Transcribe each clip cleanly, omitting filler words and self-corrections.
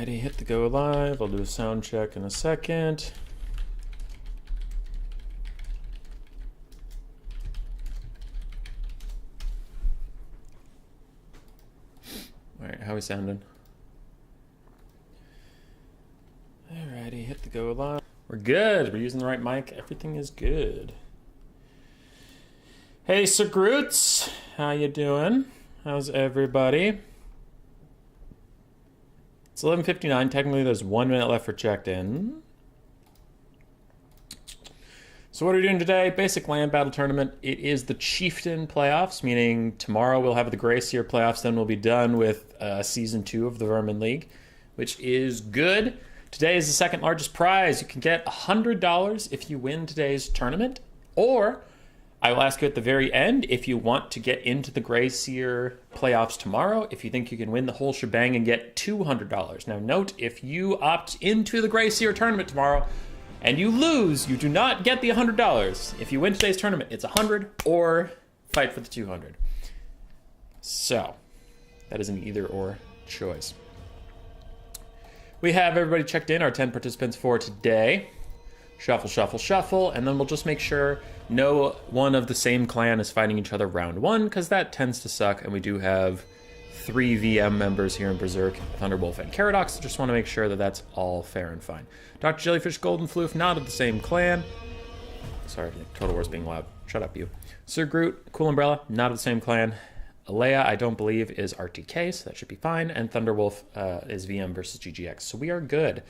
Alrighty, hit the go live. I'll do a sound check in a second. Alright, how are we sounding? Alrighty, hit the go live. We're good. We're using the right mic. Everything is good. Hey, Sir Groots. How you doing? How's everybody? It's 11:59. Technically, there's 1 minute left for checked-in. So what are we doing today? Basic land battle tournament. It is the Chieftain playoffs, meaning tomorrow we'll have the Grey Seer playoffs. Then we'll be done with Season 2 of the Vermin League, which is good. Today is the second largest prize. You can get $100 if you win today's tournament, or I will ask you at the very end if you want to get into the Grey Seer playoffs tomorrow, if you think you can win the whole shebang and get $200. Now note, if you opt into the Grey Seer tournament tomorrow and you lose, you do not get the $100. If you win today's tournament, it's $100 or fight for the $200. So, that is an either or choice. We have everybody checked in, our 10 participants for today. Shuffle, shuffle, shuffle, and then we'll just make sure no one of the same clan is fighting each other round one, because that tends to suck, and we do have 3 VM members here in Berserk, Thunderwolf and Caradox. So just want to make sure that that's all fair and fine. Dr. Jellyfish, Golden Floof, not of the same clan. Sorry, Total War's being loud. Shut up, you. Sir Groot, Cool Umbrella, not of the same clan. Alea, I don't believe, is RTK, so that should be fine. And Thunderwolf is VM versus GGX. So we are good.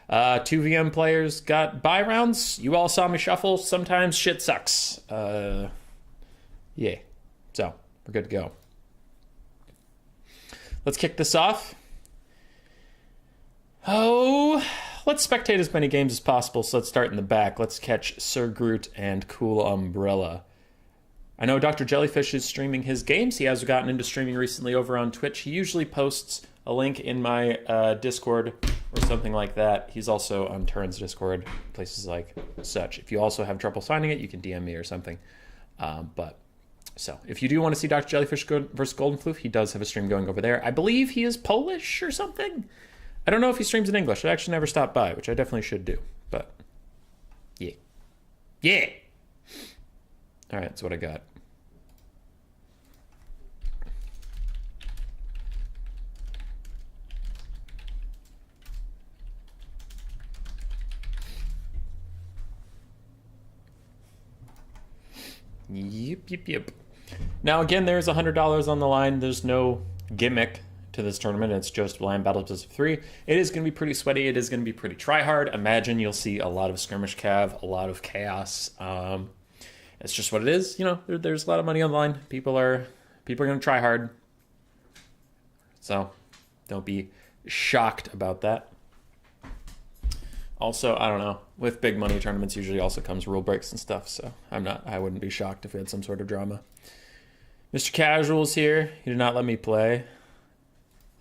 2 VM players got bye rounds. You all saw me shuffle. Sometimes shit sucks. Yeah. So, we're good to go. Let's kick this off. Oh, let's spectate as many games as possible, so let's start in the back. Let's catch Sir Groot and Cool Umbrella. I know Dr. Jellyfish is streaming his games. He has gotten into streaming recently over on Twitch. He usually posts a link in my Discord or something like that. He's also on Turin's Discord, places like such. If you also have trouble finding it, you can DM me or something. So if you do want to see Dr. Jellyfish versus Golden Floof, he does have a stream going over there. I believe he is Polish or something. I don't know if he streams in English. I actually never stopped by, which I definitely should do. But yeah. Yeah! All right, that's what I got. Yep. Now, again, there's $100 on the line. There's no gimmick to this tournament. It's just land battles of 3. It is going to be pretty sweaty. It is going to be pretty try-hard. Imagine you'll see a lot of skirmish cav, a lot of chaos. It's just what it is. You know, there's a lot of money on the line. People are going to try hard. So don't be shocked about that. Also, I don't know, with big money tournaments usually also comes rule breaks and stuff, so I wouldn't be shocked if we had some sort of drama. Mr. Casual's here. He did not let me play.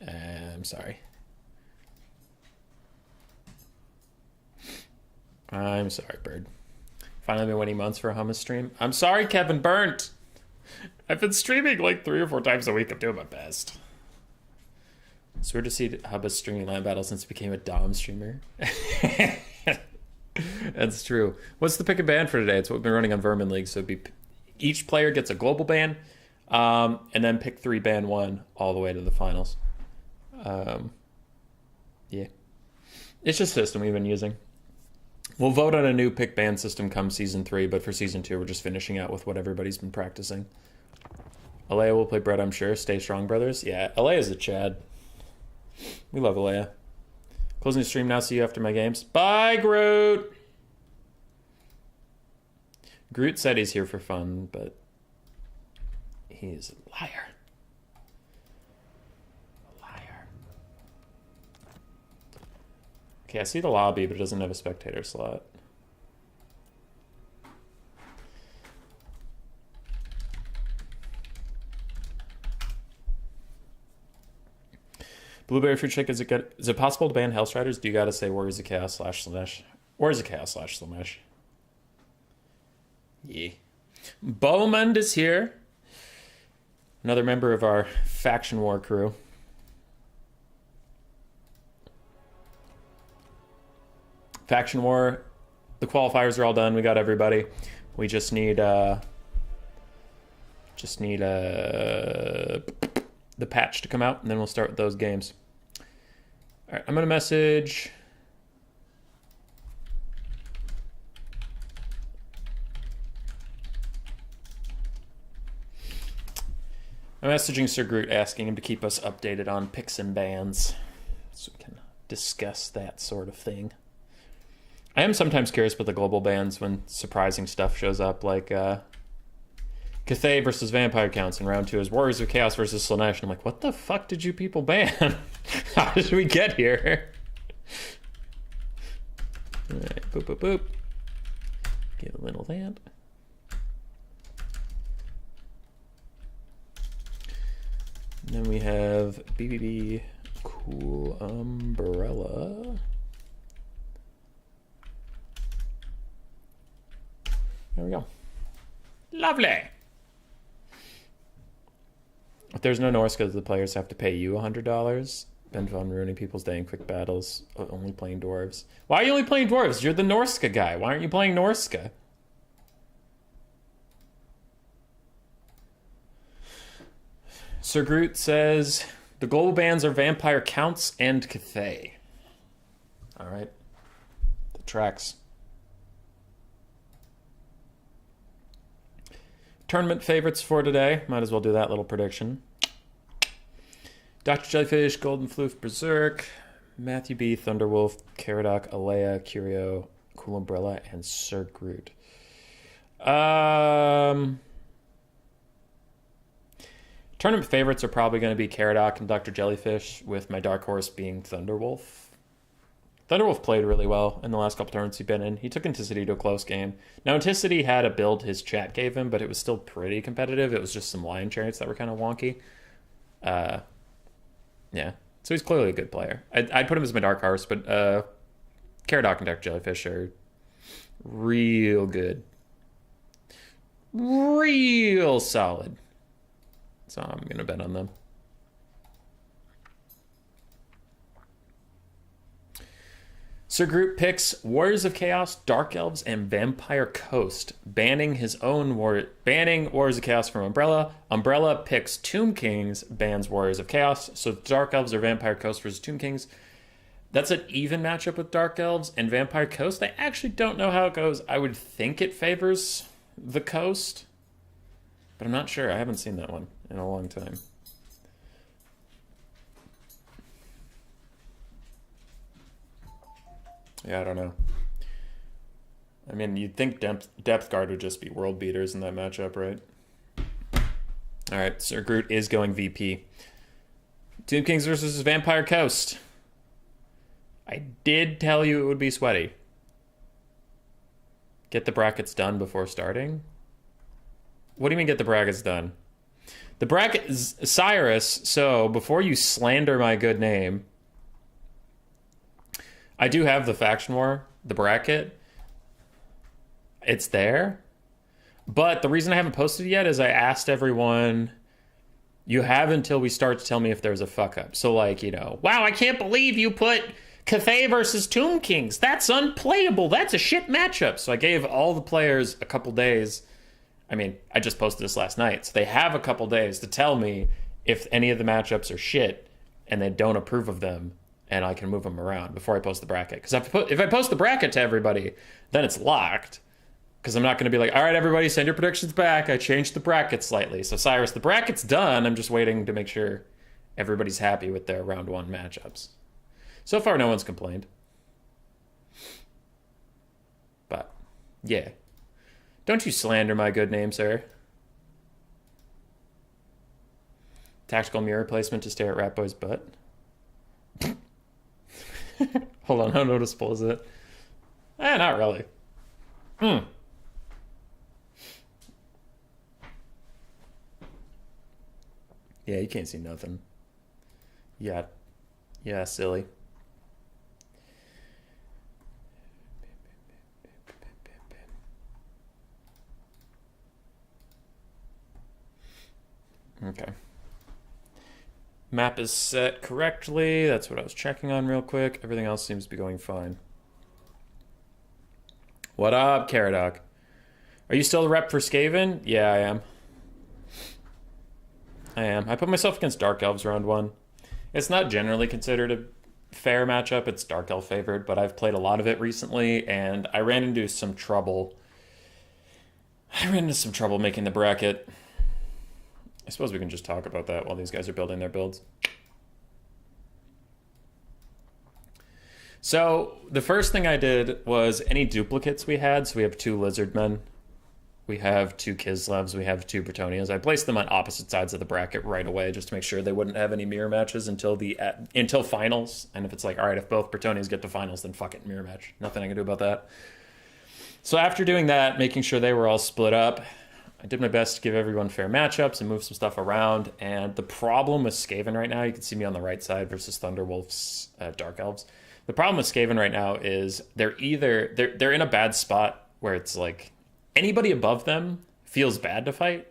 I'm sorry. I'm sorry, Bird. Finally been waiting months for a hummus stream. I'm sorry, Kevin Burnt. I've been streaming like 3 or 4 times a week. I'm doing my best. It's weird to see Hubba streaming land battles since he became a Dom streamer. That's true. What's the pick and ban for today? It's what we've been running on Vermin League. So each player gets a global ban, and then pick 3, ban 1 all the way to the finals. Yeah. It's just a system we've been using. We'll vote on a new pick ban system come Season 3, but for Season 2, we're just finishing out with what everybody's been practicing. Alea will play Brett, I'm sure. Stay strong, brothers. Yeah, Alea's a Chad. We love Alea. Closing the stream now. See you after my games. Bye, Groot! Groot said he's here for fun, but he's a liar. Okay, I see the lobby, but it doesn't have a spectator slot. Blueberry fruit shake, is it possible to ban Hellstriders? Do you gotta say Warriors of Chaos / Slanesh? Warriors of Chaos / Slanesh. Yeah. Bowmund is here. Another member of our faction war crew. Faction War, the qualifiers are all done. We got everybody. We just need the patch to come out, and then we'll start with those games. All right, I'm gonna message. I'm messaging Sir Groot asking him to keep us updated on picks and bans so we can discuss that sort of thing. I am sometimes curious about the global bans when surprising stuff shows up, like Cathay versus Vampire Counts in round 2 is Warriors of Chaos versus Slaanesh. I'm like, what the fuck did you people ban? How did we get here? Alright, boop, boop, boop. Give a little that. And then we have BBB Cool Umbrella. There we go. Lovely. If there's no Norska, the players have to pay you $100. Ben Von ruining people's day in quick battles. Only playing dwarves. Why are you only playing dwarves? You're the Norska guy. Why aren't you playing Norska? Sir Groot says the global bans are Vampire Counts and Cathay. All right. The tracks. Tournament favorites for today. Might as well do that little prediction. Dr. Jellyfish, Golden Floof, Berserk, Matthew B, Thunderwolf, Caradoc, Alea, Curio, Cool Umbrella, and Sir Groot. Tournament favorites are probably going to be Caradoc and Dr. Jellyfish, with my dark horse being Thunderwolf. Thunderwolf played really well in the last couple tournaments he's been in. He took Anticity to a close game. Now, Anticity had a build his chat gave him, but it was still pretty competitive. It was just some Lion Chariots that were kind of wonky. Yeah. So he's clearly a good player. I'd put him as my dark horse, but Caradoc and Dr. Jellyfish are real good. Real solid. So I'm going to bet on them. Sir Groot picks Warriors of Chaos, Dark Elves, and Vampire Coast, banning Warriors of Chaos from Umbrella. Umbrella picks Tomb Kings, bans Warriors of Chaos. So Dark Elves or Vampire Coast versus Tomb Kings. That's an even matchup with Dark Elves and Vampire Coast. I actually don't know how it goes. I would think it favors the Coast, but I'm not sure. I haven't seen that one in a long time. Yeah, I don't know. I mean, you'd think Depth Guard would just be world beaters in that matchup, right? All right, Sir Groot is going VP. Tomb Kings versus Vampire Coast. I did tell you it would be sweaty. Get the brackets done before starting? What do you mean get the brackets done? The bracket is Cyrus, so before you slander my good name, I do have the Faction War, the bracket. It's there. But the reason I haven't posted it yet is I asked everyone, you have until we start to tell me if there's a fuck up. So like, you know, wow, I can't believe you put Cathay versus Tomb Kings. That's unplayable. That's a shit matchup. So I gave all the players a couple days. I mean, I just posted this last night. So they have a couple days to tell me if any of the matchups are shit and they don't approve of them, and I can move them around before I post the bracket. Because if I post the bracket to everybody, then it's locked. Because I'm not going to be like, all right, everybody, send your predictions back. I changed the bracket slightly. So Cyrus, the bracket's done. I'm just waiting to make sure everybody's happy with their round 1 matchups. So far, no one's complained. But, yeah. Don't you slander my good name, sir. Tactical mirror placement to stare at Ratboy's butt. Hold on, how noticeable is it? Not really. Yeah, you can't see nothing. Yeah, silly. Okay. Map is set correctly. That's what I was checking on real quick. Everything else seems to be going fine. What up, Caradog? Are you still the rep for Skaven? Yeah, I am. I put myself against Dark Elves round 1. It's not generally considered a fair matchup. It's Dark Elf favored, but I've played a lot of it recently, and I ran into some trouble. Making the bracket. I suppose we can just talk about that while these guys are building their builds. So the first thing I did was any duplicates we had. So we have 2 Lizardmen. We have 2 Kislevs. We have 2 Bretonias. I placed them on opposite sides of the bracket right away just to make sure they wouldn't have any mirror matches until finals. And if it's like, all right, if both Bretonias get to finals, then fuck it, mirror match. Nothing I can do about that. So after doing that, making sure they were all split up, I did my best to give everyone fair matchups and move some stuff around. And the problem with Skaven right now, you can see me on the right side versus Thunderwolf's Dark Elves. The problem with Skaven right now is they're in a bad spot where it's like anybody above them feels bad to fight,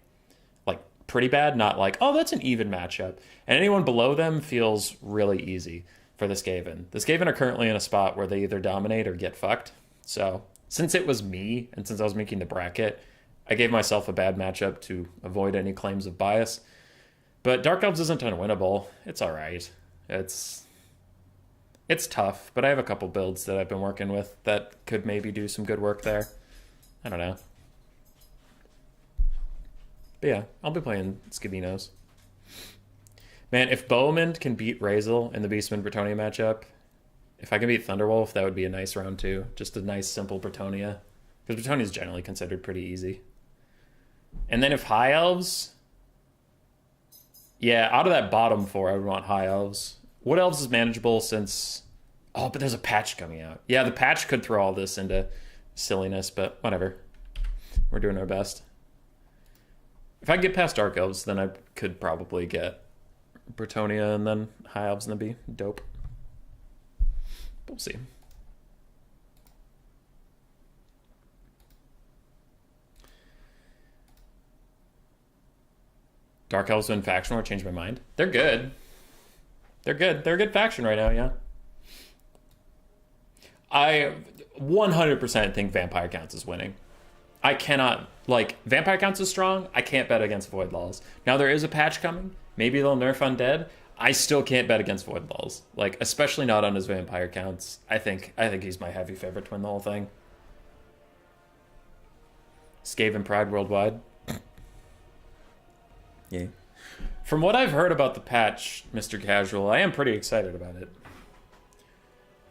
like pretty bad, not like, oh, that's an even matchup. And anyone below them feels really easy for the Skaven. The Skaven are currently in a spot where they either dominate or get fucked. So since it was me and since I was making the bracket, I gave myself a bad matchup to avoid any claims of bias. But Dark Elves isn't unwinnable. It's all right. It's tough, but I have a couple builds that I've been working with that could maybe do some good work there. I don't know. But yeah, I'll be playing Skavinos. Man, if Bowman can beat Razel in the Beastman Bretonia matchup, if I can beat Thunderwolf, that would be a nice round 2. Just a nice, simple Bretonia. Because Bretonia is generally considered pretty easy. And then if High Elves... Yeah, out of that bottom 4, I would want High Elves. Wood Elves is manageable since... Oh, but there's a patch coming out. Yeah, the patch could throw all this into silliness, but whatever. We're doing our best. If I get past Dark Elves, then I could probably get Bretonia and then High Elves, and that'd be dope. We'll see. Dark Elves win faction war, change my mind. They're good. They're good. They're a good faction right now, yeah. I 100% think Vampire Counts is winning. I cannot, Vampire Counts is strong. I can't bet against Void Lulls. Now, there is a patch coming. Maybe they'll nerf Undead. I still can't bet against Void Lulls. Especially not on his Vampire Counts. I think he's my heavy favorite to win the whole thing. Skaven Pride worldwide. Yeah. From what I've heard about the patch, Mr. Casual, I am pretty excited about it.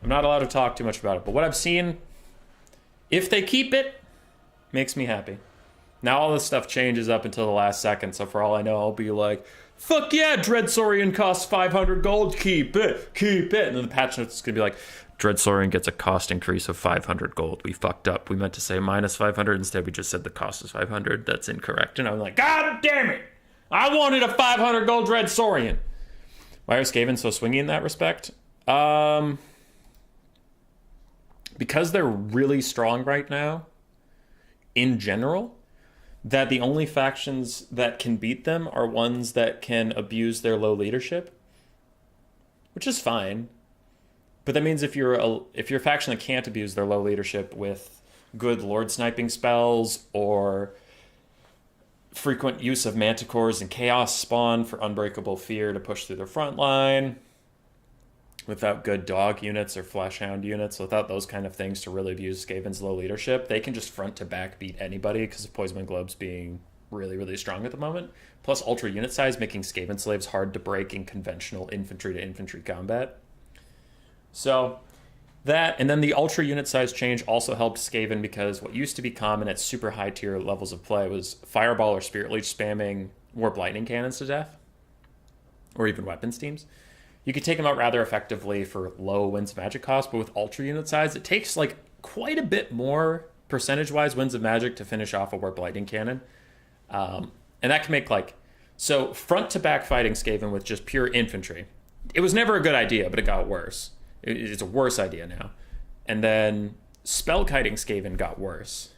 I'm not allowed to talk too much about it, but what I've seen, if they keep it, makes me happy. Now all this stuff changes up until the last second, so for all I know, I'll be like, fuck yeah, Dreadsaurian costs 500 gold, keep it. And then the patch notes is going to be like, Dreadsaurian gets a cost increase of 500 gold. We fucked up. We meant to say minus 500. Instead, we just said the cost is 500. That's incorrect. And I'm like, God damn it. I wanted a 500 gold Dreadsaurian. Why are Skaven so swingy in that respect? Because they're really strong right now, in general, that the only factions that can beat them are ones that can abuse their low leadership, which is fine. But that means if you're a faction that can't abuse their low leadership with good lord sniping spells or frequent use of manticores and chaos spawn for unbreakable fear to push through their front line, without good dog units or flesh hound units, without those kind of things to really abuse Skaven's low leadership, they can just front to back beat anybody because of Poisonwind Globes being really, really strong at the moment. Plus ultra unit size making Skaven slaves hard to break in conventional infantry to infantry combat. So that, and then the ultra unit size change also helped Skaven because what used to be common at super high tier levels of play was Fireball or Spirit Leech spamming Warp Lightning Cannons to death, or even weapons teams. You could take them out rather effectively for low Winds of Magic cost, but with ultra unit size, it takes quite a bit more percentage-wise Winds of Magic to finish off a Warp Lightning Cannon. And that can make so front-to-back fighting Skaven with just pure infantry. It was never a good idea, but it got worse. It's a worse idea now. And then spell-kiting Skaven got worse.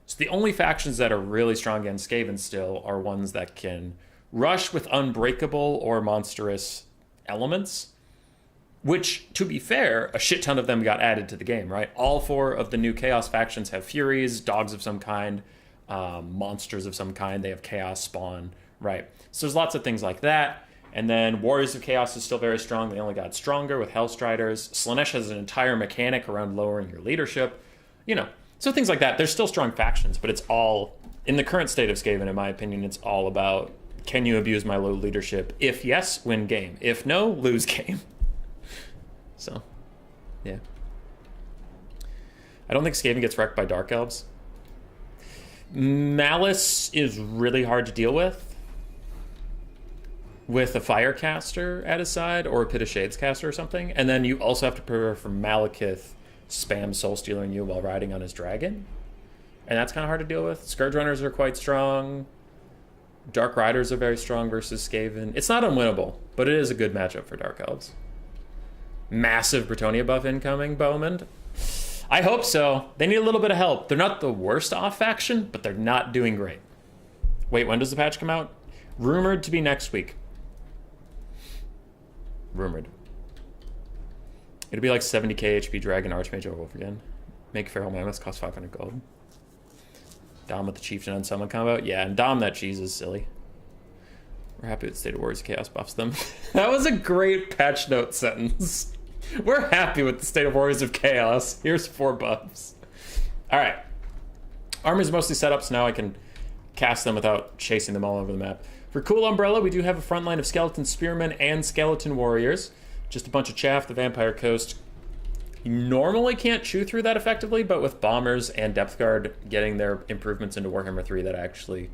So the only factions that are really strong against Skaven still are ones that can rush with unbreakable or monstrous elements Which, to be fair, a shit ton of them got added to the game, right? All 4 of the new Chaos factions have Furies, dogs of some kind, monsters of some kind. They have Chaos spawn, right? So there's lots of things like that. And then Warriors of Chaos is still very strong. They only got stronger with Hellstriders. Slaanesh has an entire mechanic around lowering your leadership. You know, so things like that. There's still strong factions, but it's all, in the current state of Skaven, in my opinion, it's all about, can you abuse my low leadership? If yes, win game. If no, lose game. So, yeah. I don't think Skaven gets wrecked by Dark Elves. Malice is really hard to deal with a Firecaster at his side or a Pit of Shades caster or something. And then you also have to prepare for Malekith spam Soulstealing you while riding on his dragon. And that's kind of hard to deal with. Scourge Runners are quite strong. Dark Riders are very strong versus Skaven. It's not unwinnable, but it is a good matchup for Dark Elves. Massive Bretonnia buff incoming, Bowman. I hope so. They need a little bit of help. They're not the worst off faction, but they're not doing great. Wait, when does the patch come out? Rumored to be next week. Rumored. It'll be like 70k HP Dragon Archmage over again. Make Feral Mammoths cost 500 gold. Dom with the Chieftain on Summon combo. Yeah, and Dom that cheese is silly. We're happy with State of Warriors of Chaos buffs them. That was a great patch note sentence. We're happy with the State of Warriors of Chaos. Here's 4 buffs. All right. Armor's mostly set up, so now I can cast them without chasing them all over the map. For Cool Umbrella, we do have a front line of Skeleton Spearmen and Skeleton Warriors. Just a bunch of chaff, the Vampire Coast. You normally can't chew through that effectively, but with Bombers and Depth Guard getting their improvements into Warhammer 3, that actually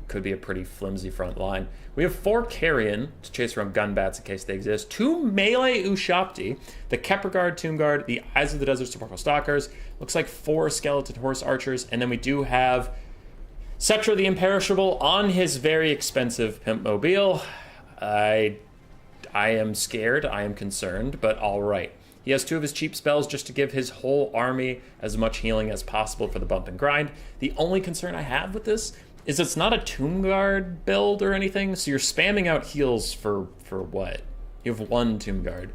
could be a pretty flimsy front line. We have 4 Carrion to chase around Gunbats in case they exist. 2 Melee Ushapti, the Kepler Guard, Tomb Guard, the Eyes of the Desert Sepulchral Stalkers. Looks like 4 Skeleton Horse Archers, and then we do have Cetra the Imperishable on his very expensive Pimp Mobile. I am scared, I am concerned, but all right. He has 2 of his cheap spells just to give his whole army as much healing as possible for the bump and grind. The only concern I have with this is it's not a Tomb Guard build or anything, so you're spamming out heals for what? You have 1 Tomb Guard.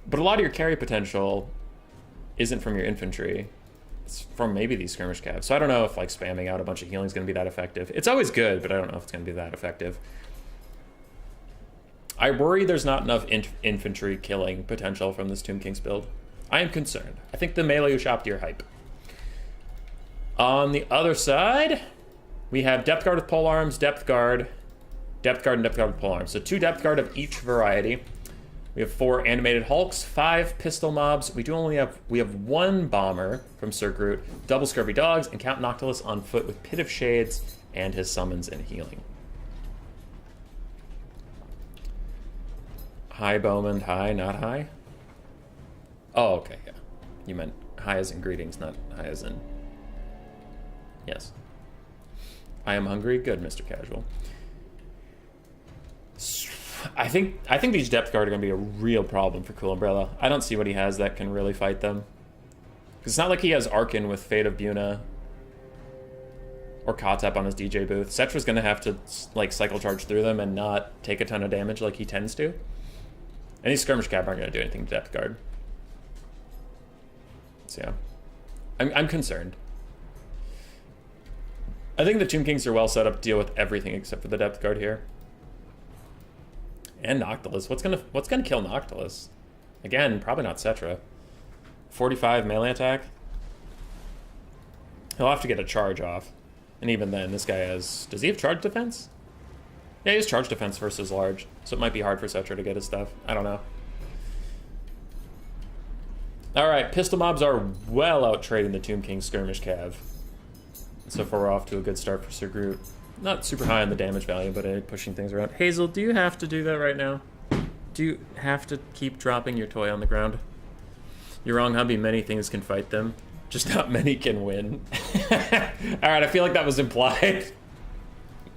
But a lot of your carry potential isn't from your infantry. It's from maybe these skirmish cabs. So I don't know if like spamming out a bunch of healing is going to be that effective. It's always good, but I don't know if it's going to be that effective. I worry there's not enough infantry killing potential from this Tomb King's build. I am concerned. I think the melee Ushapti are hype. On the other side, we have Depth Guard with Polearms, Depth Guard, Depth Guard, and Depth Guard with Polearms. So 2 Depth Guard of each variety. We have 4 Animated Hulks, 5 Pistol Mobs. We have 1 Bomber from Sir Groot, double Scurvy Dogs, and Count Noctilus on foot with Pit of Shades and his summons and healing. Hi, Bowman. Hi, not hi? Oh, okay, yeah. You meant hi as in greetings, not hi as in... Yes. I am hungry. Good, Mr. Casual. I think these Depth Guard are going to be a real problem for Cool Umbrella. I don't see what he has that can really fight them. Because it's not like he has Arkin with Fate of Buna or Kotep on his DJ booth. Cetra's going to have to like cycle charge through them and not take a ton of damage like he tends to. And these Skirmish Cab aren't going to do anything to Depth Guard. So yeah. I'm concerned. I think the Tomb Kings are well set up to deal with everything except for the Depth Guard here. And Noctilus. What's gonna kill Noctilus? Again, probably not Cetra. 45 melee attack. He'll have to get a charge off. And even then, this guy has... Does he have charge defense? Yeah, he has charge defense versus large. So it might be hard for Cetra to get his stuff. I don't know. Alright, Pistol Mobs are well out trading the Tomb King Skirmish Cav. So far we're off to a good start for Sir Groot. Not super high on the damage value, but pushing things around. Hazel, do you have to do that right now? Do you have to keep dropping your toy on the ground? You're wrong, hubby. Many things can fight them. Just not many can win. Alright, I feel like that was implied.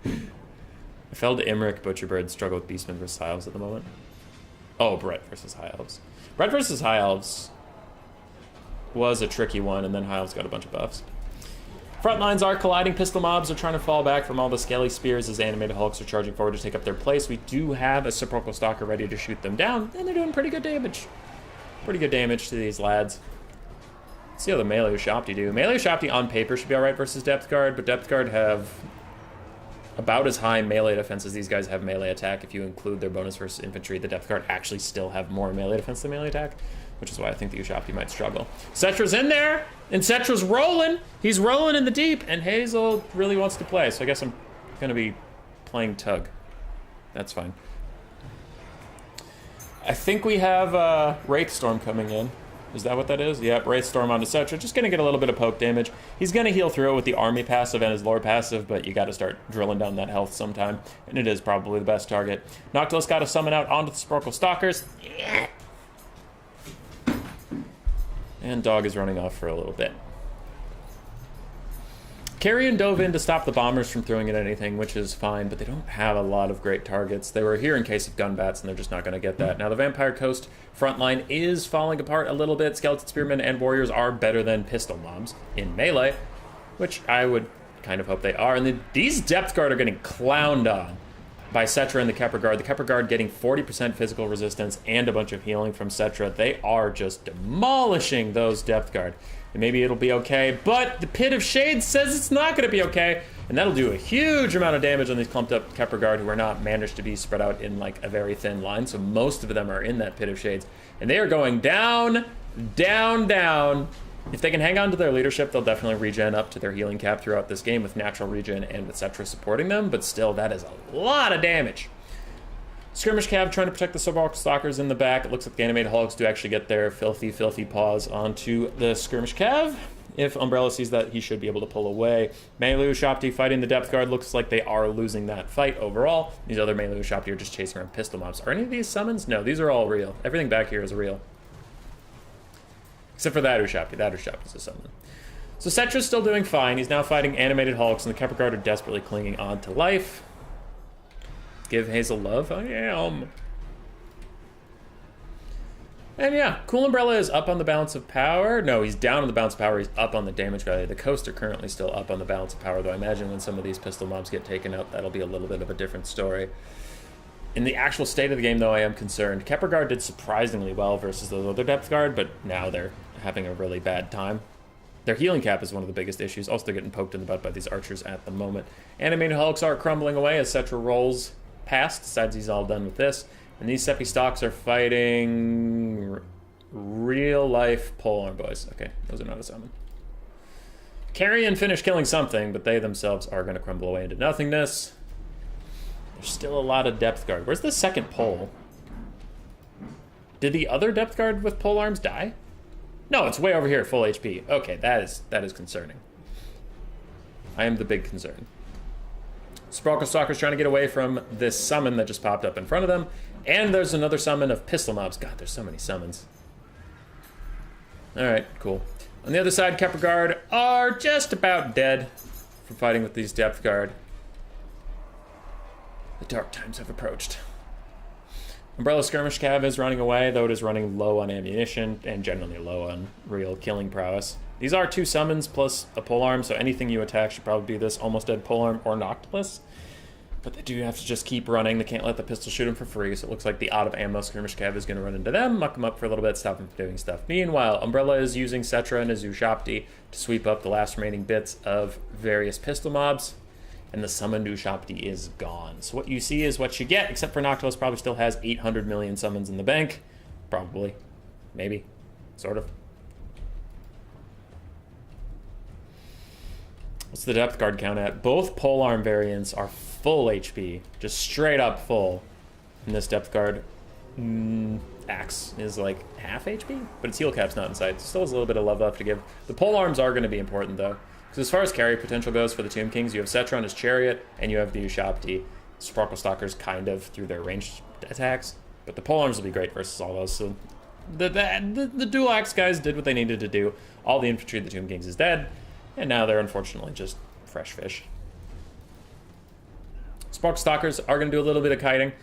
I fell to Imric, Butcherbird, struggle with Beastmen versus High Elves at the moment. Oh, Brett versus High Elves. Brett versus High Elves was a tricky one, and then High Elves got a bunch of buffs. Front lines are colliding. Pistol Mobs are trying to fall back from all the Scaly Spears as Animated Hulks are charging forward to take up their place. We do have a Sepulchral Stalker ready to shoot them down, and they're doing pretty good damage. Pretty good damage to these lads. Let's see how the melee Ushapti do. Melee Ushapti on paper should be alright versus Depth Guard, but Depth Guard have about as high melee defense as these guys have melee attack. If you include their bonus versus infantry, the Depth Guard actually still have more melee defense than melee attack, which is why I think the Ushapti might struggle. Cetra's in there, and Cetra's rolling. He's rolling in the deep, and Hazel really wants to play, so I guess I'm going to be playing Tug. That's fine. I think we have Wraithstorm coming in. Is that what that is? Yep, Wraithstorm onto Cetra. Just going to get a little bit of poke damage. He's going to heal through it with the army passive and his lore passive, but you got to start drilling down that health sometime, and it is probably the best target. Noctilus got to summon out onto the Sporkle Stalkers. And Dog is running off for a little bit. Carrion dove in to stop the bombers from throwing at anything, which is fine, but they don't have a lot of great targets. They were here in case of gunbats, and they're just not going to get that. Now, the Vampire Coast front line is falling apart a little bit. Skeleton Spearmen and Warriors are better than pistol mobs in melee, which I would kind of hope they are. And these Depth Guard are getting clowned on by Cetra and the Kepler Guard. The Kepler Guard getting 40% physical resistance and a bunch of healing from Cetra. They are just demolishing those Depth Guard. And maybe it'll be okay, but the Pit of Shade says it's not going to be okay, and that'll do a huge amount of damage on these clumped up Kepler Guard who are not managed to be spread out in like a very thin line, so most of them are in that Pit of Shades, and they are going down, down, down. If they can hang on to their leadership, they'll definitely regen up to their healing cap throughout this game with natural regen and with Cetra supporting them, but still, that is a lot of damage. Skirmish Cav trying to protect the Subalk Stalkers in the back. It looks like the animated Hulks do actually get their filthy, filthy paws onto the Skirmish Cav. If Umbrella sees that, he should be able to pull away. Melee Ushapti fighting the Depth Guard. Looks like they are losing that fight overall. These other Melee Ushapti are just chasing around pistol mobs. Are any of these summons? No, these are all real. Everything back here is real. Except for that Ushapti. That Ushapti is a summon. So Cetra's still doing fine. He's now fighting animated Hulks, and the Kepler Guard are desperately clinging on to life. Give Hazel love? I am. And yeah, Cool Umbrella is up on the balance of power. No, he's down on the balance of power. He's up on the damage value. The Coast are currently still up on the balance of power, though I imagine when some of these pistol mobs get taken out, that'll be a little bit of a different story. In the actual state of the game, though, I am concerned. Kepler Guard did surprisingly well versus those other Depth Guard, but now they're having a really bad time. Their healing cap is one of the biggest issues. Also, they're getting poked in the butt by these archers at the moment. Animated Hulks are crumbling away as Cetra rolls past, decides he's all done with this. And these Seppi Stalks are fighting real-life polearm boys. Okay, those are not a summon. Carrion finished killing something, but they themselves are going to crumble away into nothingness. There's still a lot of Depth Guard. Where's the second pole? Did the other Depth Guard with polearms die? No, it's way over here, full HP. Okay, that is concerning. I am the big concern. Sporkle Stalker's trying to get away from this summon that just popped up in front of them. And there's another summon of pistol mobs. God, there's so many summons. Alright, cool. On the other side, Kepler Guard are just about dead from fighting with these Depth Guard. The dark times have approached. Umbrella Skirmish Cav is running away, though it is running low on ammunition and generally low on real killing prowess. These are 2 summons plus a polearm, so anything you attack should probably be this almost dead polearm or Noctilus. But they do have to just keep running. They can't let the pistol shoot them for free, so it looks like the out of ammo Skirmish Cav is going to run into them, muck them up for a little bit, stop them from doing stuff. Meanwhile, Umbrella is using Cetra and his Ushapti to sweep up the last remaining bits of various pistol mobs, and the summoned Ushapti is gone. So what you see is what you get, except for Noctilus probably still has 800 million summons in the bank. Probably. Maybe. Sort of. What's the Depth Guard count at? Both polearm variants are full HP. Just straight up full. And this Depth Guard axe is like half HP, but its heal cap's not inside. It still has a little bit of love left to give. The polearms are going to be important, though. Because as far as carry potential goes for the Tomb Kings, you have Cetra on his chariot, and you have the Ushapti. Sporkle Stalkers kind of through their ranged attacks. But the polearms will be great versus all those. So the dual axe guys did what they needed to do. All the infantry of the Tomb Kings is dead. And now they're unfortunately just fresh fish. Sporkle Stalkers are going to do a little bit of kiting.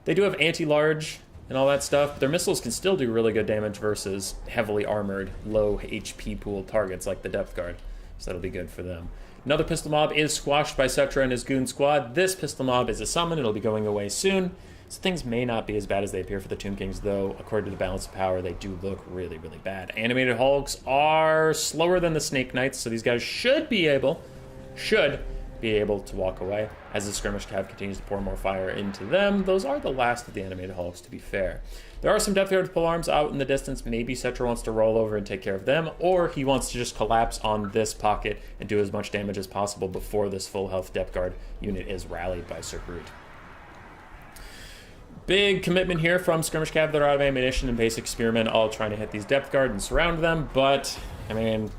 They do have anti-large and all that stuff, but their missiles can still do really good damage versus heavily armored, low HP pool targets like the Depth Guard. So that'll be good for them. Another pistol mob is squashed by Cetra and his goon squad. This pistol mob is a summon. It'll be going away soon. So things may not be as bad as they appear for the Tomb Kings, though according to the balance of power, they do look really, really bad. Animated Hulks are slower than the Snake Knights, so these guys should be able to walk away as the Skirmish Cav continues to pour more fire into them. Those are the last of the Animated Hulks, to be fair. There are some Death Guard with polearms out in the distance. Maybe Cetra wants to roll over and take care of them, or he wants to just collapse on this pocket and do as much damage as possible before this full health Death Guard unit is rallied by Sir Groot. Big commitment here from Skirmish Cav that are out of ammunition and basic spearmen, all trying to hit these Depth Guard and surround them, but, I mean,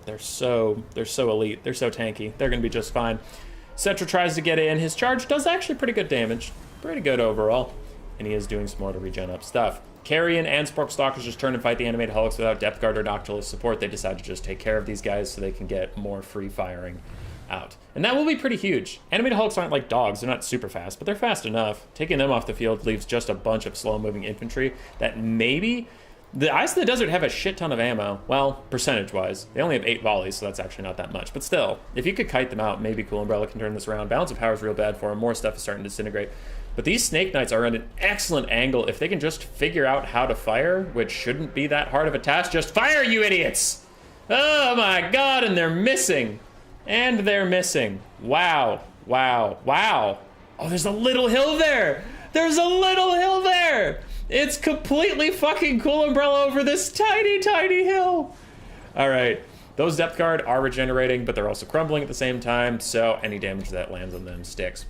they're so elite. They're so tanky. They're going to be just fine. Cetra tries to get in. His charge does actually pretty good damage. Pretty good overall. And he is doing some more to regen up stuff. Carrion and Spork Stalkers just turn and fight the Animated Hulks without Depth Guard or Noctilus support. They decide to just take care of these guys so they can get more free firing out. And that will be pretty huge. Animated Hulks aren't like dogs. They're not super fast, but they're fast enough. Taking them off the field leaves just a bunch of slow-moving infantry that maybe... The Eyes of the Desert have a shit ton of ammo. Well, percentage-wise. They only have 8 volleys, so that's actually not that much. But still, if you could kite them out, maybe Cool Umbrella can turn this around. Balance of power is real bad for them. More stuff is starting to disintegrate. But these Snake Knights are at an excellent angle. If they can just figure out how to fire, which shouldn't be that hard of a task, just fire, you idiots! Oh my god, and they're missing. And they're missing. Wow. Wow. Wow. Oh, there's a little hill there! There's a little hill there! It's completely fucking Cool Umbrella over this tiny, tiny hill. All right. Those Depth Guard are regenerating, but they're also crumbling at the same time, so any damage that lands on them sticks.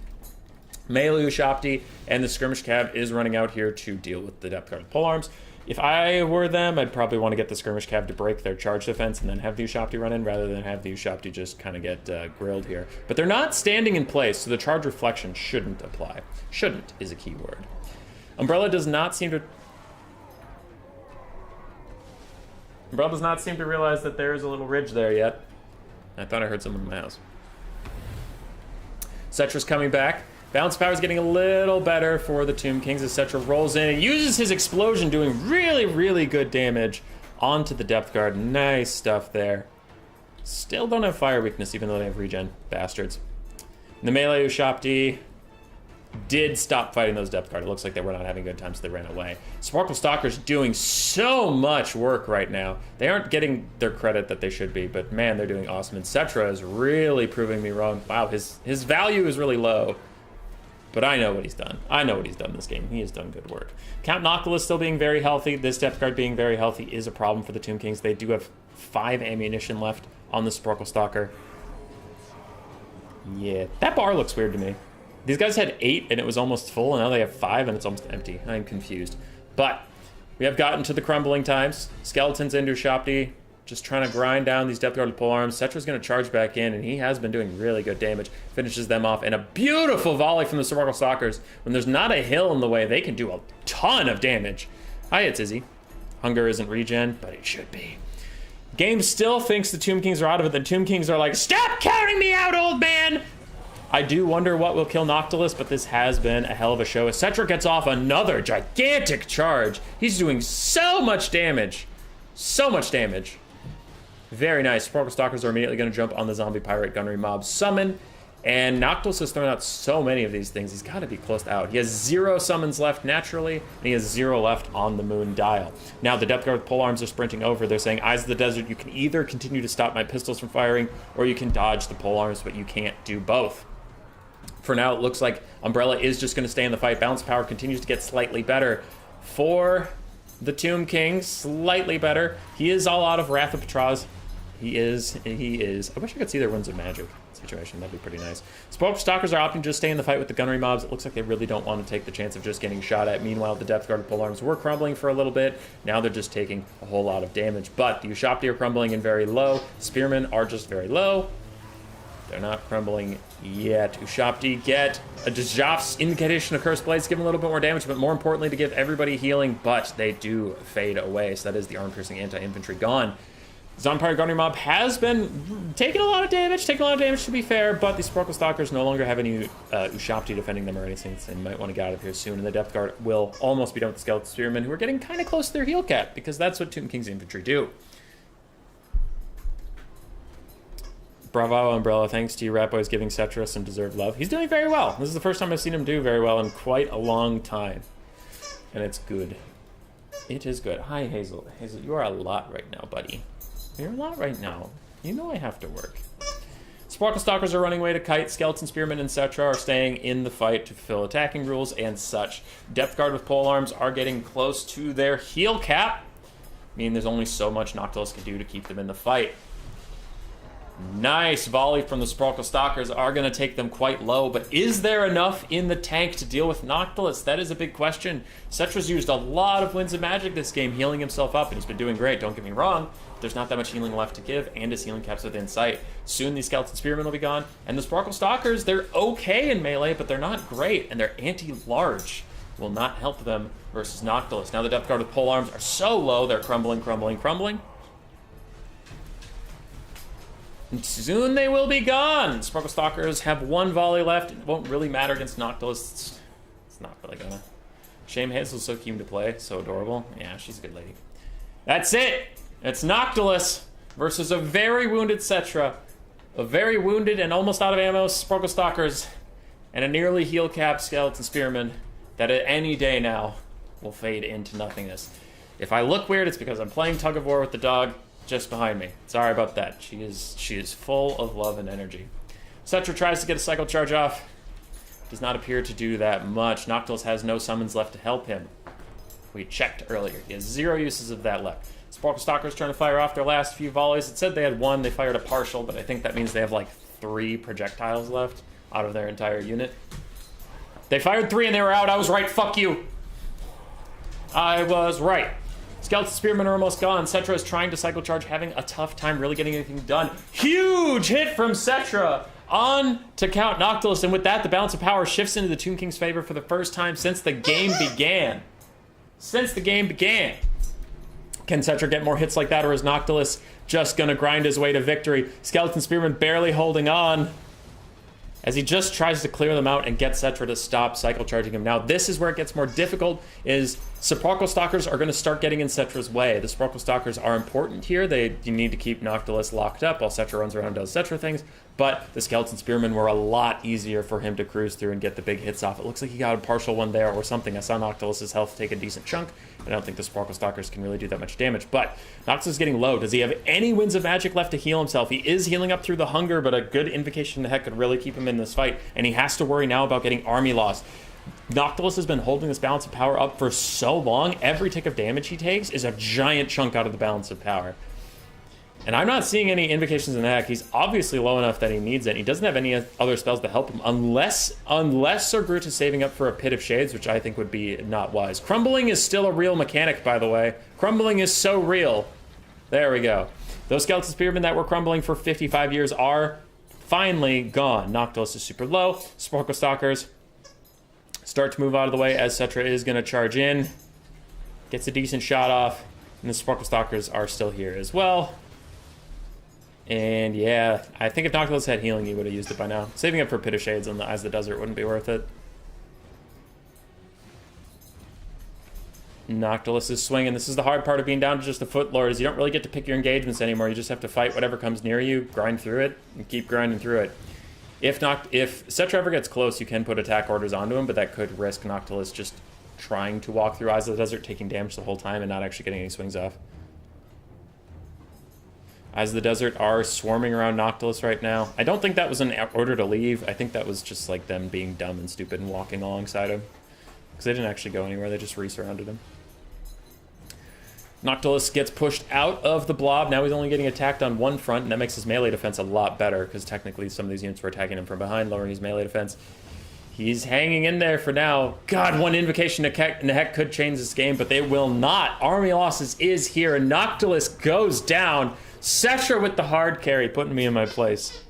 Melee Ushapti and the Skirmish Cav is running out here to deal with the Depth Guard polearms. If I were them, I'd probably want to get the Skirmish Cav to break their charge defense and then have the Ushapti run in, rather than have the Ushapti just kind of get grilled here. But they're not standing in place, so the charge reflection shouldn't apply. Shouldn't is a key word. Umbrella does not seem to realize that there is a little ridge there yet. I thought I heard someone in my house. Cetra's coming back. Balance power is getting a little better for the Tomb Kings as Cetra rolls in and uses his explosion, doing really, really good damage onto the Depth Guard. Nice stuff there. Still don't have fire weakness, even though they have regen. Bastards. And the melee Ushapti did stop fighting those Depth Guard. It looks like they were not having good times, so they ran away. Sparkle Stalker's doing so much work right now. They aren't getting their credit that they should be, but man, they're doing awesome. And Cetra is really proving me wrong. Wow, his value is really low. But I know what he's done. I know what he's done this game. He has done good work. Count Noctilus still being very healthy. This Depth Guard being very healthy is a problem for the Tomb Kings. They do have 5 ammunition left on the Sparkle Stalker. Yeah, that bar looks weird to me. These guys had 8 and it was almost full, and now they have 5 and it's almost empty. I'm confused. But we have gotten to the crumbling times. Skeletons into Ushapti, just trying to grind down these Depth Guard polearms. Cetra's going to charge back in, and he has been doing really good damage. Finishes them off, and a beautiful volley from the Sparkle Stalkers. When there's not a hill in the way, they can do a ton of damage. Hi, it's Izzy. Hunger isn't regen, but it should be. Game still thinks the Tomb Kings are out of it. The Tomb Kings are like, stop counting me out, old man! I do wonder what will kill Noctilus, but this has been a hell of a show. As Cetra gets off another gigantic charge. He's doing so much damage. So much damage. Very nice. Sparkle Stalkers are immediately going to jump on the Zombie Pirate Gunnery Mob summon. And Noctilus has thrown out so many of these things. He's got to be close to out. He has 0 summons left naturally, and he has 0 left on the Moon Dial. Now the Depth Guard polearms are sprinting over. They're saying, Eyes of the Desert, you can either continue to stop my pistols from firing, or you can dodge the polearms, but you can't do both. For now, it looks like Umbrella is just going to stay in the fight. Balance power continues to get slightly better for the Tomb King. Slightly better. He is all out of Wrath of Patraz. He is. I wish I could see their Winds of Magic situation. That'd be pretty nice. Sparkle Stalkers are opting to just stay in the fight with the gunnery mobs. It looks like they really don't want to take the chance of just getting shot at. Meanwhile, the Depth Guard polearms were crumbling for a little bit. Now they're just taking a whole lot of damage. But the Ushapti are crumbling and very low. Spearmen are just very low. They're not crumbling yet. Ushapti get a Djaf's Incantation of Cursed Blades, give them a little bit more damage, but more importantly to give everybody healing, but they do fade away. So that is the arm-piercing anti-infantry gone. Zombie Gunnery Mob has been taking a lot of damage, to be fair, but the Sparkle Stalkers no longer have any Ushapti defending them or anything, so they might want to get out of here soon, and the Depth Guard will almost be done with the Skeleton Spearmen, who are getting kind of close to their heal cap, because that's what Tomb King's infantry do. Bravo, Umbrella. Thanks to you, Rat Boys, giving Cetra some deserved love. He's doing very well. This is the first time I've seen him do very well in quite a long time. And it's good. It is good. Hi, Hazel. Hazel, you are a lot right now, buddy. You're a lot right now. You know I have to work. Sparkle Stalkers are running away to Kite. Skeleton Spearmen and Cetra are staying in the fight to fulfill attacking rules and such. Depth Guard with pole arms are getting close to their heal cap. Meaning there's only so much Noctilus can do to keep them in the fight. Nice volley from the Sparkle Stalkers are going to take them quite low, but is there enough in the tank to deal with Noctilus? That is a big question. Cetra's used a lot of Winds of Magic this game, healing himself up, and he's been doing great, don't get me wrong. There's not that much healing left to give, and his healing cap's within sight. Soon these Skeleton Spearmen will be gone, and the Sparkle Stalkers, they're okay in melee, but they're not great, and they're anti-large. Will not help them versus Noctilus. Now the Depth Guard with pole arms are so low, they're crumbling, crumbling, crumbling. And soon they will be gone. Sparkle Stalkers have one volley left. It won't really matter against Noctilus. It's not really gonna. Shame Hazel's so keen to play. So adorable. Yeah, she's a good lady. That's it. It's Noctilus versus a very wounded Cetra. A very wounded and almost out of ammo Sparkle Stalkers. And a nearly heal cap Skeleton Spearman that at any day now will fade into nothingness. If I look weird, it's because I'm playing Tug of War with the dog just behind me. Sorry about that. She is full of love and energy. Cetra tries to get a cycle charge off. Does not appear to do that much. Noctilus has no summons left to help him. We checked earlier. He has 0 uses of that left. Sparkle Stalkers trying to fire off their last few volleys. It said they had 1. They fired a partial, but I think that means they have like 3 projectiles left out of their entire unit. They fired 3 and they were out. I was right. Fuck you. I was right. Skeleton Spearmen are almost gone. Cetra is trying to cycle charge, having a tough time really getting anything done. Huge hit from Cetra on to count Noctilus, and with that, the balance of power shifts into the Tomb King's favor for the first time since the game began. Since the game began. Can Cetra get more hits like that, or is Noctilus just gonna grind his way to victory? Skeleton Spearman barely holding on as he just tries to clear them out and get Cetra to stop cycle charging him. Now, this is where it gets more difficult, is Sparkle Stalkers are going to start getting in Cetra's way. The Sparkle Stalkers are important here. You need to keep Noctilus locked up while Cetra runs around and does Cetra things, but the Skeleton Spearmen were a lot easier for him to cruise through and get the big hits off. It looks like he got a partial one there or something. I saw Noctilus's health take a decent chunk. I don't think the Sparkle Stalkers can really do that much damage, but Noctilus is getting low. Does he have any Winds of Magic left to heal himself? He is healing up through the hunger, but a good Invocation to Heck could really keep him in this fight, and he has to worry now about getting army loss. Noctilus has been holding this balance of power up for so long. Every tick of damage he takes is a giant chunk out of the balance of power. And I'm not seeing any Invocations in the Heck. He's obviously low enough that he needs it. He doesn't have any other spells to help him, unless Sir Groot is saving up for a Pit of Shades, which I think would be not wise. Crumbling is still a real mechanic, by the way. Crumbling is so real. There we go. Those Skeleton Spearmen that were crumbling for 55 years are finally gone. Noctilus is super low. Sparkle Stalkers start to move out of the way as Cetra is going to charge in. Gets a decent shot off. And the Sparkle Stalkers are still here as well. And yeah, I think if Noctilus had healing, he would have used it by now. Saving up for Pit of Shades on the Eyes of the Desert wouldn't be worth it. Noctilus is swinging. This is the hard part of being down to just a Foot Lord, is you don't really get to pick your engagements anymore. You just have to fight whatever comes near you, grind through it, and keep grinding through it. If Cetra ever gets close, you can put attack orders onto him, but that could risk Noctilus just trying to walk through Eyes of the Desert, taking damage the whole time, and not actually getting any swings off. Eyes of the Desert are swarming around Noctilus right now. I don't think that was an order to leave. I think that was just like them being dumb and stupid and walking alongside him. Because they didn't actually go anywhere, they just re-surrounded him. Noctilus gets pushed out of the blob. Now he's only getting attacked on one front, and that makes his melee defense a lot better, because technically some of these units were attacking him from behind, lowering his melee defense. He's hanging in there for now. God, one Invocation to Heck could change this game, but they will not. Army losses is here, and Noctilus goes down. Cetra with the hard carry, putting me in my place.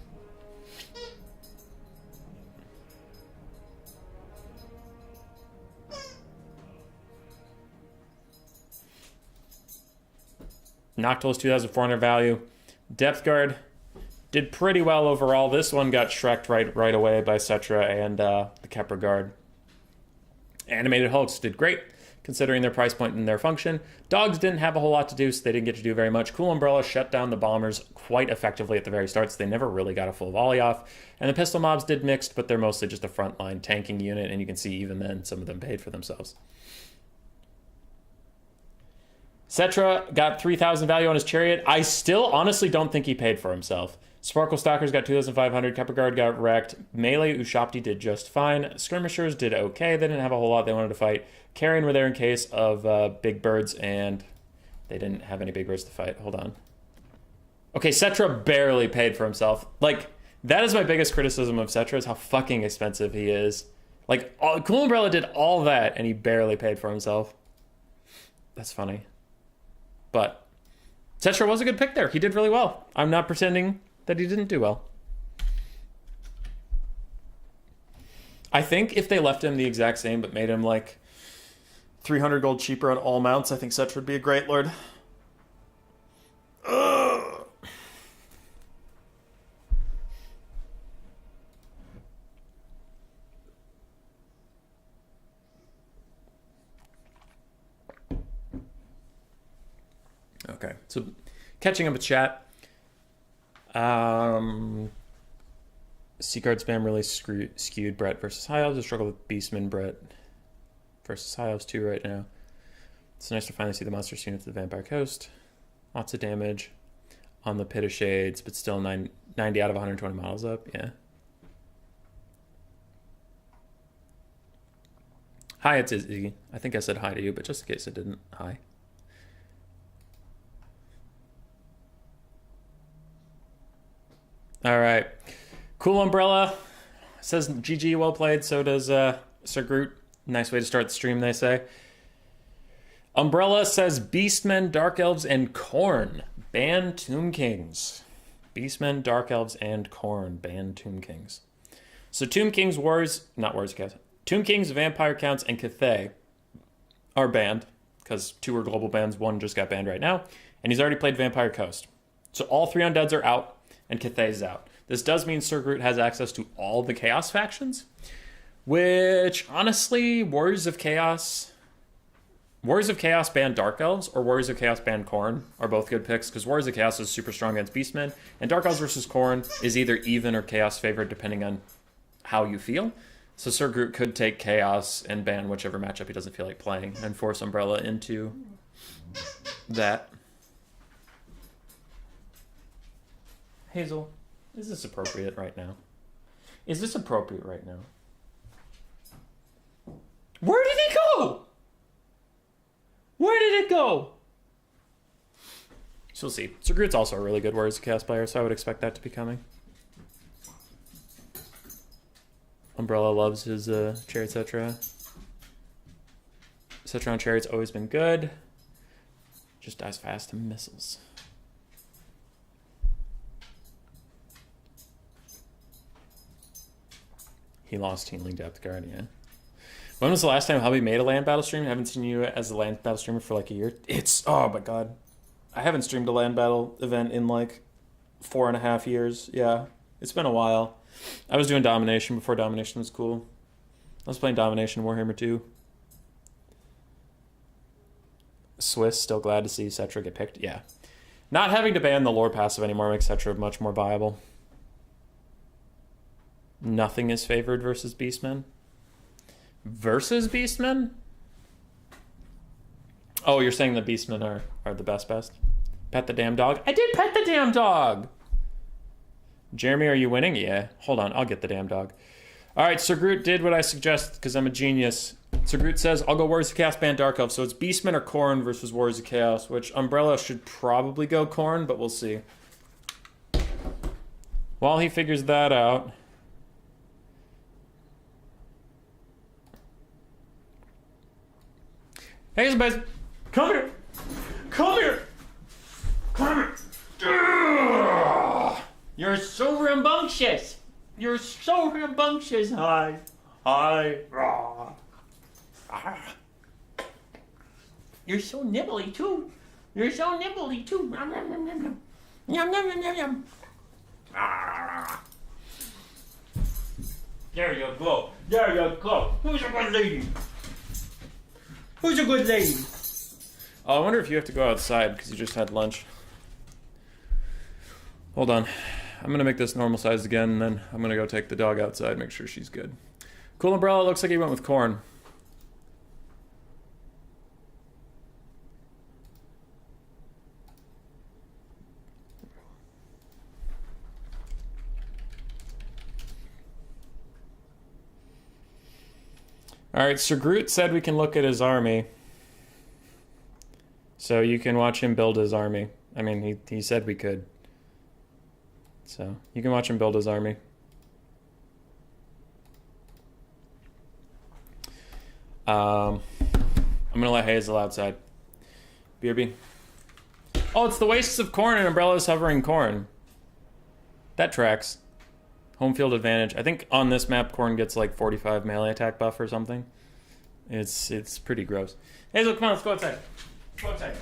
Noctilus 2,400 value. Depth Guard did pretty well overall. This one got shreked right away by Cetra and the Kepra Guard. Animated Hulks did great. considering their price point and their function. Dogs didn't have a whole lot to do, so they didn't get to do very much. Cool Umbrella shut down the bombers quite effectively at the very start, so they never really got a full volley off. And the pistol mobs did mixed, but they're mostly just a frontline tanking unit, and you can see even then some of them paid for themselves. Cetra got 3,000 value on his chariot. I still honestly don't think he paid for himself. Sparkle Stalkers got 2,500. Kepler Guard got wrecked. Melee Ushapti did just fine. Skirmishers did okay. They didn't have a whole lot they wanted to fight. Carrion were there in case of big birds, and they didn't have any big birds to fight. Hold on. Okay, Cetra barely paid for himself. Like, that is my biggest criticism of Cetra, is how fucking expensive he is. Like, Cool Umbrella did all that, and he barely paid for himself. That's funny. But Cetra was a good pick there. He did really well. I'm not pretending that he didn't do well. I think if they left him the exact same but made him like 300 gold cheaper on all mounts, I think Cetra would be a great lord. Ugh. Okay, so catching up with chat. Seacard spam really skewed Brett versus High Elves. I struggle with Beastman Brett versus High Elves too right now. It's nice to finally see the monster units of the Vampire Coast. Lots of damage on the Pit of Shades, but still 90 out of 120 models up. Yeah. Hi, it's Izzy. I think I said hi to you, but just in case I didn't, hi. All right. Cool Umbrella says GG, well played. So does Sir Groot. Nice way to start the stream, they say. Umbrella says Beastmen, Dark Elves, and Khorne ban Tomb Kings. Beastmen, Dark Elves, and Khorne ban Tomb Kings. So Tomb Kings, Tomb Kings, Vampire Counts, and Cathay are banned because 2 are global bans. 1 just got banned right now, and he's already played Vampire Coast. So all 3 undeads are out, and Cathay's out. This does mean Sir Groot has access to all the Chaos factions, which, honestly, Warriors of Chaos ban Dark Elves, or Warriors of Chaos ban Khorne are both good picks, because Warriors of Chaos is super strong against Beastmen, and Dark Elves versus Khorne is either even or Chaos favored, depending on how you feel. So Sir Groot could take Chaos and ban whichever matchup he doesn't feel like playing, and force Umbrella into that. Hazel, is this appropriate right now? Is this appropriate right now? Where did it go? Where did it go? So we'll see. Sir Groot's also a really good Warriors of Chaos player, so I would expect that to be coming. Umbrella loves his Chariot Cetra. Cetra on Chariot's always been good. Just dies fast to missiles. He lost Healing Depth Guard, yeah. When was the last time Hubby made a land battle stream? I haven't seen you as a land battle streamer for like a year. Oh my god. I haven't streamed a land battle event in like 4.5 years. Yeah, it's been a while. I was doing Domination before Domination was cool. I was playing Domination Warhammer 2. Swiss, still glad to see Cetra get picked. Yeah. Not having to ban the lore passive anymore makes Cetra much more viable. Nothing is favored versus Beastmen. Versus Beastmen? Oh, you're saying the Beastmen are the best? Pet the damn dog? I did pet the damn dog! Jeremy, are you winning? Yeah. Hold on, I'll get the damn dog. Alright, Sir Groot did what I suggest because I'm a genius. Sir Groot says, I'll go Warriors of Chaos, ban Dark Elf. So it's Beastmen or Khorne versus Warriors of Chaos, which Umbrella should probably go Khorne, but we'll see. While he figures that out... Hey, guys, come here! Come here! Come here! You're so rambunctious! You're so rambunctious! Hi. You're so nibbly, too. You're so nibbly, too. Yum, yum, yum, yum, yum. Yum, yum, yum, yum, yum. There you go. There you go. Who's a good lady? Who's a good lady? Oh, I wonder if you have to go outside because you just had lunch. Hold on. I'm going to make this normal size again, and then I'm going to go take the dog outside, make sure she's good. Cool umbrella, looks like he went with corn. Alright, Sir Groot said we can look at his army. So you can watch him build his army. I mean, he said we could. So you can watch him build his army. I'm going to let Hazel outside. BRB. Oh, it's the wastes of corn and umbrellas hovering corn. That tracks. Home field advantage. I think on this map, corn gets like 45 melee attack buff or something. It's pretty gross. Hazel, come on, let's go outside. Go outside.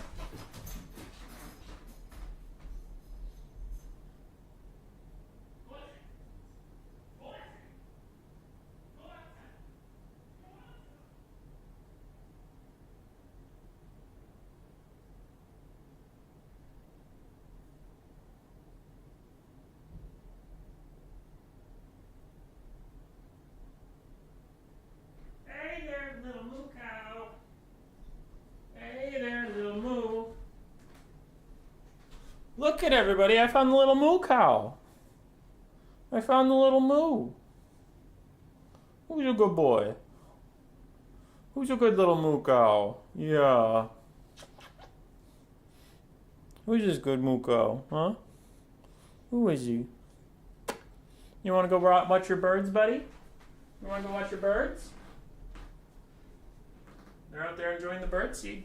Hey there, little moo cow. Hey there, little moo. Look at everybody, I found the little moo cow. I found the little moo. Who's a good boy? Who's a good little moo cow? Yeah. Who's this good moo cow, huh? Who is he? You want to go watch your birds, buddy? You want to go watch your birds? They're out there enjoying the birdseed.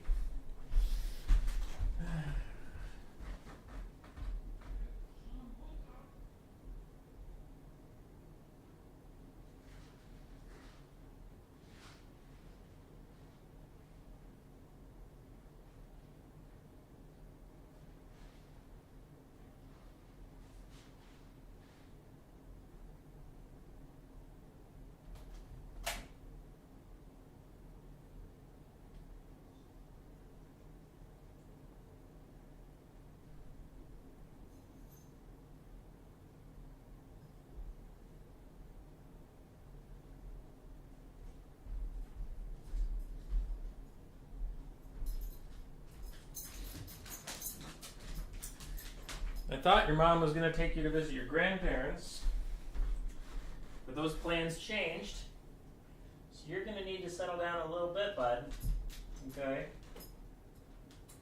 I thought your mom was going to take you to visit your grandparents, but those plans changed. So you're going to need to settle down a little bit, bud. Okay?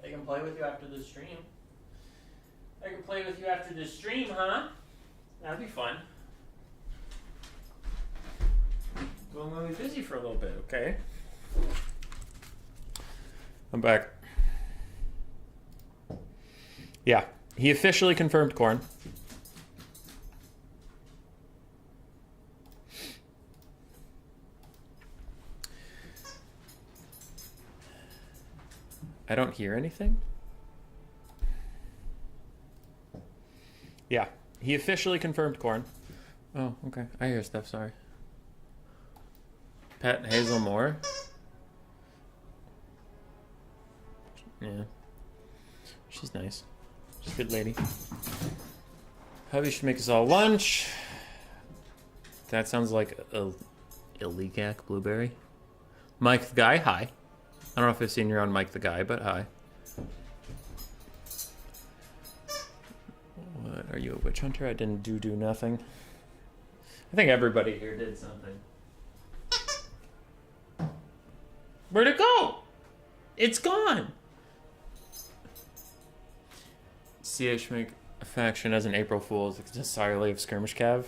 They can play with you after the stream. I can play with you after the stream, huh? That'd be fun. Well, I'm going to be busy for a little bit, okay? I'm back. Yeah. He officially confirmed corn. I don't hear anything. Yeah, he officially confirmed corn. Oh, okay. I hear stuff, sorry. Pet Hazel Moore. Yeah. She's nice. She's a good lady. Hubby should make us all lunch. That sounds like a Illegak blueberry. Mike the Guy, hi. I don't know if I've seen you on Mike the Guy, but hi. What, are you a witch hunter? I didn't do nothing. I think everybody here did something. Where'd it go? It's gone. CH make a faction as an April Fool's entirely of Skirmish Cav.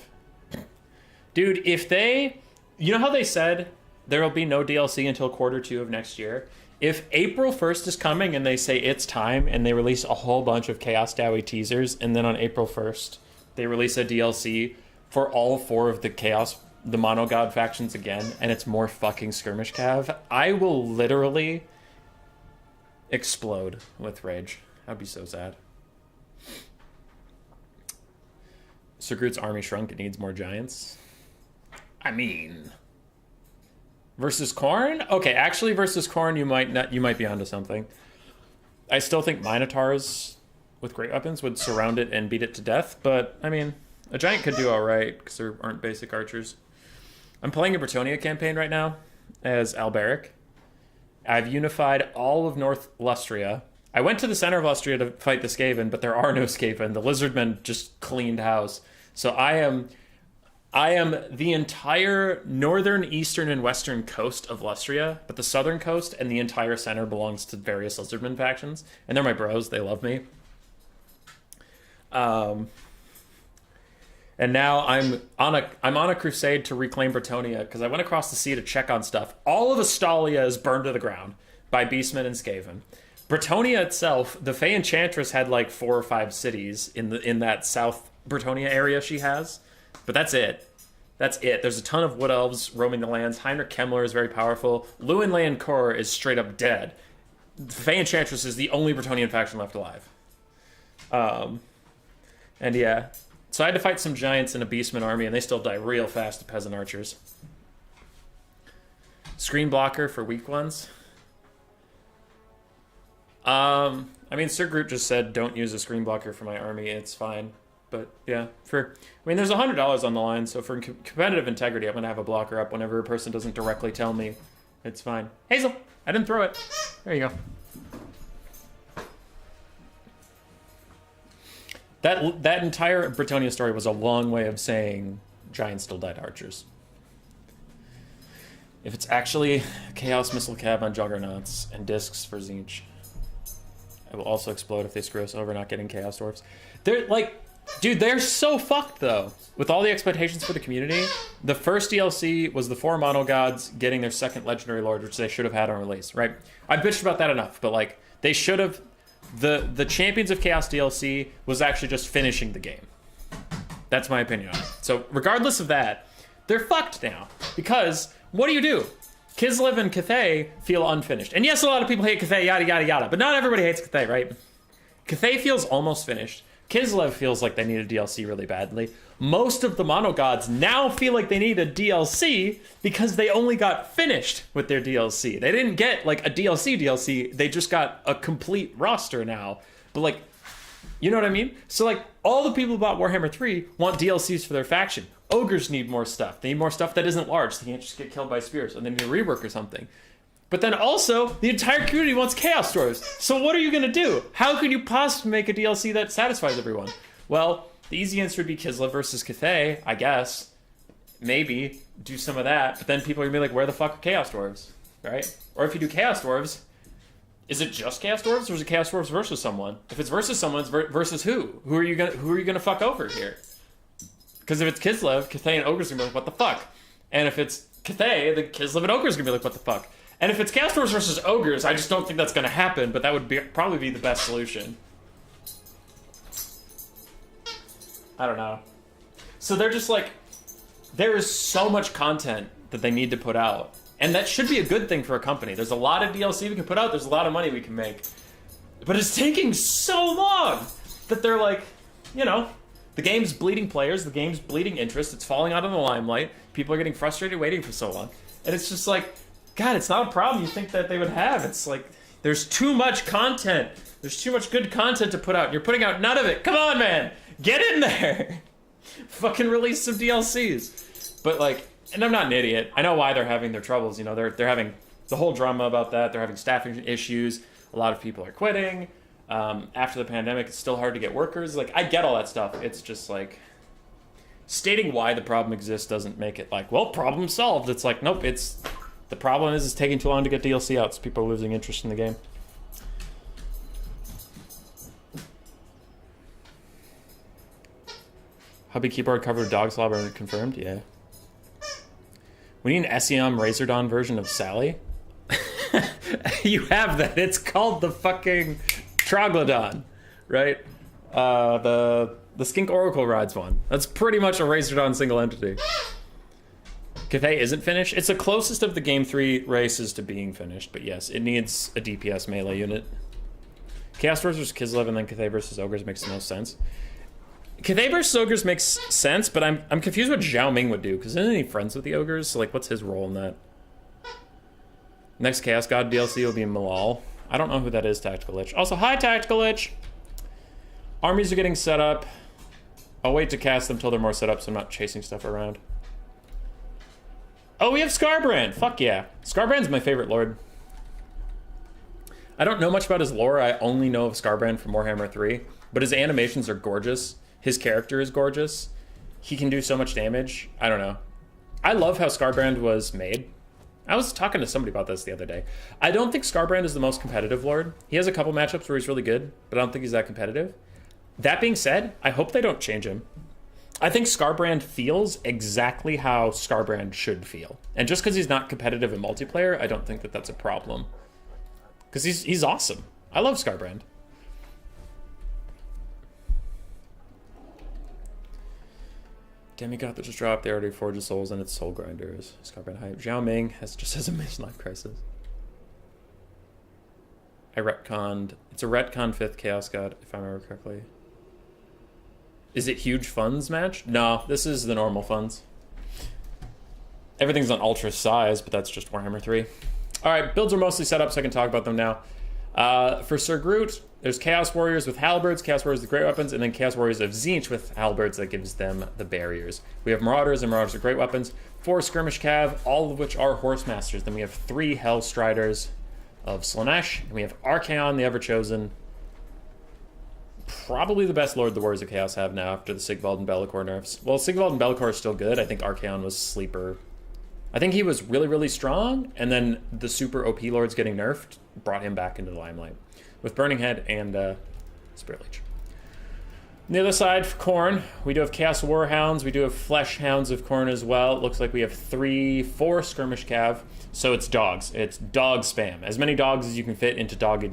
Dude, if they... You know how they said there will be no DLC until Q2 of next year? If April 1st is coming and they say it's time and they release a whole bunch of Chaos Dowie teasers, and then on April 1st they release a DLC for all 4 of the Chaos, the Mono God factions again, and it's more fucking Skirmish Cav, I will literally explode with rage. I'd be so sad. Sir Groot's army shrunk. It needs more giants. I mean, Versus Khorne? Okay, actually versus Khorne you might be onto something. I still think Minotaurs with great weapons would surround it and beat it to death, but I mean, a giant could do alright, because there aren't basic archers. I'm playing a Bretonnia campaign right now as Alberic. I've unified all of North Lustria. I went to the center of Lustria to fight the Skaven, but there are no Skaven. The Lizardmen just cleaned house. So I am the entire northern, eastern, and western coast of Lustria, but the southern coast and the entire center belongs to various Lizardmen factions. And they're my bros. They love me. And now I'm on a crusade to reclaim Bretonnia because I went across the sea to check on stuff. All of Astalia is burned to the ground by Beastmen and Skaven. Bretonnia itself, the Fey Enchantress had like 4 or 5 cities in that South Bretonnia area she has, but that's it. That's it. There's a ton of wood elves roaming the lands. Heinrich Kemmler is very powerful. Luin Leoncoeur is straight up dead. The Fey Enchantress is the only Bretonnian faction left alive. And yeah. So I had to fight some giants in a Beastman army, and they still die real fast to peasant archers. Screen blocker for weak ones. I mean, Sir Groot just said, don't use a screen blocker for my army. It's fine. But yeah, there's $100 on the line, so for competitive integrity, I'm going to have a blocker up whenever a person doesn't directly tell me. It's fine. Hazel, I didn't throw it. There you go. That entire Bretonnia story was a long way of saying giants still die to archers. If it's actually Chaos Missile Cab on Juggernauts and discs for Zinch, I will also explode if they screw us over not getting Chaos Dwarfs. They're like, dude, they're so fucked though. With all the expectations for the community, the first DLC was the 4 Mono Gods getting their second Legendary Lord, which they should have had on release, right? I bitched about that enough, but like, they should have... The Champions of Chaos DLC was actually just finishing the game. That's my opinion on it. So regardless of that, they're fucked now. Because, what do? Kislev and Cathay feel unfinished. And yes, a lot of people hate Cathay, yada, yada, yada. But not everybody hates Cathay, right? Cathay feels almost finished. Kislev feels like they need a DLC really badly. Most of the Mono Gods now feel like they need a DLC because they only got finished with their DLC. They didn't get like a DLC. They just got a complete roster now. But like, you know what I mean? So like, all the people who bought Warhammer 3 want DLCs for their faction. Ogres need more stuff. They need more stuff that isn't large. They can't just get killed by spears, and they need a rework or something. But then also, the entire community wants Chaos Dwarves. So what are you going to do? How could you possibly make a DLC that satisfies everyone? Well, the easy answer would be Kislev versus Cathay, I guess. Maybe do some of that. But then people are going to be like, where the fuck are Chaos Dwarves? Right? Or if you do Chaos Dwarves, is it just Chaos Dwarves, or is it Chaos Dwarves versus someone? If it's versus someone, it's versus who? Who are you gonna fuck over here? Because if it's Kislev, Cathay and Ogre's going to be like, what the fuck? And if it's Cathay, then Kislev and Ogre's going to be like, what the fuck? And if it's Chaos Dwarves versus Ogres, I just don't think that's going to happen, but that would probably be the best solution. I don't know. So they're just like, there is so much content that they need to put out. And that should be a good thing for a company. There's a lot of DLC we can put out, there's a lot of money we can make. But it's taking so long that they're like, you know, the game's bleeding players, the game's bleeding interest, it's falling out of the limelight, people are getting frustrated waiting for so long. And it's just like, God, it's not a problem you think that they would have. It's like, there's too much content. There's too much good content to put out. You're putting out none of it. Come on, man. Get in there. Fucking release some DLCs. But like, and I'm not an idiot. I know why they're having their troubles. You know, they're having the whole drama about that. They're having staffing issues. A lot of people are quitting. After the pandemic, it's still hard to get workers. Like, I get all that stuff. It's just like, stating why the problem exists doesn't make it like, well, problem solved. It's like, nope, the problem is it's taking too long to get DLC out, so people are losing interest in the game. Hubby keyboard covered dog slobber confirmed? Yeah. We need an SEM Razordon version of Sally. You have that. It's called the fucking Troglodon, right? The Skink Oracle rides one. That's pretty much a Razordon single entity. Cathay isn't finished. It's the closest of the Game 3 races to being finished, but yes, it needs a DPS melee unit. Chaos Dwarves versus Kislev and then Cathay versus Ogres makes the most sense. Cathay versus Ogres makes sense, but I'm confused what Zhao Ming would do, because isn't he friends with the Ogres? So like, what's his role in that? Next Chaos God DLC will be Malal. I don't know who that is, Tactical Lich. Also, hi, Tactical Lich! Armies are getting set up. I'll wait to cast them till they're more set up so I'm not chasing stuff around. Oh, we have Skarbrand! Fuck yeah. Skarbrand's my favorite lord. I don't know much about his lore. I only know of Skarbrand from Warhammer 3. But his animations are gorgeous. His character is gorgeous. He can do so much damage. I don't know. I love how Skarbrand was made. I was talking to somebody about this the other day. I don't think Skarbrand is the most competitive lord. He has a couple matchups where he's really good, but I don't think he's that competitive. That being said, I hope they don't change him. I think Skarbrand feels exactly how Skarbrand should feel. And just because he's not competitive in multiplayer, I don't think that that's a problem. Because he's awesome. I love Skarbrand. Demigod that just dropped. They already forged souls and its soul grinders. Skarbrand hype. Zhao Ming just has a midlife crisis. I retconned. It's a retcon 5th Chaos God, if I remember correctly. Is it huge funds match? No, this is the normal funds. Everything's on ultra size, but that's just Warhammer 3. Alright, builds are mostly set up, so I can talk about them now. For Sir Groot, there's Chaos Warriors with Halberds, Chaos Warriors with Great Weapons, and then Chaos Warriors of Tzeentch with Halberds that gives them the barriers. We have Marauders and Marauders with Great Weapons, 4 Skirmish Cav, all of which are Horse Masters. Then we have 3 Hell Striders of Slaanesh, and we have Archaon, the Everchosen. Probably the best Lord the Warriors of Chaos have now after the Sigvald and Be'lakor nerfs. Well, Sigvald and Be'lakor are still good. I think Archaon was sleeper. I think he was really, really strong, and then the super OP Lords getting nerfed brought him back into the limelight with Burning Head and Spirit Leech. On the other side, for Khorne, we do have Chaos Warhounds. We do have Flesh Hounds of Khorne as well. It looks like we have 4 Skirmish Cav. So it's dogs. It's dog spam. As many dogs as you can fit into dog.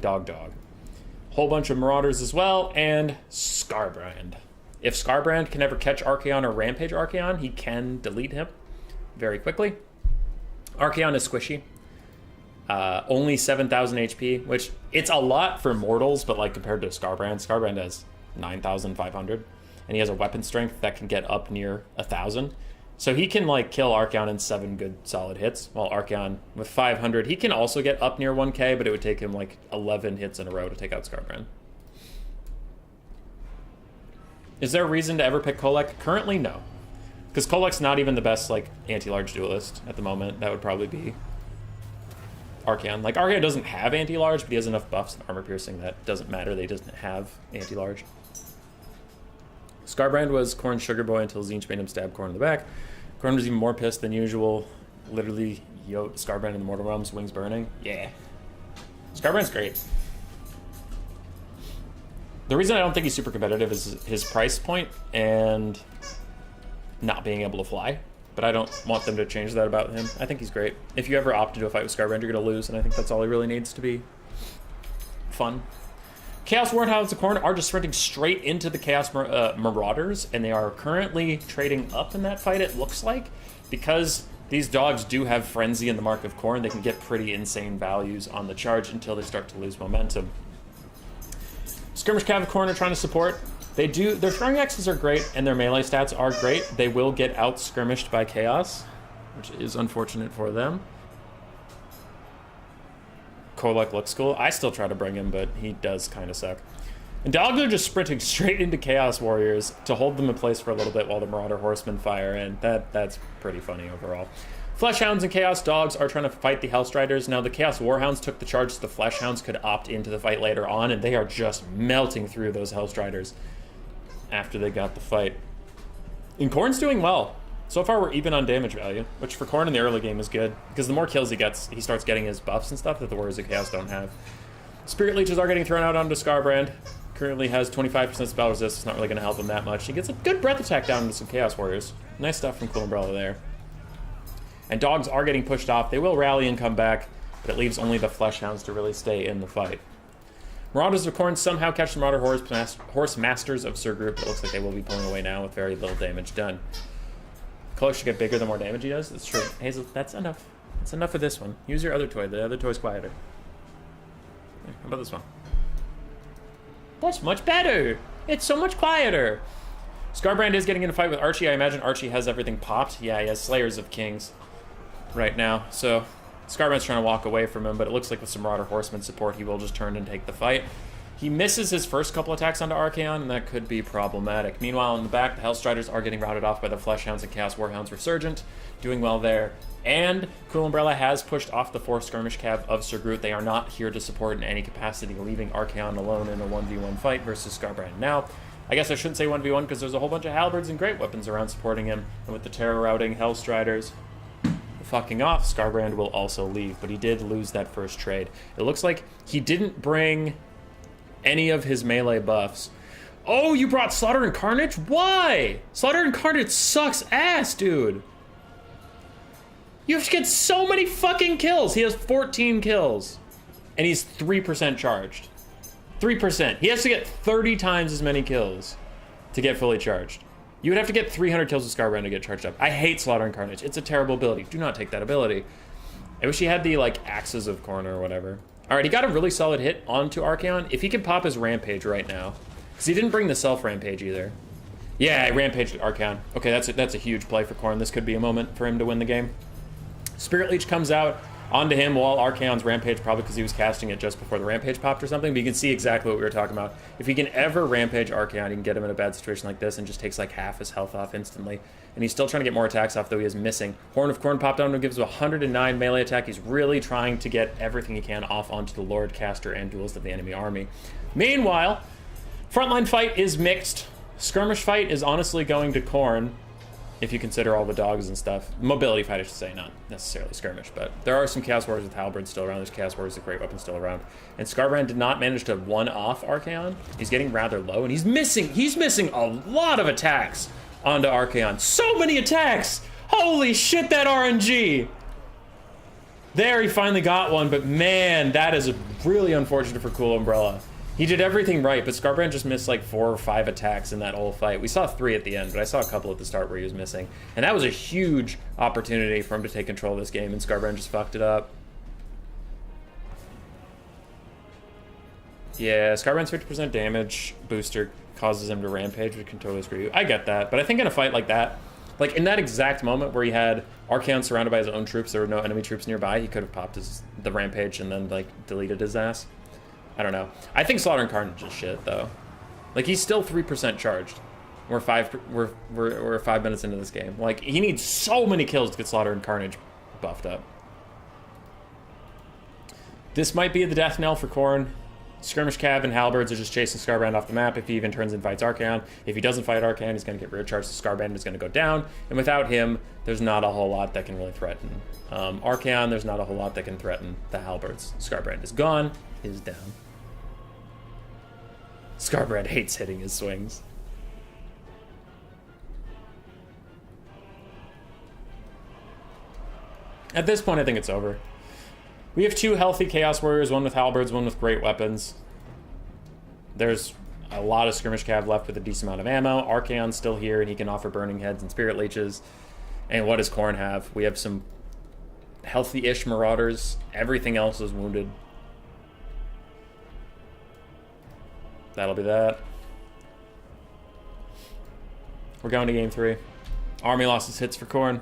Whole bunch of Marauders as well, and Skarbrand. If Skarbrand can ever catch Archaon or Rampage Archaon, he can delete him very quickly. Archaon is squishy. Only 7,000 HP, which it's a lot for mortals, but like compared to Skarbrand has 9,500, and he has a weapon strength that can get up near 1,000. So he can like kill Archaon in 7 good solid hits, while Archaon with 500, he can also get up near 1k, but it would take him like 11 hits in a row to take out Skarbrand. Is there a reason to ever pick Kolek? Currently, no. Because Kolek's not even the best like anti-large duelist at the moment. That would probably be Archaon. Like, Archaon doesn't have anti-large, but he has enough buffs and armor piercing that doesn't matter. They doesn't have anti-large. Skarbrand was Khorne's sugar boy until Tzeentch made him stab Khorne in the back. Khorne was even more pissed than usual. Literally yoked Skarbrand in the Mortal Realms, wings burning. Yeah. Skarbrand's great. The reason I don't think he's super competitive is his price point and not being able to fly. But I don't want them to change that about him. I think he's great. If you ever opt to do a fight with Skarbrand, you're going to lose, and I think that's all he really needs to be fun. Chaos Warhounds of Khorne are just sprinting straight into the Chaos Marauders, and they are currently trading up in that fight, it looks like. Because these dogs do have Frenzy in the Mark of Khorne, they can get pretty insane values on the charge until they start to lose momentum. Skirmish Cav of Khorne are trying to support. Their throwing axes are great, and their melee stats are great. They will get out-skirmished by Chaos, which is unfortunate for them. Kolek looks cool. I still try to bring him, but he does kind of suck. And dogs are just sprinting straight into Chaos Warriors to hold them in place for a little bit while the Marauder Horsemen fire, and that's pretty funny overall. Flesh Hounds and Chaos Dogs are trying to fight the Hellstriders. Now, the Chaos Warhounds took the charge so the Flesh Hounds could opt into the fight later on, and they are just melting through those Hellstriders after they got the fight. And Khorne's doing well. So far, we're even on damage value, which for Khorne in the early game is good, because the more kills he gets, he starts getting his buffs and stuff that the Warriors of Chaos don't have. Spirit Leeches are getting thrown out onto Skarbrand. Currently has 25% spell resist. It's not really going to help him that much. He gets a good breath attack down into some Chaos Warriors. Nice stuff from Cool Umbrella there. And dogs are getting pushed off. They will rally and come back, but it leaves only the Flesh Hounds to really stay in the fight. Marauders of Khorne somehow catch the Marauder Horse Masters of Sir Groot. It looks like they will be pulling away now with very little damage done. Kolek should get bigger the more damage he does. That's true. Hazel, that's enough. That's enough of this one. Use your other toy. The other toy's quieter. How about this one? That's much better. It's so much quieter. Skarbrand is getting in a fight with Archie. I imagine Archie has everything popped. Yeah, he has Slayers of Kings right now. So Scarbrand's trying to walk away from him, but it looks like with some Marauder Horseman support, he will just turn and take the fight. He misses his first couple attacks onto Archaon, and that could be problematic. Meanwhile, in the back, the Hellstriders are getting routed off by the Fleshhounds and Chaos Warhounds Resurgent, doing well there. And Cool Umbrella has pushed off the 4 skirmish cav of Sir Groot. They are not here to support in any capacity, leaving Archaon alone in a 1v1 fight versus Scarbrand. Now, I guess I shouldn't say 1v1 because there's a whole bunch of halberds and great weapons around supporting him, and with the Terror routing Hellstriders fucking off, Scarbrand will also leave, but he did lose that first trade. It looks like he didn't bring any of his melee buffs. Oh, you brought Slaughter and Carnage? Why? Slaughter and Carnage sucks ass, dude. You have to get so many fucking kills. He has 14 kills, and he's 3% charged. 3%. He has to get 30 times as many kills to get fully charged. You would have to get 300 kills with Scarbrand to get charged up. I hate Slaughter and Carnage. It's a terrible ability. Do not take that ability. I wish he had the, like, Axes of Khorne or whatever. All right, he got a really solid hit onto Archaon. If he could pop his Rampage right now, because he didn't bring the Self-Rampage either. Yeah, I Rampaged Archaon. Okay, that's a huge play for Khorne. This could be a moment for him to win the game. Spirit Leech comes out onto him while Archaon's Rampage, probably because he was casting it just before the Rampage popped or something, but you can see exactly what we were talking about. If he can ever Rampage Archaon, he can get him in a bad situation like this and just takes like half his health off instantly. And he's still trying to get more attacks off, though he is missing. Horn of Khorne popped on him, gives him 109 melee attack. He's really trying to get everything he can off onto the Lord, Caster, and Duelist of the enemy army. Meanwhile, frontline fight is mixed. Skirmish fight is honestly going to Khorne, if you consider all the dogs and stuff. Mobility fight, I should say, not necessarily skirmish, but there are some Chaos Warriors with halberds still around. There's Chaos Warriors with great weapons still around. And Scarbrand did not manage to one-off Archaon. He's getting rather low, and he's missing a lot of attacks onto Archaon. So many attacks! Holy shit, that RNG! There, he finally got one, but man, that is really unfortunate for Cool Umbrella. He did everything right, but Scarbrand just missed like 4 or 5 attacks in that whole fight. We saw 3 at the end, but I saw a couple at the start where he was missing. And that was a huge opportunity for him to take control of this game, and Scarbrand just fucked it up. Yeah, Scarbrand's 50% damage booster causes him to Rampage, which can totally screw you. I get that, but I think in a fight like that, like in that exact moment where he had Archaon surrounded by his own troops, there were no enemy troops nearby, he could have popped the Rampage and then like deleted his ass. I don't know. I think Slaughter and Carnage is shit, though. Like, he's still 3% charged. We're 5 minutes into this game. Like, he needs so many kills to get Slaughter and Carnage buffed up. This might be the death knell for Khorne. Skirmish Cav and Halberds are just chasing Scarbrand off the map if he even turns and fights Archaon. If he doesn't fight Archaon, he's going to get rear charged, so Scarbrand is going to go down. And without him, there's not a whole lot that can really threaten Archaon. There's not a whole lot that can threaten the Halberds. Scarbrand is gone. Is down. Scarbrand hates hitting his swings. At this point, I think it's over. We have 2 healthy Chaos Warriors, one with halberds, one with great weapons. There's a lot of skirmish cav left with a decent amount of ammo. Archaon's still here, and he can offer burning heads and spirit leeches. And what does Khorne have? We have some healthy-ish marauders. Everything else is wounded. That'll be that. We're going to game 3. Army losses hits for Khorne.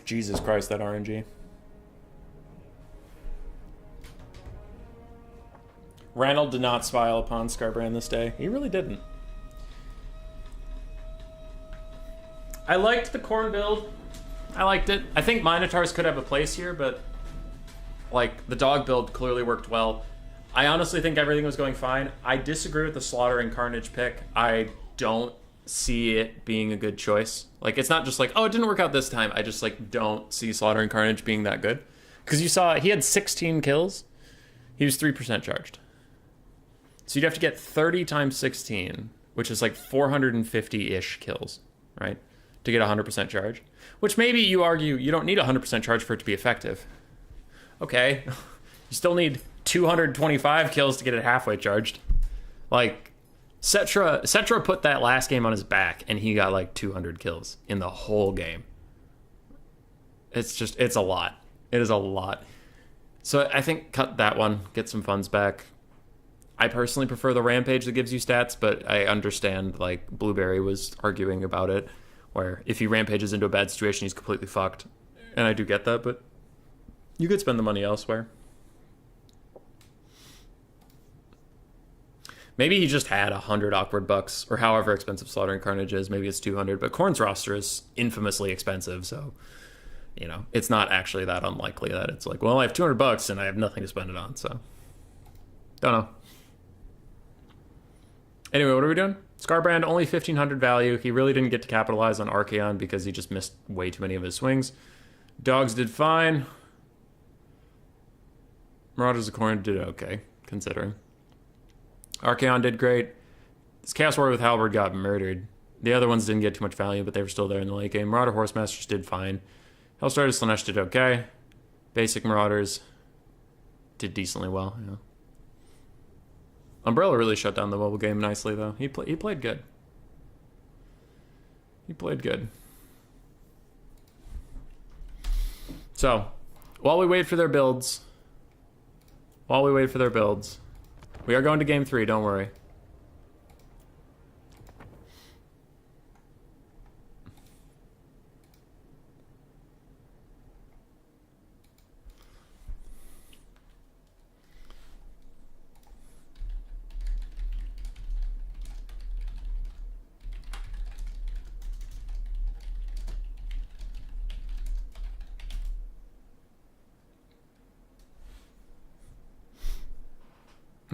Jesus Christ, that RNG. Ranald did not smile upon Scarbrand this day. He really didn't. I liked the Khorne build. I liked it. I think Minotaurs could have a place here, but like the dog build clearly worked well. I honestly think everything was going fine. I disagree with the Slaughter and Carnage pick. I don't see it being a good choice. Like, it's not just like, oh, it didn't work out this time. I just like don't see Slaughter and Carnage being that good. Because you saw he had 16 kills. He was 3% charged. So you'd have to get 30 times 16, which is like 450-ish kills, right? To get 100% charge. Which maybe you argue you don't need 100% charge for it to be effective. Okay. You still need 225 kills to get it halfway charged. Like, Cetra put that last game on his back, and he got like 200 kills in the whole game. It's a lot. It is a lot. So I think cut that one, get some funds back. I personally prefer the Rampage that gives you stats, but I understand, like, Blueberry was arguing about it where if he rampages into a bad situation, he's completely fucked. And I do get that, but you could spend the money elsewhere. Maybe he just had 100 awkward bucks, or however expensive Slaughtering Carnage is. Maybe it's 200, but Khorne's roster is infamously expensive, so, you know, it's not actually that unlikely that it's like, well, I have 200 bucks and I have nothing to spend it on, so. Don't know. Anyway, what are we doing? Scarbrand, only 1,500 value. He really didn't get to capitalize on Archaon because he just missed way too many of his swings. Dogs did fine. Marauders of Khorne did okay, considering. Archaon did great. This Chaos Warrior with Halberd got murdered. The other ones didn't get too much value, but they were still there in the late game. Marauder Horsemasters did fine. Hellstarter Slanesh did okay. Basic Marauders did decently well, yeah. Umbrella really shut down the mobile game nicely, though. He played good. He played good. So, while we wait for their builds, we are going to game 3, don't worry.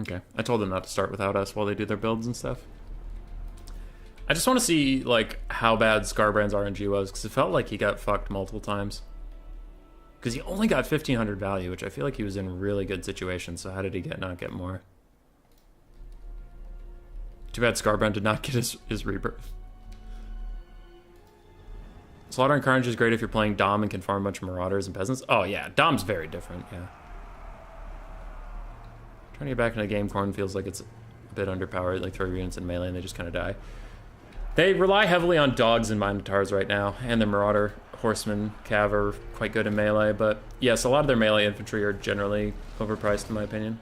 Okay, I told them not to start without us while they do their builds and stuff. I just want to see, like, how bad Scarbrand's RNG was, because it felt like he got fucked multiple times. Because he only got 1,500 value, which I feel like he was in really good situations, so how did he not get more? Too bad Scarbrand did not get his rebirth. Slaughter and Carnage is great if you're playing Dom and can farm a bunch of Marauders and Peasants. Oh yeah, Dom's very different, yeah. Trying to get back into the game, Khorne feels like it's a bit underpowered, like throw units in melee and they just kind of die. They rely heavily on dogs and Minotaurs right now, and the Marauder Horsemen Cav are quite good in melee, but yes, a lot of their melee infantry are generally overpriced in my opinion.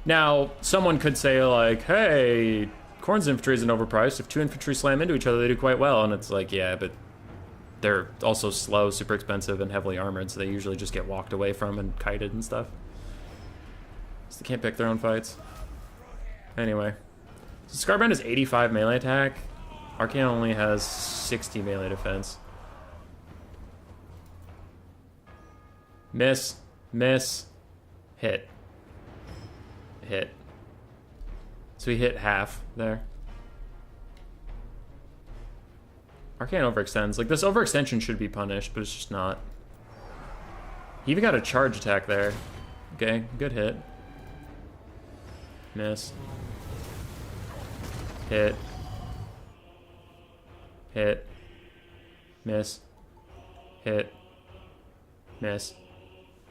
Now, someone could say like, hey, Khorne's infantry isn't overpriced. If two infantry slam into each other, they do quite well, and it's like, yeah, but they're also slow, super expensive, and heavily armored, so they usually just get walked away from and kited and stuff. So they can't pick their own fights. Anyway. So Scarbrand has 85 melee attack. Archaon only has 60 melee defense. Miss. Miss. Hit. Hit. So he hit half there. Archaon overextends. Like, this overextension should be punished, but it's just not. He even got a charge attack there. Okay, good hit. Miss. Hit. Hit. Miss. Hit. Miss.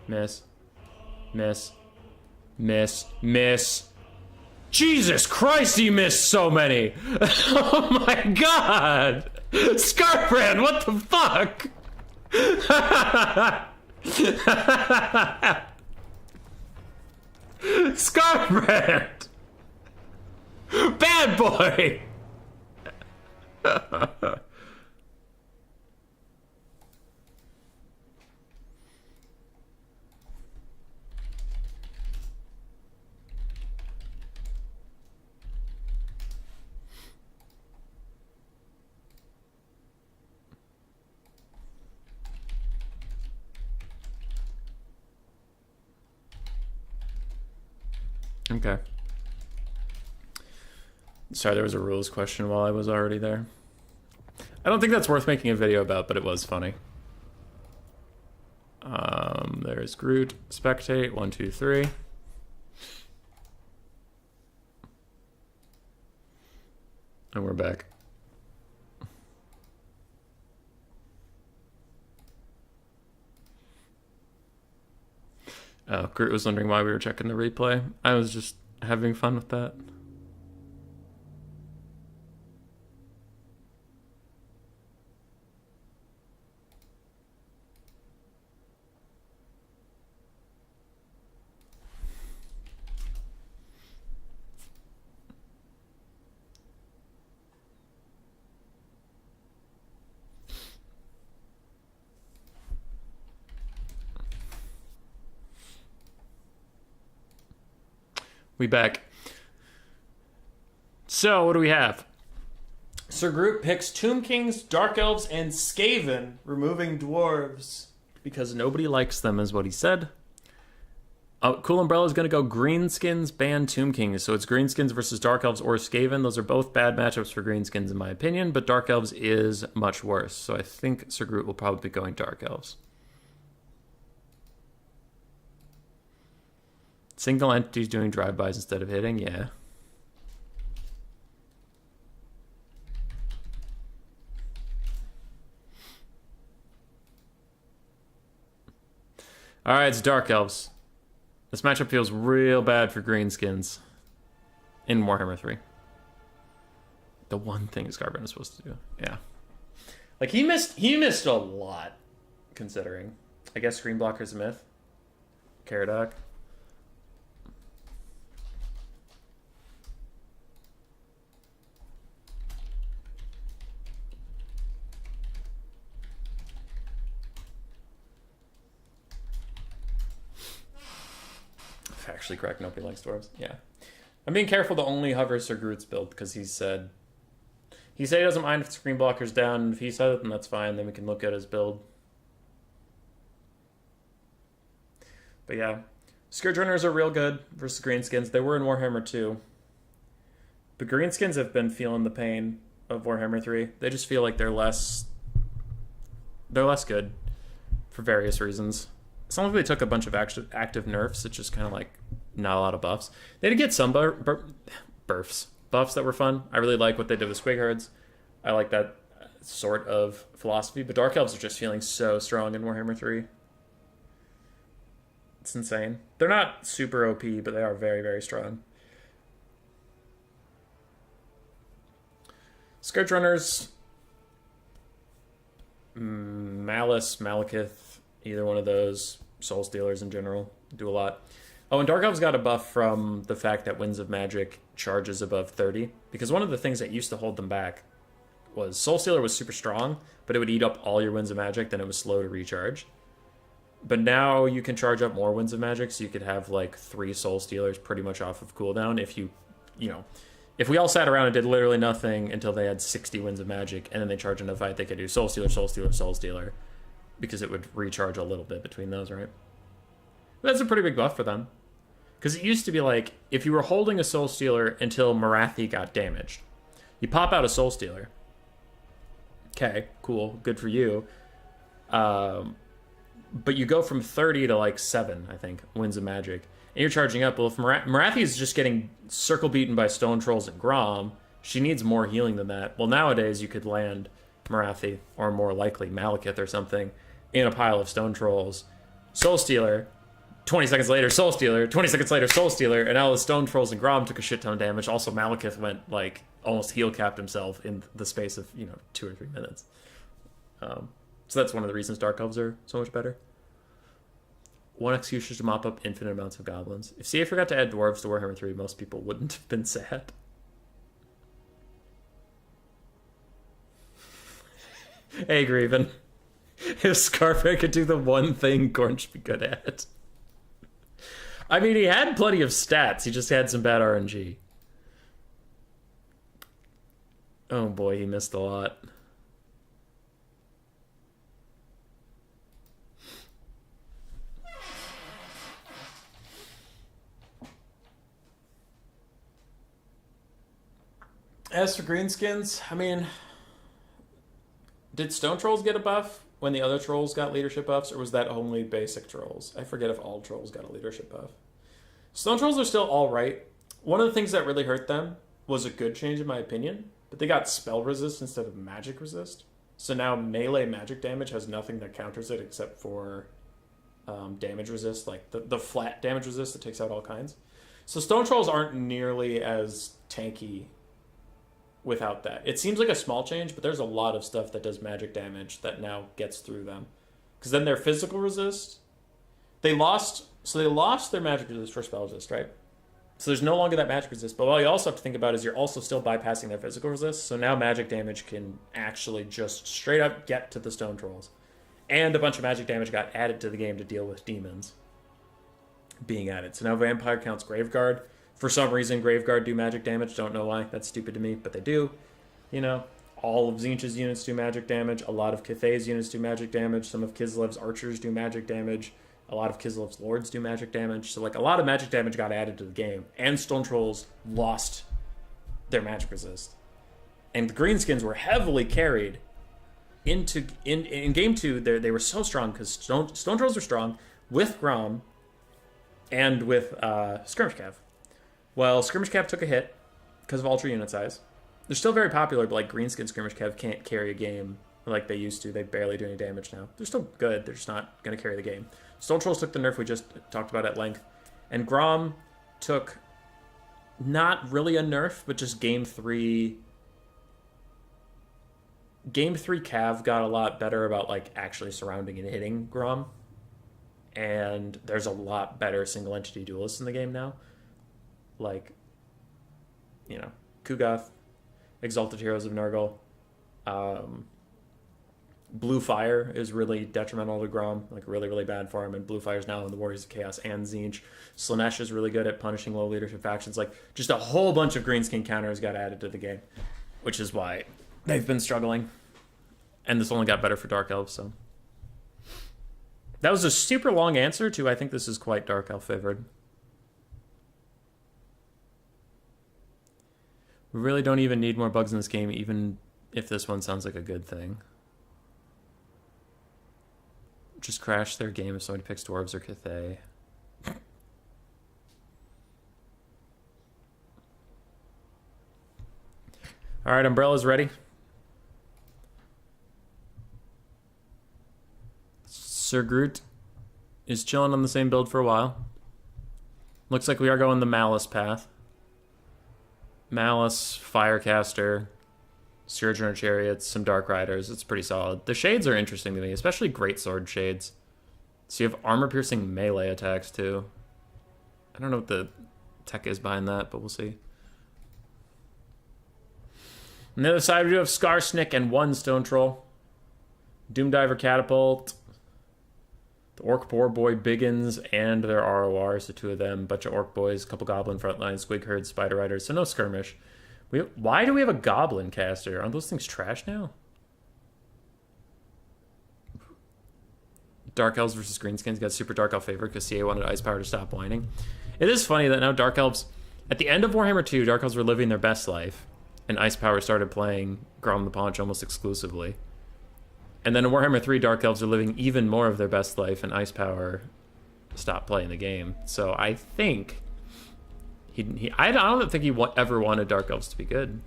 Miss. Miss. Miss. Miss. Jesus Christ, he missed so many! Oh my god! Scarbrand, what the fuck? Scarbrand! Bad boy! Okay. Sorry, there was a rules question while I was already there. I don't think that's worth making a video about, but it was funny. There's Groot, spectate, 1, 2, 3. And we're back. Oh, Groot was wondering why we were checking the replay. I was just having fun with that. We back. So, what do we have? Sir Groot picks Tomb Kings, Dark Elves, and Skaven, removing dwarves because nobody likes them, is what he said. Cool Umbrella is going to go Greenskins, ban Tomb Kings. So it's Greenskins versus Dark Elves or Skaven. Those are both bad matchups for Greenskins, in my opinion, but Dark Elves is much worse. So I think Sir Groot will probably be going Dark Elves. Single entities doing drive-bys instead of hitting, yeah. All right, it's Dark Elves. This matchup feels real bad for Greenskins in Warhammer 3. The one thing Scarbrand is supposed to do, yeah. Like he missed a lot, considering. I guess Screen Blocker's a myth. Caradoc. Actually correct, nobody likes dwarves. Yeah. I'm being careful to only hover Sir Groot's build because he said he doesn't mind if the Screen Blocker's down. If he said it, then that's fine. Then we can look at his build. But yeah. Scourge Runners are real good versus Greenskins. They were in Warhammer 2. But Greenskins have been feeling the pain of Warhammer 3. They just feel like they're less good for various reasons. It's not like they took a bunch of active nerfs. It's just kind of like not a lot of buffs. They did get some buffs that were fun. I really like what they did with Squig Herds. I like that sort of philosophy. But Dark Elves are just feeling so strong in Warhammer 3. It's insane. They're not super OP, but they are very, very strong. Scourge Runners, Malice, Malekith, either one of those. Soul Stealers in general do a lot. Oh, and Dark Elves got a buff from the fact that Winds of Magic charges above 30. Because one of the things that used to hold them back was Soul Stealer was super strong, but it would eat up all your Winds of Magic, then it was slow to recharge. But now you can charge up more Winds of Magic, so you could have like 3 Soul Stealers pretty much off of cooldown if if we all sat around and did literally nothing until they had 60 Winds of Magic, and then they charge into a fight, they could do Soul Stealer, Soul Stealer, Soul Stealer. Because it would recharge a little bit between those, right? That's a pretty big buff for them. Because it used to be like, if you were holding a Soul Stealer until Marathi got damaged, you pop out a Soul Stealer. Okay, cool, good for you. But you go from 30 to like 7, I think, Winds of Magic. And you're charging up. Well, if Marathi is just getting circle beaten by Stone Trolls and Grom, she needs more healing than that. Well, nowadays you could land Marathi, or more likely Malekith or something, in a pile of Stone Trolls. Soul Stealer, 20 seconds later, Soul Stealer, 20 seconds later, Soul Stealer, and all the Stone Trolls and Grom took a shit ton of damage. Also, Malekith went, like, almost heal capped himself in the space of, 2 or 3 minutes. So that's one of the reasons Dark Elves are so much better. 1 Executioner to mop up infinite amounts of goblins. If CA forgot to add dwarves to Warhammer 3, most people wouldn't have been sad. Hey, Grieven. If Scarface could do the one thing Gorn should be good at. I mean, he had plenty of stats. He just had some bad RNG. Oh boy, he missed a lot. As for Greenskins, I mean, did Stone Trolls get a buff when the other Trolls got leadership buffs, or was that only basic Trolls? I forget if all Trolls got a leadership buff. Stone Trolls are still alright. One of the things that really hurt them was a good change in my opinion, but they got spell resist instead of magic resist. So now melee magic damage has nothing that counters it except for damage resist, like the flat damage resist that takes out all kinds. So Stone Trolls aren't nearly as tanky without that. It seems like a small change, but there's a lot of stuff that does magic damage that now gets through them. Because then their physical resist, they lost their magic resist for spell resist, right? So there's no longer that magic resist. But what you also have to think about is you're also still bypassing their physical resist. So now magic damage can actually just straight up get to the Stone Trolls. And a bunch of magic damage got added to the game to deal with demons being added. So now Vampire counts Graveguard For some reason, Graveguard do magic damage. Don't know why. That's stupid to me, but they do. You know, all of Tzeentch's units do magic damage. A lot of Cathay's units do magic damage. Some of Kislev's archers do magic damage. A lot of Kislev's lords do magic damage. So, like, a lot of magic damage got added to the game. And Stone Trolls lost their magic resist. And the Greenskins were heavily carried into... In Game 2, they were so strong because Stone Trolls were strong with Grom and with Skirmish Cav. Well, Skirmish Cav took a hit because of ultra unit size. They're still very popular, but like Greenskin Skirmish Cav can't carry a game like they used to. They barely do any damage now. They're still good. They're just not going to carry the game. Stone Trolls took the nerf we just talked about at length. And Grom took not really a nerf, but just Game 3... Game 3 Cav got a lot better about like actually surrounding and hitting Grom. And there's a lot better single entity duelists in the game now. Like, you know, Kugath, Exalted Heroes of Nurgle. Blue Fire is really detrimental to Grom, like really, really bad for him. And Blue Fire's now in the Warriors of Chaos and Tzeentch. Slaanesh is really good at punishing low leadership factions. Like, just a whole bunch of Greenskin counters got added to the game, which is why they've been struggling. And this only got better for Dark Elves, so. That was a super long answer to I think this is quite Dark Elf favored. We really don't even need more bugs in this game, even if this one sounds like a good thing. Just crash their game if somebody picks Dwarves or Cathay. Alright, Umbrella's ready. Sir Groot is chilling on the same build for a while. Looks like we are going the Malice path. Malice, Firecaster, Sojourner Chariots, some Dark Riders. It's pretty solid. The shades are interesting to me, especially Greatsword shades. So you have armor-piercing melee attacks, too. I don't know what the tech is behind that, but we'll see. On the other side, we do have Skarsnik and one Stone Troll. Doomdiver Catapult. The Orc Boar Boy Biggins and their RORs, the two of them. Bunch of Orc Boys, a couple Goblin Frontlines, Squig Herd, Spider Riders. So no Skirmish. Why do we have a Goblin Caster? Aren't those things trash now? Dark Elves versus Greenskins got super Dark Elf favor because CA wanted Ice Power to stop whining. It is funny that now Dark Elves... At the end of Warhammer 2, Dark Elves were living their best life, and Ice Power started playing Grom the Paunch almost exclusively. And then in Warhammer 3, Dark Elves are living even more of their best life, and Ice Power stopped playing the game. So I think... I don't think he ever wanted Dark Elves to be good.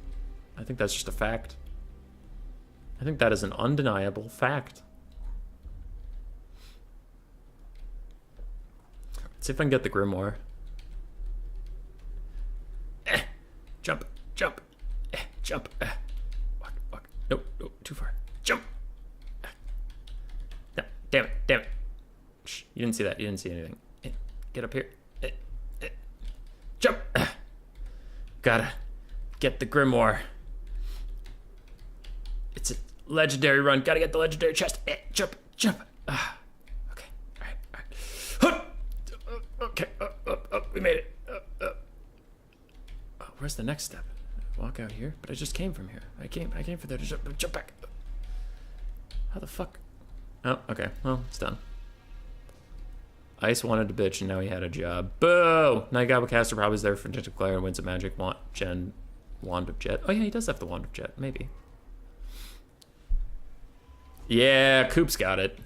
I think that's just a fact. I think that is an undeniable fact. Let's see if I can get the Grimoire. Jump, jump, jump. Walk, walk. Nope, nope, too far. Jump. No, damn it, damn it. Shh, you didn't see that. You didn't see anything. Get up here. Jump. Gotta get the Grimoire. It's a legendary run. Gotta get the legendary chest. Jump, jump. Okay, all right. Okay, we made it. Where's the next step? Walk out here? But I just came from here. I came from there to jump back. How the fuck? Oh, okay. Well, it's done. Ice wanted to bitch, and now he had a job. Boo! Night Goblin Caster probably is there for Vindictive Glare and wins a magic Wand of Jet. Oh yeah, he does have the Wand of Jet. Maybe. Yeah, Coop's got it.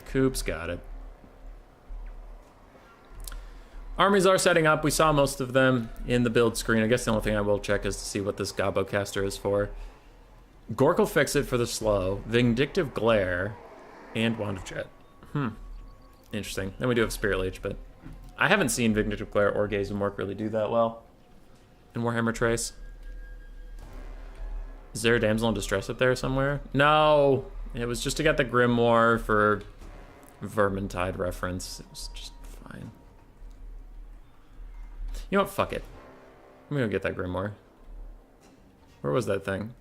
Coop's got it. Armies are setting up. We saw most of them in the build screen. I guess the only thing I will check is to see what this Gobbo Caster is for. Gork will fix it for the slow. Vindictive Glare and Wand of Jet. Interesting. Then we do have Spirit Leech, but I haven't seen Vindictive Glare or Gaze and Mork really do that well in Warhammer Trace. Is there a Damsel in Distress up there somewhere? No! It was just to get the Grimoire for Vermintide reference. It was just fine. You know what? Fuck it. I'm gonna go get that Grimoire. Where was that thing?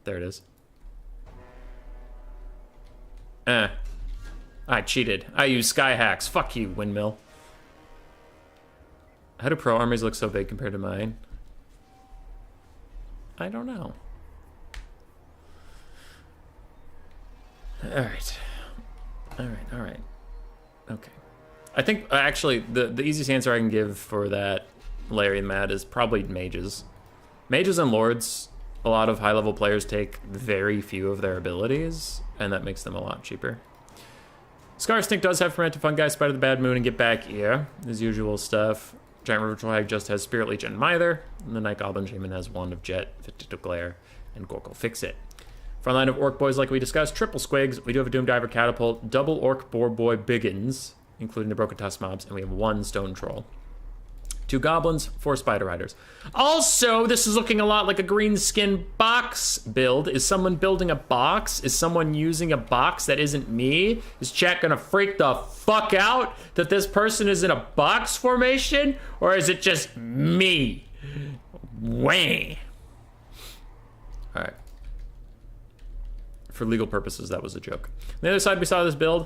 There it is. I cheated. I used sky hacks. Fuck you, windmill. How do pro armies look so big compared to mine? I don't know. Alright. Alright. Okay. I think, actually, the easiest answer I can give for that, Larry and Matt, is probably mages. Mages and lords, a lot of high-level players take very few of their abilities, and that makes them a lot cheaper. Scar Snake does have Ferment to Fungi, Spider the Bad Moon, and Get Back Ear, his usual stuff. Giant Ritual Hag just has Spirit Leech and Mither, and the Night Goblin Shaman has Wand of Jet, Vindictive Glare, and Gork'll Fix It. Front line of Orc Boys, like we discussed, triple Squigs. We do have a Doom Diver Catapult, double Orc Boar Boy Biggins, including the Broken Tusk mobs, and we have 1 Stone Troll. 2 Goblins, 4 Spider Riders. Also, this is looking a lot like a green skin box build. Is someone building a box? Is someone using a box that isn't me? Is chat gonna freak the fuck out that this person is in a box formation? Or is it just me? Wah. Alright. For legal purposes, that was a joke. On the other side, we saw this build.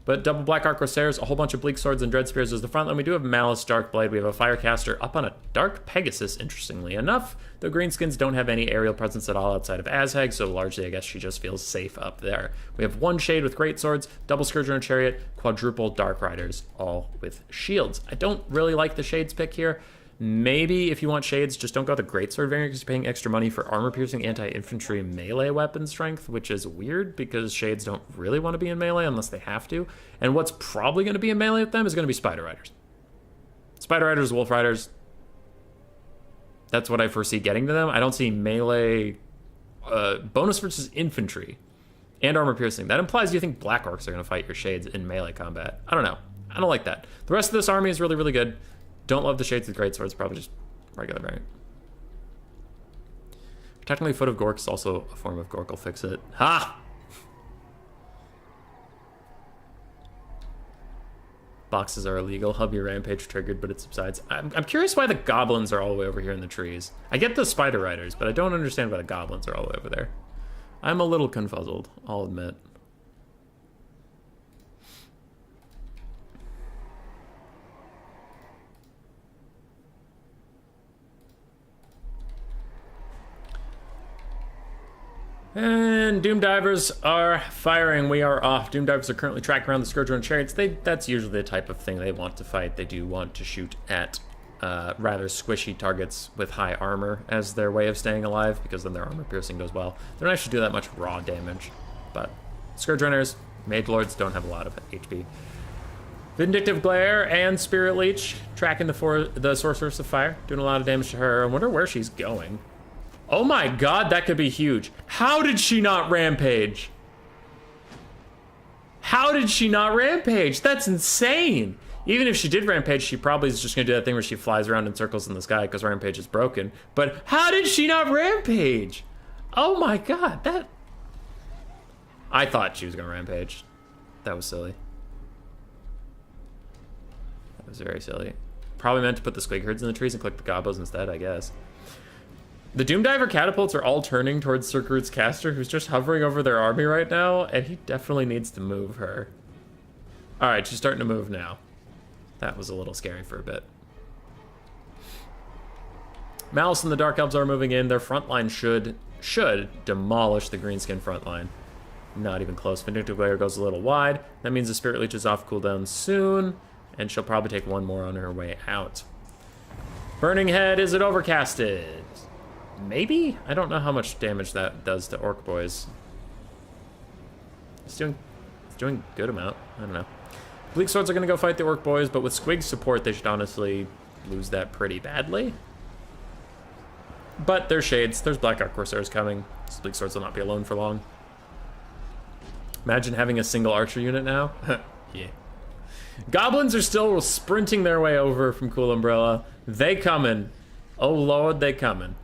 But double Black Arc Corsairs, a whole bunch of Bleak Swords and Dread Spears is the front line. We do have Malice, Darkblade. We have a Firecaster up on a Dark Pegasus, interestingly enough. The Greenskins don't have any aerial presence at all outside of Azhag, so largely I guess she just feels safe up there. We have 1 Shade with Great Swords, double Scourge and Chariot, quadruple Dark Riders, all with shields. I don't really like the Shades pick here. Maybe if you want Shades, just don't go the Greatsword variant because you're paying extra money for armor-piercing anti-infantry melee weapon strength, which is weird because Shades don't really want to be in melee unless they have to. And what's probably going to be in melee with them is going to be Spider Riders. Spider Riders, Wolf Riders, that's what I foresee getting to them. I don't see melee bonus versus infantry and armor-piercing. That implies you think Black Orcs are going to fight your Shades in melee combat. I don't know. I don't like that. The rest of this army is really, really good. Don't love the Shades with Great Swords, probably just regular variant. Technically, Foot of Gork is also a form of Gork'll Fix It. Ha! Boxes are illegal. Hub your Rampage triggered, but it subsides. I'm curious why the Goblins are all the way over here in the trees. I get the Spider Riders, but I don't understand why the Goblins are all the way over there. I'm a little confuzzled, I'll admit. And Doom Divers are firing. We are off. Doom Divers are currently tracking around the Scourge-Run Chariots. That's usually the type of thing they want to fight. They do want to shoot at rather squishy targets with high armor as their way of staying alive, because then their armor piercing goes well. They don't actually do that much raw damage, but Scourge Runners, Mage Lords don't have a lot of HP. Vindictive Glare and Spirit Leech tracking the Sorceress of Fire, doing a lot of damage to her. I wonder where she's going. Oh my god, that could be huge. How did she not rampage? How did she not rampage? That's insane. Even if she did rampage, she probably is just going to do that thing where she flies around in circles in the sky because rampage is broken. But how did she not rampage? Oh my god, that... I thought she was going to rampage. That was silly. That was very silly. Probably meant to put the Squig Herds in the trees and click the Gobos instead, I guess. The Doom Diver catapults are all turning towards Sir Groot's caster, who's just hovering over their army right now, and he definitely needs to move her. Alright, she's starting to move now. That was a little scary for a bit. Malice and the Dark Elves are moving in. Their front line should demolish the Greenskin front line. Not even close. Vindictive Glare goes a little wide. That means the Spirit Leech is off cooldown soon, and she'll probably take 1 more on her way out. Burning Head, is it overcasted? Maybe? I don't know how much damage that does to Orc Boys. It's doing a good amount. I don't know. Bleak Swords are going to go fight the Orc Boys, but with Squig's support, they should honestly lose that pretty badly. But there's Shades. There's Black Arc Corsairs coming. So Bleak Swords will not be alone for long. Imagine having a single archer unit now. Yeah. Goblins are still sprinting their way over from Cool Umbrella. They coming. Oh lord, they coming.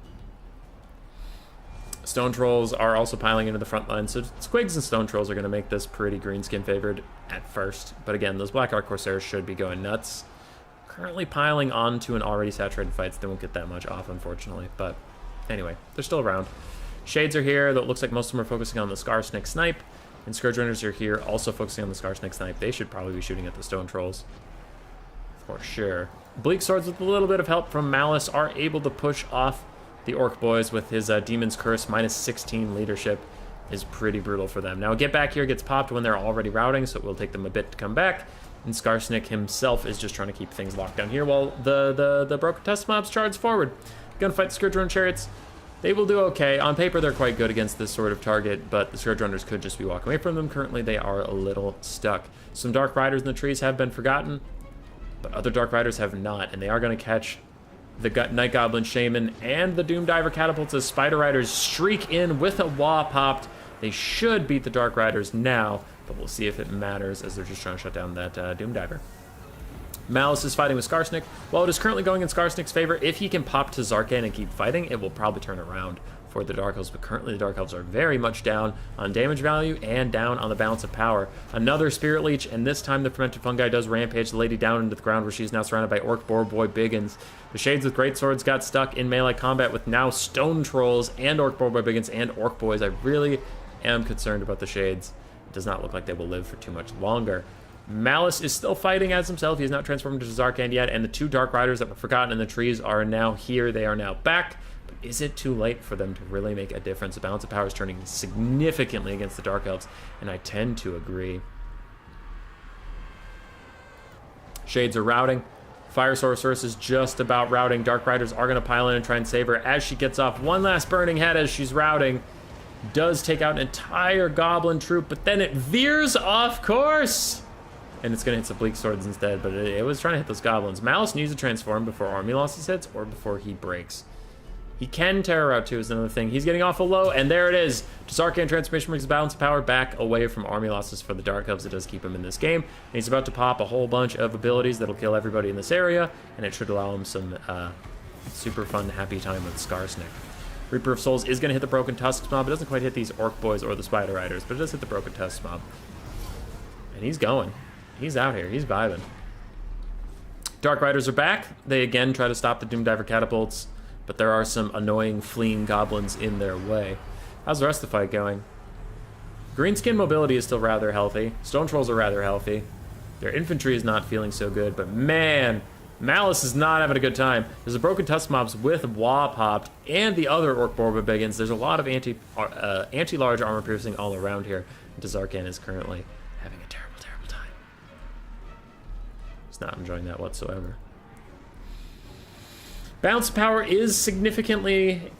Stone Trolls are also piling into the front line, so Squigs and Stone Trolls are going to make this pretty greenskin favored at first. But again, those Black Arc Corsairs should be going nuts. Currently piling onto an already saturated fight, so they won't get that much off, unfortunately. But anyway, they're still around. Shades are here, though it looks like most of them are focusing on the Scar Snake Snipe. And Scourge Runners are here, also focusing on the Scar Snake Snipe. They should probably be shooting at the Stone Trolls. for sure. Bleak Swords, with a little bit of help from Malice, are able to push off the Orc boys with his Demon's Curse. Minus 16 leadership is pretty brutal for them. Now, a Get Back here gets popped when they're already routing, so it will take them a bit to come back. And Skarsnik himself is just trying to keep things locked down here while the Broken Tusk mobs charge forward. Gunfight Scourge Runner Chariots, they will do okay. On paper, they're quite good against this sort of target, but the Scourge Runners could just be walking away from them. Currently, they are a little stuck. Some Dark Riders in the trees have been forgotten, but other Dark Riders have not, and they are going to catch the Night Goblin Shaman and the Doom Diver Catapults as Spider Riders streak in with a Wah popped. They should beat the Dark Riders now, but we'll see if it matters as they're just trying to shut down that Doom Diver. Malice is fighting with Skarsnik. While it is currently going in Skarsnik's favor, if he can pop to Zarkan and keep fighting, it will probably turn around for the Dark Elves, but currently the Dark Elves are very much down on damage value and down on the balance of power. Another Spirit Leech, and this time the Fermented Fungi does rampage the lady down into the ground where she is now surrounded by Orc Boar Boy Biggins. The Shades with Great Swords got stuck in melee combat with now Stone Trolls and Orc Boar Boy Biggins and Orc Boys. I really am concerned about the Shades. It does not look like they will live for too much longer. Malice is still fighting as himself. He has not transformed into Zarkan yet, and the two Dark Riders that were forgotten in the trees are now here. They are now back. But is it too late for them to really make a difference? The balance of power is turning significantly against the Dark Elves, and I tend to agree. Shades are routing. Fire Sorceress is just about routing. Dark Riders are going to pile in and try and save her as she gets off one last Burning Head as she's routing. Does take out an entire Goblin troop, but then it veers off course. And it's going to hit some Bleak Swords instead, but it was trying to hit those Goblins. Malice needs to transform before Army Losses hits or before he breaks. He can Terror out too is another thing. He's getting awful low, and there it is. Zarkan transformation brings the balance of power back away from Army Losses for the Dark Elves. It does keep him in this game. And he's about to pop a whole bunch of abilities that'll kill everybody in this area, and it should allow him some super fun, happy time with Skarsnik. Reaper of Souls is going to hit the Broken Tusks mob. It doesn't quite hit these Orc Boys or the Spider Riders, but it does hit the Broken Tusks mob. And he's going. He's out here. He's vibing. Dark Riders are back. They again try to stop the Doom Diver Catapults, but there are some annoying fleeing goblins in their way. How's the rest of the fight going? Greenskin mobility is still rather healthy. Stone Trolls are rather healthy. Their infantry is not feeling so good, but man, Malice is not having a good time. There's a Broken Tusk mobs with Wah popped and the other Orc Boar Biggins. There's a lot of anti-large armor piercing all around here. Zarkan is currently having a terrible, terrible time. He's not enjoying that whatsoever. Bounce power is significantly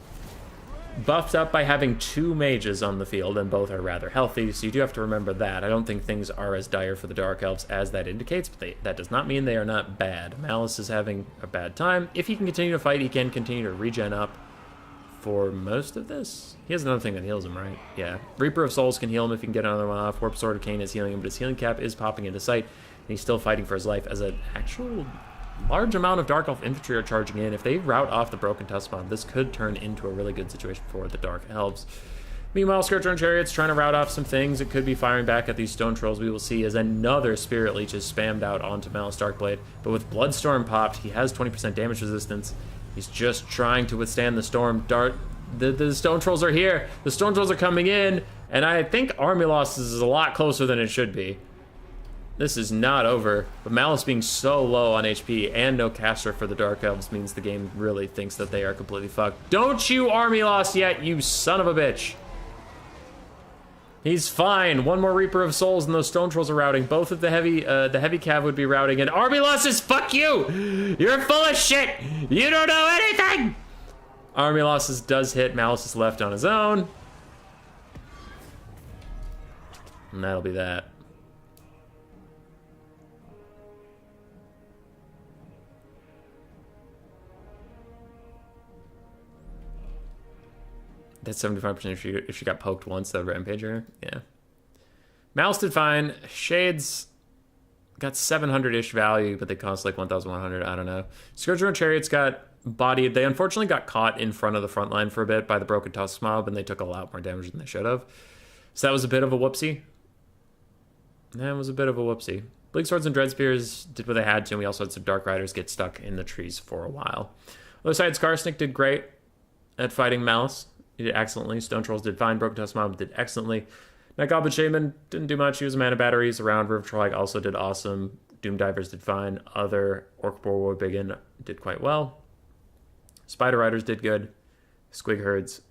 buffed up by having two mages on the field, and both are rather healthy, so you do have to remember that. I don't think things are as dire for the Dark Elves as that indicates, but that does not mean they are not bad. Malice is having a bad time. If he can continue to fight, he can continue to regen up for most of this. He has another thing that heals him, right? Yeah. Reaper of Souls can heal him if he can get another one off. Warp Sword of Cain is healing him, but his healing cap is popping into sight, and he's still fighting for his life as an actual large amount of Dark Elf infantry are charging in. If they rout off the Broken Tusk mob, this could turn into a really good situation for the Dark Elves. Meanwhile, Scourge Runner Chariots trying to rout off some things. It could be firing back at these Stone Trolls. We will see as another Spirit Leech is spammed out onto Malice Darkblade. But with Bloodstorm popped, he has 20% damage resistance. He's just trying to withstand the storm. The Stone Trolls are here. The Stone Trolls are coming in. And I think Army Losses is a lot closer than it should be. This is not over, but Malice being so low on HP and no caster for the Dark Elves means the game really thinks that they are completely fucked. Don't you Army Loss yet, you son of a bitch. He's fine. One more Reaper of Souls and those Stone Trolls are routing. Both of the heavy cav would be routing, and Army Losses, fuck you! You're full of shit! You don't know anything! Army Losses does hit. Malice is left on his own. And that'll be that. That's 75% if she got poked once, that Rampager. Yeah. Malice did fine. Shades got 700-ish value, but they cost like 1,100. I don't know. Scourge Runner Chariots got bodied. They unfortunately got caught in front of the front line for a bit by the Broken Tusk mob, and they took a lot more damage than they should have. So that was a bit of a whoopsie. That was a bit of a whoopsie. Bleak Swords and Dread Spears did what they had to, and we also had some Dark Riders get stuck in the trees for a while. Other side, Skarsnik did great at fighting Malice. He did excellently. Stone Trolls did fine. Broken Tusk mob did excellently. Night Goblin Shaman didn't do much. He was a mana batteries around. River Troll also did awesome. Doom Divers did fine. Other Orc Boar Warbiggen did quite well. Spider Riders did good. Squig Herds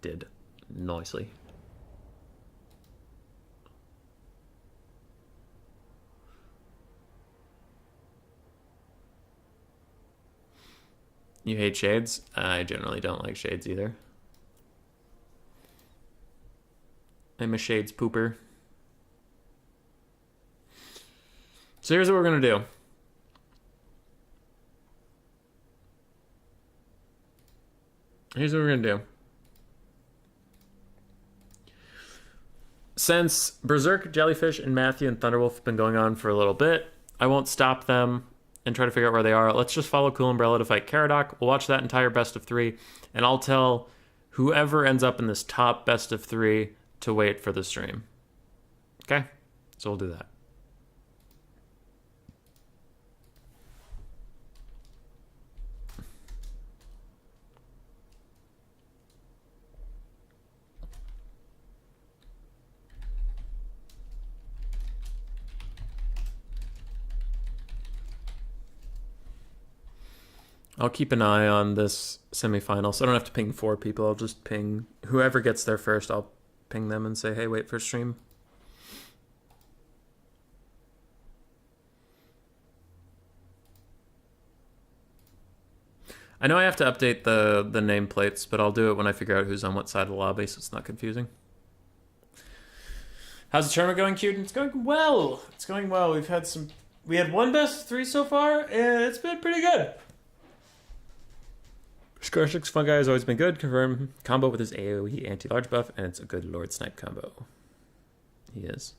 did nicely. You hate shades? I generally don't like shades either. I'm a shades pooper. So here's what we're going to do. Here's what we're going to do. Since Berserk, Jellyfish, and Matthew and Thunderwolf have been going on for a little bit, I won't stop them and try to figure out where they are. Let's just follow Cool Umbrella to fight Caradoc. We'll watch that entire best of 3, and I'll tell whoever ends up in this top best of 3 to wait for the stream. Okay? So we'll do that. I'll keep an eye on this semifinal, so I don't have to ping 4 people. I'll just ping whoever gets there first. I'll ping them and say, hey, wait for stream. I know I have to update the nameplates, but I'll do it when I figure out who's on what side of the lobby, so it's not confusing. How's the tournament going, Cute? It's going well. It's going well. We had one best of 3 so far, and it's been pretty good. Scarshix Fungi has always been good. Confirm combo with his AoE anti-large buff, and it's a good Lord Snipe combo. He is.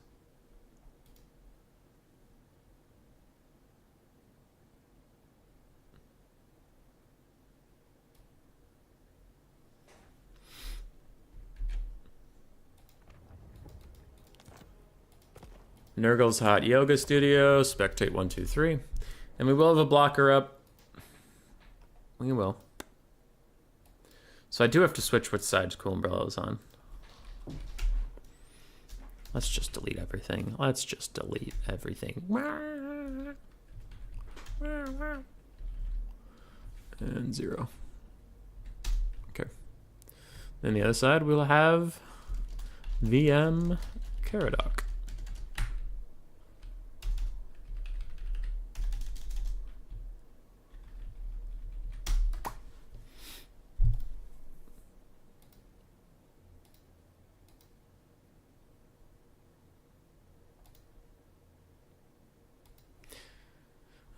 Nurgle's Hot Yoga Studio, Spectate 123. And we will have a blocker up. We will. So I do have to switch which side Cool Umbrella is on. Let's just delete everything. Let's just delete everything. And 0. Okay. Then the other side we'll have VM Caradoc.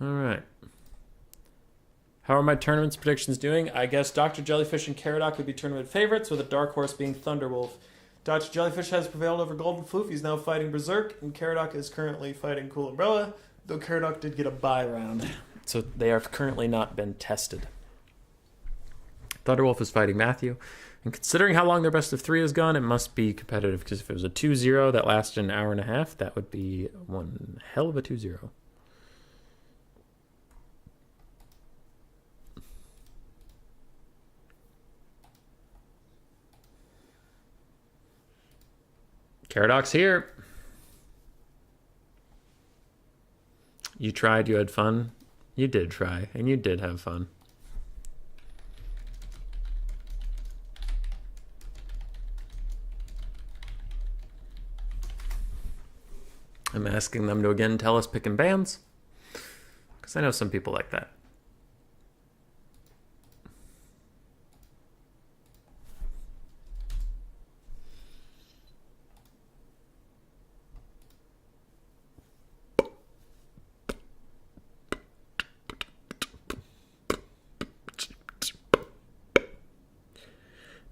All right. How are my tournaments predictions doing? I guess Dr. Jellyfish and Caradoc would be tournament favorites, with a dark horse being Thunderwolf. Dr. Jellyfish has prevailed over Golden Floof. He's now fighting Berserk, and Caradoc is currently fighting Cool Umbrella, though Caradoc did get a bye round. So they have currently not been tested. Thunderwolf is fighting Matthew. And considering how long their best of 3 has gone, it must be competitive, because if it was a 2-0 that lasted an hour and a half, that would be one hell of a 2-0. Caradoc's here. You tried, you had fun. You did try, and you did have fun. I'm asking them to again tell us picking bands, because I know some people like that.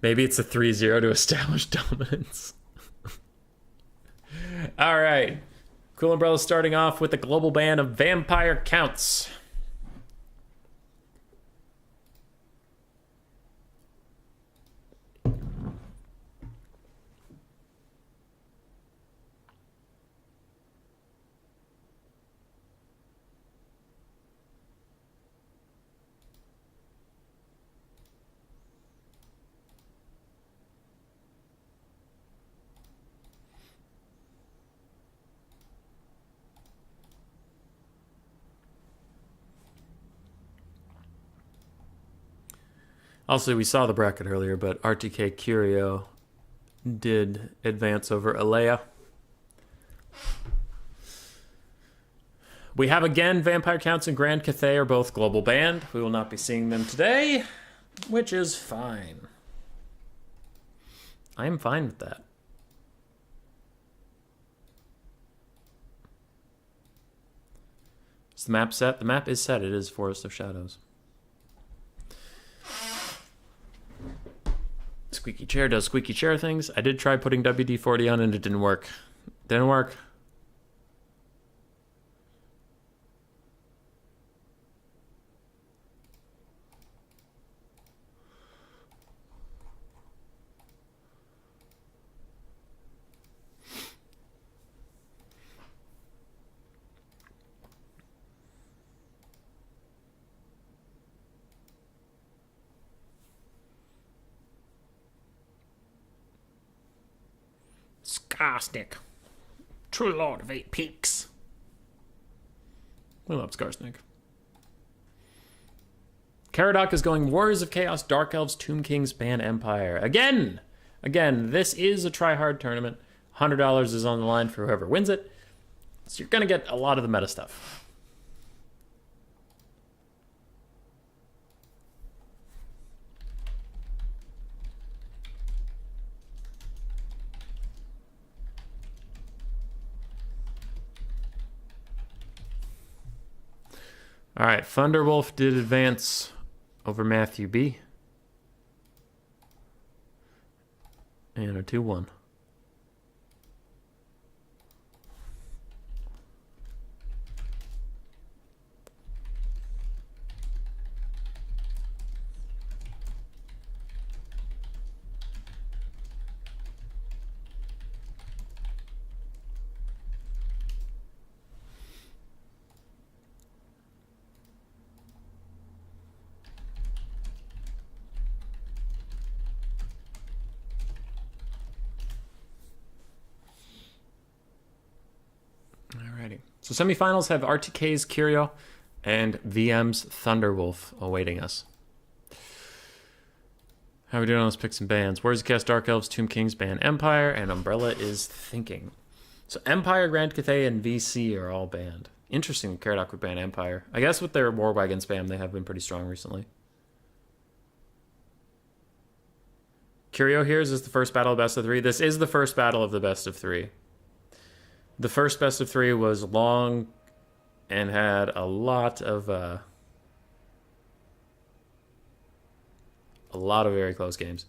Maybe it's a 3-0 to establish dominance. All right. Cool Umbrella starting off with a global ban of Vampire Counts. Also, we saw the bracket earlier, but RTK Curio did advance over Alea. We have again Vampire Counts and Grand Cathay are both global banned. We will not be seeing them today, which is fine. I am fine with that. Is the map set? The map is set. It is Forest of Shadows. Squeaky chair does squeaky chair things. I did try putting WD-40 on and it didn't work. Didn't work. Skarsnik. True Lord of Eight Peaks. We love Skarsnik. Caradoc is going Warriors of Chaos, Dark Elves, Tomb Kings, Ban Empire. Again, this is a try-hard tournament. $100 is on the line for whoever wins it. So you're going to get a lot of the meta stuff. All right, Thunderwolf did advance over Matthew B. And a 2-1. So semifinals have RTK's Curio and VM's Thunderwolf awaiting us. How are we doing on those picks and bans? Where's the cast Dark Elves, Tomb Kings, Ban Empire, and Umbrella is thinking. So Empire, Grand Cathay, and VC are all banned. Interesting, Caradoc would ban Empire. I guess with their War Wagon spam, they have been pretty strong recently. Curio here, is this the first battle of best of three? This is the first battle of the best of three. The first best of three was long and had a lot of very close games.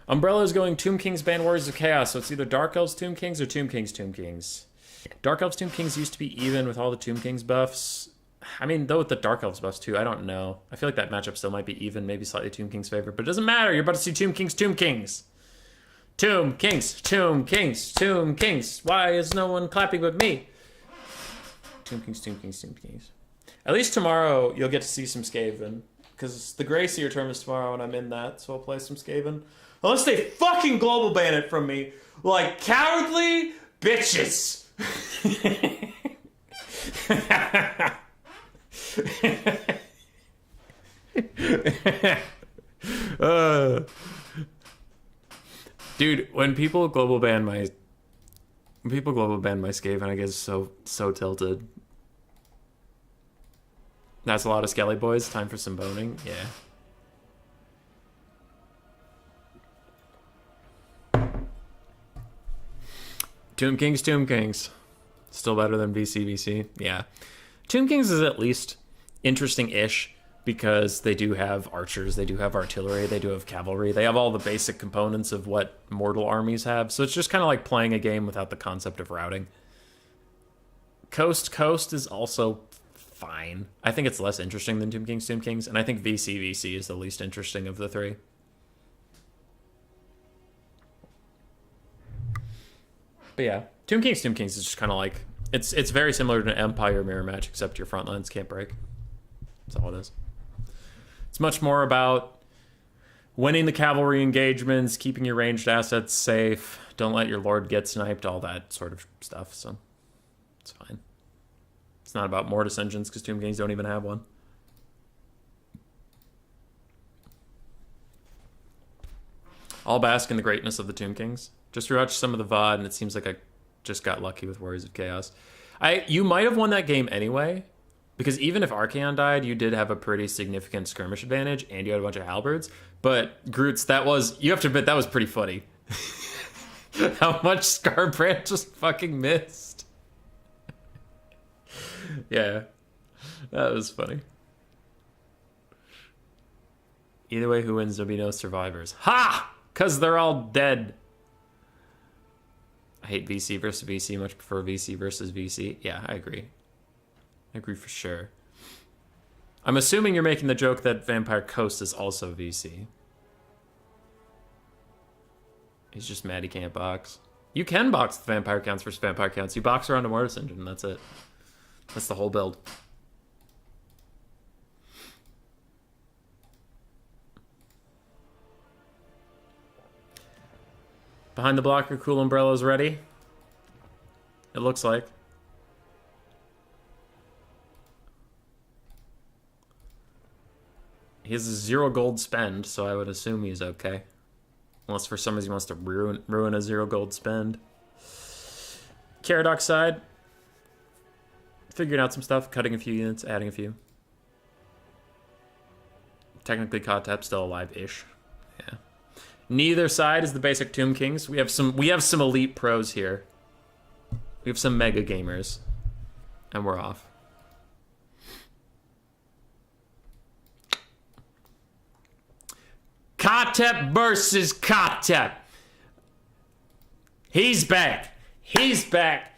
Umbrella is going Tomb Kings, Ban Warriors of Chaos, so it's either Dark Elves, Tomb Kings, or Tomb Kings, Tomb Kings. Dark Elves, Tomb Kings used to be even with all the Tomb Kings buffs. I mean, though with the Dark Elves buffs too, I don't know. I feel like that matchup still might be even, maybe slightly Tomb Kings' favorite, but it doesn't matter. You're about to see Tomb Kings, Tomb Kings. Tomb Kings, Tomb Kings, Tomb Kings. Why is no one clapping with me? Tomb Kings, Tomb Kings, Tomb Kings. At least tomorrow you'll get to see some Skaven. Because the Grey Seer tournament's tomorrow and I'm in that, so I'll play some Skaven. Unless they fucking global ban it from me. Like cowardly bitches. Dude, when people global ban my Skaven, I get so tilted. That's a lot of Skelly boys. Time for some boning. Yeah. Tomb Kings, Tomb Kings. Still better than VC. Yeah. Tomb Kings is at least interesting-ish because they do have archers, they do have artillery, they do have cavalry. They have all the basic components of what mortal armies have. So it's just kind of like playing a game without the concept of routing. Coast is also fine. I think it's less interesting than Tomb Kings, and I think VC is the least interesting of the three. But yeah, Tomb Kings is just kind of like, it's very similar to an Empire mirror match, except your front lines can't break. That's all it is. It's much more about winning the cavalry engagements, keeping your ranged assets safe, don't let your lord get sniped, all that sort of stuff, so it's fine. It's not about Mortis engines, because Tomb Kings don't even have one. I'll bask in the greatness of the Tomb Kings. Just rewatched some of the VOD, and it seems like I just got lucky with Warriors of Chaos. You might have won that game anyway, because even if Archaon died, you did have a pretty significant skirmish advantage, and you had a bunch of halberds. But Groots, you have to admit, that was pretty funny. How much Scarbrand just fucking missed. Yeah, that was funny. Either way, who wins, there'll be no survivors. Ha! Because they're all dead. I hate VC versus VC. Much prefer VC versus VC. Yeah, I agree. I agree for sure. I'm assuming you're making the joke that Vampire Coast is also VC. He's just mad he can't box. You can box the Vampire Counts versus Vampire Counts. You box around a Mortis Engine, and that's it. That's the whole build. Behind the blocker, Cool Umbrella's ready. It looks like. He has a 0 gold spend, so I would assume he's okay. Unless for some reason he wants to ruin a 0 gold spend. Caradoc side. Figuring out some stuff, cutting a few units, adding a few. Technically, Kotep still alive-ish. Yeah. Neither side is the basic Tomb Kings. We have some elite pros here. We have some mega gamers. And we're off. Kotep versus Kotep. He's back. He's back.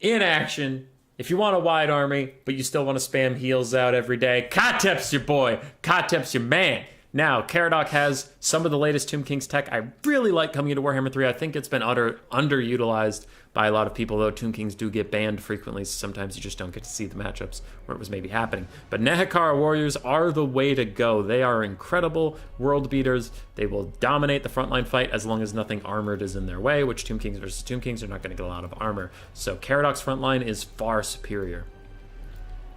In action. If you want a wide army, but you still want to spam heals out every day, Kotep's your boy. Kotep's your man. Now, Caradoc has some of the latest Tomb Kings tech I really like coming into Warhammer 3. I think it's been underutilized by a lot of people, though Tomb Kings do get banned frequently, so sometimes you just don't get to see the matchups where it was maybe happening. But Nehekara Warriors are the way to go. They are incredible world beaters. They will dominate the frontline fight as long as nothing armored is in their way, which Tomb Kings versus Tomb Kings are not going to get a lot of armor. So Caradoc's frontline is far superior.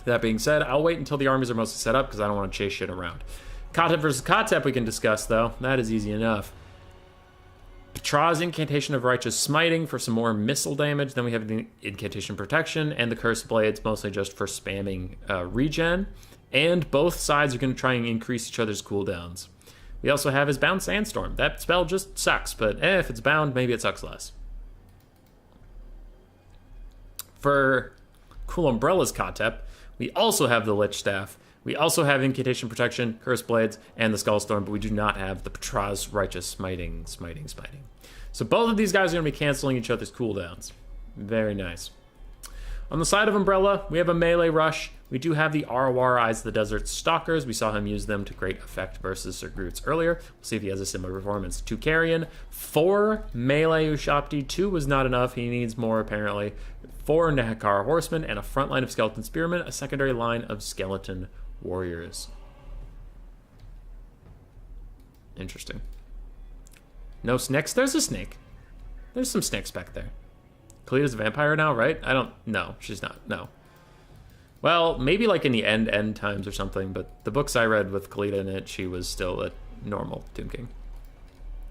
That being said, I'll wait until the armies are mostly set up because I don't want to chase shit around. Kotep versus Kotep we can discuss, though. That is easy enough. Petra's Incantation of Righteous Smiting for some more missile damage. Then we have the Incantation Protection and the Cursed Blades, mostly just for spamming regen. And both sides are going to try and increase each other's cooldowns. We also have his Bound Sandstorm. That spell just sucks, but if it's bound, maybe it sucks less. For Cool Umbrella's Kotep, we also have the Lich Staff. We also have Incantation Protection, Cursed Blades, and the Skullstorm, but we do not have the Petra's Righteous Smiting. So both of these guys are going to be canceling each other's cooldowns. Very nice. On the side of Umbrella, we have a melee rush. We do have the Arwar Eyes of the Desert Stalkers. We saw him use them to great effect versus Sir Groots earlier. We'll see if he has a similar performance. 2 Carrion, 4 melee Ushapti. 2 was not enough. He needs more, apparently. 4 Nehekara Horsemen, and a front line of Skeleton Spearmen, a secondary line of Skeleton Warriors. Interesting. No snakes? There's a snake. There's some snakes back there. Khalita's a vampire now, right? No, she's not. No. Well, maybe like in the end times or something, but the books I read with Khalita in it, she was still a normal Tomb King.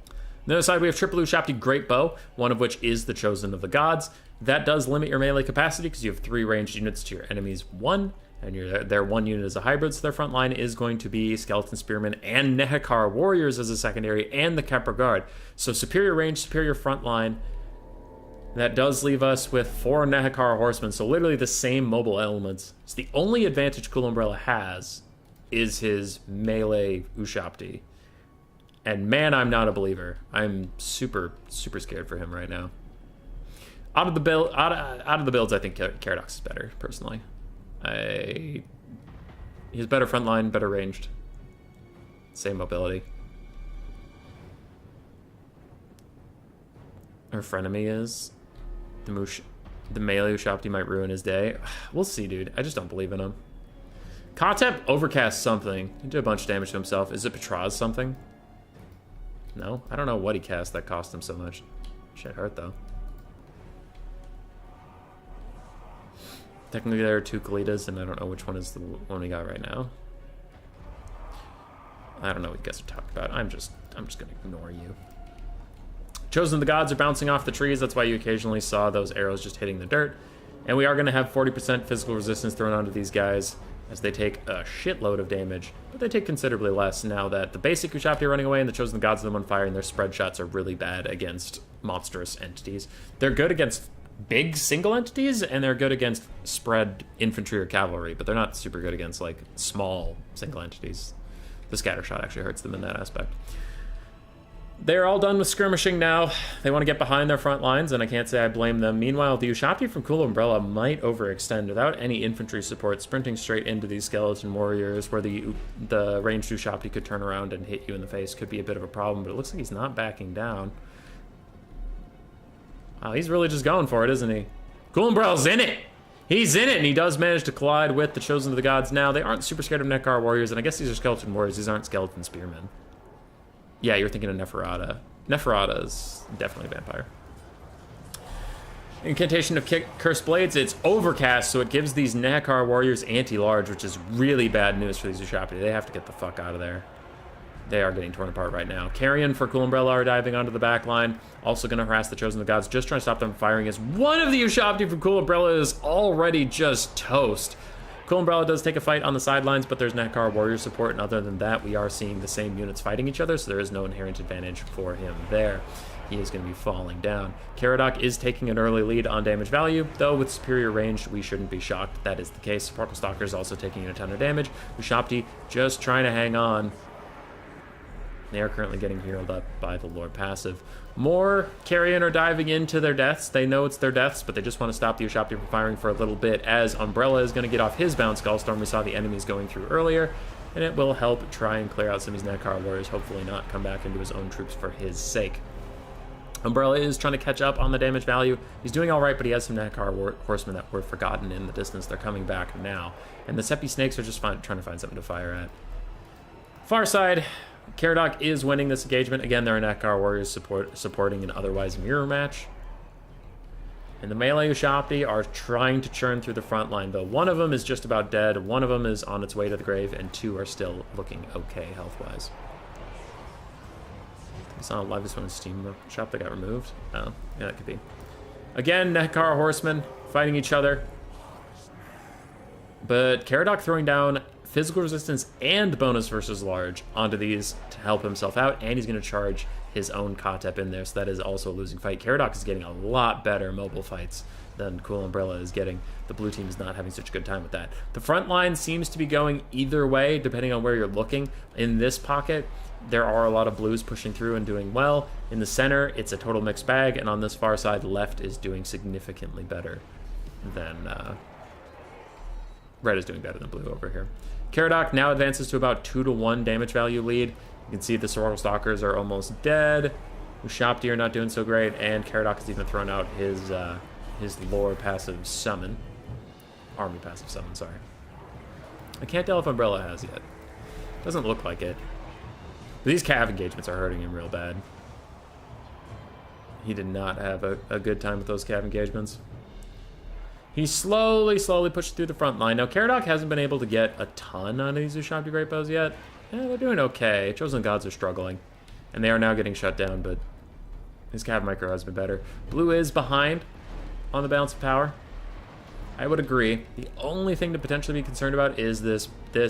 On the other side, we have Triple Ushapti Great Bow, one of which is the Chosen of the Gods. That does limit your melee capacity because you have 3 ranged units to your enemy's 1. And their 1 unit is a hybrid, so their front line is going to be Skeleton Spearmen and Nehekara Warriors as a secondary, and the Kepler Guard. So superior range, superior front line. That does leave us with 4 Nehekara Horsemen, so literally the same mobile elements. So the only advantage Cool Umbrella has is his melee Ushapti. And man, I'm not a believer. I'm super, super scared for him right now. Out of the builds, I think Caradoc's is better, personally. He's better front line, better ranged. Same mobility. Her frenemy is the melee Ushapti might ruin his day. We'll see, dude. I just don't believe in him. Kotep overcast something. He did a bunch of damage to himself. Is it Petra's something? No? I don't know what he cast that cost him so much. Shit hurt, though. Technically, there are 2 Khalitas, and I don't know which one is the one we got right now. I don't know what you guys are talking about. I'm just gonna ignore you. Chosen of the Gods are bouncing off the trees. That's why you occasionally saw those arrows just hitting the dirt. And we are going to have 40% physical resistance thrown onto these guys as they take a shitload of damage. But they take considerably less now that the basic Ushabti are running away and the Chosen of the Gods are them on fire, and their spread shots are really bad against monstrous entities. They're good against big single entities, and they're good against spread infantry or cavalry, but they're not super good against, like, small single entities. The scatter shot actually hurts them in that aspect. They're all done with skirmishing now. They want to get behind their front lines, and I can't say I blame them. Meanwhile, the Ushabti from Cool Umbrella might overextend without any infantry support, sprinting straight into these skeleton warriors, where the ranged Ushabti could turn around and hit you in the face. Could be a bit of a problem, but it looks like he's not backing down. Wow, he's really just going for it, isn't he? Cool Umbrella's in it! He's in it, and he does manage to collide with the Chosen of the Gods now. They aren't super scared of Nekar warriors, and I guess these are skeleton warriors. These aren't skeleton spearmen. Yeah, you're thinking of Neferata. Neferata is definitely a vampire. Incantation of Cursed Blades. It's overcast, so it gives these Nekar warriors anti-large, which is really bad news for these Ushabti. They have to get the fuck out of there. They are getting torn apart right now. Carrion for Cool Umbrella are diving onto the back line. Also going to harass the Chosen of the Gods, just trying to stop them from firing, as one of the Ushabti from Cool Umbrella is already just toast. Cool Umbrella does take a fight on the sidelines, but there's Nekar warrior support, and other than that, we are seeing the same units fighting each other, so there is no inherent advantage for him there. He is going to be falling down. Caradoc is taking an early lead on damage value, though with superior range, we shouldn't be shocked that is the case. Sparkle Stalker is also taking a ton of damage. Ushabti just trying to hang on. They are currently getting healed up by the Lord passive. More Carrion are diving into their deaths. They know it's their deaths, but they just want to stop the Ushabti from firing for a little bit, as Umbrella is going to get off his bound Skullstorm we saw the enemies going through earlier, and it will help try and clear out some of these Nekar warriors, hopefully not come back into his own troops for his sake. Umbrella is trying to catch up on the damage value. He's doing all right, but he has some Nekar horsemen that were forgotten in the distance. They're coming back now, and the Seppi Snakes are just trying to find something to fire at. Far side, Caradoc is winning this engagement. Again, there are Nekar warriors supporting an otherwise mirror match. And the melee Ushabti are trying to churn through the front line, though. One of them is just about dead, one of them is on its way to the grave, and two are still looking okay health-wise. I saw a live one Steam shop that got removed. Oh, yeah, that could be. Again, Nekar horsemen fighting each other. But Caradoc throwing down physical resistance and bonus versus large onto these to help himself out, and he's going to charge his own Kotep in there, so that is also a losing fight. Caradoc is getting a lot better mobile fights than Cool Umbrella is getting. The blue team is not having such a good time with that. The front line seems to be going either way, depending on where you're looking. In this pocket, there are a lot of blues pushing through and doing well. In the center, it's a total mixed bag, and on this far side, left is doing significantly better than... red is doing better than blue over here. Caradoc now advances to about 2-to-1 damage value lead. You can see the Sorrel Stalkers are almost dead. Ushabti are not doing so great, and Caradoc has even thrown out his lore passive summon. Army passive summon, sorry. I can't tell if Umbrella has yet. Doesn't look like it. But these cav engagements are hurting him real bad. He did not have a good time with those cav engagements. He slowly pushed through the front line. Now, Caradoc hasn't been able to get a ton on these Ushabti Great Bows yet. They're doing okay. Chosen Gods are struggling. And they are now getting shut down, but his Cav Micro has been better. Blue is behind on the balance of power. I would agree. The only thing to potentially be concerned about is this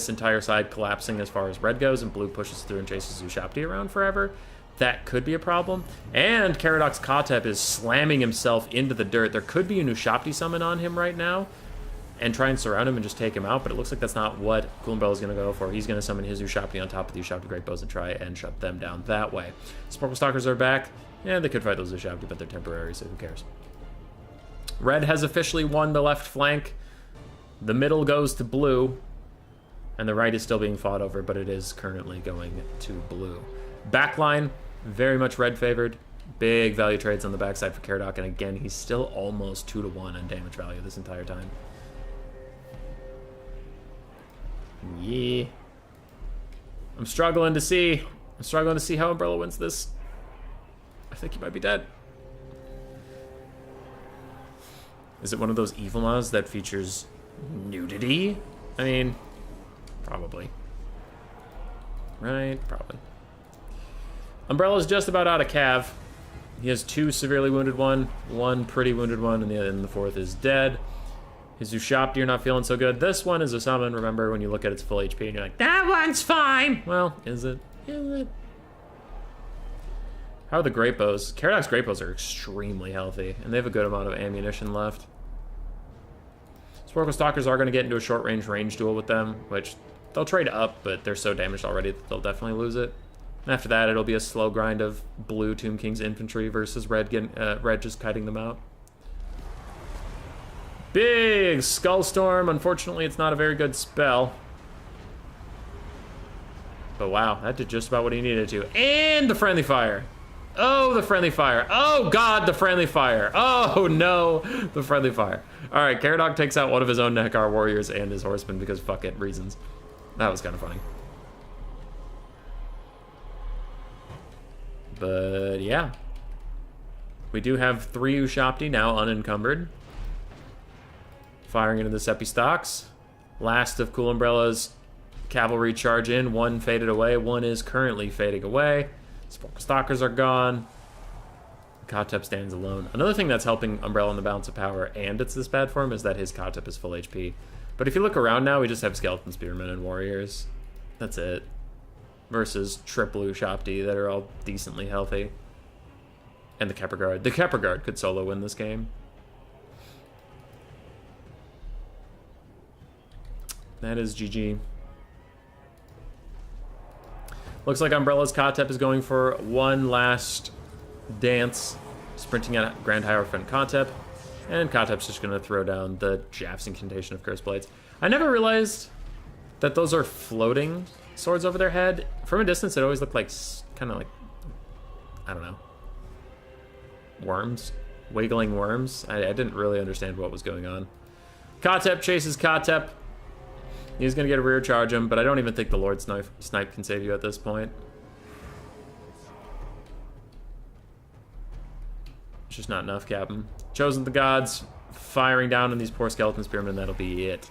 entire side collapsing as far as red goes, and blue pushes through and chases Ushabti around forever. That could be a problem. And Caradoc's Kotep is slamming himself into the dirt. There could be an Ushabti summon on him right now and try and surround him and just take him out, but it looks like that's not what Cool Umbrella is going to go for. He's going to summon his Ushabti on top of the Ushabti Great Bows and try and shut them down that way. Sparkle Stalkers are back. Yeah, they could fight those Ushabti, but they're temporary, so who cares? Red has officially won the left flank. The middle goes to blue, and the right is still being fought over, but it is currently going to blue. Backline, very much red favored. Big value trades on the backside for Caradoc, and again, he's still almost 2-to-1 on damage value this entire time. Yeah. I'm struggling to see how Umbrella wins this. I think he might be dead. Is it one of those evil mods that features nudity? I mean, probably. Right, probably. Umbrella's just about out of cav. He has 2 severely wounded one pretty wounded one, and the 4th is dead. His Ushopti are not feeling so good. This one is a summon, remember, when you look at its full HP and you're like, that one's fine! Well, is it? Is it? How are the Great Bows? Karadok's Great Bows are extremely healthy, and they have a good amount of ammunition left. Sporkle Stalkers are going to get into a short-range duel with them, which they'll trade up, but they're so damaged already that they'll definitely lose it. And after that, it'll be a slow grind of blue Tomb King's infantry versus red just kiting them out. Big Skullstorm. Unfortunately, it's not a very good spell. But wow, that did just about what he needed to. And the Friendly Fire. Oh, the Friendly Fire. Oh, God, the Friendly Fire. Oh, no, the Friendly Fire. All right, Karadok takes out one of his own Nekar warriors and his horsemen because fuck it, reasons. That was kind of funny. But, yeah. We do have 3 Ushopti now unencumbered. Firing into the Seppi stocks. Last of Cool Umbrella's cavalry charge in. 1 faded away. 1 is currently fading away. Stalkers are gone. Kotep stands alone. Another thing that's helping Umbrella in the balance of power, and it's this bad for him, is that his Kotep is full HP. But if you look around now, we just have Skeleton Spearmen and Warriors. That's it. Versus triple Ushopti that are all decently healthy. And the Kepper Guard. The Kepper Guard could solo win this game. That is GG. Looks like Umbrella's Kotep is going for one last dance, sprinting at Grand Hierophant Kotep, and Kotep's just going to throw down the Jaf's Incantation of Curse Blades. I never realized that those are floating swords over their head. From a distance, it always looked like, kind of like, I don't know, worms, wiggling worms. I didn't really understand what was going on. Kotep chases Kotep. He's going to get a rear charge him, but I don't even think the Lord Snipe can save you at this point. It's just not enough, Captain. Chosen the Gods, firing down on these poor Skeleton Spearmen, and that'll be it.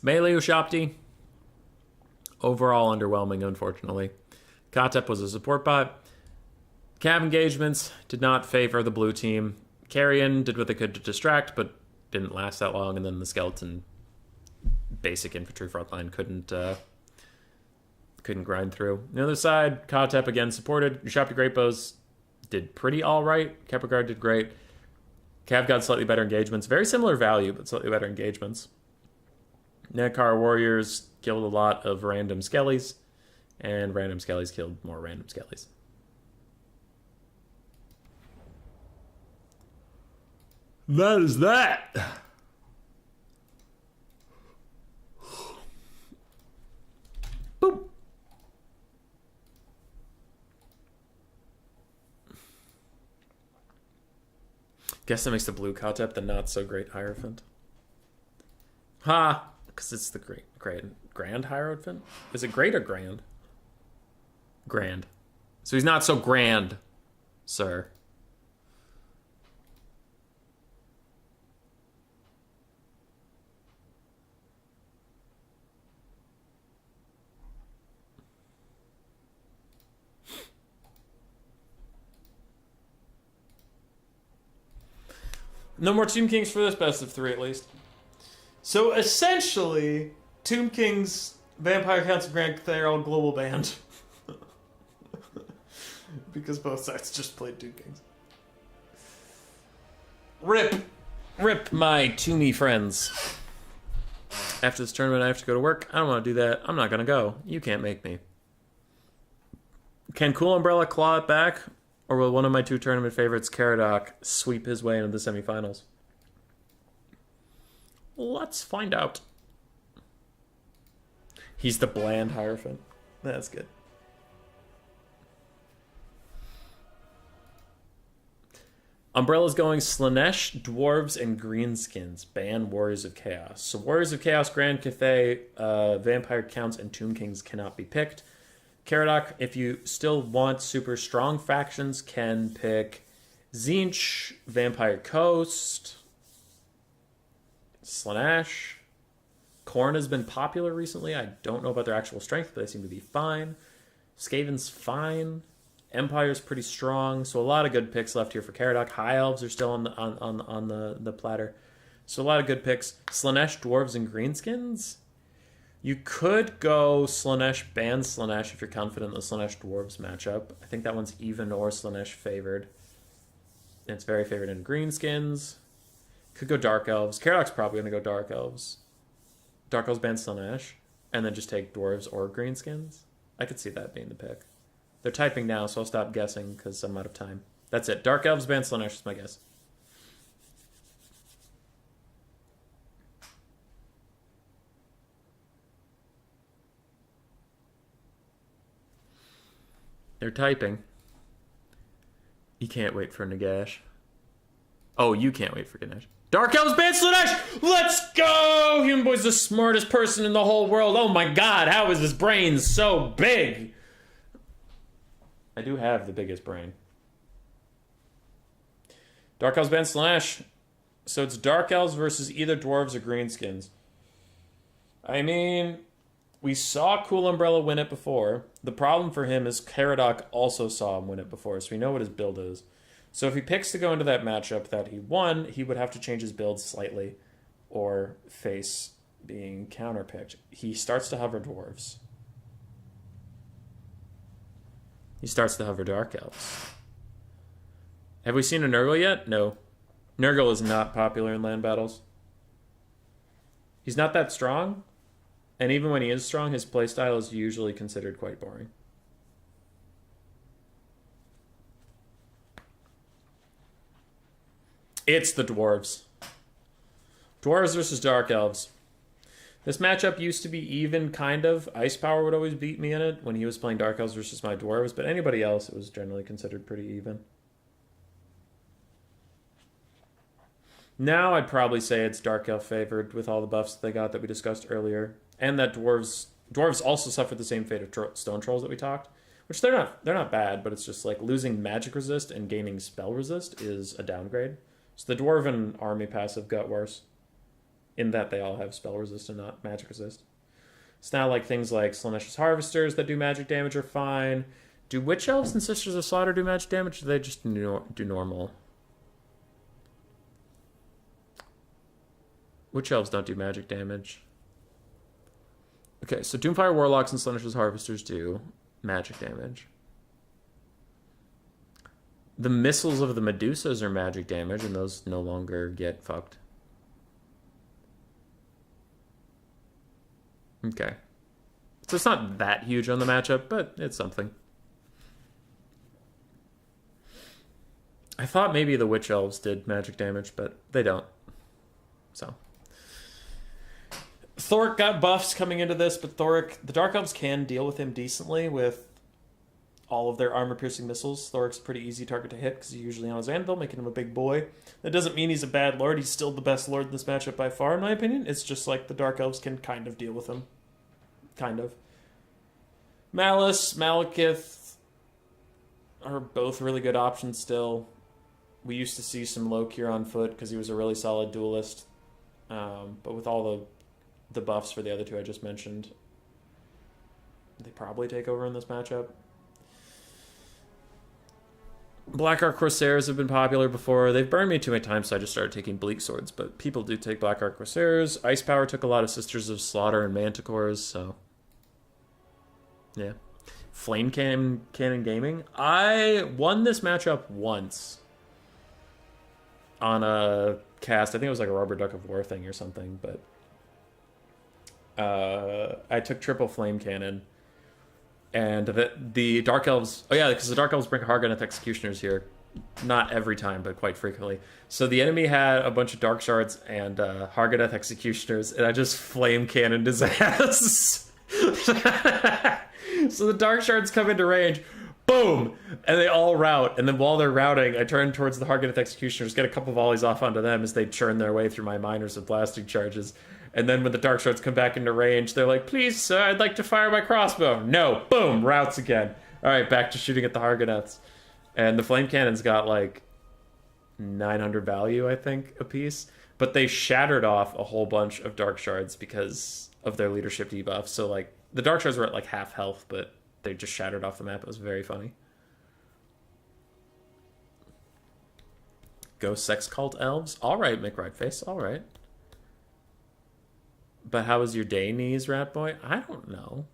Melee Ushopti. Overall underwhelming, unfortunately. Kotep was a support bot. Cav engagements did not favor the blue team. Carrion did what they could to distract, but didn't last that long, and then the skeleton basic infantry frontline couldn't grind through. On the other side, Kotep again supported. Ushopti Great Bows did pretty alright. Kepper Guard did great. Cav got slightly better engagements. Very similar value, but slightly better engagements. Nekar Warriors killed a lot of random skellies, and random skellies killed more random skellies. That is that. Boop. Guess that makes the blue Kotep the not so great Hierophant. Ha! Because it's the grand Hierophant? Is it great or grand? Grand. So he's not so grand, sir. No more Tomb Kings for this best of 3, at least. So, essentially, Tomb Kings, Vampire Counts, and Grand Cathay are all global banned. Because both sides just played Tomb Kings. Rip. Rip my Toomey friends. After this tournament, I have to go to work. I don't want to do that. I'm not going to go. You can't make me. Can Cool Umbrella claw it back? Or will one of my 2 tournament favorites, Karadok, sweep his way into the semifinals? Let's find out. He's the bland Hierophant. That's good. Umbrella's going Slanesh, Dwarves, and Greenskins. Ban Warriors of Chaos. So Warriors of Chaos, Grand Cathay, Vampire Counts, and Tomb Kings cannot be picked. Karadok, if you still want super strong factions, can pick Tzeentch, Vampire Coast, Slanesh, Khorne has been popular recently. I don't know about their actual strength, but they seem to be fine. Skaven's fine. Empire's pretty strong, so a lot of good picks left here for Caradoc. High Elves are still on the platter. So a lot of good picks. Slaanesh, Dwarves, and Greenskins. You could go Slaanesh, ban Slaanesh if you're confident in the Slaanesh Dwarves matchup. I think that one's even or Slaanesh favored. And it's very favored in Greenskins. Could go Dark Elves. Caradoc's probably going to go Dark Elves. Dark Elves ban Slaanesh, and then just take Dwarves or Greenskins. I could see that being the pick. They're typing now, so I'll stop guessing because I'm out of time. That's it. Dark Elves ban Slaanesh is my guess. They're typing. You can't wait for Nagash. Oh, you can't wait for Ganesh. Dark Elves ban Slaanesh! Let's go! Human Boy's the smartest person in the whole world. Oh my god, how is his brain so big? I do have the biggest brain. Dark Elves ban Slaanesh. So it's Dark Elves versus either Dwarves or Greenskins. I mean, we saw Cool Umbrella win it before. The problem for him is Caradoc also saw him win it before, so we know what his build is. So if he picks to go into that matchup that he won, he would have to change his build slightly or face being counterpicked. He starts to hover Dwarves. He starts to hover Dark Elves. Have we seen a Nurgle yet? No. Nurgle is not popular in land battles. He's not that strong, and even when he is strong, his playstyle is usually considered quite boring. It's the Dwarves. Dwarves versus Dark Elves. This matchup used to be even, kind of. Ice Power would always beat me in it when he was playing Dark Elves versus my Dwarves, but anybody else, it was generally considered pretty even. Now I'd probably say it's Dark Elf favored with all the buffs that they got that we discussed earlier, and that Dwarves also suffered the same fate of Stone Trolls that we talked, which they're not bad, but it's just like losing magic resist and gaining spell resist is a downgrade. So the Dwarven army passive got worse in that they all have spell resist and not magic resist. It's now like things like Slaanesh's Harvesters that do magic damage are fine. Do Witch Elves and Sisters of Slaughter do magic damage? Or do they just do normal? Witch Elves don't do magic damage. Okay, so Doomfire Warlocks and Slaanesh's Harvesters do magic damage. The missiles of the Medusas are magic damage, and those no longer get fucked. Okay. So it's not that huge on the matchup, but it's something. I thought maybe the Witch Elves did magic damage, but they don't. So. Thoric got buffs coming into this, but the Dark Elves can deal with him decently with all of their armor-piercing missiles. Thoric's a pretty easy target to hit because he's usually on his anvil, making him a big boy. That doesn't mean he's a bad lord. He's still the best lord in this matchup by far, in my opinion. It's just like the Dark Elves can kind of deal with him. Kind of. Malice, Malekith are both really good options still. We used to see some Lokir on foot because he was a really solid duelist. But with all the buffs for the other two I just mentioned, they probably take over in this matchup. Blackheart Corsairs have been popular before. They've burned me too many times, so I just started taking Bleak Swords. But people do take Blackheart Corsairs. Ice Power took a lot of Sisters of Slaughter and Manticores, so yeah. Flame Cannon Gaming. I won this matchup once on a cast. I think it was like a Rubber Duck of War thing or something, but I took triple Flame Cannon. And the Dark Elves... Oh yeah, because the Dark Elves bring Hargoneth Executioners here. Not every time, but quite frequently. So the enemy had a bunch of Dark Shards and Hargoneth Executioners, and I just Flame Cannoned his ass. So the Dark Shards come into range, boom! And they all rout. And then while they're routing, I turn towards the Hargoneth Executioners, get a couple volleys off onto them as they churn their way through my miners with blasting charges. And then when the Dark Shards come back into range, they're like, please, sir, I'd like to fire my crossbow. No. Boom. Routes again. All right, back to shooting at the Hargoneths. And the Flame Cannon's got, like, 900 value, I think, a piece. But they shattered off a whole bunch of dark shards because of their leadership debuff. So like the dark shards were at like half health, but they just shattered off the map. It was very funny. Ghost sex cult elves. All right, McRideface. All right. But how was your day, knees, rat boy? I don't know.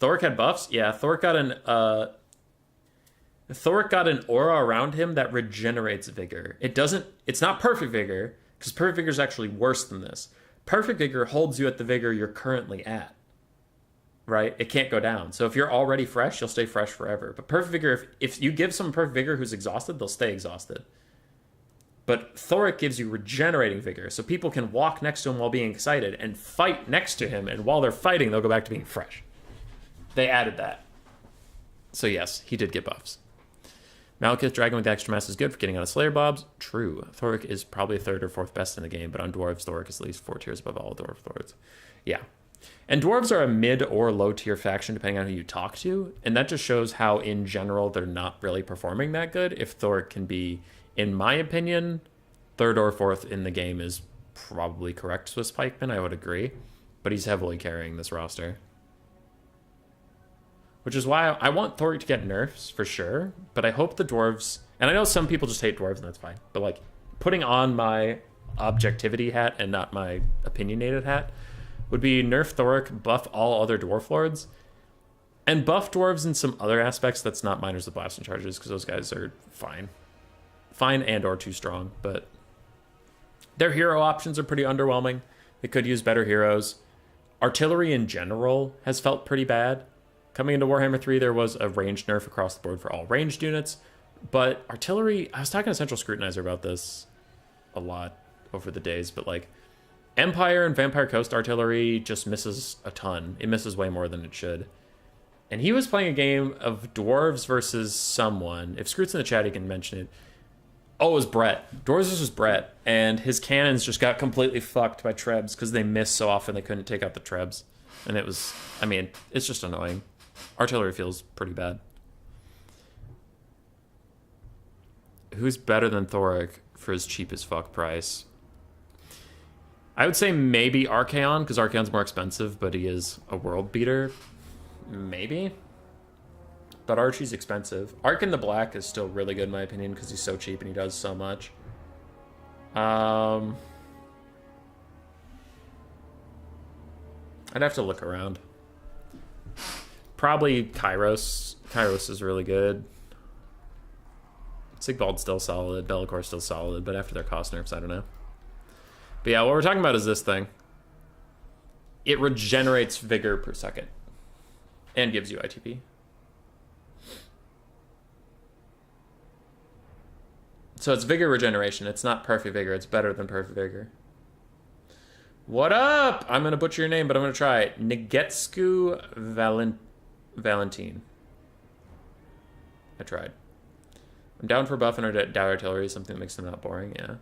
Thoric had buffs. Yeah, Thoric got an aura around him that regenerates vigor. It's not perfect vigor, because perfect vigor is actually worse than this. Perfect vigor holds you at the vigor you're currently at. Right? It can't go down. So if you're already fresh, you'll stay fresh forever. But perfect vigor, if you give someone perfect vigor who's exhausted, they'll stay exhausted. But Thoric gives you regenerating vigor, so people can walk next to him while being excited and fight next to him, and while they're fighting, they'll go back to being fresh. They added that. So yes, he did get buffs. Malekith Dragon with the extra mass is good for getting out of Slayer Bobs. True. Thoric is probably third or fourth best in the game, but on Dwarves, Thoric is at least 4 tiers above all Dwarf Lords. Yeah. And Dwarves are a mid or low tier faction depending on who you talk to, and that just shows how, in general, they're not really performing that good. If Thoric can be, in my opinion, third or fourth in the game is probably correct Swiss Pikeman, I would agree. But he's heavily carrying this roster. Which is why I want Thoric to get nerfs, for sure. But I hope the Dwarves... And I know some people just hate Dwarves, and that's fine. But, like, putting on my objectivity hat and not my opinionated hat would be nerf Thoric, buff all other Dwarf Lords, and buff Dwarves in some other aspects that's not Miners of Blast and Charges, because those guys are fine. Fine and or too strong, but their hero options are pretty underwhelming. They could use better heroes. Artillery in general has felt pretty bad. Coming into Warhammer 3, there was a ranged nerf across the board for all ranged units, but artillery, I was talking to Central Scrutinizer about this a lot over the days, but like Empire and Vampire Coast artillery just misses a ton. It misses way more than it should. And he was playing a game of Dwarves versus someone. If Scroot's in the chat, he can mention it. Oh, it was Brett. Dwarves versus Brett. And his cannons just got completely fucked by Trebs because they missed so often they couldn't take out the Trebs. And it was, I mean, it's just annoying. Artillery feels pretty bad. Who's better than Thoric for his cheap as fuck price? I would say maybe Archaon, because Archaon's more expensive, but he is a world beater. Maybe. But Archie's expensive. Arkin the Black is still really good in my opinion, because he's so cheap and he does so much. I'd have to look around. Probably Kairos. Kairos is really good. Sigvald's still solid. Bellacor's still solid, but after their cost nerfs, I don't know. But yeah, what we're talking about is this thing. It regenerates vigor per second. And gives you ITP. So it's vigor regeneration. It's not perfect vigor. It's better than perfect vigor. What up? I'm going to butcher your name, but I'm going to try it. Negetsku Valentine. I tried. I'm down for buffing our Dow Artillery, something that makes them not boring, yeah.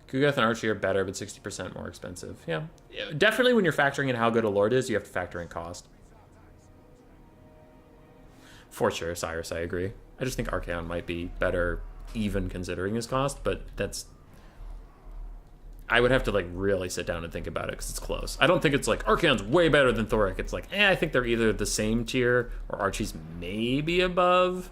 Kugath and Archie are better, but 60% more expensive. Yeah. Definitely when you're factoring in how good a Lord is, you have to factor in cost. For sure, Cyrus, I agree. I just think Archaon might be better even considering his cost, but that's... I would have to like really sit down and think about it because it's close. I don't think it's like Archaon's way better than Thoric. It's like, I think they're either the same tier or Archie's maybe above.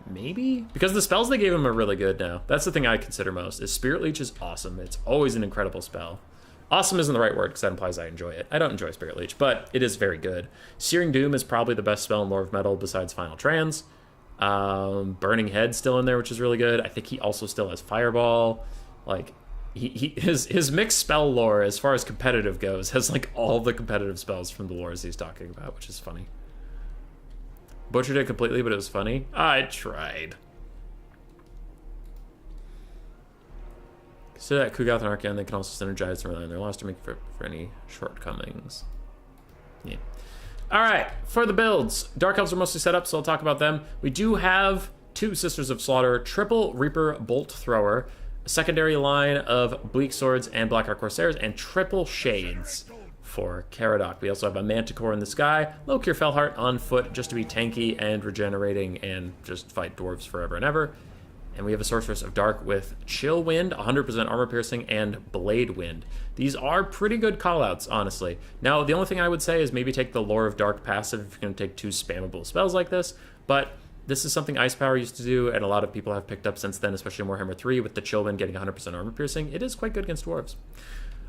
Maybe? Because the spells they gave him are really good now. That's the thing I consider most, is Spirit Leech is awesome. It's always an incredible spell. Awesome isn't the right word because that implies I enjoy it. I don't enjoy Spirit Leech, but it is very good. Searing Doom is probably the best spell in Lore of Metal besides Final Trans. Burning Head's still in there, which is really good. I think he also still has Fireball. Like, his mixed spell lore, as far as competitive goes, has like all the competitive spells from the lores he's talking about, which is funny. Butchered it completely, but it was funny. I tried. Consider that Kugath and Archaon, they can also synergize and rely on their loss to make for any shortcomings. Yeah. Alright, for the builds. Dark Elves are mostly set up, so I'll talk about them. We do have two Sisters of Slaughter, Triple Reaper Bolt Thrower, a secondary line of Bleak Swords and Blackheart Corsairs, and Triple Shades for Caradoc. We also have a Manticore in the sky, Lokir Fellheart on foot just to be tanky and regenerating and just fight dwarves forever and ever. And we have a Sorceress of Dark with Chill Wind, 100% Armor Piercing, and Blade Wind. These are pretty good callouts, honestly. Now, the only thing I would say is maybe take the Lore of Dark passive if you're going to take 2 spammable spells like this, but this is something Ice Power used to do, and a lot of people have picked up since then, especially in Warhammer 3, with the Chill Wind getting 100% Armor Piercing. It is quite good against Dwarves.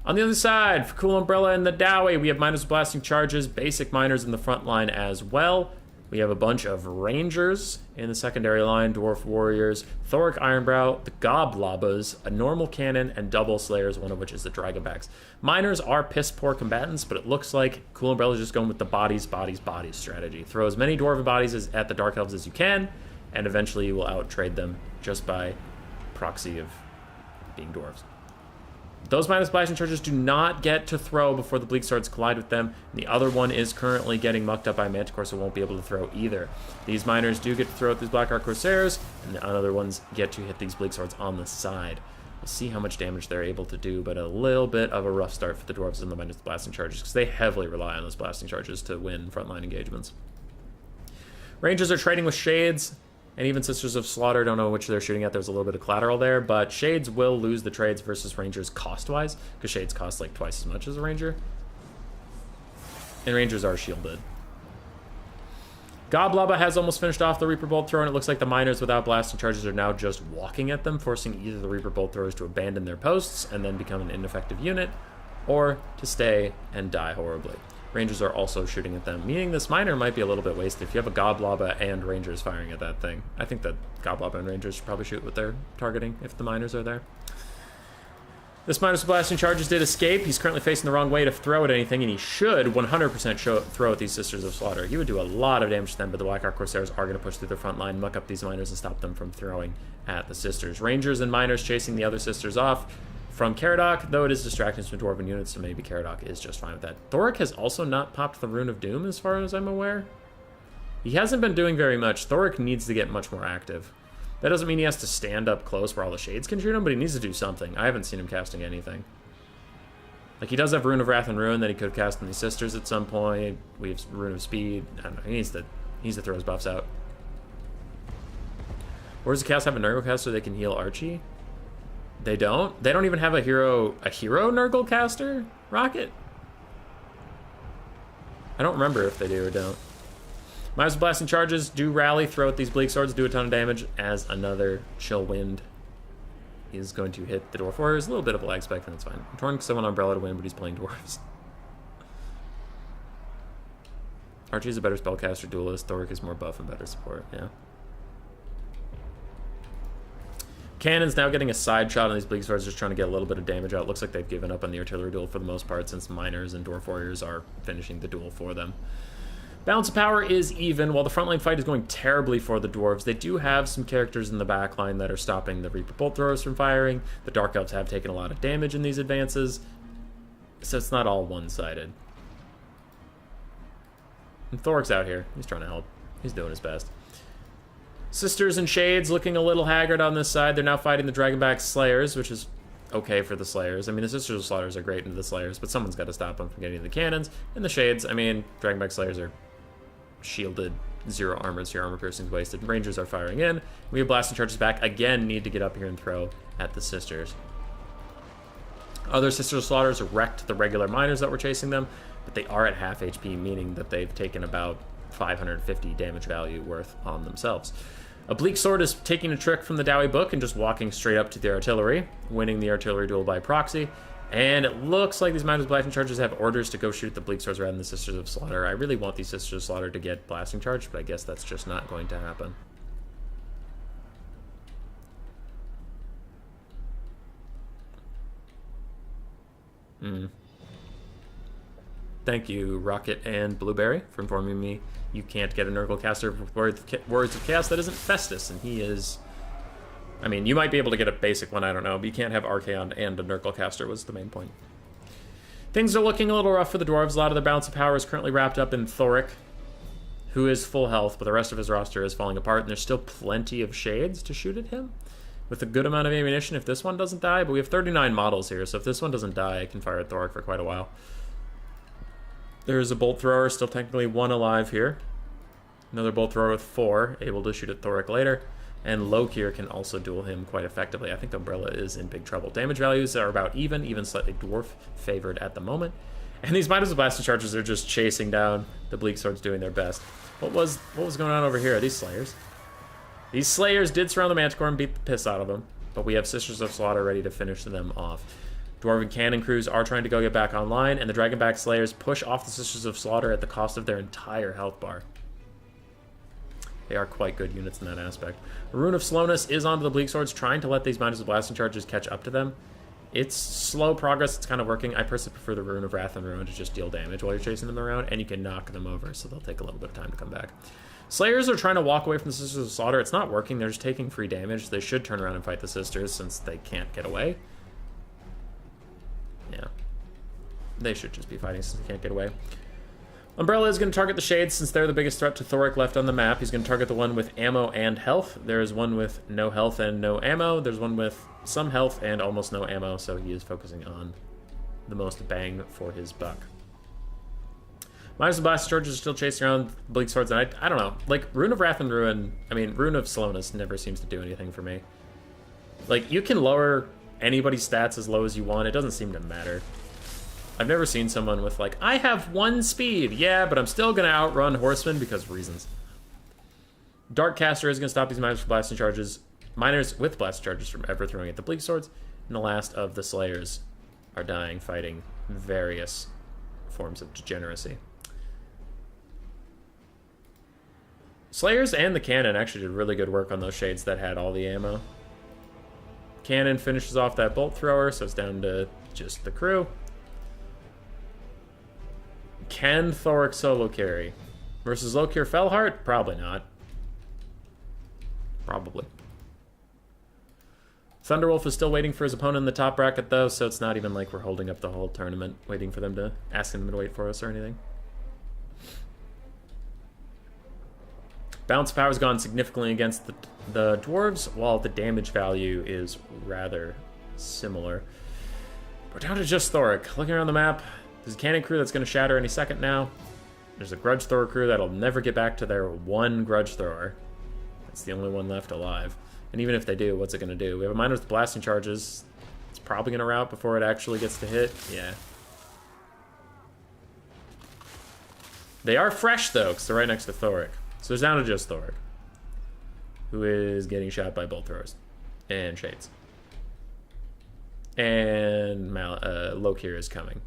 On the other side, for Cool Umbrella and the Dowie, we have Miners with Blasting Charges, basic Miners in the front line as well. We have a bunch of Rangers in the secondary line, Dwarf Warriors, Thoric Ironbrow, the Goblobas, a normal cannon, and double Slayers, one of which is the Dragonbacks. Miners are piss-poor combatants, but it looks like Cool Umbrella is just going with the bodies strategy. Throw as many Dwarven bodies at the Dark Elves as you can, and eventually you will out-trade them just by proxy of being Dwarves. Those Minus Blasting Charges do not get to throw before the Bleak Swords collide with them. The other one is currently getting mucked up by Manticore, so won't be able to throw either. These Miners do get to throw at these Black Ark Corsairs, and the other ones get to hit these Bleak Swords on the side. We'll see how much damage they're able to do, but a little bit of a rough start for the Dwarves and the Minus Blasting Charges, because they heavily rely on those Blasting Charges to win frontline engagements. Rangers are trading with Shades, and even Sisters of Slaughter, don't know which they're shooting at. There's a little bit of collateral there, but Shades will lose the trades versus Rangers cost-wise, because Shades cost like twice as much as a Ranger. And Rangers are shielded. Goblaba has almost finished off the Reaper Bolt throw, and it looks like the Miners without Blasting Charges are now just walking at them, forcing either the Reaper Bolt throwers to abandon their posts and then become an ineffective unit, or to stay and die horribly. Rangers are also shooting at them, meaning this Miner might be a little bit wasted. If you have a Goblaba and Rangers firing at that thing, I think that Goblaba and Rangers should probably shoot what they're targeting if the Miners are there. This Miners with Blasting Charges did escape. He's currently facing the wrong way to throw at anything, and he should 100% throw at these Sisters of Slaughter. He would do a lot of damage to them, but the Black Ark Corsairs are going to push through their front line, muck up these Miners, and stop them from throwing at the Sisters. Rangers and Miners chasing the other Sisters off from Caradoc, though it is distracting some Dwarven units, so maybe Caradoc is just fine with that. Thoric has also not popped the Rune of Doom, as far as I'm aware. He hasn't been doing very much. Thoric needs to get much more active. That doesn't mean he has to stand up close where all the Shades can shoot him, but he needs to do something. I haven't seen him casting anything. Like, he does have Rune of Wrath and Ruin that he could cast on these Sisters at some point. We have Rune of Speed. I don't know. He needs to throw his buffs out. Or does the cast have a Nurgle caster they can heal Archie? They don't? They don't even have a hero Nurgle caster? Rocket? I don't remember if they do or don't. Miners with Blasting Charges do rally, throw at these Bleak Swords, do a ton of damage, as another Chill Wind is going to hit the Dwarf Warriors. A little bit of a lag spike, and that's fine. I'm torn someone Umbrella to win, but he's playing Dwarves. Archie's a better spellcaster duelist. Thoric is more buff and better support, yeah. Cannon's now getting a side shot on these Bleak Swords, just trying to get a little bit of damage out. Looks like they've given up on the artillery duel for the most part, since Miners and Dwarf Warriors are finishing the duel for them. Balance of power is even. While the frontline fight is going terribly for the Dwarves, they do have some characters in the backline that are stopping the Reaper Bolt throwers from firing. The Dark Elves have taken a lot of damage in these advances, so it's not all one-sided. And Thoric's out here. He's trying to help. He's doing his best. Sisters and Shades looking a little haggard on this side. They're now fighting the Dragonback Slayers, which is okay for the Slayers. I mean, the Sisters of Slaughters are great into the Slayers, but someone's got to stop them from getting to the cannons. And the Shades, I mean, Dragonback Slayers are shielded, 0 armor, 0 armor piercings wasted. Rangers are firing in. We have Blasting Charges back. Again, need to get up here and throw at the Sisters. Other Sisters of Slaughters wrecked the regular Miners that were chasing them, but they are at half HP, meaning that they've taken about 550 damage value worth on themselves. A Bleak Sword is taking a trick from the Dowie book and just walking straight up to the artillery, winning the artillery duel by proxy. And it looks like these Miners with Blasting Charges have orders to go shoot the Bleak Swords rather than the Sisters of Slaughter. I really want these Sisters of Slaughter to get Blasting Charge, but I guess that's just not going to happen. Thank you, Rocket and Blueberry, for informing me you can't get a Nurgle caster with Words of Chaos that isn't Festus, and he is... I mean, you might be able to get a basic one, I don't know, but you can't have Archaon and a Nurgle caster was the main point. Things are looking a little rough for the Dwarves. A lot of their balance of power is currently wrapped up in Thoric, who is full health, but the rest of his roster is falling apart, and there's still plenty of Shades to shoot at him, with a good amount of ammunition if this one doesn't die, but we have 39 models here, so if this one doesn't die, I can fire at Thoric for quite a while. There's a Bolt Thrower, still technically 1 alive here. Another Bolt Thrower with 4, able to shoot at Thoric later. And Lokir can also duel him quite effectively. I think Umbrella is in big trouble. Damage values are about even slightly dwarf favored at the moment. And these Midas Blasting Charges are just chasing down the Bleak Swords, doing their best. What was going on over here? Are these Slayers? These Slayers did surround the Manticore and beat the piss out of them, but we have Sisters of Slaughter ready to finish them off. Dwarven Cannon Crews are trying to go get back online, and the Dragonback Slayers push off the Sisters of Slaughter at the cost of their entire health bar. They are quite good units in that aspect. Rune of Slowness is onto the Bleak Swords, trying to let these Midas Blasting Charges catch up to them. It's slow progress. It's kind of working. I personally prefer the Rune of Wrath and Ruin to just deal damage while you're chasing them around, and you can knock them over, so they'll take a little bit of time to come back. Slayers are trying to walk away from the Sisters of Slaughter. It's not working. They're just taking free damage. They should turn around and fight the Sisters since they can't get away. Yeah. They should just be fighting since they can't get away. Umbrella is going to target the Shades since they're the biggest threat to Thoric left on the map. He's going to target the one with ammo and health. There is one with no health and no ammo. There's one with some health and almost no ammo, so he is focusing on the most bang for his buck. Minus the Blast Charges are still chasing around Bleak Swords, and I don't know. Like, Rune of Wrath and Ruin, Rune of Slowness never seems to do anything for me. Like, you can lower anybody's stats as low as you want. It doesn't seem to matter. I've never seen someone with, like, I have 1 speed. Yeah, but I'm still going to outrun Horsemen because of reasons. Darkcaster is going to stop these Miners with Blasting Charges from ever throwing at the Bleak Swords. And the last of the Slayers are dying fighting various forms of degeneracy. Slayers and the Cannon actually did really good work on those Shades that had all the ammo. Cannon finishes off that Bolt Thrower, so it's down to just the crew. Can Thoric solo carry? Versus Lokir Fellheart? Probably not. Probably. Thunderwolf is still waiting for his opponent in the top bracket, though, so it's not even like we're holding up the whole tournament, waiting for them to ask them to wait for us or anything. Bounce power's gone significantly against the dwarves, while the damage value is rather similar. We're down to just Thoric. Looking around the map, there's a Cannon Crew that's going to shatter any second now. There's a Grudge Thrower crew that'll never get back to their 1 Grudge Thrower. That's the only one left alive. And even if they do, what's it going to do? We have a Miner with Blasting Charges. It's probably going to rout before it actually gets to hit. Yeah. They are fresh, though, because they're right next to Thoric. So there's down to just Thoric, who is getting shot by Bolt Throwers and Shades. And Lokir is coming.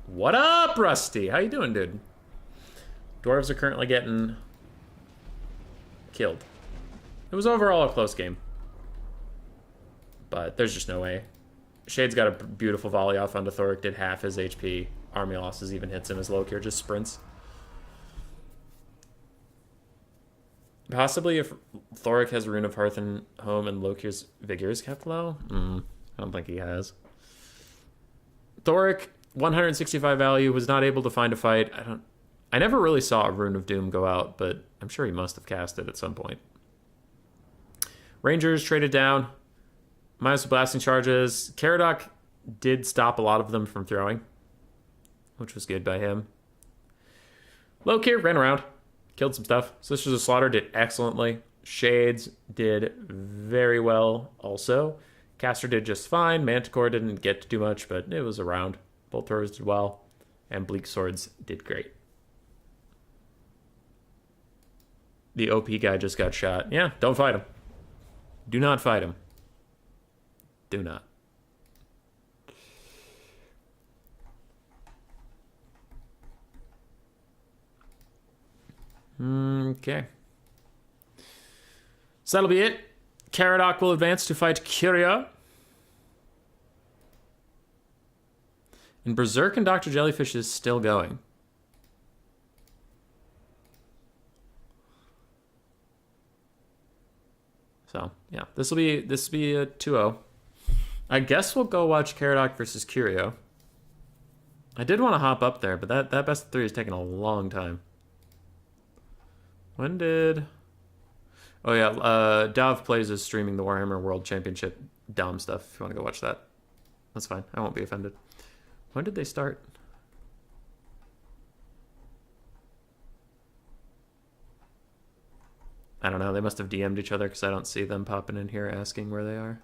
What up, Rusty? How you doing, dude? Dwarves are currently getting killed. It was overall a close game, but there's just no way. Shade's got a beautiful volley off onto Thoric, did half his HP. Army losses even hits him as Lokir just sprints. Possibly if Thoric has Rune of Hearth and Home and Lokir's Vigor is kept low? I don't think he has. Thoric, 165 value, was not able to find a fight. I never really saw a Rune of Doom go out, but I'm sure he must have cast it at some point. Rangers traded down. Minus the Blasting Charges. Caradoc did stop a lot of them from throwing, which was good by him. Lokir ran around. Killed some stuff. Sisters of Slaughter did excellently. Shades did very well also. Caster did just fine. Manticore didn't get to do much, but it was around. Bolt Throwers did well. And Bleak Swords did great. The OP guy just got shot. Yeah, don't fight him. Do not fight him. Do not. Okay. So that'll be it. Caradoc will advance to fight Curia. And Berserk and Dr. Jellyfish is still going. So, yeah. This will be a 2-0. I guess we'll go watch Caradoc versus Curio. I did want to hop up there, but that best of 3 is taking a long time. When did... Oh, yeah. Dav Plays is streaming the Warhammer World Championship Dom stuff, if you want to go watch that. That's fine. I won't be offended. When did they start? I don't know. They must have DM'd each other because I don't see them popping in here asking where they are.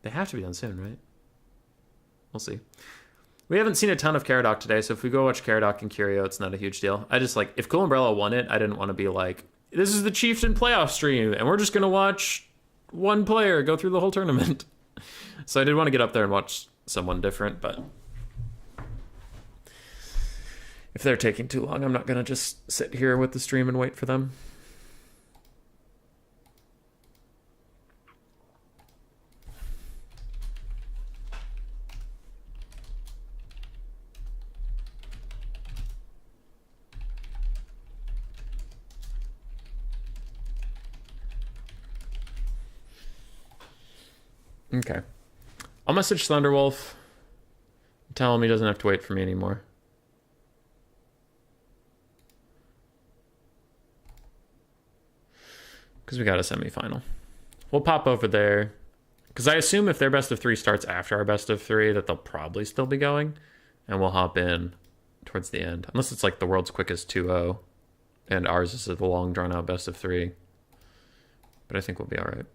They have to be done soon, right? We'll see. We haven't seen a ton of Caradoc today, so if we go watch Caradoc and Curio, it's not a huge deal. I just, like, if Cool Umbrella won it, I didn't want to be like, this is the Chieftain playoff stream, and we're just going to watch one player go through the whole tournament. So I did want to get up there and watch someone different, but if they're taking too long, I'm not going to just sit here with the stream and wait for them. Okay. I'll message Thunderwolf. Tell him he doesn't have to wait for me anymore. Because we got a semifinal. We'll pop over there. Because I assume if their best of 3 starts after our best of 3, that they'll probably still be going. And we'll hop in towards the end. Unless it's like the world's quickest 2-0. And ours is the long drawn out best of 3. But I think we'll be alright.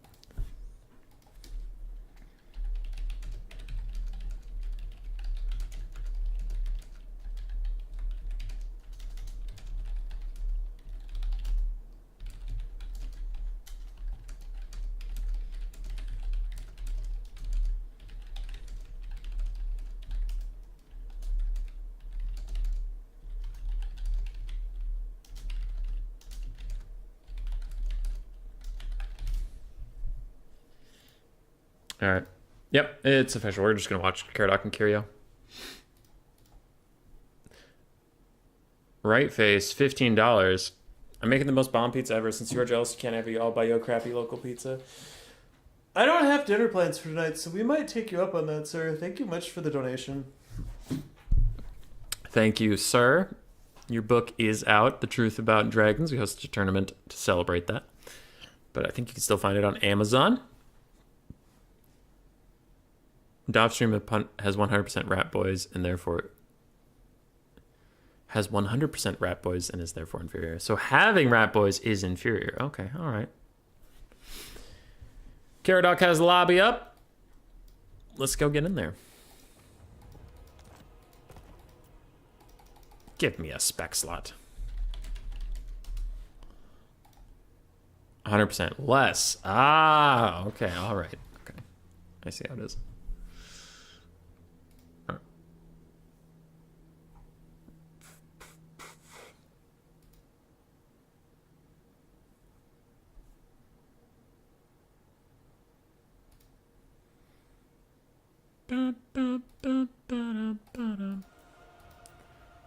All right. Yep, it's official. We're just going to watch Caradoc and Curio. Right face, $15. I'm making the most bomb pizza ever. Since you are jealous, you can't have you all buy your crappy local pizza. I don't have dinner plans for tonight, so we might take you up on that, sir. Thank you much for the donation. Thank you, sir. Your book is out, The Truth About Dragons. We hosted a tournament to celebrate that. But I think you can still find it on Amazon. Dovstream has 100% Rat Boys and therefore has 100% Rat Boys and is therefore inferior. So having Rat Boys is inferior. Okay, all right. Caradoc has the lobby up. Let's go get in there. Give me a spec slot. 100% less. Ah, okay, all right. Okay, I see how it is.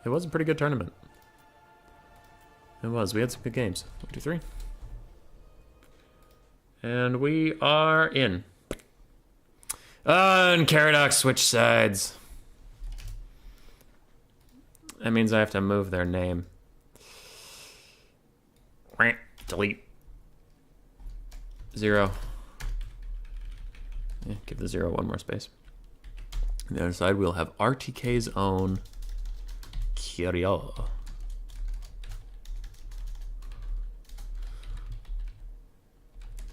It was a pretty good tournament. It was. We had some good games. 1, 2, 3. And we are in. And Caradoc switch sides. That means I have to move their name. Delete. 0. Yeah, give the 0 one more space. On the other side, we'll have RTK's own Curio.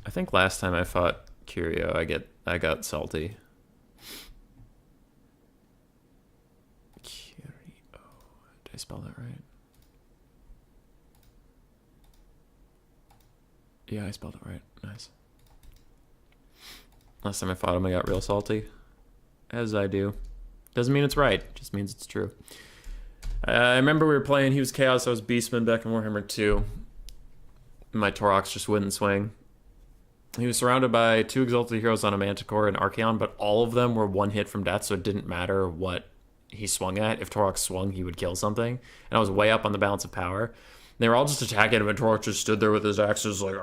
I think last time I fought Curio, I got salty. Curio. Did I spell that right? Yeah, I spelled it right. Nice. Last time I fought him, I got real salty. As I do. Doesn't mean it's right. Just means it's true. I remember we were playing, he was Chaos, I was Beastman back in Warhammer 2. My Torox just wouldn't swing. He was surrounded by 2 Exalted Heroes on a Manticore and Archaon, but all of them were 1 hit from death, so it didn't matter what he swung at. If Torox swung, he would kill something. And I was way up on the balance of power. They were all just attacking him, and Torox just stood there with his axes like...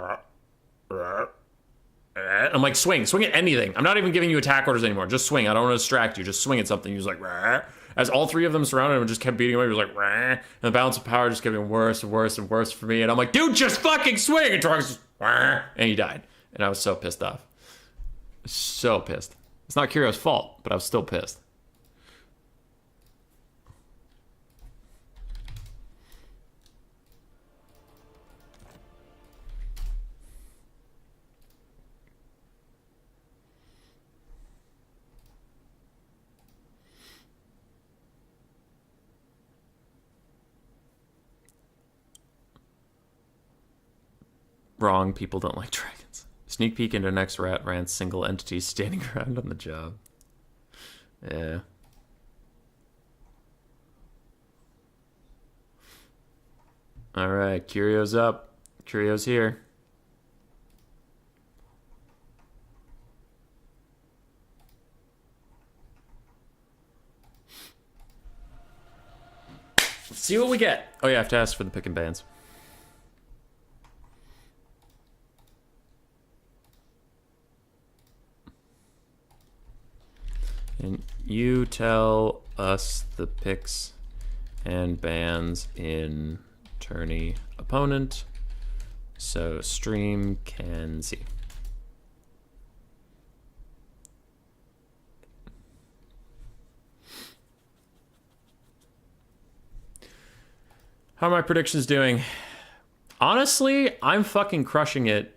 I'm like, swing at anything. I'm not even giving you attack orders anymore. Just swing. I don't want to distract you. Just swing at something. He was like, rah. As all 3 of them surrounded him and just kept beating him, he was like, rah. And the balance of power just kept getting worse and worse and worse for me. And I'm like, dude, just fucking swing. And Torox just, rah. And he died. And I was so pissed off. So pissed. It's not Curio's fault, but I was still pissed. Wrong, people don't like dragons. Sneak peek into next rat rant, single entity standing around on the job. Yeah. Alright, Curio's up. Curio's here. Let's see what we get. Oh yeah, I have to ask for the pick and bans. And you tell us the picks and bans in tourney opponent so stream can see. How are my predictions doing? Honestly, I'm fucking crushing it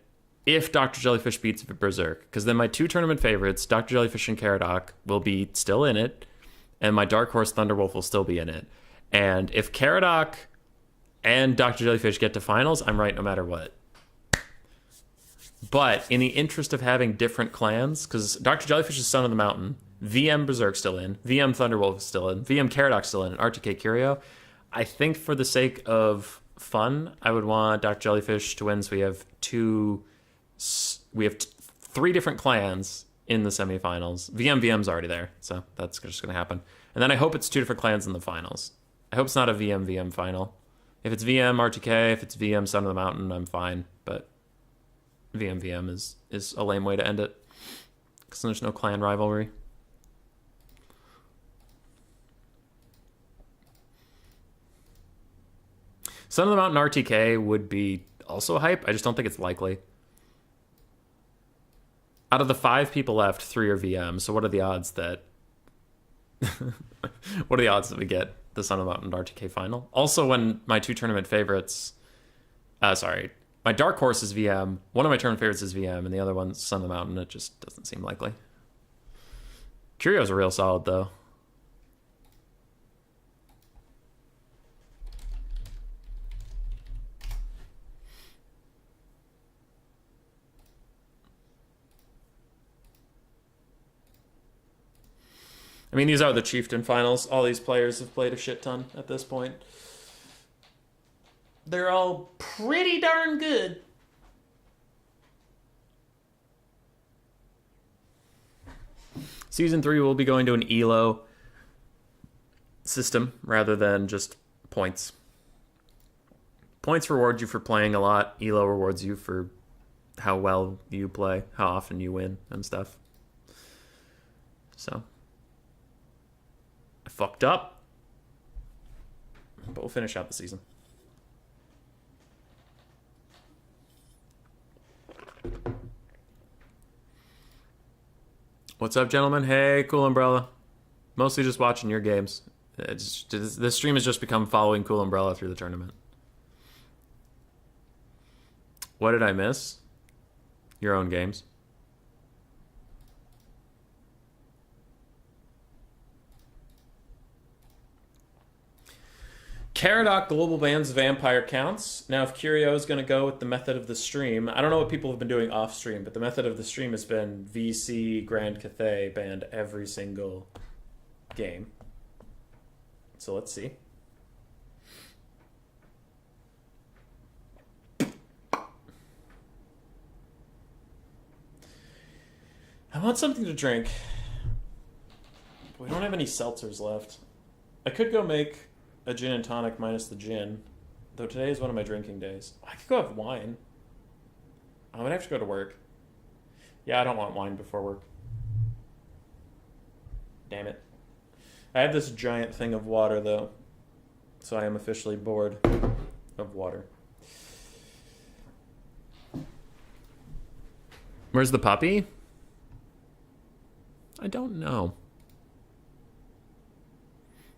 if Dr. Jellyfish beats Berserk, because then my 2 tournament favorites, Dr. Jellyfish and Caradoc, will be still in it, and my Dark Horse Thunderwolf will still be in it. And if Caradoc and Dr. Jellyfish get to finals, I'm right no matter what. But in the interest of having different clans, because Dr. Jellyfish is Son of the Mountain, VM Berserk still in, VM Thunderwolf is still in, VM Caradoc still in, and RTK Curio, I think for the sake of fun, I would want Dr. Jellyfish to win, so we have 3 different clans in the semifinals. VM's already there, so that's just going to happen. And then I hope it's 2 different clans in the finals. I hope it's not a VM final. If it's VM RTK, if it's VM Son of the Mountain, I'm fine. But VM is a lame way to end it, because there's no clan rivalry. Son of the Mountain RTK would be also hype. I just don't think it's likely. Out of the 5 people left, 3 are VM. So what are the odds that... what are the odds that we get the Son of the Mountain RTK final? Also, when my 2 tournament favorites... my Dark Horse is VM. One of my tournament favorites is VM, and the other one's Son of the Mountain. It just doesn't seem likely. Curio's a real solid, though. I mean, these are the Chieftain finals. All these players have played a shit ton at this point. They're all pretty darn good. Season 3 will be going to an ELO system rather than just points. Points reward you for playing a lot. ELO rewards you for how well you play, how often you win, and stuff. So... I fucked up, but we'll finish out the season. What's up, gentlemen? Hey, Cool Umbrella. Mostly just watching your games. This stream has just become following Cool Umbrella through the tournament. What did I miss? Your own games. Caradoc global bans vampire counts. Now, if Curio is going to go with the method of the stream, I don't know what people have been doing off stream, but the method of the stream has been VC Grand Cathay banned every single game. So let's see. I want something to drink. We don't have any seltzers left. I could go make a gin and tonic minus the gin, though today is one of my drinking days. I could go have wine. I'm gonna have to go to work. Yeah, I don't want wine before work. Damn it. I have this giant thing of water, though, so I am officially bored of water. Where's the puppy? I don't know.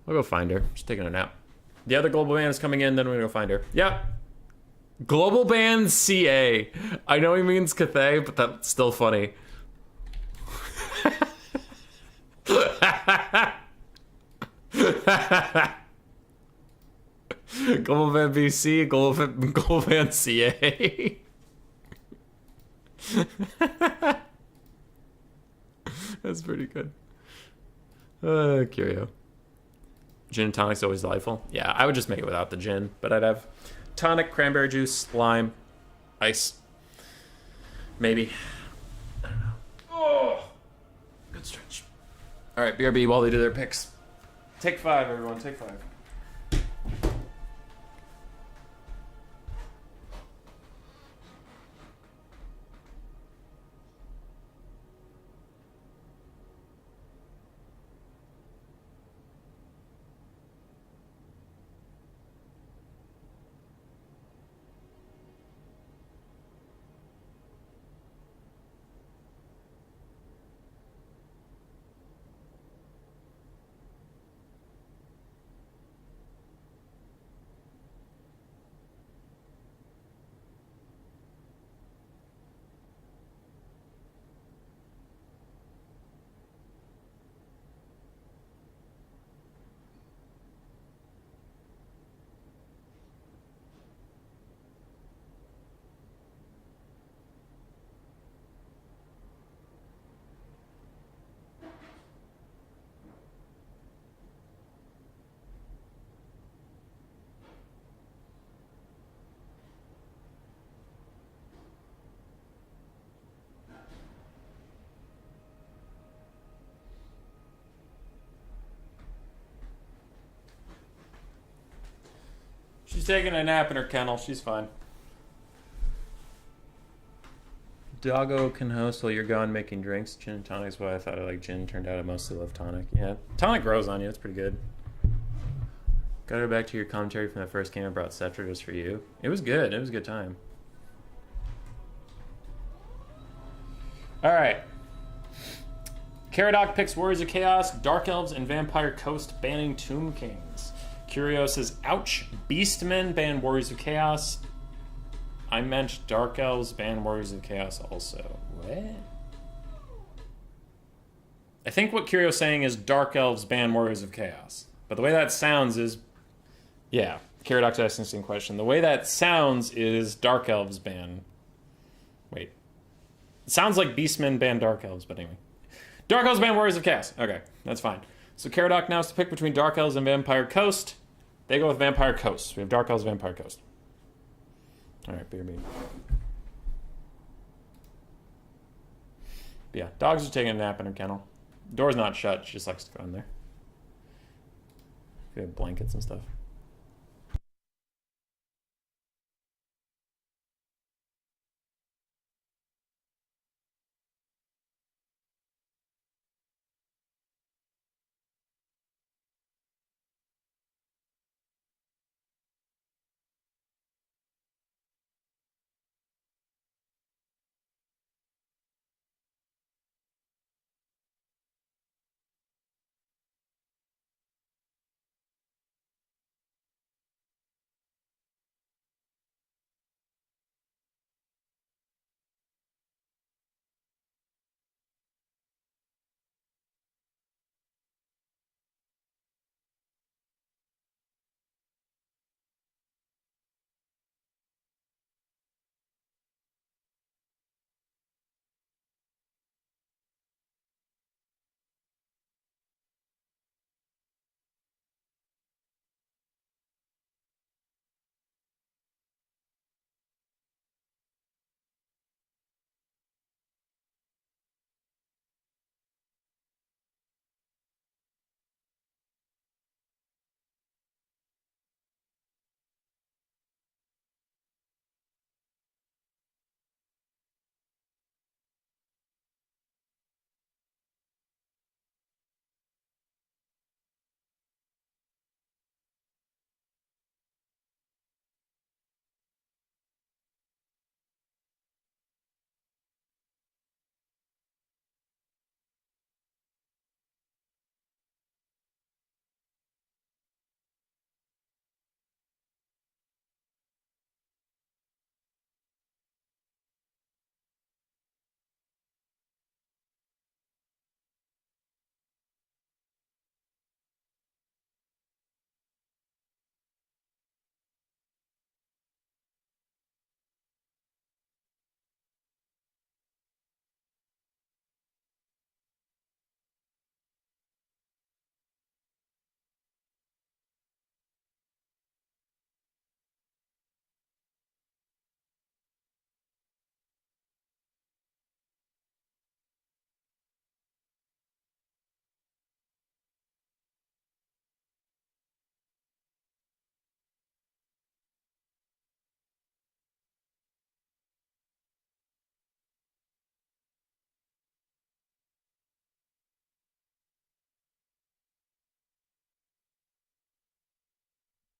I'll go find her. She's taking a nap. The other global band is coming in, then we're gonna go find her. Yep. Global band CA. I know he means Cathay, but that's still funny. Global band BC, global band CA. That's pretty good. Curio. Gin and tonic's always delightful. Yeah, I would just make it without the gin, but I'd have tonic, cranberry juice, lime, ice. Maybe. I don't know. Oh, good stretch. All right, BRB while they do their picks. Take 5, everyone. Take 5. She's taking a nap in her kennel. She's fine. Doggo can host while you're gone making drinks. Gin and tonic's why I thought I liked gin. Turned out I mostly love tonic. Yeah, tonic grows on you. It's pretty good. Gotta go back to your commentary from that first game I brought Scepter just for you. It was good. It was a good time. All right. Caradoc picks Warriors of Chaos, Dark Elves, and Vampire Coast banning Tomb Kings. Curio says, ouch, Beastmen ban Warriors of Chaos. I meant Dark Elves ban Warriors of Chaos also. What? I think what Curio's saying is Dark Elves ban Warriors of Chaos. But the way that sounds is... Yeah, Caradoc's asking the same question. The way that sounds is Dark Elves ban... Wait. It sounds like Beastmen ban Dark Elves, but anyway. Dark Elves ban Warriors of Chaos. Okay, that's fine. So Caradoc now has to pick between Dark Elves and Vampire Coast. They go with Vampire Coast. We have Dark Elves, Vampire Coast. Alright, BRB. Yeah, dogs are taking a nap in her kennel. Door's not shut, she just likes to go in there. We have blankets and stuff.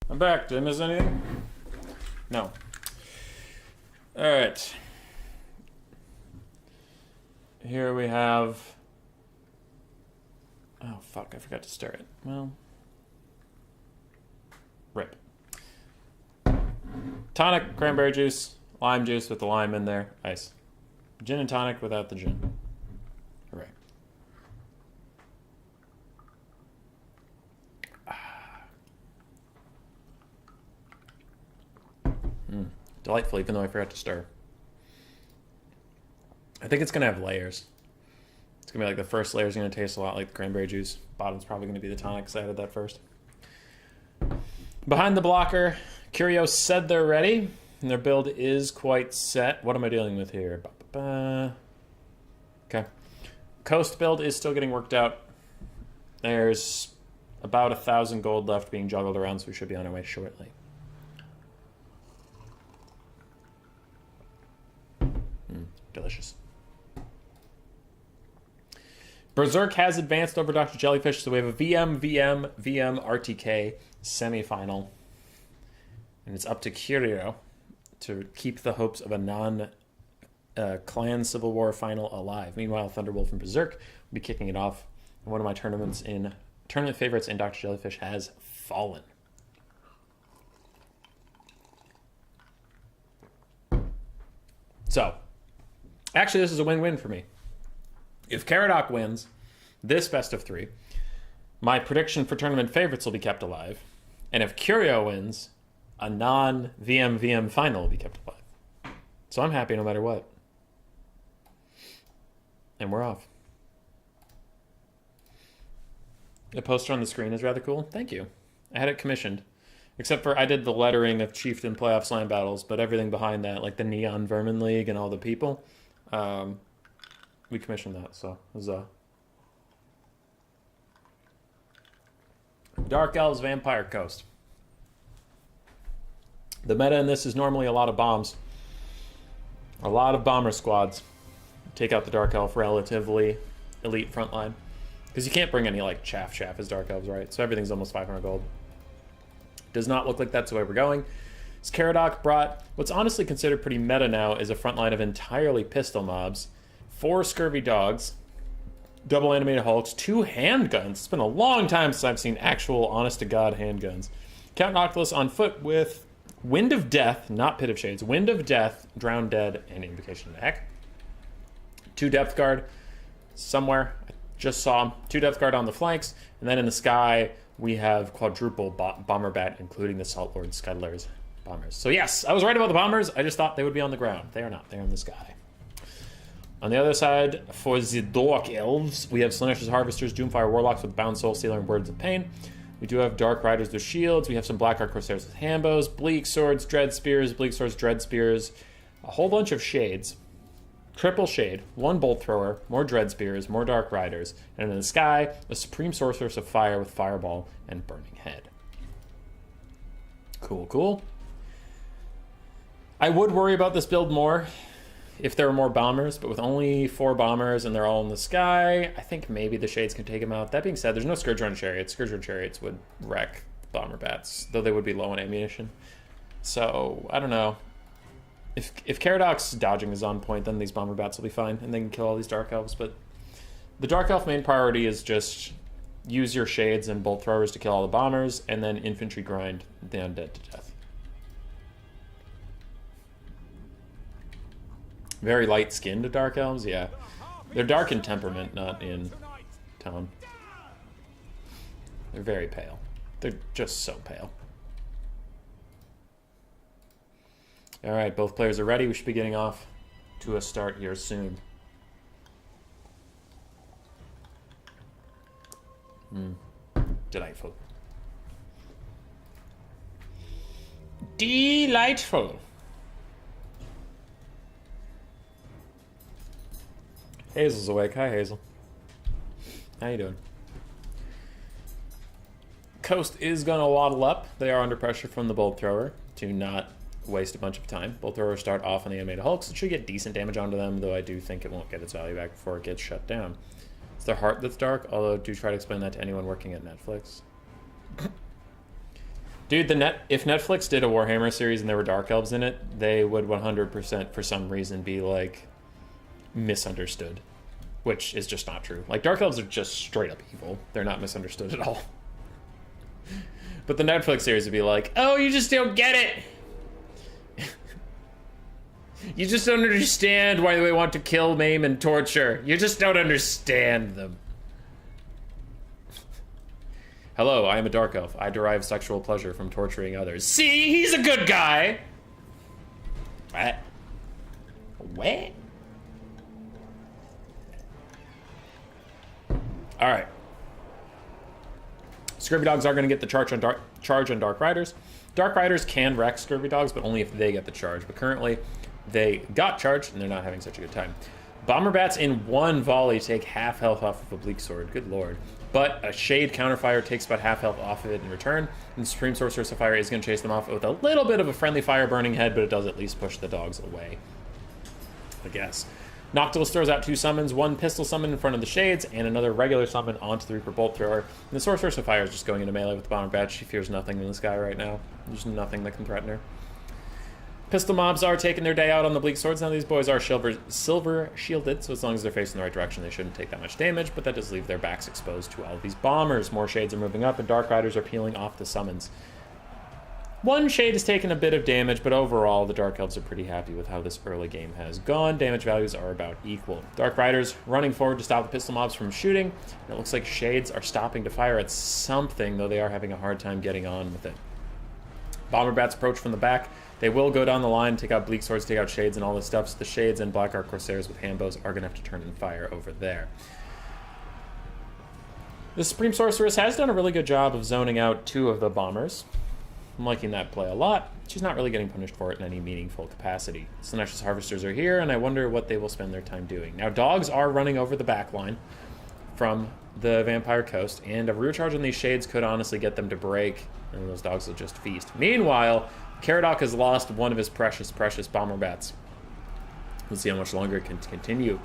I'm back. Did I miss anything? No. Alright. Here we have... Oh, fuck. I forgot to stir it. Well... Rip. Tonic, cranberry juice, lime juice with the lime in there. Ice. Gin and tonic without the gin. Hooray. Delightful, even though I forgot to stir. I think it's going to have layers. It's going to be like the first layer is going to taste a lot like the cranberry juice. Bottom's probably going to be the tonic because I added that first. Behind the blocker, Curio said they're ready. And their build is quite set. What am I dealing with here? Okay. Coast build is still getting worked out. There's about 1,000 gold left being juggled around, so we should be on our way shortly. Delicious. Berserk has advanced over Dr. Jellyfish, so we have a VM RTK semifinal. And it's up to Curio to keep the hopes of a non-clan Civil War final alive. Meanwhile, Thunderwolf and Berserk will be kicking it off. And one of my tournament favorites in Dr. Jellyfish has fallen. So, actually, this is a win-win for me. If Caradoc wins this best of 3, my prediction for tournament favorites will be kept alive. And if Curio wins, a non-VM final will be kept alive. So I'm happy no matter what. And we're off. The poster on the screen is rather cool. Thank you. I had it commissioned. Except for I did the lettering of Chieftain playoff slam battles, but everything behind that, like the Neon Vermin League and all the people, we commissioned that, so it was Dark Elves Vampire Coast. The meta in this is normally a lot of bombs. A lot of bomber squads. Take out the Dark Elf relatively elite frontline. Because you can't bring any like chaff as Dark Elves, right? So everything's almost 500 gold. Does not look like that's the way we're going. As Caradoc brought what's honestly considered pretty meta now is a frontline of entirely pistol mobs, 4 scurvy dogs, double animated hulks, 2 handguns. It's been a long time since I've seen actual honest-to-God handguns. Count Noctilus on foot with Wind of Death, not Pit of Shades, Wind of Death, Drown Dead, and Invocation of the Heck. 2 Depth Guard somewhere. I just saw them. 2 Depth Guard on the flanks, and then in the sky we have quadruple bomber bat, including the Salt Lord Scuddler's bombers. So yes, I was right about the bombers. I just thought they would be on the ground. They are not. They're in the sky. On the other side, for the Dark Elves, we have Slanish's Harvesters, Doomfire Warlocks with Bound Soul Stealer and Words of Pain. We do have Dark Riders with shields. We have some Blackheart Corsairs with handbows, Bleak Swords, Dread Spears, Bleak Swords, Dread Spears, a whole bunch of shades. Triple Shade, 1 Bolt Thrower, more Dread Spears, more Dark Riders, and in the sky, a Supreme Sorceress of Fire with Fireball and Burning Head. Cool, cool. I would worry about this build more if there were more bombers, but with only 4 bombers and they're all in the sky, I think maybe the Shades can take them out. That being said, there's no Scourge Run Chariots. Scourge Run Chariots would wreck bomber bats, though they would be low on ammunition. So, I don't know. If Caradoc's dodging is on point, then these bomber bats will be fine, and they can kill all these Dark Elves. But the Dark Elf main priority is just use your Shades and Bolt Throwers to kill all the bombers, and then infantry grind the undead to death. Very light-skinned Dark Elves, yeah. They're dark in temperament, not in tone. They're very pale. They're just so pale. Alright, both players are ready. We should be getting off to a start here soon. Delightful. Delightful. Hazel's awake. Hi, Hazel. How you doing? Coast is going to waddle up. They are under pressure from the Bolt Thrower to not waste a bunch of time. Bolt Throwers start off on the animated hulks. It should get decent damage onto them, though I do think it won't get its value back before it gets shut down. It's their heart that's dark, although do try to explain that to anyone working at Netflix. Dude, if Netflix did a Warhammer series and there were Dark Elves in it, they would 100% for some reason be like misunderstood, which is just not true. Like, Dark Elves are just straight up evil. They're not misunderstood at all. But the Netflix series would be like, oh, you just don't get it. You just don't understand why they want to kill, maim, and torture. You just don't understand them. Hello, I am a dark elf. I derive sexual pleasure from torturing others. See, he's a good guy. What? What? All right. Scurvy Dogs are going to get the charge on Dark Riders. Dark Riders can wreck Scurvy Dogs, but only if they get the charge. But currently, they got charged, and they're not having such a good time. Bomber Bats in one volley take half health off of a Bleak Sword. Good lord. But a Shade counterfire takes about half health off of it in return, and the Supreme Sorceress of Fire is going to chase them off with a little bit of a friendly fire burning head, but it does at least push the dogs away, I guess. Noctilus throws out 2 summons, 1 pistol summon in front of the Shades, and another regular summon onto the Reaper Bolt Thrower. And the Sorceress of Fire is just going into melee with the Bomber Bat. She fears nothing in this guy right now. There's nothing that can threaten her. Pistol mobs are taking their day out on the Bleak Swords. Now these boys are silver shielded, so as long as they're facing the right direction, they shouldn't take that much damage, but that does leave their backs exposed to all of these bombers. More Shades are moving up, and Dark Riders are peeling off the summons. One Shade has taken a bit of damage, but overall, the Dark Elves are pretty happy with how this early game has gone. Damage values are about equal. Dark Riders running forward to stop the pistol mobs from shooting. And it looks like Shades are stopping to fire at something, though they are having a hard time getting on with it. Bomber Bats approach from the back. They will go down the line, take out Bleak Swords, take out Shades and all this stuff. So the Shades and Black Arc Corsairs with handbows are going to have to turn and fire over there. The Supreme Sorceress has done a really good job of zoning out 2 of the bombers. I'm liking that play a lot. She's not really getting punished for it in any meaningful capacity. Sinestros Harvesters are here, and I wonder what they will spend their time doing. Now, dogs are running over the back line from the Vampire Coast, and a rear charge on these Shades could honestly get them to break, and those dogs will just feast. Meanwhile, Caradoc has lost one of his precious Bomber Bats. We'll see how much longer it can continue.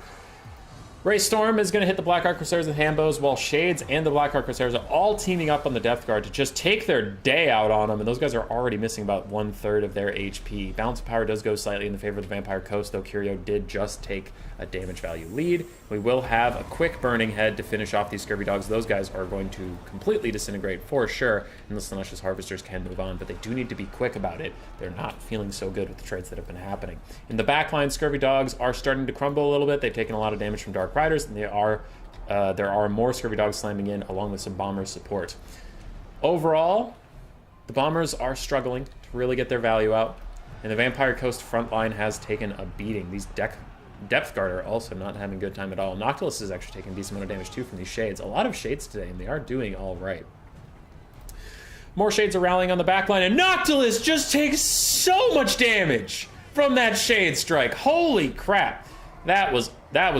Ray Storm is going to hit the Black Arc Corsairs with handbows, while Shades and the Black Arc Corsairs are all teaming up on the Death Guard to just take their day out on them, and those guys are already missing about 1/3 of their HP. Balance of power does go slightly in the favor of the Vampire Coast, though Curio did just take a damage value lead. We will have a quick burning head to finish off these Scurvy Dogs. Those guys are going to completely disintegrate for sure, and the Sinestros Harvesters can move on, but they do need to be quick about it. They're not feeling so good with the trades that have been happening. In the backline, Scurvy Dogs are starting to crumble a little bit. They've taken a lot of damage from Dark Riders, and there are more Scurvy Dogs slamming in, along with some Bomber support. Overall, the Bombers are struggling to really get their value out, and the Vampire Coast front line has taken a beating. These Depth Guard are also not having a good time at all. Noctilus is actually taking a decent amount of damage too from these Shades. A lot of Shades today, and they are doing all right. More Shades are rallying on the backline, and Noctilus just takes so much damage from that Shade strike. Holy crap. That was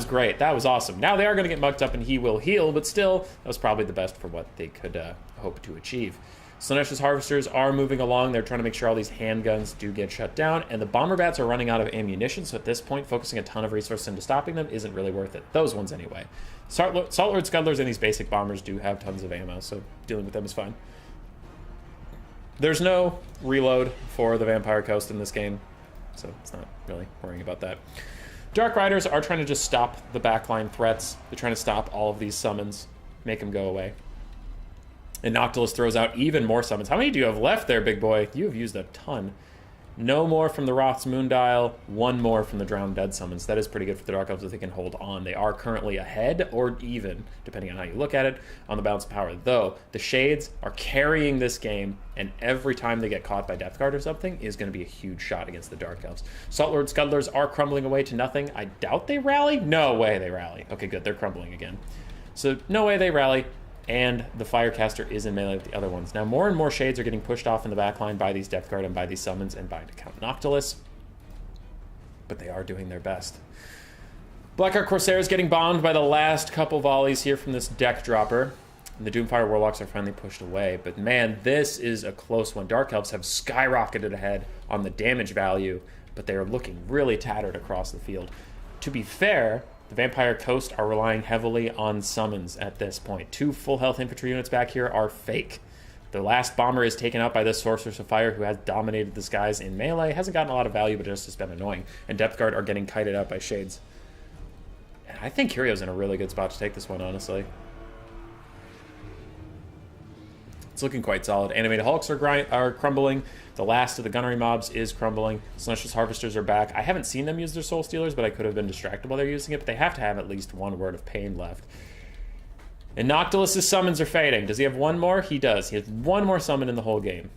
great. That was awesome. Now they are going to get mucked up, and he will heal, but still, that was probably the best for what they could hope to achieve. Sinestros Harvesters are moving along. They're trying to make sure all these handguns do get shut down, and the Bomber Bats are running out of ammunition, so at this point, focusing a ton of resources into stopping them isn't really worth it. Those ones anyway. Salt Lord Scudlers and these basic bombers do have tons of ammo, so dealing with them is fine. There's no reload for the Vampire Coast in this game, so it's not really worrying about that. Dark Riders are trying to just stop the backline threats. They're trying to stop all of these summons, make them go away. And Noctilus throws out even more summons. How many do you have left there, big boy? You have used a ton. No more from the Roth's Moondial, 1 more from the Drowned Dead summons. That is pretty good for the Dark Elves if they can hold on. They are currently ahead, or even, depending on how you look at it, on the balance of power. Though, the Shades are carrying this game, and every time they get caught by Death Guard or something is going to be a huge shot against the Dark Elves. Salt Lord Scudlers are crumbling away to nothing. I doubt they rally? No way they rally. Okay, good. They're crumbling again. So, no way they rally. And the Firecaster is in melee with the other ones. Now, more and more Shades are getting pushed off in the backline by these Death Guard and by these summons and by Count Noctilus. But they are doing their best. Black Arc Corsair is getting bombed by the last couple volleys here from this deck dropper. And the Doomfire Warlocks are finally pushed away. But man, this is a close one. Dark Elves have skyrocketed ahead on the damage value, but they are looking really tattered across the field. To be fair, the Vampire Coast are relying heavily on summons at this point. 2 full health infantry units back here are fake. The last bomber is taken out by this Sorceress of Fire, who has dominated the skies in melee. Hasn't gotten a lot of value, but just has been annoying. And Depth Guard are getting kited out by Shades. And I think Curio's in a really good spot to take this one, honestly. It's looking quite solid. Animated Hulks are crumbling. The last of the gunnery mobs is crumbling. Celestial Harvesters are back. I haven't seen them use their Soul Stealers, but I could have been distracted while they're using it. But they have to have at least one Word of Pain left. And Noctilus's summons are fading. Does he have one more? He does. He has one more summon in the whole game.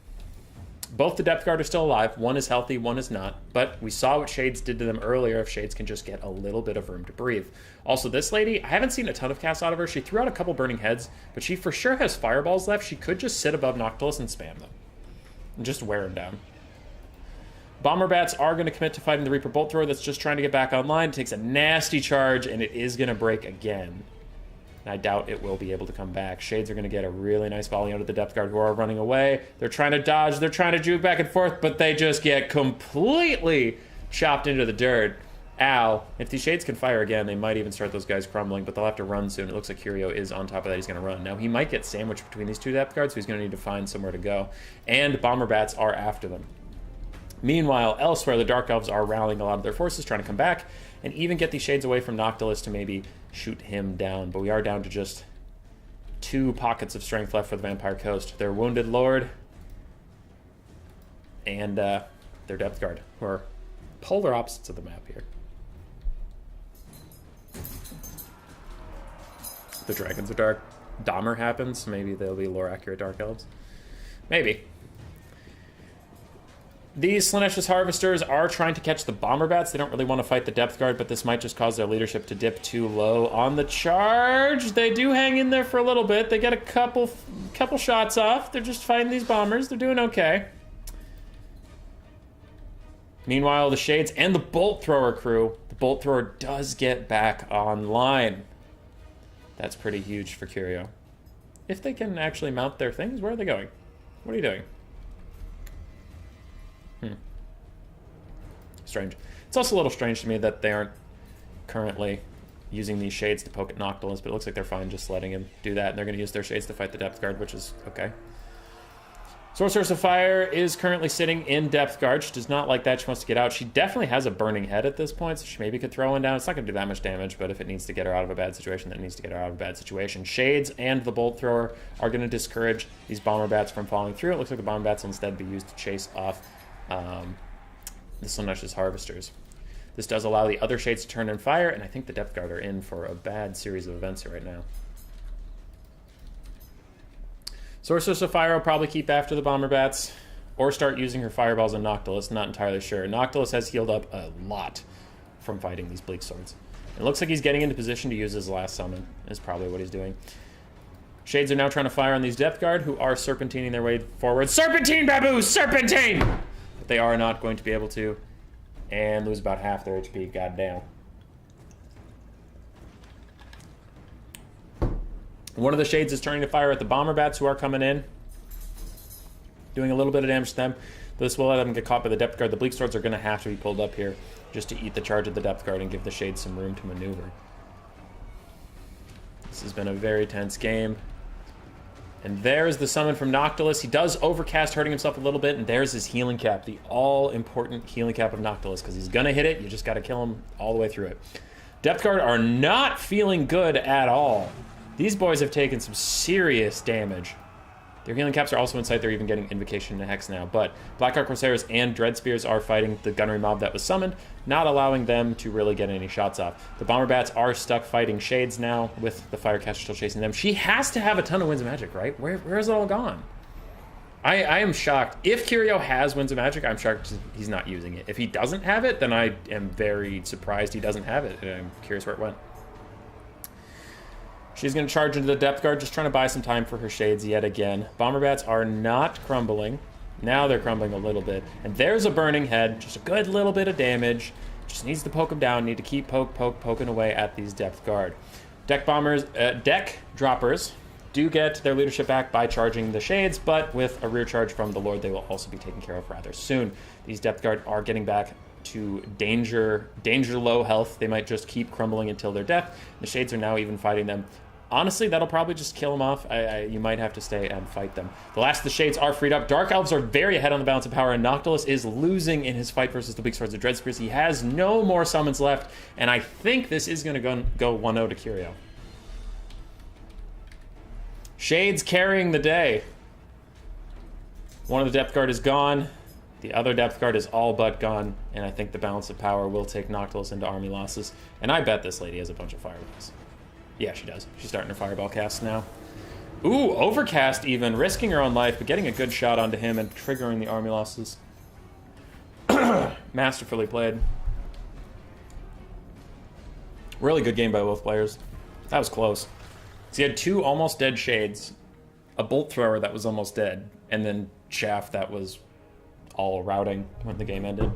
Both the Depth Guard are still alive. One is healthy, one is not. But we saw what Shades did to them earlier if Shades can just get a little bit of room to breathe. Also, this lady, I haven't seen a ton of casts out of her. She threw out a couple Burning Heads, but she for sure has Fireballs left. She could just sit above Noctilus and spam them. And just wear them down. Bomber Bats are going to commit to fighting the Reaper Bolt Thrower that's just trying to get back online. It takes a nasty charge, and it is going to break again. I doubt it will be able to come back. Shades are going to get a really nice volley out of the Depth Guard, who are running away. They're trying to dodge. They're trying to juke back and forth, but they just get completely chopped into the dirt. Ow. If these Shades can fire again, they might even start those guys crumbling, but they'll have to run soon. It looks like Curio is on top of that. He's going to run. Now, he might get sandwiched between these two Depth Guards, so he's going to need to find somewhere to go. And Bomber Bats are after them. Meanwhile, elsewhere, the Dark Elves are rallying a lot of their forces, trying to come back, and even get these Shades away from Noctilus to maybe shoot him down. But we are down to just 2 pockets of strength left for the Vampire Coast. Their Wounded Lord and their Depth Guard, who are polar opposites of the map here. The Dragons are dark. Dahmer happens. Maybe they'll be lore-accurate Dark Elves. Maybe. These Slaanesha's Harvesters are trying to catch the Bomber Bats. They don't really want to fight the Depth Guard, but this might just cause their leadership to dip too low on the charge. They do hang in there for a little bit. They get a couple shots off. They're just fighting these bombers. They're doing okay. Meanwhile, the Shades and the Bolt Thrower crew. The Bolt Thrower does get back online. That's pretty huge for Curio. If they can actually mount their things, where are they going? What are you doing? Strange. It's also a little strange to me that they aren't currently using these Shades to poke at Noctilus, but it looks like they're fine just letting him do that, and they're going to use their Shades to fight the Depth Guard, which is okay. Sorceress of Fire is currently sitting in Depth Guard. She does not like that. She wants to get out. She definitely has a Burning Head at this point, so she maybe could throw one down. It's not going to do that much damage, but if it needs to get her out of a bad situation, then it needs to get her out of a bad situation. Shades and the Bolt Thrower are going to discourage these Bomber Bats from falling through. It looks like the Bomber Bats will instead be used to chase off the Slaanesha's Harvesters. This does allow the other Shades to turn and fire, and I think the Depth Guard are in for a bad series of events here right now. Sorceress of Fire will probably keep after the Bomber Bats, or start using her Fireballs on Noctilus, not entirely sure. Noctilus has healed up a lot from fighting these Bleak Swords. It looks like he's getting into position to use his last summon, is probably what he's doing. Shades are now trying to fire on these Depth Guard, who are serpentining their way forward. Serpentine, Babu! Serpentine! But they are not going to be able to, and lose about half their HP. Goddamn. One of the Shades is turning to fire at the Bomber Bats, who are coming in, doing a little bit of damage to them. This will let them get caught by the Depth Guard. The Bleak Swords are going to have to be pulled up here just to eat the charge of the Depth Guard and give the Shades some room to maneuver. This has been a very tense game. And there's the summon from Noctilus. He does overcast, hurting himself a little bit, and there's his healing cap, the all-important healing cap of Noctilus, because he's going to hit it. You just got to kill him all the way through it. Depth Guard are not feeling good at all. These boys have taken some serious damage. Their healing caps are also in sight. They're even getting Invocation and Hex now. But Blackheart Corsairs and Dread Spears are fighting the gunnery mob that was summoned, not allowing them to really get any shots off. The Bomber Bats are stuck fighting Shades now, with the Firecaster still chasing them. She has to have a ton of Winds of Magic, right? Where is it all gone? I am shocked. If Curio has Winds of Magic, I'm shocked he's not using it. If he doesn't have it, then I am very surprised he doesn't have it. And I'm curious where it went. She's going to charge into the Depth Guard, just trying to buy some time for her Shades yet again. Bomber Bats are not crumbling. Now they're crumbling a little bit. And there's a Burning Head, just a good little bit of damage. Just needs to poke them down, need to keep poking away at these Depth Guard. Deck Droppers do get their leadership back by charging the Shades, but with a rear charge from the Lord, they will also be taken care of rather soon. These Depth Guard are getting back to danger low health. They might just keep crumbling until their death. The Shades are now even fighting them Honestly, that'll probably just kill him off. You might have to stay and fight them. The last of the shades are freed up. Dark Elves are very ahead on the balance of power, and Noctilus is losing in his fight versus the Bleak Swords of Dread Spears. He has no more summons left, and I think this is going to go 1-0 to Curio. Shades carrying the day. One of the depth guard is gone. The other depth guard is all but gone, and I think the balance of power will take Noctilus into army losses. And I bet this lady has a bunch of fireballs. Yeah, she does. She's starting her fireball cast now. Ooh, overcast even, risking her own life, but getting a good shot onto him and triggering the army losses. Masterfully played. Really good game by both players. That was close. So you had two almost dead shades, a bolt thrower that was almost dead, and then chaff that was all routing when the game ended.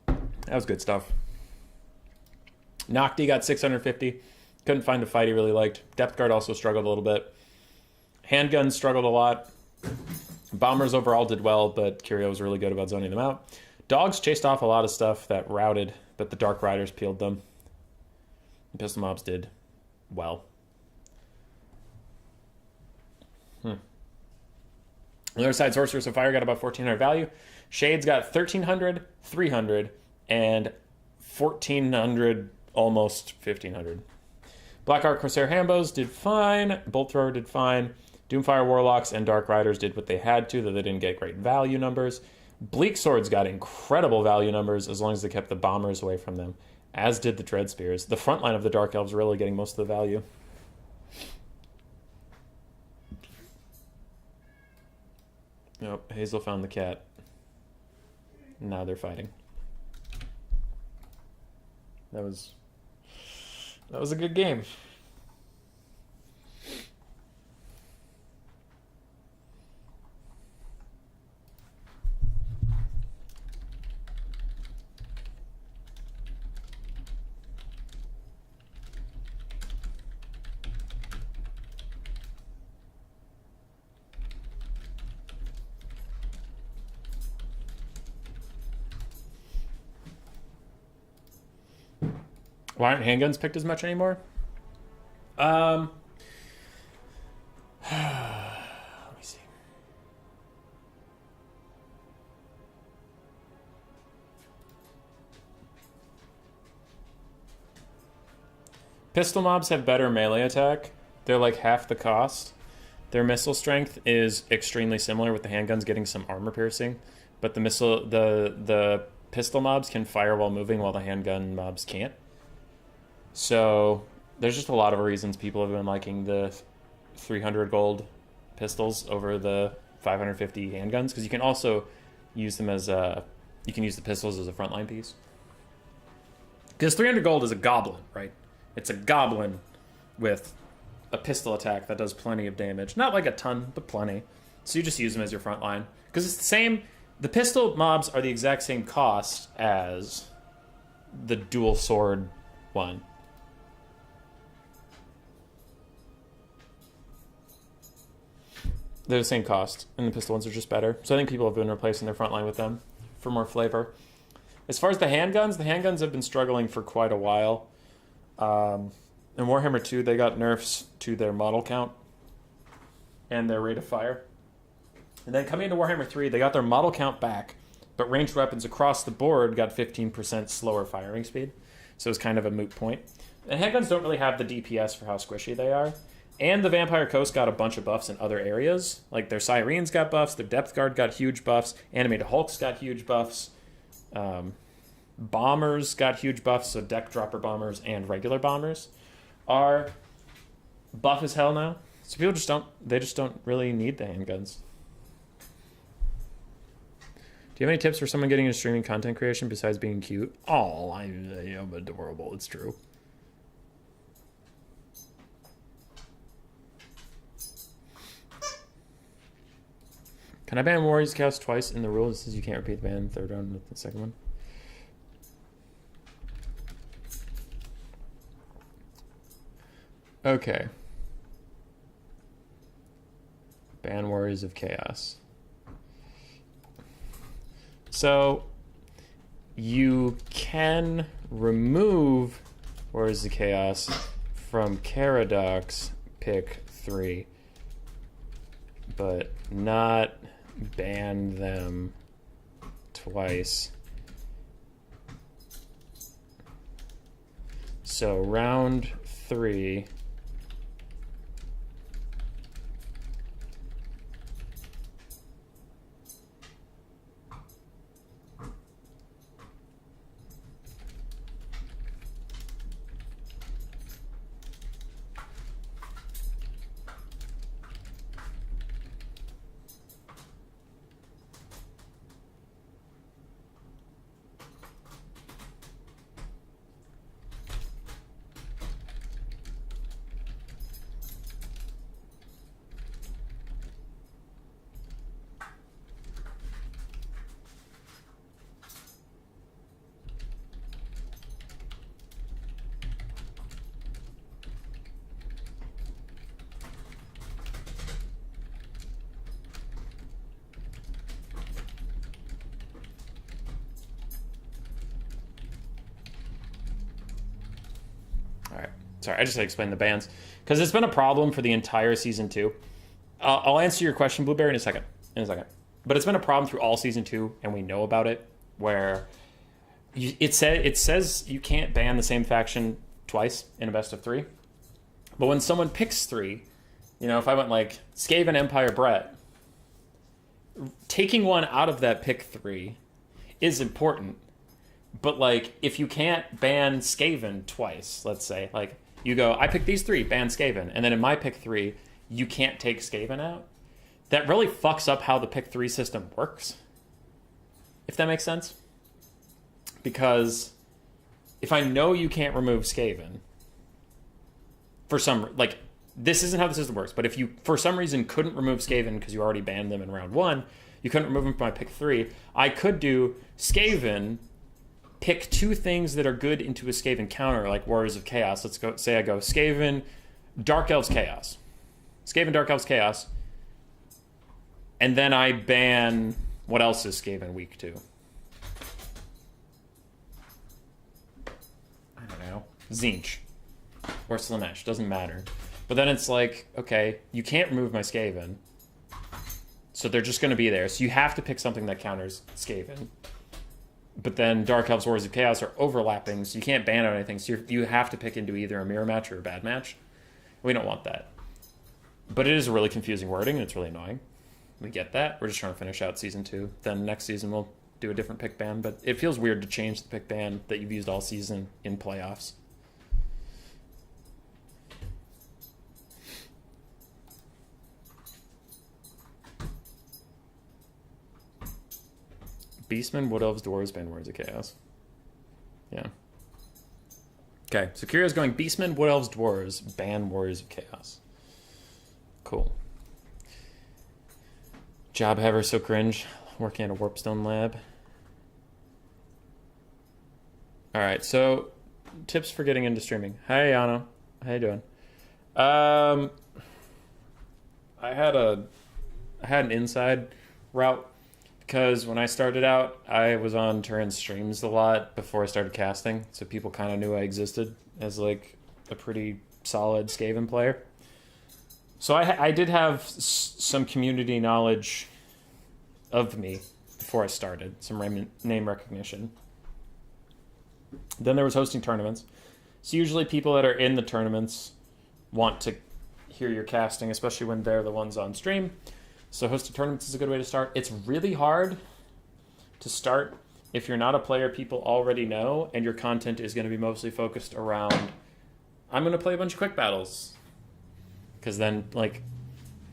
That was good stuff. Nocti got 650. Couldn't find a fight he really liked. Depth guard also struggled a little bit. Handguns struggled a lot. Bombers overall did well, but Curio was really good about zoning them out. Dogs chased off a lot of stuff that routed, but the Dark Riders peeled them. And Pistol Mobs did well. On the other side, Sorceress of Fire got about 1,400 value. Shades got 1,300, 300, and 1,400, almost 1,500. Blackheart Corsair Hambos did fine. Bolt Thrower did fine. Doomfire Warlocks and Dark Riders did what they had to, though they didn't get great value numbers. Bleak Swords got incredible value numbers as long as they kept the bombers away from them, as did the Dread Spears. The front line of the Dark Elves really getting most of the value. Nope, Hazel found the cat. Now they're fighting. That was a good game. Why aren't handguns picked as much anymore? Let me see. Pistol mobs have better melee attack. They're like half the cost. Their missile strength is extremely similar, with the handguns getting some armor piercing, but the pistol mobs can fire while moving, while the handgun mobs can't. So there's just a lot of reasons people have been liking the 300 gold pistols over the 550 handguns, because you can also use them as you can use the pistols as a frontline piece. Because 300 gold is a goblin, right? It's a goblin with a pistol attack that does plenty of damage. Not like a ton, but plenty. So you just use them as your frontline. Because it's the same, the pistol mobs are the exact same cost as the dual sword one. They're the same cost, and the pistol ones are just better. So I think people have been replacing their front line with them for more flavor. As far as the handguns have been struggling for quite a while. In Warhammer 2, they got nerfs to their model count and their rate of fire. And then coming into Warhammer 3, they got their model count back, but ranged weapons across the board got 15% slower firing speed. So it's kind of a moot point. And handguns don't really have the DPS for how squishy they are. And the Vampire Coast got a bunch of buffs in other areas. Like their Sirens got buffs, their Depth Guard got huge buffs, Animated Hulks got huge buffs, Bombers got huge buffs, so Deck Dropper Bombers and regular Bombers are buff as hell now. So people just don't really need the handguns. Do you have any tips for someone getting into streaming content creation besides being cute? Oh, I'm adorable, it's true. Can I ban Warriors cast twice in the rules? It says you can't repeat the ban in the third round with the second one. Okay. Ban Warriors of Chaos. So you can remove Warriors of Chaos from Caradox pick 3, but not ban them twice. So round 3. Sorry, I just had to explain the bans because it's been a problem for the entire season 2. I'll answer your question, Blueberry, in a second. But it's been a problem through all season 2, and we know about it. Where it says you can't ban the same faction twice in a best of 3. But when someone picks 3, if I went like Skaven, Empire, Brett, taking one out of that pick 3 is important. But like, if you can't ban Skaven twice, let's say, like. You go, I pick these 3, ban Skaven. And then in my pick 3, you can't take Skaven out. That really fucks up how the pick 3 system works. If that makes sense. Because if I know you can't remove Skaven, for some, like, this isn't how the system works, but if you, for some reason, couldn't remove Skaven because you already banned them in round 1, you couldn't remove them from my pick 3, I could do Skaven, pick 2 things that are good into a Skaven counter, like Warriors of Chaos. Let's go. Say I go Skaven, Dark Elves Chaos. Skaven, Dark Elves Chaos. And then I ban... What else is Skaven weak to? I don't know. Tzeentch. Or Slanesh. Doesn't matter. But then it's like, okay, you can't remove my Skaven. So they're just going to be there. So you have to pick something that counters Skaven. But then Dark Elves, Warriors of Chaos are overlapping, so you can't ban out anything. So you have to pick into either a mirror match or a bad match. We don't want that. But it is a really confusing wording, and it's really annoying. We get that. We're just trying to finish out Season 2. Then next season we'll do a different pick ban. But it feels weird to change the pick ban that you've used all season in playoffs. Beastmen, Wood Elves, Dwarves, ban Warriors of Chaos. Yeah. Okay, so Kira's going Beastmen, Wood Elves, Dwarves, ban Warriors of Chaos. Cool. Job ever so cringe. Working at a Warpstone lab. Alright, so tips for getting into streaming. Hi, Yano. How you doing? I had an inside route. Because when I started out, I was on Turin's streams a lot before I started casting, so people kind of knew I existed as like a pretty solid Skaven player. So I did have some community knowledge of me before I started, some name recognition. Then there was hosting tournaments. So usually people that are in the tournaments want to hear your casting, especially when they're the ones on stream. So hosting tournaments is a good way to start. It's really hard to start if you're not a player people already know and your content is going to be mostly focused around, I'm going to play a bunch of quick battles. Because then, like,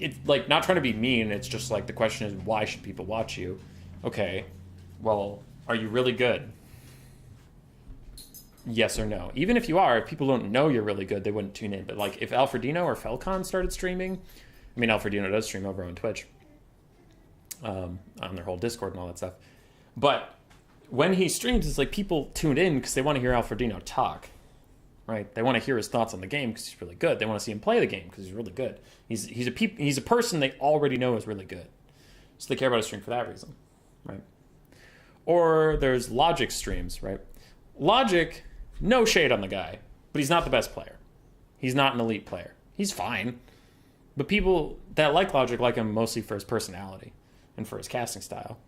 it's like not trying to be mean. It's just like the question is, why should people watch you? Okay, well, are you really good? Yes or no. Even if you are, if people don't know you're really good, they wouldn't tune in. But like if Alfredino or Felcon started streaming, I mean, Alfredino does stream over on Twitch, on their whole Discord and all that stuff. But when he streams, it's like people tune in because they want to hear Alfredino talk, right? They want to hear his thoughts on the game because he's really good. They want to see him play the game because he's really good. He's a person they already know is really good, so they care about his stream for that reason, right? Or there's Logic streams, right? Logic, no shade on the guy, but he's not the best player. He's not an elite player. He's fine. But people that like Logic like him mostly for his personality and for his casting style.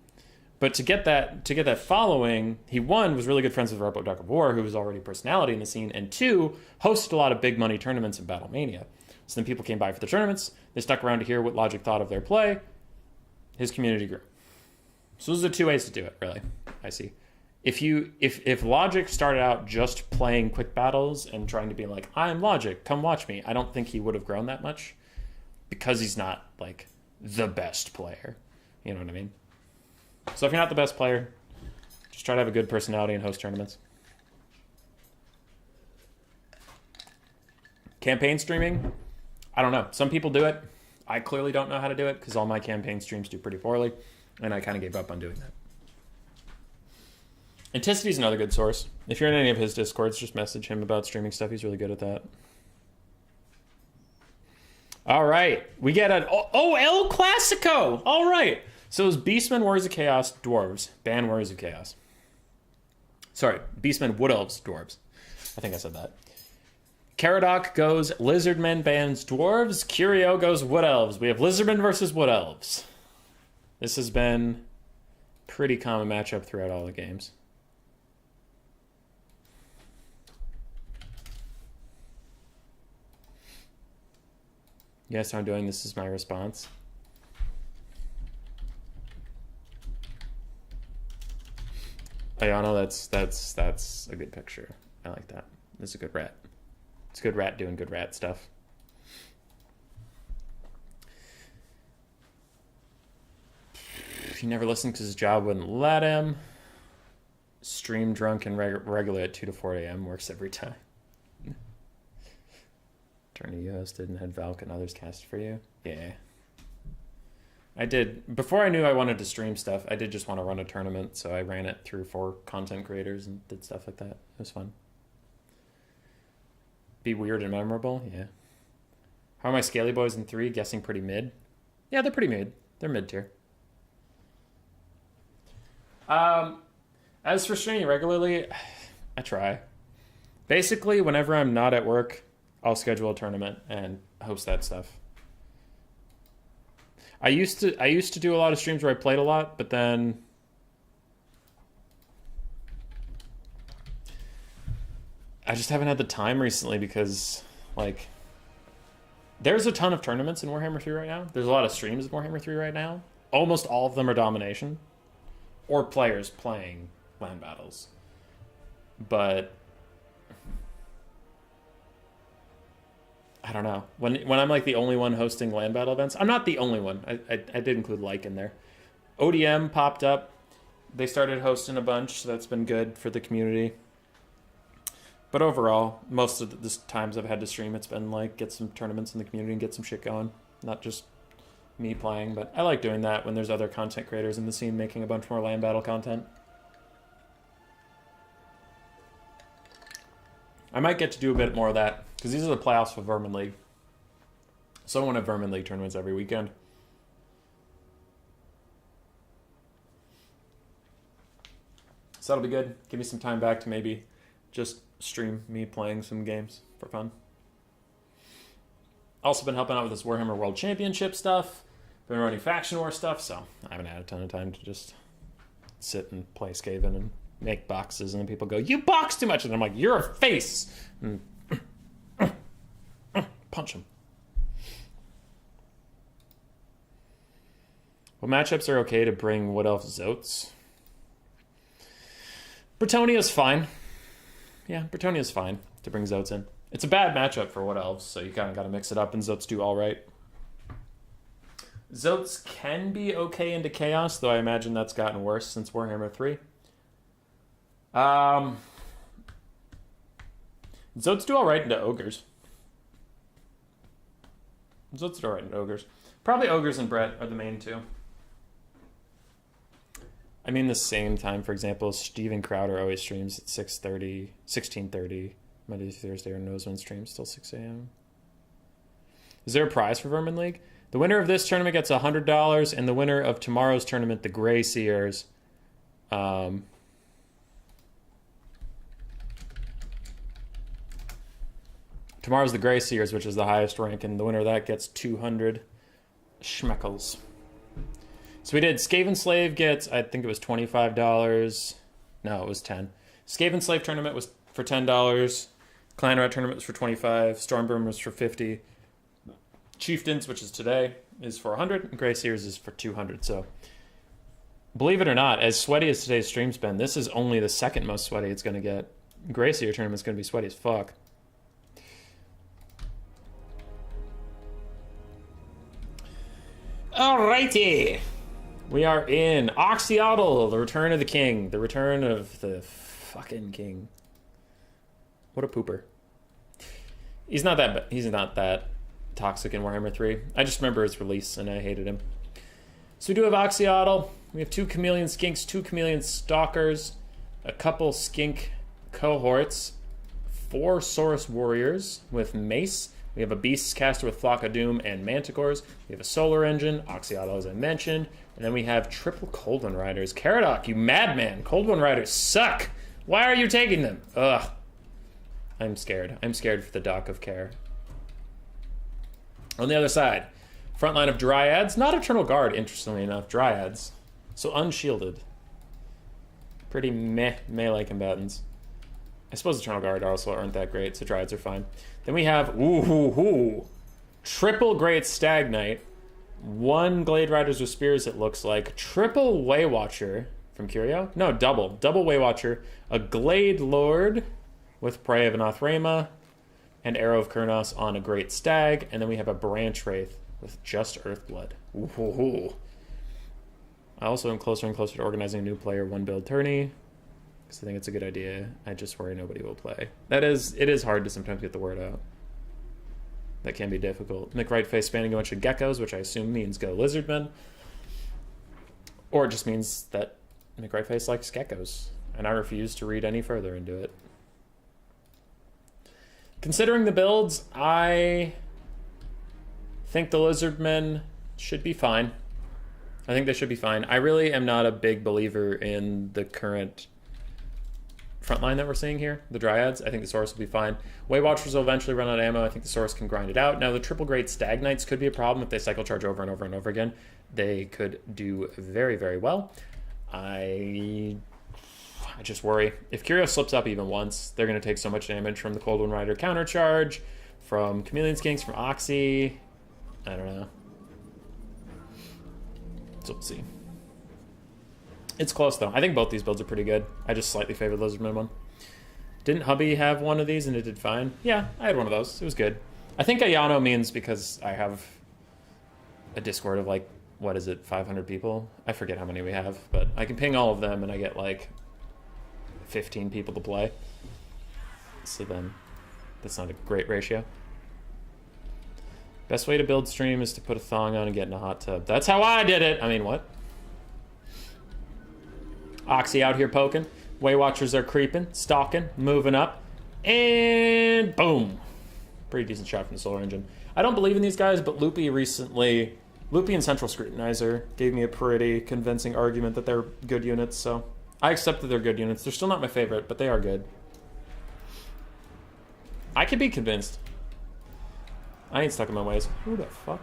But to get that following, he, one, was really good friends with Robo Duck of War, who was already a personality in the scene, and two, hosted a lot of big money tournaments in Battlemania. So then people came by for the tournaments, they stuck around to hear what Logic thought of their play, his community grew. So those are the two ways to do it, really, I see. If Logic started out just playing quick battles and trying to be like, I'm Logic, come watch me, I don't think he would have grown that much, because he's not, like, the best player. You know what I mean? So if you're not the best player, just try to have a good personality and host tournaments. Campaign streaming, I don't know. Some people do it. I clearly don't know how to do it because all my campaign streams do pretty poorly, and I kind of gave up on doing that. Anticity's another good source. If you're in any of his Discords, just message him about streaming stuff. He's really good at that. All right. We get an El Clasico. All right. So it was Beastmen, Warriors of Chaos, Dwarves. Ban Warriors of Chaos. Sorry, Beastmen, Wood Elves, Dwarves. I think I said that. Caradoc goes Lizardmen, bans Dwarves. Curio goes Wood Elves. We have Lizardmen versus Wood Elves. This has been a pretty common matchup throughout all the games. You guys know I'm doing this is my response. Ayano, that's a good picture. I like that. That's a good rat. It's a good rat doing good rat stuff. He never listened because his job wouldn't let him. Stream drunk and regular at 2 to 4 a.m. works every time. Tourney you hosted and had Valk and others cast for you? Yeah. I did. Before I knew I wanted to stream stuff, I did just want to run a tournament, so I ran it through 4 content creators and did stuff like that. It was fun. Be weird and memorable? Yeah. How are my Scaly Boys in 3? Guessing pretty mid? Yeah, they're pretty mid. They're mid-tier. As for streaming regularly, I try. Basically, whenever I'm not at work, I'll schedule a tournament and host that stuff. I used to do a lot of streams where I played a lot, but then I just haven't had the time recently because, like, there's a ton of tournaments in Warhammer 3 right now. There's a lot of streams in Warhammer 3 right now. Almost all of them are domination or players playing land battles. But I don't know. When I'm like the only one hosting land battle events, I'm not the only one. I did include like in there. ODM popped up. They started hosting a bunch, so that's been good for the community. But overall, most of the times I've had to stream, it's been like get some tournaments in the community and get some shit going. Not just me playing, but I like doing that when there's other content creators in the scene making a bunch more land battle content. I might get to do a bit more of that, because these are the playoffs for Vermin League. So I want to have Vermin League tournaments every weekend. So that'll be good. Give me some time back to maybe just stream me playing some games for fun. Also been helping out with this Warhammer World Championship stuff. Been running Faction War stuff, so I haven't had a ton of time to just sit and play Skaven and make boxes, and then people go, you box too much, and I'm like, you're a face, and punch him. What matchups are okay to bring Wood Elf Zotes? Bretonia's fine. Yeah, Bretonia's fine to bring Zotes in. It's a bad matchup for Wood Elves, so you kind of got to mix it up, and Zotes do all right. Zotes can be okay into Chaos, though I imagine that's gotten worse since Warhammer 3. Zotes do alright into Ogres. Zotes do alright into Ogres. Probably Ogres and Brett are the main two. I mean, the same time, for example, Steven Crowder always streams at 6:30, 16:30, Monday to Thursday, or Noseman streams till 6 a.m. Is there a prize for Vermin League? The winner of this tournament gets $100, and the winner of tomorrow's tournament, the Grey Seers, Tomorrow's the Grey Seers, which is the highest rank, and the winner of that gets 200 schmeckles. So we did Skaven Slave gets, I think it was $25. No, it was 10. Skaven Slave tournament was for $10. Clan Rat tournament was for 25. Stormburn was for 50. Chieftains, which is today, is for 100. And Grey Seers is for 200. So believe it or not, as sweaty as today's stream's been, this is only the second most sweaty it's going to get. Grey Seer tournament's going to be sweaty as fuck. Alrighty. We are in Oxyotl, the return of the king. The return of the fucking king. What a pooper. He's not that toxic in Warhammer 3. I just remember his release and I hated him. So we do have Oxyotl. We have 2 Chameleon Skinks, 2 Chameleon Stalkers, a couple Skink cohorts, 4 Saurus Warriors with Mace. We have a Beasts caster with Flock of Doom and Manticores. We have a Solar Engine, Oxyotl as I mentioned. And then we have triple Coldwind Riders. Caradoc, you madman. Coldwind Riders suck. Why are you taking them? Ugh. I'm scared. I'm scared for the Dock of Care. On the other side, front line of Dryads. Not Eternal Guard, interestingly enough. Dryads. So unshielded. Pretty meh melee combatants. I suppose Eternal Guard also aren't that great, so Dryads are fine. Then we have, triple Great Stag Knight, 1 Glade Riders with Spears, it looks like, triple Waywatcher from Curio. No, double Waywatcher, a Glade Lord with Prey of Anathrema, and Arrow of Kurnos on a Great Stag, and then we have a Branch Wraith with just Earthblood. I also am closer and closer to organizing a new player 1 build tourney. I think it's a good idea. I just worry nobody will play. It is hard to sometimes get the word out. That can be difficult. McRightface spanning a bunch of geckos, which I assume means go Lizardmen. Or it just means that McRightface likes geckos. And I refuse to read any further into it. Considering the builds, I think the Lizardmen should be fine. I think they should be fine. I really am not a big believer in the current front line that we're seeing here, the Dryads. I think the Saurus will be fine. Waywatchers will eventually run out of ammo. I think the Saurus can grind it out. Now, the triple Great Stag Knights could be a problem if they cycle charge over and over and over again. They could do very, very well. I just worry. If Curio slips up even once, they're going to take so much damage from the Coldwind Rider counter charge, from Chameleon Skinks, from Oxy. I don't know. So we'll see. It's close, though. I think both these builds are pretty good. I just slightly favor the Lizardman one. Didn't Hubby have one of these and it did fine? Yeah, I had one of those. It was good. I think Ayano means because I have a Discord of, like, what is it, 500 people? I forget how many we have, but I can ping all of them and I get, like, 15 people to play. So then, that's not a great ratio. Best way to build stream is to put a thong on and get in a hot tub. That's how I did it! I mean, what? Oxy out here poking. Waywatchers are creeping, stalking, moving up. And boom. Pretty decent shot from the Solar Engine. I don't believe in these guys, but Loopy and Central Scrutinizer gave me a pretty convincing argument that they're good units, so I accept that they're good units. They're still not my favorite, but they are good. I could be convinced. I ain't stuck in my ways. Who the fuck?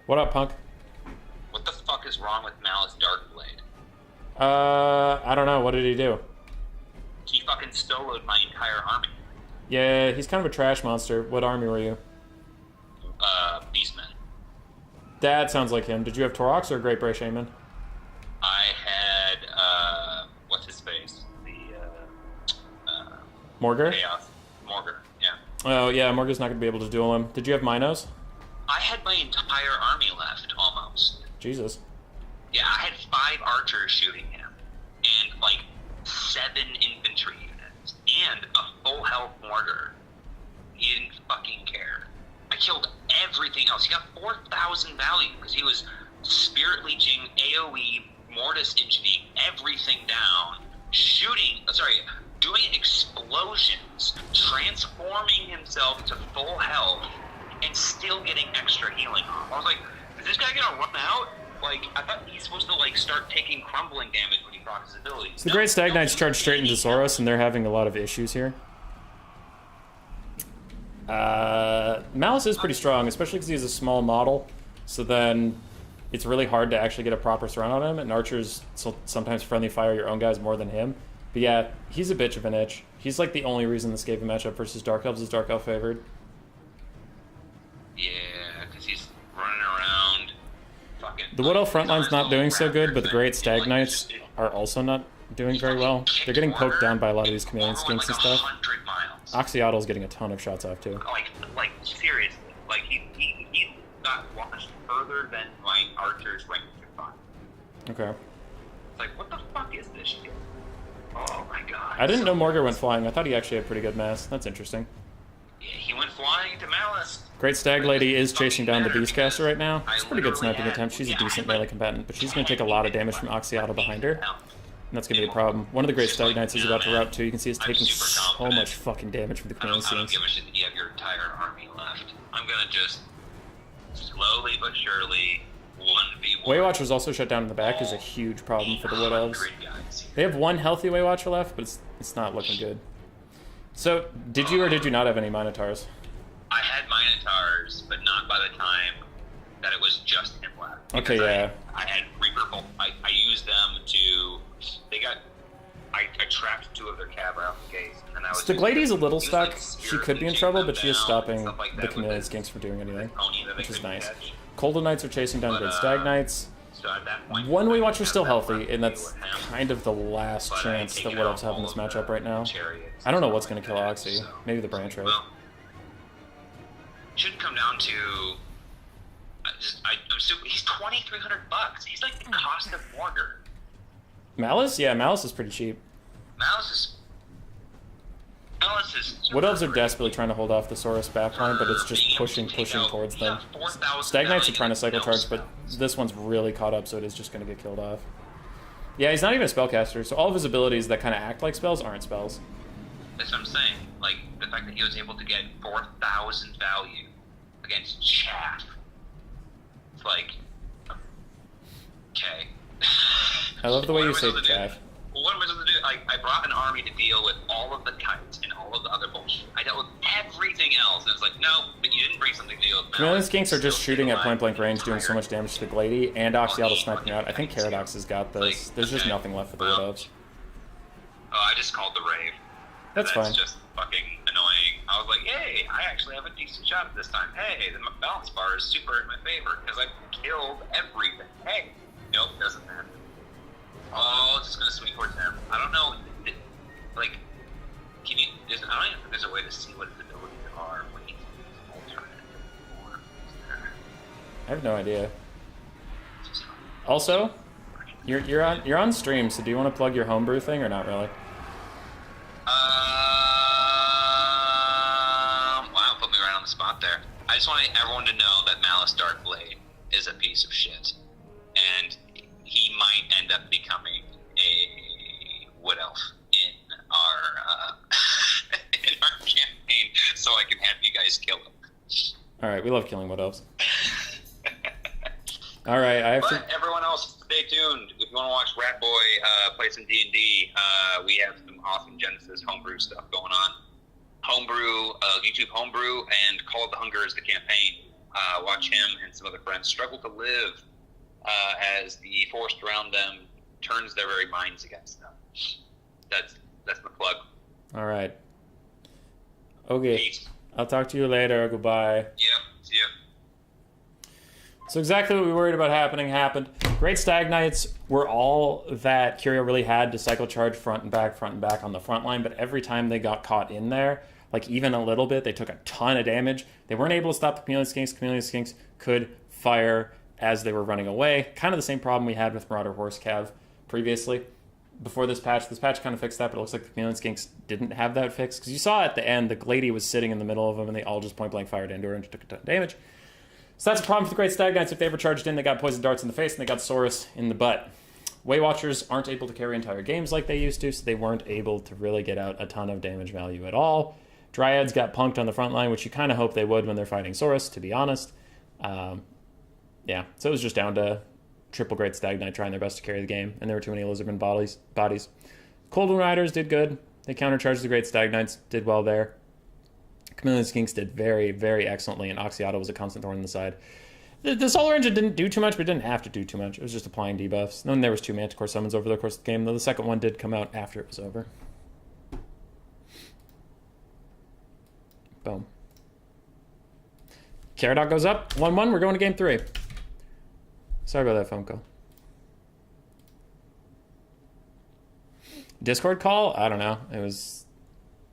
What up, punk? What the fuck is wrong with Malice Darkblade? I don't know. What did he do? He fucking soloed my entire army. Yeah, he's kind of a trash monster. What army were you? Beastmen. That sounds like him. Did you have Torox or Great Bray Shaman? I had, what's his face? Morgar? Chaos. Morgar, yeah. Oh, yeah, Morgar's not going to be able to duel him. Did you have Minos? I had my entire army left, almost. Jesus. Yeah, I had 5 archers shooting him, and, like, 7 infantry units, and a full health mortar. He didn't fucking care. I killed everything else. He got 4,000 value, because he was spirit leeching, AoE, mortis engineering, everything down, doing explosions, transforming himself to full health, and still getting extra healing. I was like, is this guy gonna run out? Like, I thought he's supposed to, like, start taking crumbling damage when he procs his ability. So the Great Stag Knights charge straight into Soros, and they're having a lot of issues here. Malice is pretty strong, especially because he's a small model. So then it's really hard to actually get a proper thrown on him, and archers sometimes friendly fire your own guys more than him. But yeah, he's a bitch of an itch. He's like the only reason this gave a matchup versus Dark Elves is Dark Elf favored. Yeah, because he's running around. Fucking The Wood Elf frontline's not doing so good, but the Great Stag Knights are also not doing very well. They're getting poked down by a lot of these Chameleon Skinks and stuff. Oxyottl's getting a ton of shots off too. Like seriously, like he got launched further than my archer's range to find. Okay. It's like, what the fuck is this shit? Oh my god. I didn't know Morgar went flying. I thought he actually had pretty good mass. That's interesting. Yeah, he went flying to Malice. Great Stag Lady is chasing down the Beastcaster right now. It's a pretty good sniping attempt. She's a decent melee combatant, but she's going to take a lot of damage from Oxyotl behind her. And that's going to be a problem. One of the Great Stag Knights is about to route 2. You can see it's taking so much fucking damage from the Chameleon I don't Skinks. give a shit that you have your entire army left. I'm going to just slowly but surely 1v1. Waywatcher's also shut down in the back is a huge problem for the Wood Elves. They have one healthy Waywatcher left, but it's not looking good. So, did you or did you not have any Minotaurs? I had Minotaurs, but not by the time that it was just him left. Okay, yeah. I had Reaper Bolt. I used them to... I trapped 2 of their cav out the gates, and then I was... So the Glady's a little stuck. like She could be in trouble, but she is stopping like the Chameleon Skinks from doing anything, which is nice. Catch. Colded Knights are chasing down Great Stag Knights. So at that point, One Waywatcher's still healthy, and that's with him, kind of the last but I chance had that taken Wood out Elves have in all this of matchup the right now. chariots I don't know and what's stuff going to kill like Oxy. that, so- Maybe the branch rate. Well, should come down to... he's $2,300. He's like the cost of Mortar. Malice? Yeah, Malice is pretty cheap. Malice is Wood Elves are desperately trying to hold off the Saurus backline, but it's just pushing towards them. Stag Knights are trying to cycle charge, but this one's really caught up, so it is just going to get killed off. Yeah, he's not even a spellcaster, so all of his abilities that kind of act like spells aren't spells. That's what I'm saying. Like, the fact that he was able to get 4,000 value against Chaff. It's like... Okay. I love the way What you am I say supposed to do? Chaff. Well, what am I supposed to do? I brought an army to deal with all of the kites and all of the other bullshit. I dealt with everything else, and it's like, no, but you didn't bring something to deal with. Chameleon Skinks are just shooting at point-blank range, doing so much damage to the Glady, and Oxyotl sniping out. I think Caradox has got this. There's just nothing left for the Wood Elves. Oh, I just called the rave. That's fine. Just fucking annoying. I was like, hey, I actually have a decent shot at this time. Hey, the balance bar is super in my favor because I killed everything. Hey, nope, doesn't matter. Oh, it's just gonna swing towards him. I don't know. Like, can you? I don't even think there's a way to see what his abilities are when he's alternate. Or I have no idea. Also, you're on stream, so do you want to plug your homebrew thing or not really? Wow, put me right on the spot there. I just want everyone to know that Malice Darkblade is a piece of shit, and he might end up becoming a Wood Elf in our in our campaign, so I can have you guys kill him. All right, we love killing Wood Elves. All right, I have to. But everyone else, stay tuned. If you want to watch Rat Boy play some D&D, we have some awesome Genesis homebrew stuff going on. Homebrew, YouTube Homebrew, and Call of the Hunger is the campaign. Watch him and some other friends struggle to live as the forest around them turns their very minds against them. That's my plug. All right. Okay. Peace. I'll talk to you later. Goodbye. Yep. See ya. So exactly what we worried about happened. Great Stag Knights were all that Curio really had to cycle charge front and back on the front line, but every time they got caught in there, like even a little bit, they took a ton of damage. They weren't able to stop the Chameleon Skinks. Chameleon Skinks could fire as they were running away. Kind of the same problem we had with Marauder Horse Cav previously. Before this patch kind of fixed that, but it looks like the Chameleon Skinks didn't have that fixed. Because you saw at the end, the Glady was sitting in the middle of them, and they all just point-blank fired into her and took a ton of damage. So that's a problem for the Great Stag Knights. If they ever charged in, they got poison darts in the face, and they got Saurus in the butt. Waywatchers aren't able to carry entire games like they used to, so they weren't able to really get out a ton of damage value at all. Dryads got punked on the front line, which you kind of hope they would when they're fighting Saurus, to be honest. Yeah, so it was just down to triple Great Stag Knight trying their best to carry the game, and there were too many Lizardman bodies. Cold One Riders did good. They countercharged the Great Stag Knights, did well there. Chameleon Skinks did very, very excellently, and Oxyotto was a constant thorn in the side. The Solar Engine didn't do too much, but it didn't have to do too much. It was just applying debuffs. Then there was 2 Manticore summons over the course of the game, though the second one did come out after it was over. Boom. Caradog goes up. 1-1. We're going to game 3. Sorry about that phone call. Discord call? I don't know. It was...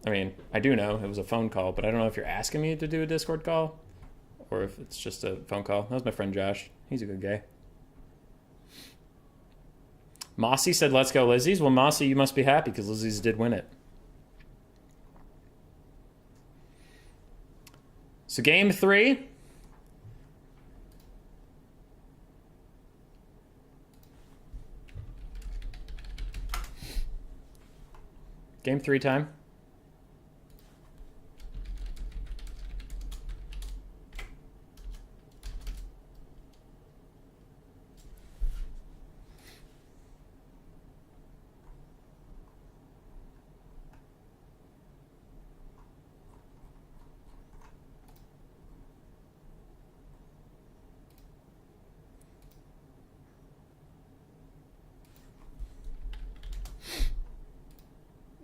I mean, I do know it was a phone call, but I don't know if you're asking me to do a Discord call or if it's just a phone call. That was my friend Josh. He's a good guy. Mossy said, let's go Lizzie's. Well, Mossy, you must be happy because Lizzie's did win it. So game 3. Game 3 time.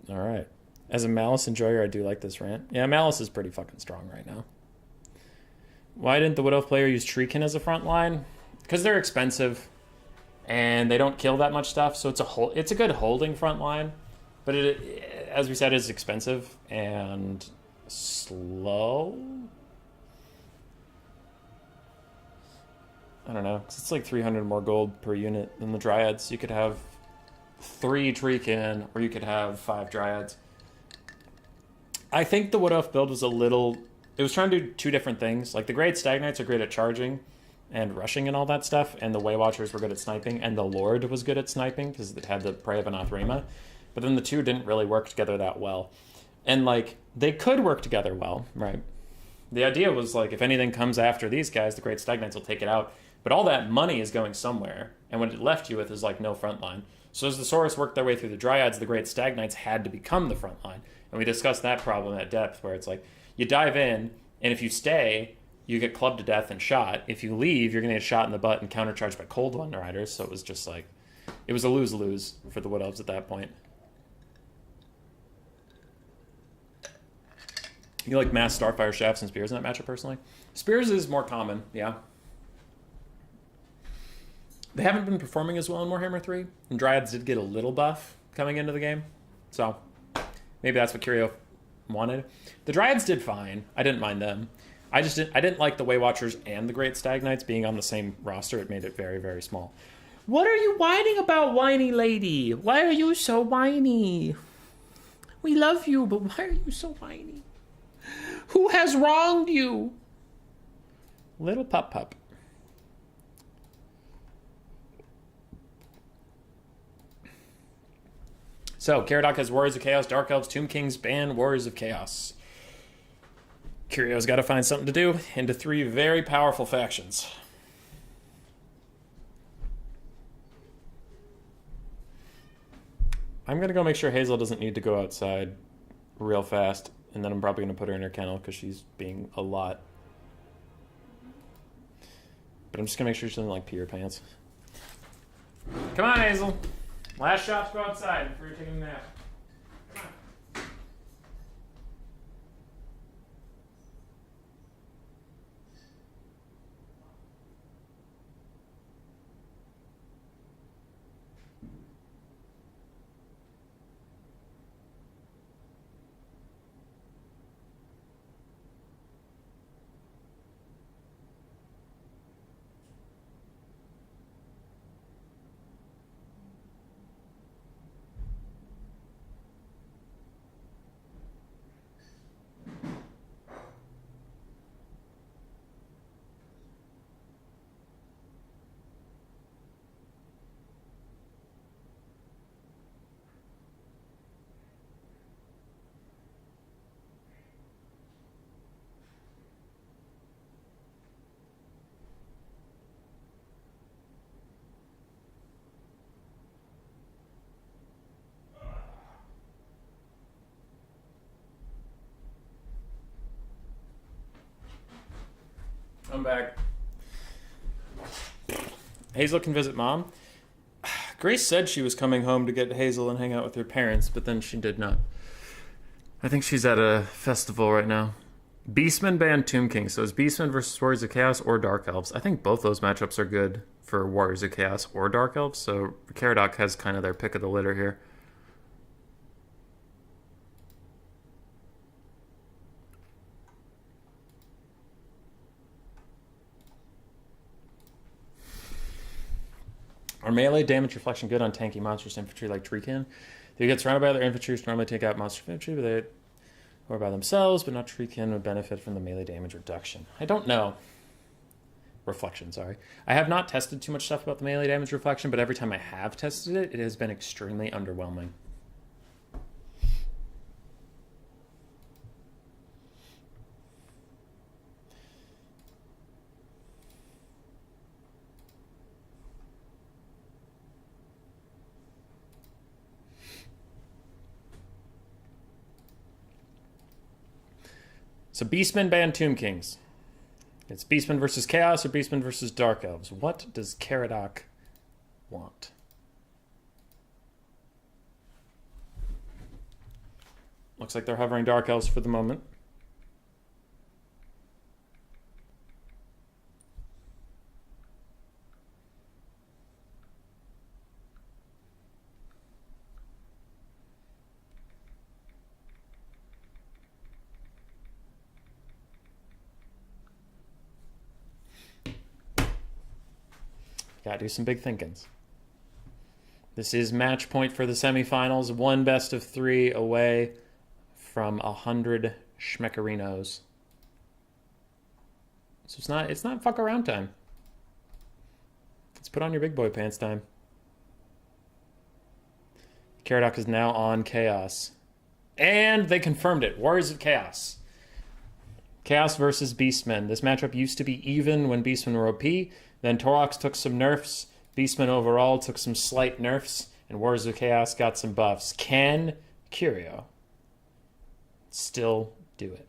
All right. As a Malice enjoyer, I do like this rant. Yeah, Malice is pretty fucking strong right now. Why didn't the Wood Elf player use Treekin as a front line? Because they're expensive, and they don't kill that much stuff, so it's a good holding front line. But it, as we said, is expensive and slow. I don't know, because it's like 300 more gold per unit than the Dryads. You could have 3 Treekin, or you could have 5 Dryads. I think the Wood Elf build was a little... It was trying to do 2 different things. Like, the Great Stag Knights are great at charging and rushing and all that stuff, and the Way Watchers were good at sniping, and the Lord was good at sniping, because it had the Prey of Anathrema. But then the 2 didn't really work together that well. And, like, they could work together well, right? The idea was, like, if anything comes after these guys, the Great Stag Knights will take it out. But all that money is going somewhere, and what it left you with is, like, no front line. So as the Saurus worked their way through the Dryads, the Great Stag Knights had to become the front line. And we discussed that problem at depth, where it's like, you dive in, and if you stay, you get clubbed to death and shot. If you leave, you're going to get shot in the butt and countercharged by Cold One Riders. So it was just like, it was a lose-lose for the Wood Elves at that point. You like mass Starfire Shafts and Spears in that matchup, personally? Spears is more common, yeah. They haven't been performing as well in Warhammer 3, and Dryads did get a little buff coming into the game. So maybe that's what Curio wanted. The Dryads did fine. I didn't mind them. I didn't like the Way Watchers and the Great Stag Knights being on the same roster. It made it very, very small. What are you whining about, whiny lady? Why are you so whiny? We love you, but why are you so whiny? Who has wronged you? Little pup. So, Caradog has Warriors of Chaos, Dark Elves, Tomb Kings, ban Warriors of Chaos. Curio's got to find something to do into 3 very powerful factions. I'm going to go make sure Hazel doesn't need to go outside real fast, and then I'm probably going to put her in her kennel because she's being a lot. But I'm just going to make sure she doesn't, like, pee her pants. Come on, Hazel. Last shot to go outside before you're taking a nap. Come on. back. Hazel can visit mom. Grace said she was coming home to get Hazel and hang out with her parents, but then she did not. I think she's at a festival right now. Beastmen ban Tomb King. So is Beastmen versus Warriors of Chaos or Dark Elves? I think both those matchups are good for Warriors of Chaos or Dark Elves. So Caradoc has kind of their pick of the litter here. Are melee damage reflection good on tanky monsters infantry like Treekin? They get surrounded by other infantry, which normally take out monster infantry, but they or by themselves, but not Treekin would benefit from the melee damage reduction. I don't know. Reflection, sorry. I have not tested too much stuff about the melee damage reflection, but every time I have tested it, it has been extremely underwhelming. So Beastmen ban Tomb Kings. It's Beastmen versus Chaos or Beastmen versus Dark Elves. What does Caradoc want? Looks like they're hovering Dark Elves for the moment. Gotta do some big thinkings. This is match point for the semifinals. 1 best of 3 away from 100 schmeckerinos. So it's not fuck around time. It's put on your big boy pants time. Caradoc is now on Chaos. And they confirmed it. Warriors of Chaos. Chaos versus Beastmen. This matchup used to be even when Beastmen were OP. Then Torox took some nerfs. Beastmen overall took some slight nerfs. And Warriors of Chaos got some buffs. Can Curio still do it?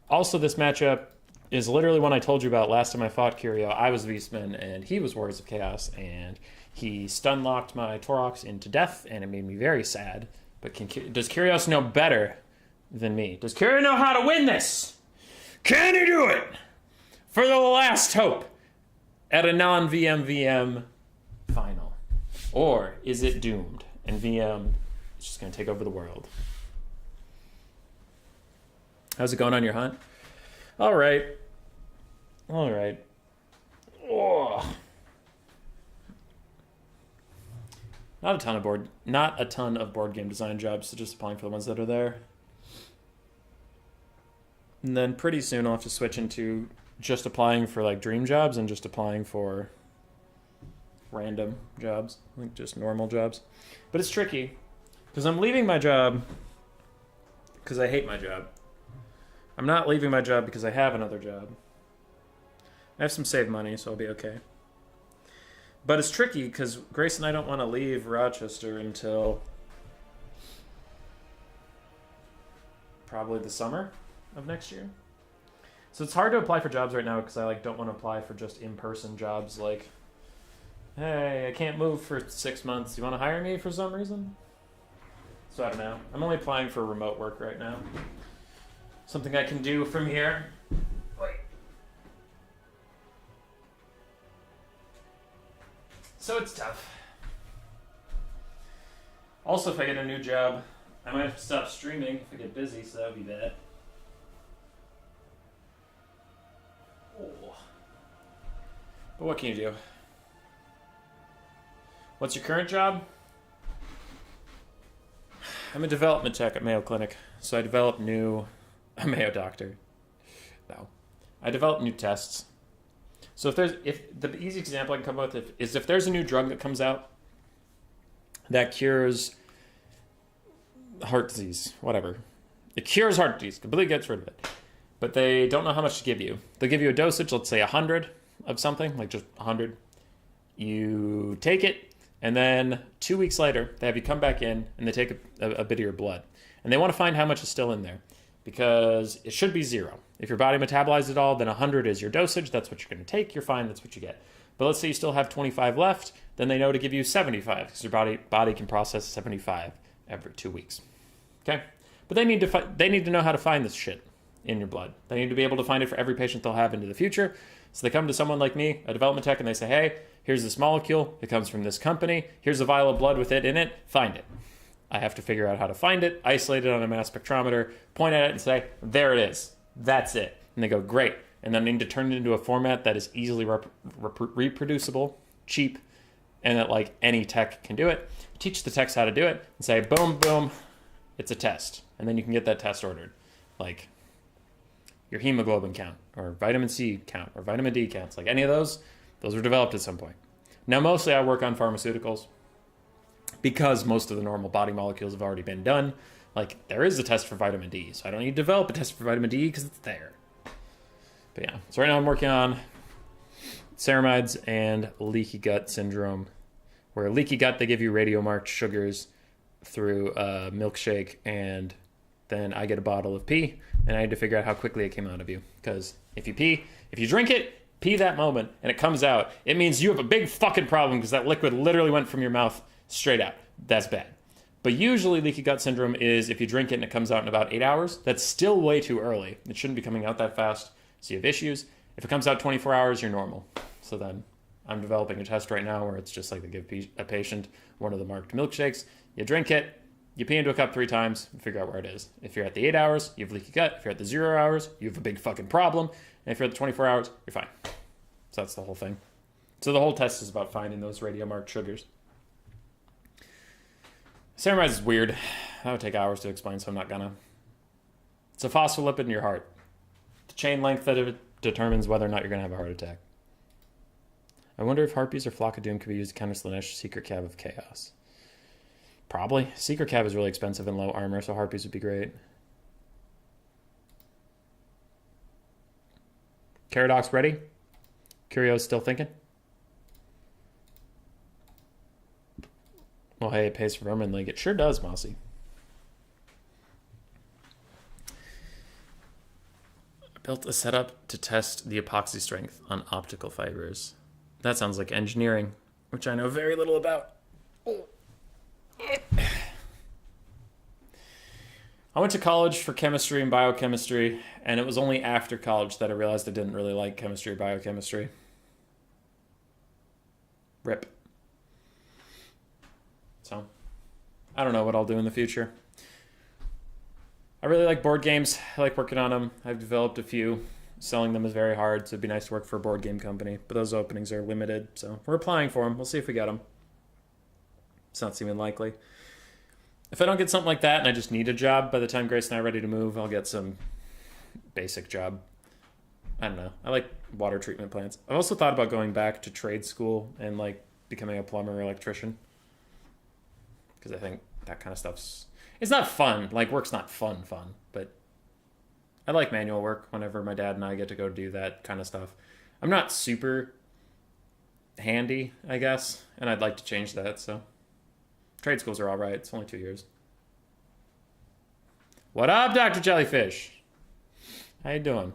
Also, this matchup is literally one I told you about last time I fought Curio. I was Beastman and he was Warriors of Chaos. And he stun locked my Torox into death. And it made me very sad. But does Curios know better than me? Does Curio know how to win this? Can he do it? For the last hope at a non-VM final. Or is it doomed? And VM is just going to take over the world. How's it going on your hunt? All right. All right. Oh. Not a ton of board game design jobs, so just applying for the ones that are there. And then pretty soon I'll have to switch into just applying for like dream jobs and just applying for random jobs, like just normal jobs. But it's tricky because I'm leaving my job because I hate my job. I'm not leaving my job because I have another job. I have some saved money, so I'll be okay. But it's tricky because Grace and I don't want to leave Rochester until probably the summer of next year. So it's hard to apply for jobs right now because I don't want to apply for just in-person jobs like, hey, I can't move for 6 months. You want to hire me for some reason? So I don't know. I'm only applying for remote work right now. Something I can do from here. Wait. So it's tough. Also, if I get a new job, I might have to stop streaming if I get busy, so that would be bad. Oh. But what can you do? What's your current job? I'm a development tech at Mayo Clinic, so I develop new... A Mayo doctor. No. I develop new tests. So if the easy example I can come up with is if there's a new drug that comes out that cures heart disease, whatever. It cures heart disease, completely gets rid of it. But they don't know how much to give you. They'll give you a dosage, let's say 100 of something, like just 100. You take it, and then 2 weeks later, they have you come back in, and they take a bit of your blood. And they want to find how much is still in there, because it should be 0. If your body metabolizes it all, then 100 is your dosage. That's what you're going to take. You're fine. That's what you get. But let's say you still have 25 left. Then they know to give you 75 because your body can process 75 every 2 weeks. Okay? But they need to know how to find this shit in your blood. They need to be able to find it for every patient they'll have into the future. So they come to someone like me, a development tech, and they say, hey, here's this molecule. It comes from this company. Here's a vial of blood with it in it. Find it. I have to figure out how to find it, isolate it on a mass spectrometer, point at it and say, there it is. That's it. And they go, great. And then I need to turn it into a format that is easily reproducible, cheap, and that like any tech can do it. Teach the techs how to do it and say, boom, boom, it's a test. And then you can get that test ordered. Like your hemoglobin count or vitamin C count or vitamin D counts, like any of those were developed at some point. Now, mostly I work on pharmaceuticals because most of the normal body molecules have already been done. Like there is a test for vitamin D, so I don't need to develop a test for vitamin D because it's there. But yeah, so right now I'm working on ceramides and leaky gut syndrome, where leaky gut, they give you radio-marked sugars through a milkshake, and then I get a bottle of pee, and I need to figure out how quickly it came out of you. Because if you drink it, pee that moment, and it comes out, it means you have a big fucking problem because that liquid literally went from your mouth straight out. That's bad. But usually leaky gut syndrome is if you drink it and it comes out in about 8 hours, that's still way too early. It shouldn't be coming out that fast, so you have issues. If it comes out 24 hours, you're normal. So then I'm developing a test right now where it's just like they give a patient one of the marked milkshakes. You drink it, you pee into a cup 3 times, and figure out where it is. If you're at the 8 hours, you have leaky gut. If you're at the 0 hours, you have a big fucking problem. And if you're at the 24 hours, you're fine. So that's the whole thing. So the whole test is about finding those radio-marked sugars. Ceramides is weird. That would take hours to explain, so I'm not gonna. It's a phospholipid in your heart. The chain length that it determines whether or not you're gonna have a heart attack. I wonder if harpies or flock of doom could be used to counter Slanesh secret cab of chaos. Probably. Secret cab is really expensive and low armor, so harpies would be great. Caradox ready? Curio's still thinking? Well, hey, it pays for Vermin League. It sure does, Mossy. I built a setup to test the epoxy strength on optical fibers. That sounds like engineering, which I know very little about. I went to college for chemistry and biochemistry, and it was only after college that I realized I didn't really like chemistry or biochemistry. RIP. So, I don't know what I'll do in the future. I really like board games. I like working on them. I've developed a few. Selling them is very hard, so it'd be nice to work for a board game company. But those openings are limited, so we're applying for them. We'll see if we get them. It's not seeming likely. If I don't get something like that and I just need a job, by the time Grace and I are ready to move, I'll get some basic job. I don't know. I like water treatment plants. I've also thought about going back to trade school and like becoming a plumber or electrician. Because I think that kind of stuff's... It's not fun. Like, work's not fun, but I like manual work whenever my dad and I get to go do that kind of stuff. I'm not super handy, I guess, and I'd like to change that, so... Trade schools are all right. It's only 2 years. What up, Dr. Jellyfish? How you doing?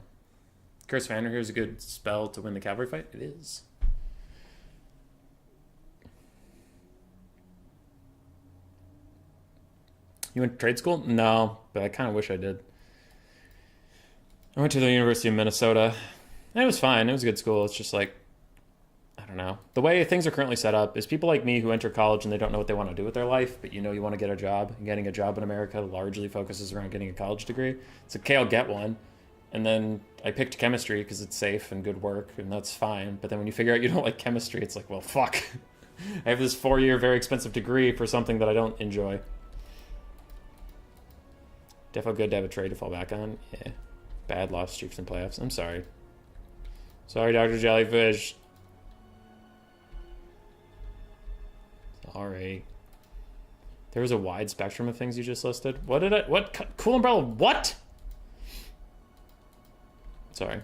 Curse Vanner, here's a good spell to win the cavalry fight. It is. You went to trade school? No, but I kind of wish I did. I went to the University of Minnesota. And it was fine. It was a good school. It's just like, I don't know. The way things are currently set up is people like me who enter college and they don't know what they want to do with their life, but you know you want to get a job. And getting a job in America largely focuses around getting a college degree. So, okay, I'll get one. And then I picked chemistry because it's safe and good work, and that's fine. But then when you figure out you don't like chemistry, it's like, well, fuck. I have this 4-year, very expensive degree for something that I don't enjoy. Definitely good to have a trade to fall back on. Yeah. Bad loss, Chieftains playoffs. I'm sorry. Sorry, Dr. Jellyfish. Sorry. There was a wide spectrum of things you just listed. What? Cool umbrella, what? Sorry.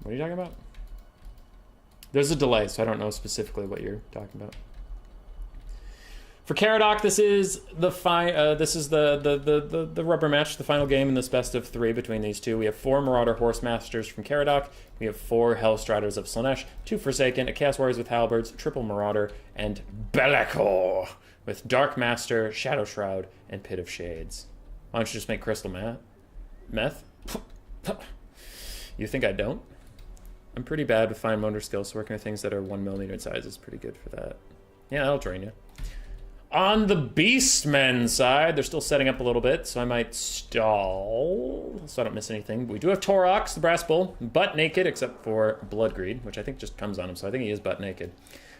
What are you talking about? There's a delay, so I don't know specifically what you're talking about. For Caradoc, this is the the rubber match, the final game in this best of 3 between these two. We have 4 Marauder Horsemasters from Caradoc. We have 4 Hellstriders of Slaanesh, 2 Forsaken, a Chaos Warriors with Halberds, triple Marauder, and Bellicor with Dark Master, Shadow Shroud, and Pit of Shades. Why don't you just make Crystal Meth? You think I don't? I'm pretty bad with fine motor skills, so working with things that are 1 millimeter in size is pretty good for that. Yeah, that'll train you. On the Beastmen side, they're still setting up a little bit, so I might stall so I don't miss anything. But we do have Torox, the Brass Bull, butt naked except for Bloodgreed, which I think just comes on him, so I think he is butt naked.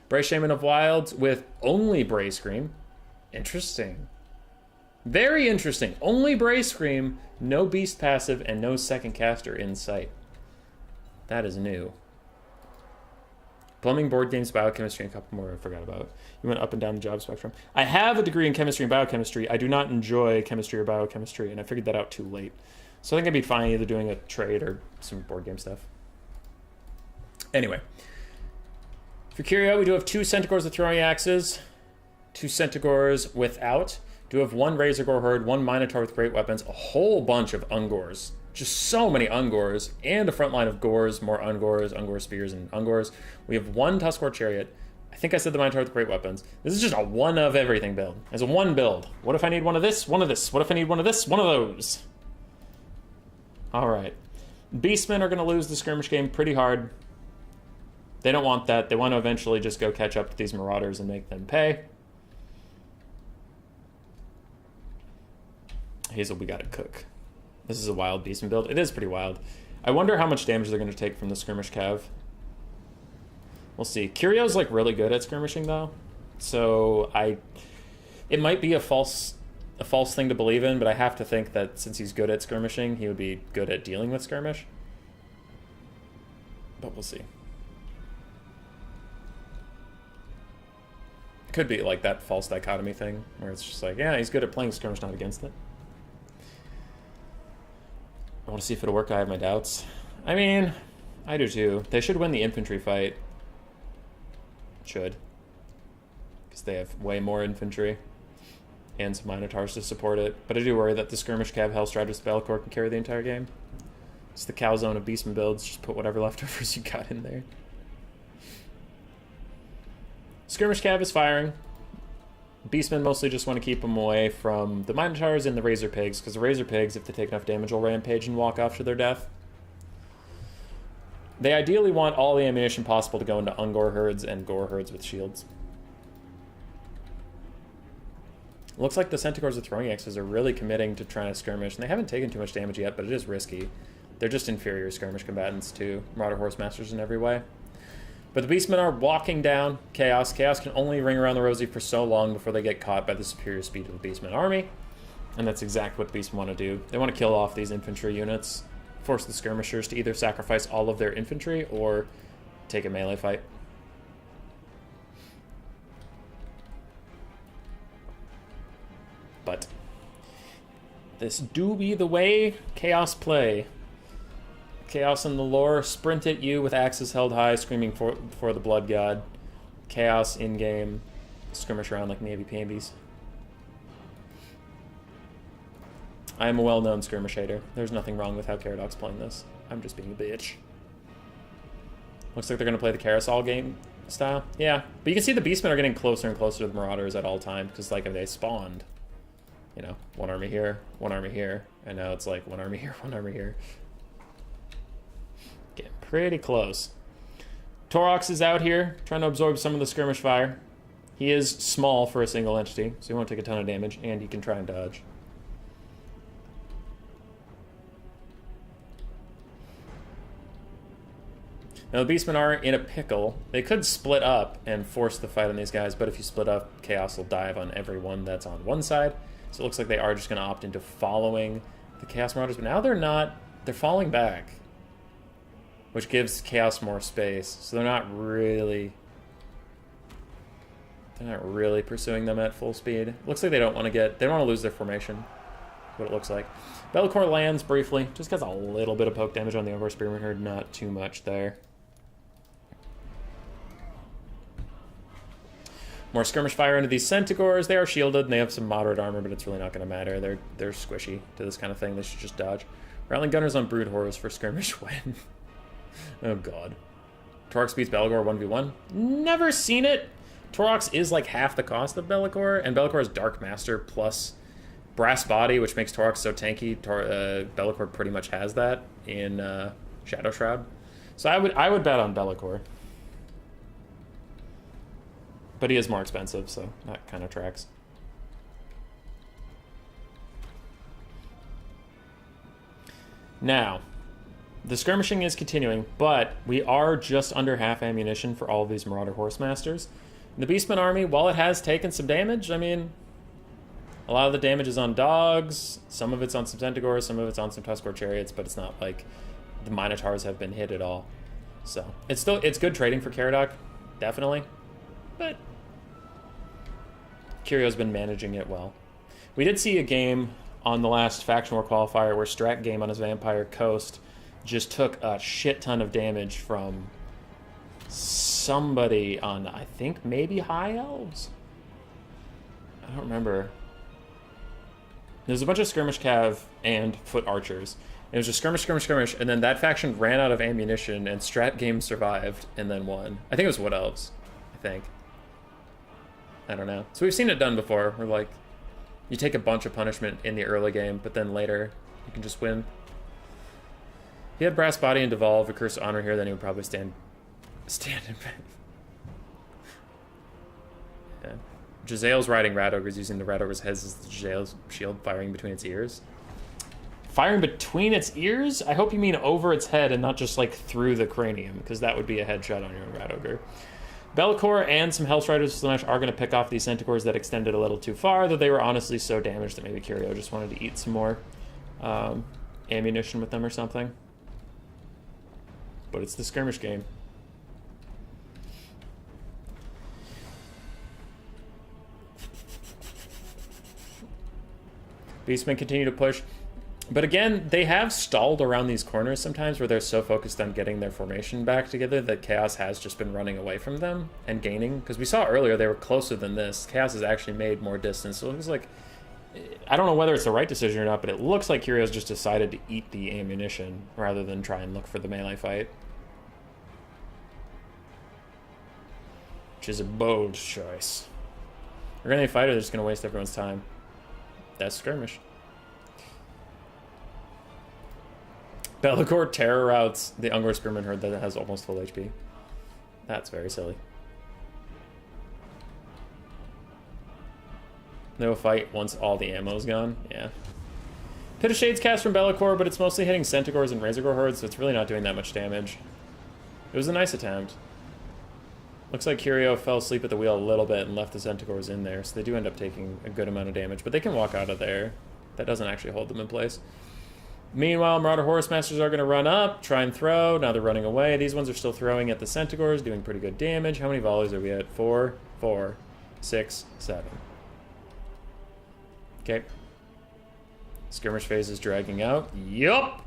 Bray Shaman of Wilds with only Bray Scream. Interesting. Very interesting. Only Bray Scream, no Beast passive, and no second caster in sight. That is new. Plumbing, board games, biochemistry, and a couple more I forgot about. You went up and down the job spectrum. I have a degree in chemistry and biochemistry. I do not enjoy chemistry or biochemistry, and I figured that out too late. So I think I'd be fine either doing a trade or some board game stuff. Anyway. For Curio, we do have 2 Centaurs with throwing axes, 2 Centaurs without. Do have 1 Razor Gore Herd, 1 Minotaur with great weapons, a whole bunch of Ungors. Just so many Ungors, and a front line of Gores, more Ungors, Ungor Spears, and Ungors. We have 1 Tuskor Chariot. I think I said the Minotaur with great weapons. This is just a one of everything build. It's a one build. What if I need one of this? One of this. What if I need one of this? One of those. Alright. Beastmen are going to lose the skirmish game pretty hard. They don't want that. They want to eventually just go catch up to these Marauders and make them pay. Hazel, we gotta cook. This is a wild Beastman build. It is pretty wild. I wonder how much damage they're going to take from the skirmish cav. We'll see. Curio's like really good at skirmishing though, so it might be a false thing to believe in, but I have to think that since he's good at skirmishing, he would be good at dealing with skirmish. But we'll see. It could be like that false dichotomy thing where it's just like, yeah, he's good at playing skirmish, not against it. I want to see if it'll work. I have my doubts. I mean, I do too. They should win the infantry fight. Should. Because they have way more infantry. And some Minotaurs to support it. But I do worry that the skirmish cav Hellstriders Bellicor can carry the entire game. It's the cow zone of Beastman builds. Just put whatever leftovers you got in there. Skirmish cav is firing. Beastmen mostly just want to keep them away from the Minotaurs and the Razor Pigs, because the Razor Pigs, if they take enough damage, will rampage and walk off to their death. They ideally want all the ammunition possible to go into Ungor herds and Gore herds with shields. Looks like the Centaurs with throwing axes are really committing to trying to skirmish, and they haven't taken too much damage yet, but it is risky. They're just inferior skirmish combatants to Marauder Horsemasters in every way. But the Beastmen are walking down Chaos. Chaos can only ring around the rosy for so long before they get caught by the superior speed of the Beastmen army. And that's exactly what the Beastmen want to do. They want to kill off these infantry units, force the skirmishers to either sacrifice all of their infantry or take a melee fight. But this do be the way Chaos play. Chaos in the lore, sprint at you with axes held high, screaming for the blood god. Chaos in-game, skirmish around like Navy Pandies. I am a well-known skirmish hater. There's nothing wrong with how Caradoc's playing this. I'm just being a bitch. Looks like they're going to play the Carousel game style. Yeah, but you can see the Beastmen are getting closer and closer to the Marauders at all times, because like if they spawned, you know, one army here, and now it's like one army here, one army here. Getting pretty close. Torox is out here, trying to absorb some of the skirmish fire. He is small for a single entity, so he won't take a ton of damage, and he can try and dodge. Now the Beastmen are in a pickle. They could split up and force the fight on these guys, but if you split up, Chaos will dive on everyone that's on one side. So it looks like they are just going to opt into following the Chaos Marauders, but now they're not. They're falling back, which gives Chaos more space. So they're not really pursuing them at full speed. Looks like they don't want to lose their formation. What it looks like. Bellicor lands briefly, just gets a little bit of poke damage on the Ungor Spearman herd, not too much there. More skirmish fire into these Centaurs. They are shielded, and they have some moderate armor, but it's really not going to matter. They're squishy to this kind of thing. They should just dodge. Rattling Gunners on Brood Horrors for skirmish win. Oh, God. Torox beats Be'lakor 1v1. Never seen it. Torox is like half the cost of Be'lakor, and Be'lakor is Dark Master plus Brass Body, which makes Torox so tanky. Be'lakor pretty much has that in Shadow Shroud. So I would bet on Be'lakor. But he is more expensive, so that kind of tracks. Now, the skirmishing is continuing, but we are just under half ammunition for all of these Marauder Horsemasters. The Beastman army, while it has taken some damage, I mean, a lot of the damage is on dogs, some of it's on some Centaurs, some of it's on some Tuskor chariots, but it's not like the Minotaurs have been hit at all. So, it's good trading for Caradoc, definitely, but Curio's been managing it well. We did see a game on the last Faction War qualifier where Strat Game on his Vampire Coast just took a shit ton of damage from somebody on, I think, maybe High Elves? I don't remember. There's a bunch of Skirmish Cav and Foot Archers. It was just skirmish, and then that faction ran out of ammunition, and Strat Game survived, and then won. I think it was Wood Elves, I think. I don't know. So we've seen it done before, where, like, you take a bunch of punishment in the early game, but then later, you can just win. If he had Brass Body and Devolve, a Curse of Honor here, then he would probably stand in back. Yeah. Jezzail's riding Rat Ogres, using the Rat Ogre's heads as the Jezzail's shield, firing between its ears. Firing between its ears? I hope you mean over its head and not just, like, through the cranium, because that would be a headshot on your own Rat Ogre. Be'lakor and some Hellstriders Slanesh are going to pick off these Centaurs that extended a little too far, though they were honestly so damaged that maybe Curio just wanted to eat some more ammunition with them or something. But it's the skirmish game. Beastmen continue to push. But again, they have stalled around these corners sometimes where they're so focused on getting their formation back together that Chaos has just been running away from them and gaining. Because we saw earlier they were closer than this. Chaos has actually made more distance. So it was like, I don't know whether it's the right decision or not, but it looks like Curio's just decided to eat the ammunition rather than try and look for the melee fight. Which is a bold choice. We're going to fight or they're just going to waste everyone's time. That's skirmish. Be'lakor terror routes the Ungor Spearman herd that has almost full HP. That's very silly. They will fight once all the ammo's gone. Yeah. Pit of Shades cast from Be'lakor, but it's mostly hitting Centaurs and Razorgore herds, so it's really not doing that much damage. It was a nice attempt. Looks like Curio fell asleep at the wheel a little bit and left the Centaurs in there, so they do end up taking a good amount of damage, but they can walk out of there. That doesn't actually hold them in place. Meanwhile, Marauder Horsemasters are going to run up, try and throw. Now they're running away. These ones are still throwing at the Centaurs, doing pretty good damage. How many volleys are we at? 4, 6, 7. Okay. Skirmish phase is dragging out. Yup!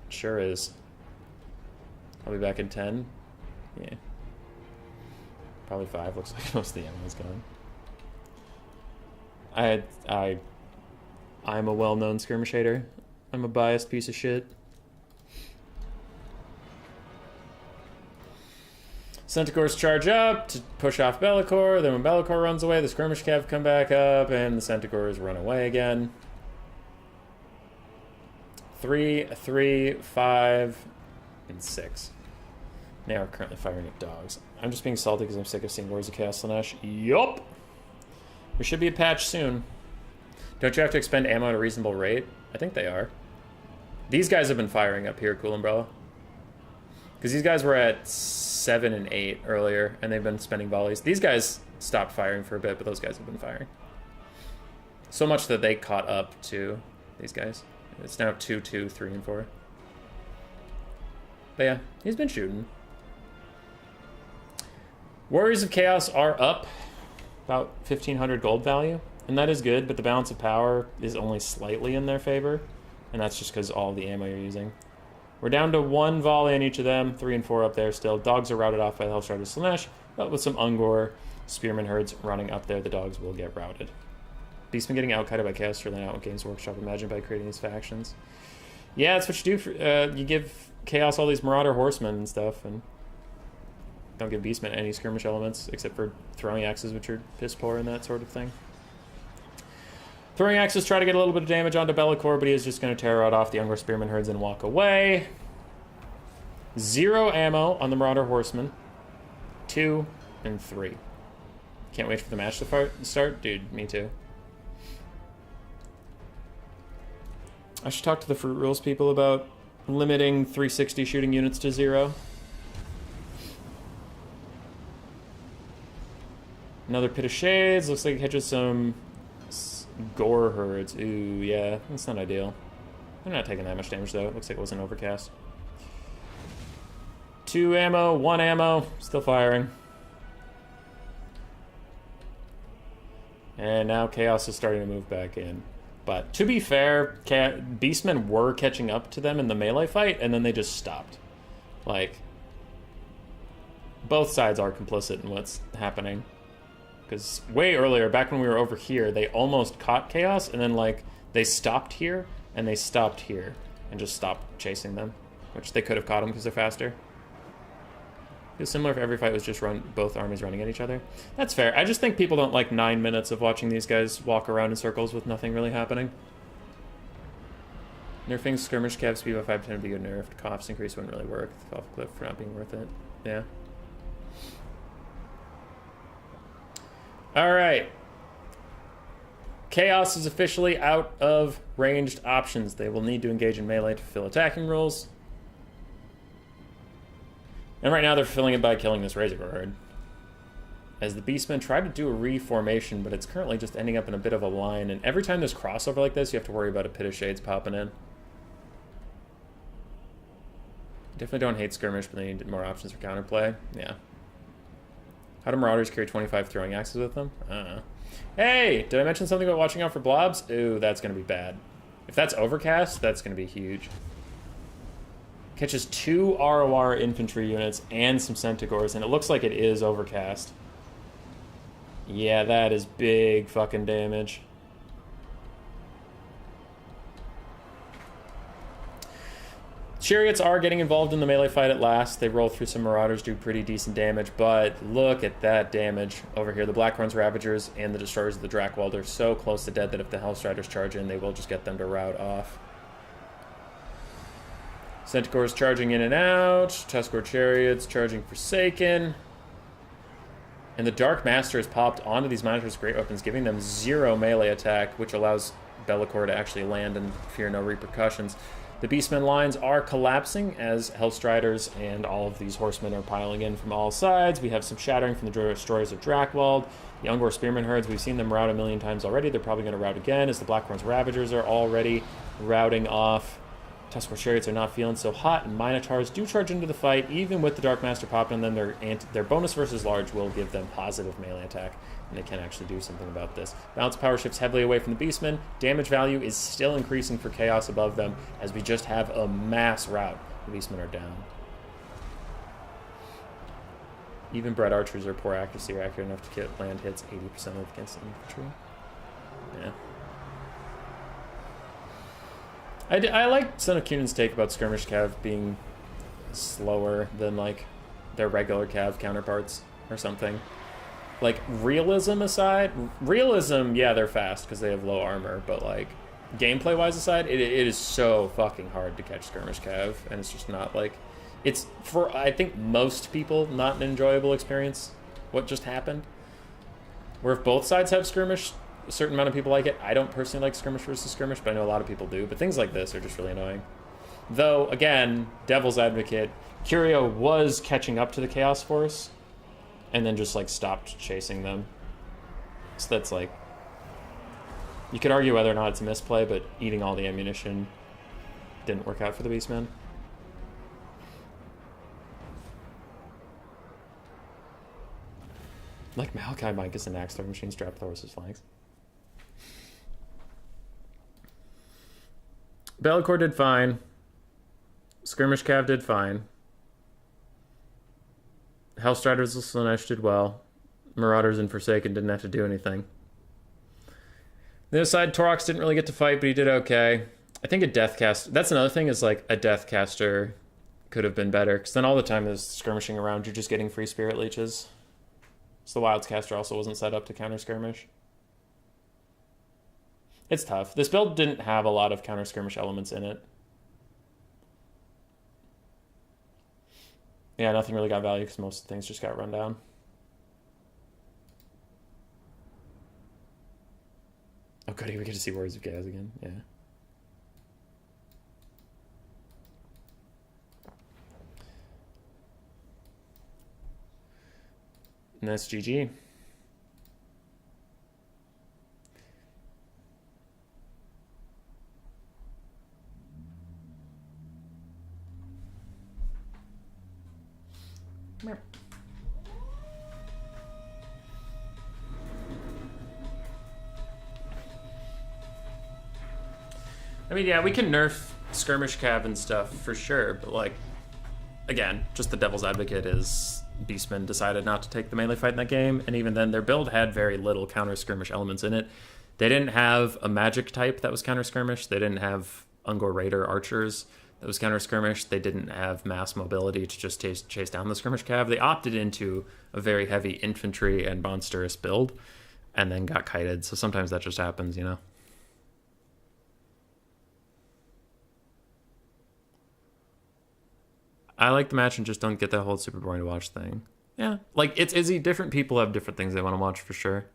Sure is. I'll be back in 10. Yeah. Probably 5. Looks like most of the ammo's gone. I'm a well-known skirmish hater. I'm a biased piece of shit. Centaurs charge up to push off Be'lakor. Then when Be'lakor runs away, the skirmish cav come back up, and the Centaurs run away again. 3, 3, 5, and 6. They are currently firing at dogs. I'm just being salty because I'm sick of seeing Warriors of Chaos Slanesh. Yup! There should be a patch soon. Don't you have to expend ammo at a reasonable rate? I think they are. These guys have been firing up here, Cool Umbrella. Because these guys were at 7 and 8 earlier, and they've been spending volleys. These guys stopped firing for a bit, but those guys have been firing. So much that they caught up to these guys. It's now 2, 2, 3, and 4. But yeah, he's been shooting. Warriors of Chaos are up about 1,500 gold value. And that is good, but the balance of power is only slightly in their favor. And that's just because all the ammo you're using. We're down to 1 volley on each of them. 3 and 4 up there still. Dogs are routed off by the Hellstrider Slanesh, but with some Ungor. Spearman herds running up there, the dogs will get routed. Beastman getting outkited by Chaos Sterling out with Games Workshop, imagine, by creating these factions. Yeah, that's what you do. You give Chaos all these Marauder Horsemen and stuff, and don't give Beastman any skirmish elements, except for throwing axes, which are piss poor and that sort of thing. Throwing axes try to get a little bit of damage onto Be'lakor, but he is just going to tear out off the Ungor Spearman herds and walk away. 0 ammo on the Marauder Horseman. 2 and 3. Can't wait for the match to start. Dude, me too. I should talk to the Fruit Rules people about limiting 360 shooting units to 0. Another Pit of Shades. Looks like it catches some Gore herds. Ooh, yeah, that's not ideal. They're not taking that much damage, though. It looks like it was an overcast. 2 ammo, 1 ammo. Still firing. And now Chaos is starting to move back in. But to be fair, Beastmen were catching up to them in the melee fight, and then they just stopped. Like, both sides are complicit in what's happening. Because way earlier, back when we were over here, they almost caught Chaos, and then, like, they stopped here, and they stopped here, and just stopped chasing them. Which they could have caught them because they're faster. Feels similar if every fight was just both armies running at each other. That's fair. I just think people don't like 9 minutes of watching these guys walk around in circles with nothing really happening. Nerfing skirmish cav speed by 5% would be good nerfed. Coughs increase wouldn't really work. The off cliff for not being worth it. Yeah. Alright. Chaos is officially out of ranged options. They will need to engage in melee to fulfill attacking rules. And right now they're fulfilling it by killing this Razor herd. As the Beastmen try to do a reformation, but it's currently just ending up in a bit of a line. And every time there's crossover like this, you have to worry about a Pit of Shades popping in. Definitely don't hate skirmish, but they need more options for counterplay. Yeah. How do Marauders carry 25 throwing axes with them? I don't know. Hey, did I mention something about watching out for blobs? Ooh, that's going to be bad. If that's overcast, that's going to be huge. Catches 2 ROR infantry units and some Centaurs, and it looks like it is overcast. Yeah, that is big fucking damage. Chariots are getting involved in the melee fight at last. They roll through some Marauders, do pretty decent damage, but look at that damage over here. The Blackhorns, Ravagers, and the Destroyers of the Drakewald are so close to dead that if the Hellstriders charge in, they will just get them to rout off. Centaurs charging in and out. Tuskor Chariots charging Forsaken. And the Dark Master has popped onto these Minotaur's great weapons, giving them 0 melee attack, which allows Be'lakor to actually land and fear no repercussions. The Beastmen lines are collapsing as Hellstriders and all of these horsemen are piling in from all sides. We have some shattering from the Destroyers of Drakewald. The Ungor Spearman herds, we've seen them rout a million times already. They're probably going to rout again as the Blackhorns Ravagers are already routing off. Tuskor Chariots are not feeling so hot, and Minotaurs do charge into the fight. Even with the Dark Master popping on them, their bonus versus large will give them positive melee attack, and they can actually do something about this. Balance power shifts heavily away from the Beastmen. Damage value is still increasing for Chaos above them, as we just have a mass rout. The Beastmen are down. Even bred archers are poor accuracy, are accurate enough to get land hits 80% against infantry. Yeah. I like Son of Cunan's take about skirmish cav being slower than, like, their regular cav counterparts or something. Like, realism aside, yeah, they're fast because they have low armor, but, like, gameplay-wise aside, it is so fucking hard to catch skirmish cav, and it's just not, like, it's, for, I think, most people, not an enjoyable experience, what just happened. Where if both sides have skirmish, a certain amount of people like it. I don't personally like skirmish versus skirmish, but I know a lot of people do. But things like this are just really annoying. Though, again, devil's advocate, Curio was catching up to the Chaos Force and then just, like, stopped chasing them. So that's, like, you could argue whether or not it's a misplay, but eating all the ammunition didn't work out for the Beastmen. Like Malachi, Micus, and Axe throwing machines strap the horse's flanks. Be'lakor did fine. Skirmish Cav did fine. Hellstriders of Slaanesh did well. Marauders and Forsaken didn't have to do anything. The other side, Torox didn't really get to fight, but he did okay. I think a Deathcaster... That's another thing, is like a Deathcaster could have been better, because then all the time there's skirmishing around, you're just getting free Spirit Leeches. So the Wilds Caster also wasn't set up to counter skirmish. It's tough. This build didn't have a lot of counter skirmish elements in it. Yeah, nothing really got value because most things just got run down. Oh, goody, we get to see Warriors of Chaos again. Yeah. And that's GG. I mean, yeah, we can nerf skirmish cav and stuff for sure, but like, again, just the devil's advocate is Beastmen decided not to take the melee fight in that game, and even then their build had very little counter skirmish elements in it. They didn't have a magic type that was counter skirmish. They didn't have Ungor Raider archers that was counter skirmish. They didn't have mass mobility to just chase down the skirmish cav. They opted into a very heavy infantry and monstrous build and then got kited. So sometimes that just happens, you know? I like the match and just don't get that whole super boring to watch thing. Yeah, like, it's Izzy. Different people have different things they want to watch for sure.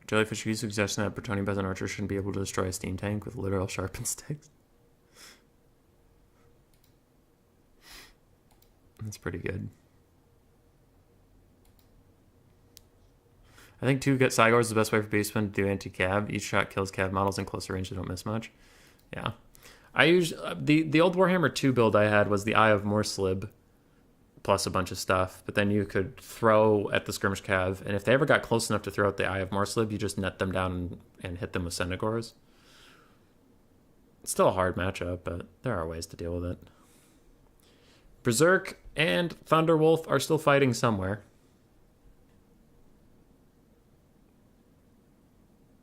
Jellyfish, you suggesting that Bretonnian Peasant Archer shouldn't be able to destroy a steam tank with literal sharpened sticks? That's pretty good. I think 2 Cygor is the best way for Beastmen to do anti-cav. Each shot kills cav models in closer range, they don't miss much. Yeah. I usually the old Warhammer 2 build I had was the Eye of Morslib plus a bunch of stuff, but then you could throw at the skirmish cav, and if they ever got close enough to throw at the Eye of Morslib, you just net them down and hit them with Senegors. It's still a hard matchup, but there are ways to deal with it. Berserk and Thunderwolf are still fighting somewhere.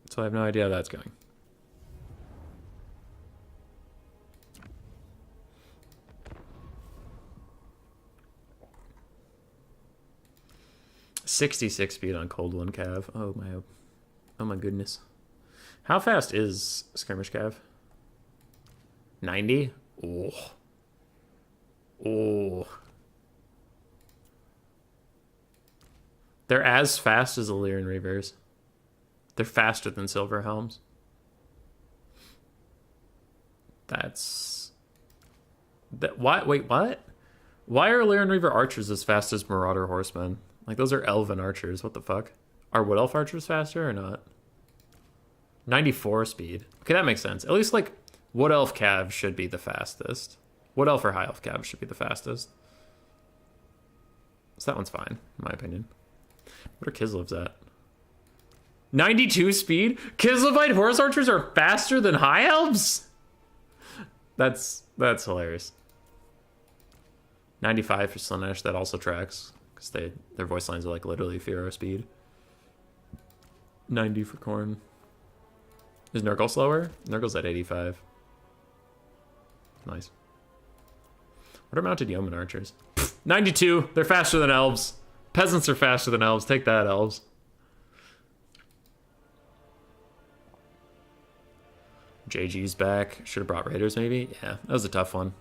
So I have no idea how that's going. .66 speed on Cold One Cav. Oh my goodness. How fast is Skirmish Cav? 90? Oh. They're as fast as Illyrian Reavers. They're faster than Silver Helms. That's... Wait, what? Why are Illyrian Reaver archers as fast as Marauder Horsemen? Like, those are elven archers. What the fuck? Are Wood Elf archers faster or not? 94 speed. Okay, that makes sense. At least, like, Wood Elf Cav should be the fastest. Wood Elf or High Elf Cav should be the fastest. So that one's fine, in my opinion. What are Kislev's at? 92 speed? Kislevite horse archers are faster than High Elves? That's hilarious. 95 for Slanesh, that also tracks. Because their voice lines are like literally Firo speed. 90 for Khorne. Is Nurgle slower? Nurgle's at 85. Nice. What are mounted yeoman archers? 92! They're faster than elves. Peasants are faster than elves. Take that, elves. JG's back. Should have brought Raiders, maybe? Yeah, that was a tough one.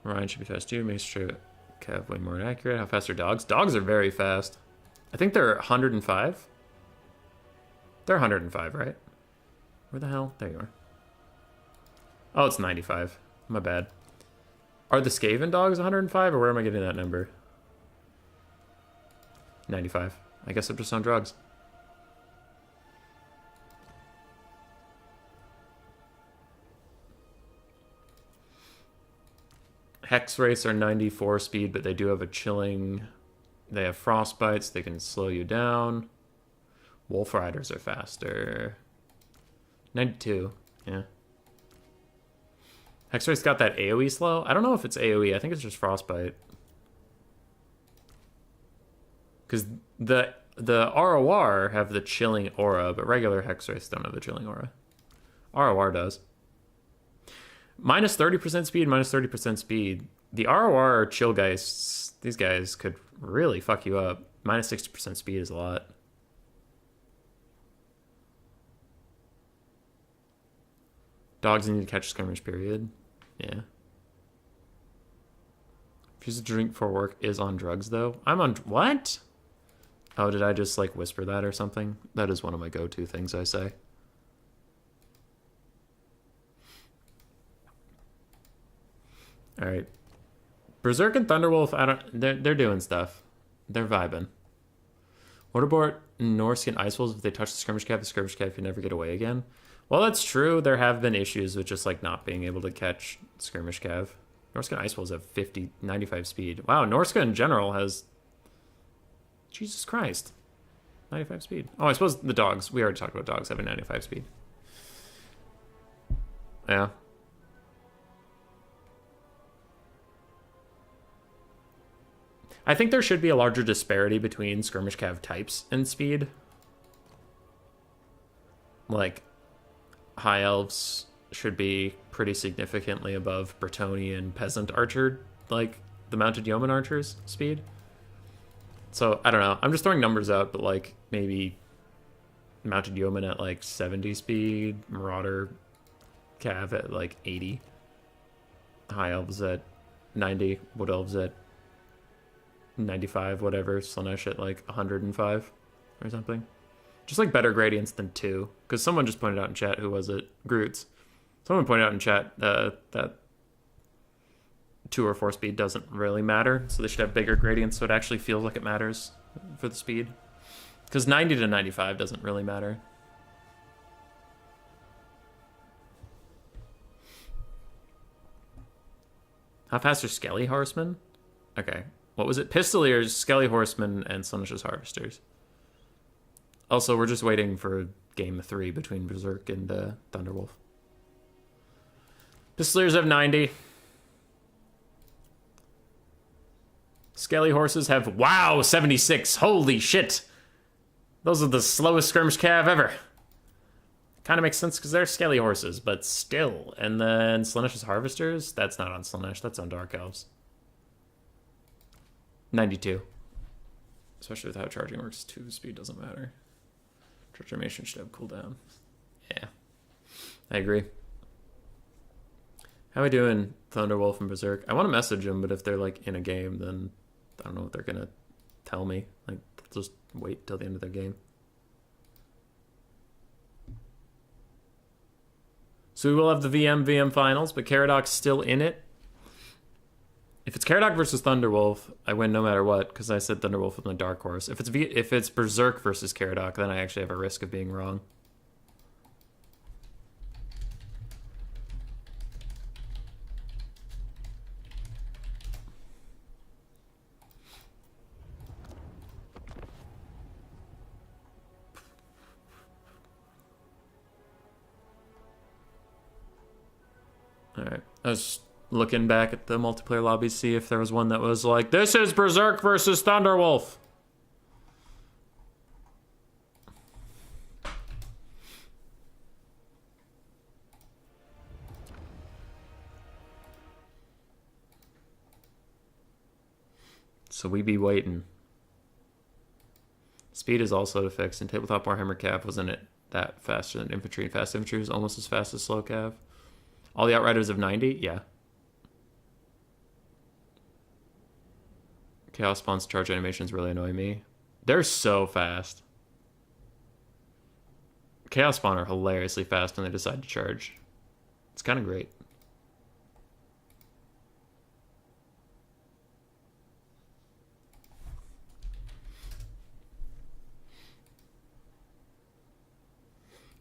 Ryan should be fast too. Makes sure Cav way more accurate. How fast are dogs? Dogs are very fast. I think they're 105. They're 105, right? Where the hell? There you are. Oh, it's 95. My bad. Are the Skaven dogs 105, or where am I getting that number? 95. I guess I'm just on drugs. Hex Race are 94 speed, but they do have a chilling. They have Frostbites. They can slow you down. Wolf Riders are faster. 92. Yeah. Hex Race got that AoE slow. I don't know if it's AoE. I think it's just Frostbite. Because the ROR have the chilling aura, but regular Hex Race don't have the chilling aura. ROR does. Minus 30% speed, minus 30% speed. The ROR are chill geists. These guys could really fuck you up. Minus 60% speed is a lot. Dogs need to catch skirmish, period. Yeah. Refuse to drink for work is on drugs, though. I'm on... What? Oh, did I just, like, whisper that or something? That is one of my go-to things I say. All right. Berserk and Thunderwolf, I don't... They're doing stuff. They're vibing. What about Norse and Ice Wolves? If they touch the skirmish cav can never get away again. Well, that's true. There have been issues with just, like, not being able to catch skirmish cav. Norska and Ice Wolves have 95 speed. Wow, Norska in general has... Jesus Christ. 95 speed. Oh, I suppose the dogs. We already talked about dogs having 95 speed. Yeah. I think there should be a larger disparity between skirmish cav types and speed. Like, high elves should be pretty significantly above Bretonnian peasant archer, like the mounted yeoman archers' speed. So, I don't know. I'm just throwing numbers out, but like maybe mounted yeoman at like 70 speed, marauder cav at like 80, high elves at 90, wood elves at 95, whatever, Slanesh at like 105 or something. Just like better gradients than 2. Because someone just pointed out in chat, who was it? Groots. Someone pointed out in chat that 2 or 4 speed doesn't really matter. So they should have bigger gradients so it actually feels like it matters for the speed. Because 90 to 95 doesn't really matter. How fast are Skelly Horsemen? Okay. What was it? Pistoliers, Skelly Horsemen, and Slanish's Harvesters. Also, we're just waiting for game 3 between Berserk and Thunderwolf. Pistoliers have 90. Skelly Horses have, wow, 76. Holy shit. Those are the slowest skirmish cav ever. Kind of makes sense because they're Skelly Horses, but still. And then Slanish's Harvesters? That's not on Slaanesh, that's on Dark Elves. 92. Especially with how charging works, 2 speed doesn't matter. Transformation should have cooldown. Yeah. I agree. How are we doing, Thunderwolf and Berserk? I want to message them, but if they're like in a game, then I don't know what they're gonna tell me. Like, just wait till the end of their game. So we will have the VM finals, but Caradoc's still in it. If it's Caradoc versus Thunderwolf, I win no matter what, because I said Thunderwolf was my dark horse. If it's Berserk versus Caradoc, then I actually have a risk of being wrong. Alright, I was looking back at the multiplayer lobby, see if there was one that was like, this is Berserk versus Thunderwolf. So we be waiting. Speed is also fixed, and Tabletop Warhammer Cav wasn't it that faster than infantry, and fast infantry was almost as fast as slow Cav. All the Outriders of 90? Yeah. Chaos Spawn's charge animations really annoy me. They're so fast. Chaos Spawn are hilariously fast when they decide to charge. It's kind of great.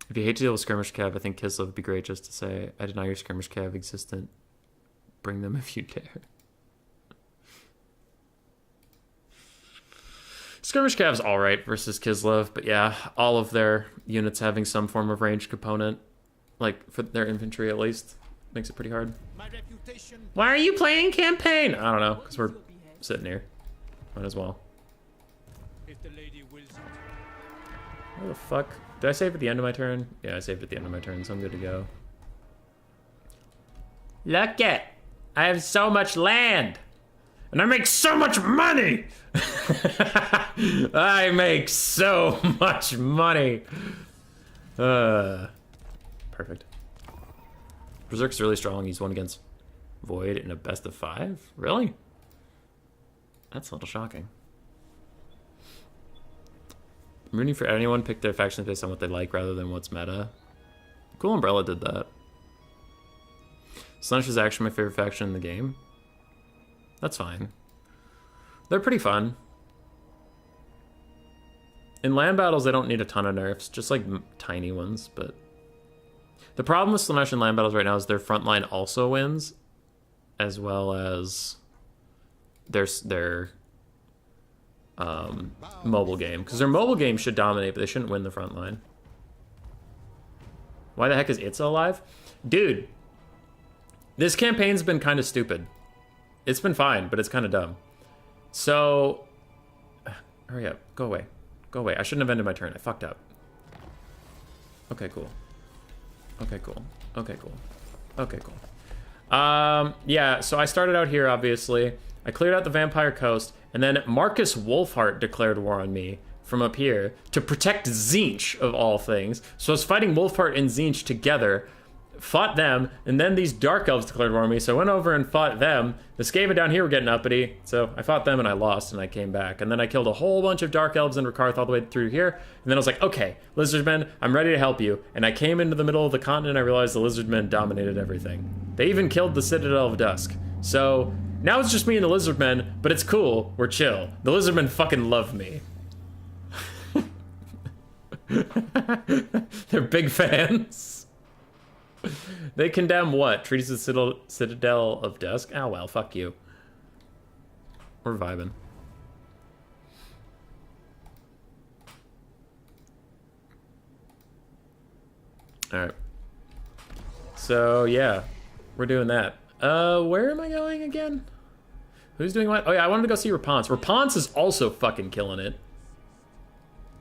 If you hate to deal with skirmish cav, I think Kislev would be great just to say, I deny your skirmish cav existent Bring them if you dare. Skirmish Cav's alright versus Kislev, but yeah, all of their units having some form of ranged component, like for their infantry at least, makes it pretty hard. Why are you playing campaign? I don't know, because we're sitting here. Might as well. Where the fuck? Did I save at the end of my turn? Yeah, I saved at the end of my turn, so I'm good to go. Look it! I have so much land! And I make so much money! I make so much money! Perfect. Berserk's really strong. He's won against Void in a best of 5? Really? That's a little shocking. I'm rooting for anyone pick their faction based on what they like rather than what's meta. Cool Umbrella did that. Slunch is actually my favorite faction in the game. That's fine. They're pretty fun. In land battles, they don't need a ton of nerfs, just like tiny ones, but... The problem with Slaanesh in land battles right now is their front line also wins, as well as their mobile game. Because their mobile game should dominate, but they shouldn't win the front line. Why the heck is Itza alive? Dude, this campaign's been kind of stupid. It's been fine, but it's kind of dumb. So, hurry up. Go away. Go away. I shouldn't have ended my turn. I fucked up. Okay, cool. Okay, cool. Okay, cool. Okay, cool. Yeah, so I started out here, obviously. I cleared out the Vampire Coast, and then Marcus Wolfheart declared war on me from up here to protect Tzeentch, of all things. So I was fighting Wolfheart and Tzeentch together, fought them, and then these Dark Elves declared war on me, so I went over and fought them. The Skaven down here were getting uppity, so I fought them and I lost, and I came back. And then I killed a whole bunch of Dark Elves in Rakarth all the way through here, and then I was like, okay, Lizardmen, I'm ready to help you. And I came into the middle of the continent, and I realized the Lizardmen dominated everything. They even killed the Citadel of Dusk. So, now it's just me and the Lizardmen, but it's cool, we're chill. The Lizardmen fucking love me. They're big fans. They condemn what? Treaties of the Citadel of Dusk? Oh well, fuck you. We're vibing. Alright. So, yeah. We're doing that. Where am I going again? Who's doing what? Oh yeah, I wanted to go see Rapunz. Rapunz is also fucking killing it.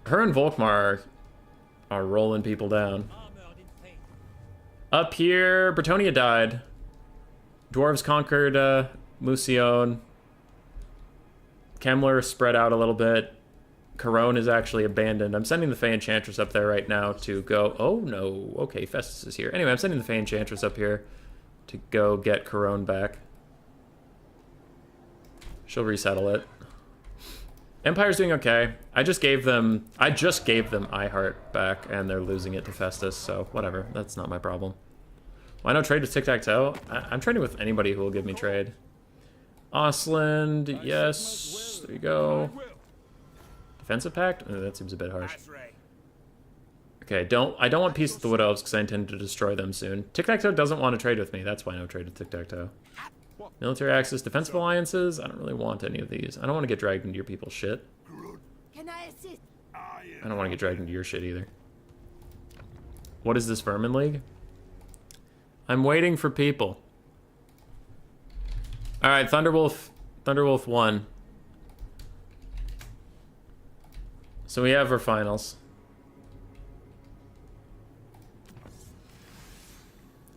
Her and Volkmar are rolling people down. Up here, Bretonia died. Dwarves conquered Mucione. Kemmler spread out a little bit. Corone is actually abandoned. I'm sending the Fey Enchantress up there right now to go... Oh, no. Okay, Festus is here. Anyway, I'm sending the Fey Enchantress up here to go get Corone back. She'll resettle it. Empire's doing okay. I just gave them iHeart back, and they're losing it to Festus, so whatever. That's not my problem. Why no trade with Tic-Tac-Toe? I'm trading with anybody who will give me trade. Osland, yes. There you go. Defensive Pact? Oh, that seems a bit harsh. Okay, I don't want peace with the Wood Elves because I intend to destroy them soon. Tic-Tac-Toe doesn't want to trade with me. That's why no trade with Tic-Tac-Toe. Military access, defensive alliances. I don't really want any of these. I don't want to get dragged into your people's shit. I don't want to get dragged into your shit either. What is this Vermin League? I'm waiting for people. Alright, Thunderwolf won. So we have our finals.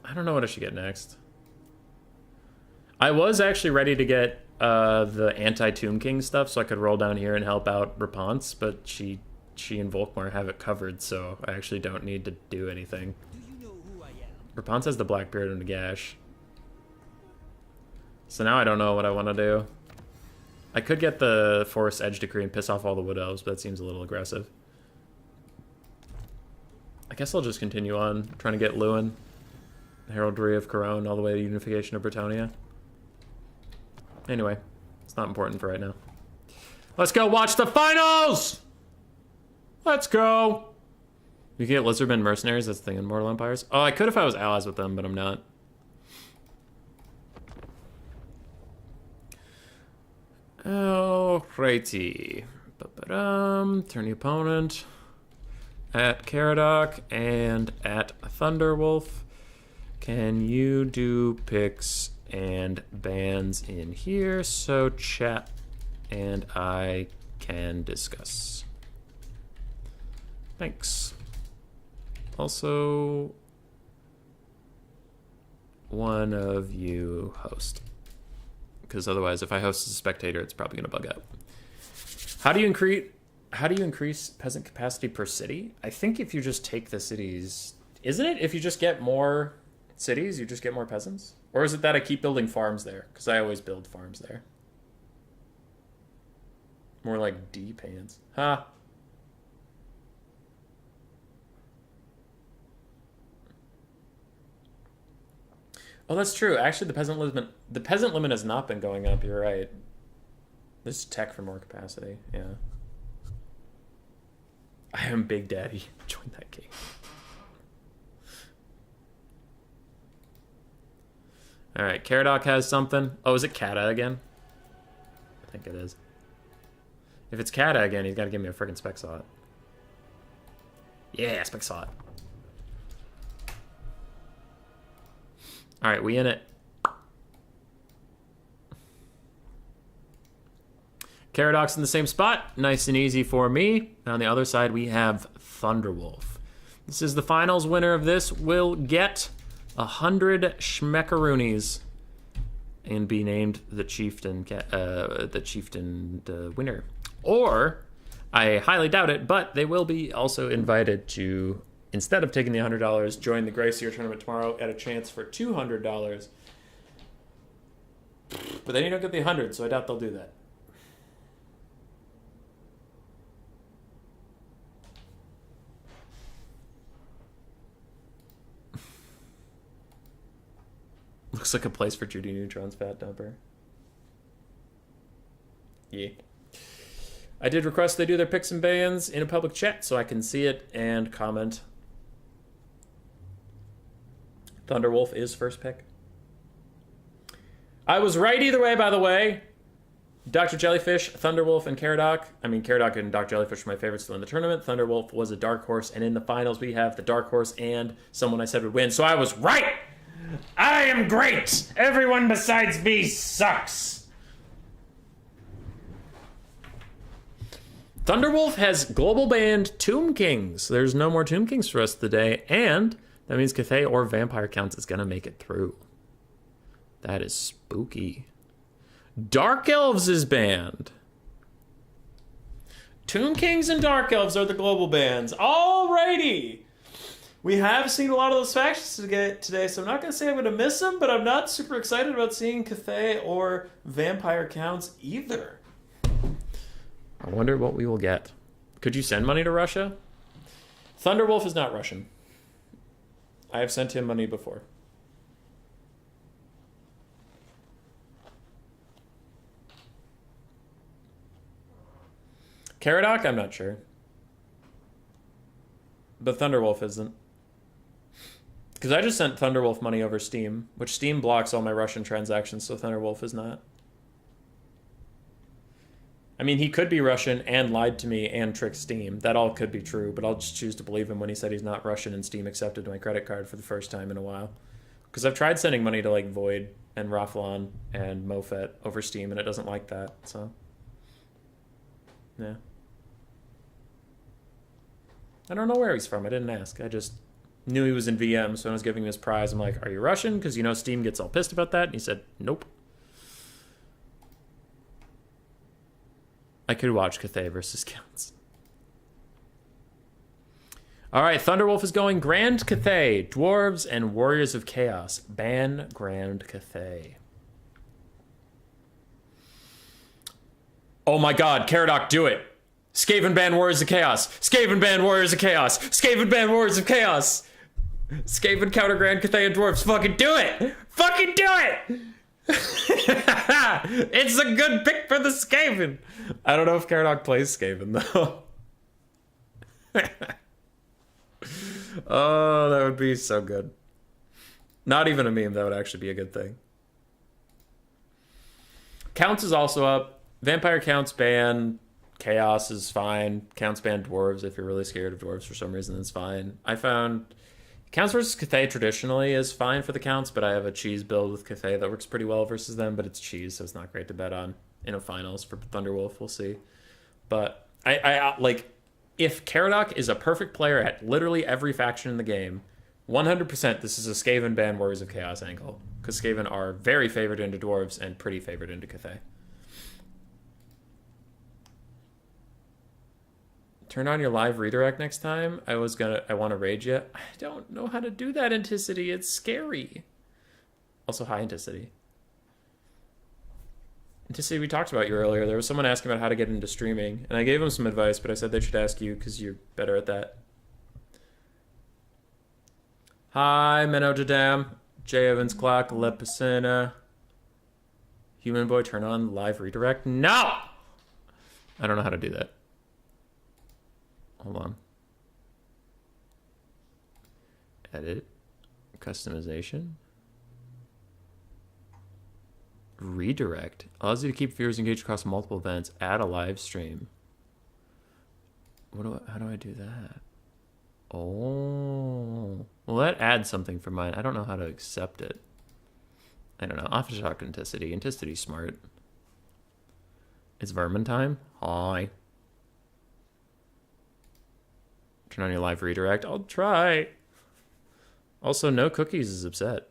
I don't know what I should get next. I was actually ready to get the anti-Tomb King stuff so I could roll down here and help out Rapunz, but she and Volkmar have it covered, so I actually don't need to do anything. Rapunz has the Blackbeard and the Gash. So now I don't know what I want to do. I could get the Forest Edge Decree and piss off all the Wood Elves, but that seems a little aggressive. I guess I'll just continue on trying to get Lewin, Heraldry of Corone, all the way to Unification of Bretonia. Anyway, it's not important for right now. Let's go watch the finals! Let's go! You can get Lizardmen Mercenaries, that's the thing in Mortal Empires. Oh, I could if I was allies with them, but I'm not. Oh, righty. Turn the opponent at Caradoc and at Thunderwolf. Can you do picks and bans in here so chat and I can discuss? Thanks. Also, one of you host. Because otherwise, if I host as a spectator, it's probably going to bug out. How do you increase peasant capacity per city? I think if you just take the cities... Isn't it? If you just get more cities, you just get more peasants? Or is it that I keep building farms there? Because I always build farms there. More like D-pants. Huh. Oh, that's true. Actually, the peasant limit has not been going up. You're right. This is tech for more capacity. Yeah. I am Big Daddy. Join that game. All right, Caradoc has something. Oh, is it Kata again? I think it is. If it's Kata again, he's got to give me a freaking spec slot. Yeah, spec slot. All right, we in it. Caradoc's in the same spot. Nice and easy for me. On the other side, we have Thunderwolf. This is the finals. Winner of this will get 100 schmeckaroonies and be named the chieftain winner. Or, I highly doubt it, but they will be also invited to, instead of taking the $100, join the Grey Seer tournament tomorrow at a chance for $200. But then you don't get the 100, so I doubt they'll do that. Looks like a place for Judy Neutron's Fat Dumper. Yeah. I did request they do their picks and bans in a public chat so I can see it and comment. Thunderwolf is first pick. I was right either way, by the way. Dr. Jellyfish, Thunderwolf, and Caradoc. I mean, Caradoc and Dr. Jellyfish were my favorites still in the tournament. Thunderwolf was a dark horse, and in the finals we have the dark horse and someone I said would win. So I was right! I am great! Everyone besides me sucks! Thunderwolf has global banned Tomb Kings. There's no more Tomb Kings for us today, and that means Cathay or Vampire Counts is going to make it through. That is spooky. Dark Elves is banned. Tomb Kings and Dark Elves are the global bans. Alrighty! We have seen a lot of those factions today, so I'm not going to say I'm going to miss them, but I'm not super excited about seeing Cathay or Vampire Counts either. I wonder what we will get. Could you send money to Russia? Thunderwolf is not Russian. I have sent him money before. Caradoc, I'm not sure. But Thunderwolf isn't. Because I just sent Thunderwolf money over Steam, which Steam blocks all my Russian transactions, so Thunderwolf is not. I mean, he could be Russian and lied to me and tricked Steam. That all could be true, but I'll just choose to believe him when he said he's not Russian and Steam accepted my credit card for the first time in a while. Because I've tried sending money to, like, Void and Raflan and Mofet over Steam, and it doesn't like that, so... Yeah. I don't know where he's from. I didn't ask. I just knew he was in VM, so when I was giving him his prize, I'm like, are you Russian? Because, you know, Steam gets all pissed about that. And he said, nope. I could watch Cathay versus Counts. All right, Thunderwolf is going Grand Cathay, Dwarves and Warriors of Chaos. Ban Grand Cathay. Oh my god, Caradoc, do it. Skaven ban Warriors of Chaos. Skaven ban Warriors of Chaos. Skaven ban Warriors of Chaos. Skaven counter Grand Cathay and Dwarves. Fucking do it. Fucking do it. It's a good pick for the Skaven. I don't know if Caradoc plays Skaven, though. Oh, that would be so good. Not even a meme. That would actually be a good thing. Counts is also up. Vampire counts ban. Chaos is fine. Counts ban dwarves if you're really scared of dwarves for some reason. That's fine. I found counts versus Cathay traditionally is fine for the counts, but I have a cheese build with Cathay that works pretty well versus them. But it's cheese, so it's not great to bet on in a finals for Thunderwolf. We'll see. But I like if Caradoc is a perfect player at literally every faction in the game. 100% this is a Skaven ban Warriors of Chaos angle, because Skaven are very favored into dwarves and pretty favored into Cathay. Turn on your live redirect next time. I want to rage you. I don't know how to do that, Anticity. It's scary. Also, hi, Anticity. Anticity, we talked about you earlier. There was someone asking about how to get into streaming, and I gave them some advice, but I said they should ask you because you're better at that. Hi, Menno Jadam, J. Evans Clock, Lepicina. Human Boy, turn on live redirect. No! I don't know how to do that. Hold on. Edit. Customization. Redirect. Allows you to keep viewers engaged across multiple events. Add a live stream. How do I do that? Oh. Well, that adds something for mine. I don't know how to accept it. I don't know. I'll have to talk to Anticity. Anticity's smart. It's Vermin time? Hi. Turn on your live redirect. I'll try. Also, No Cookies is upset.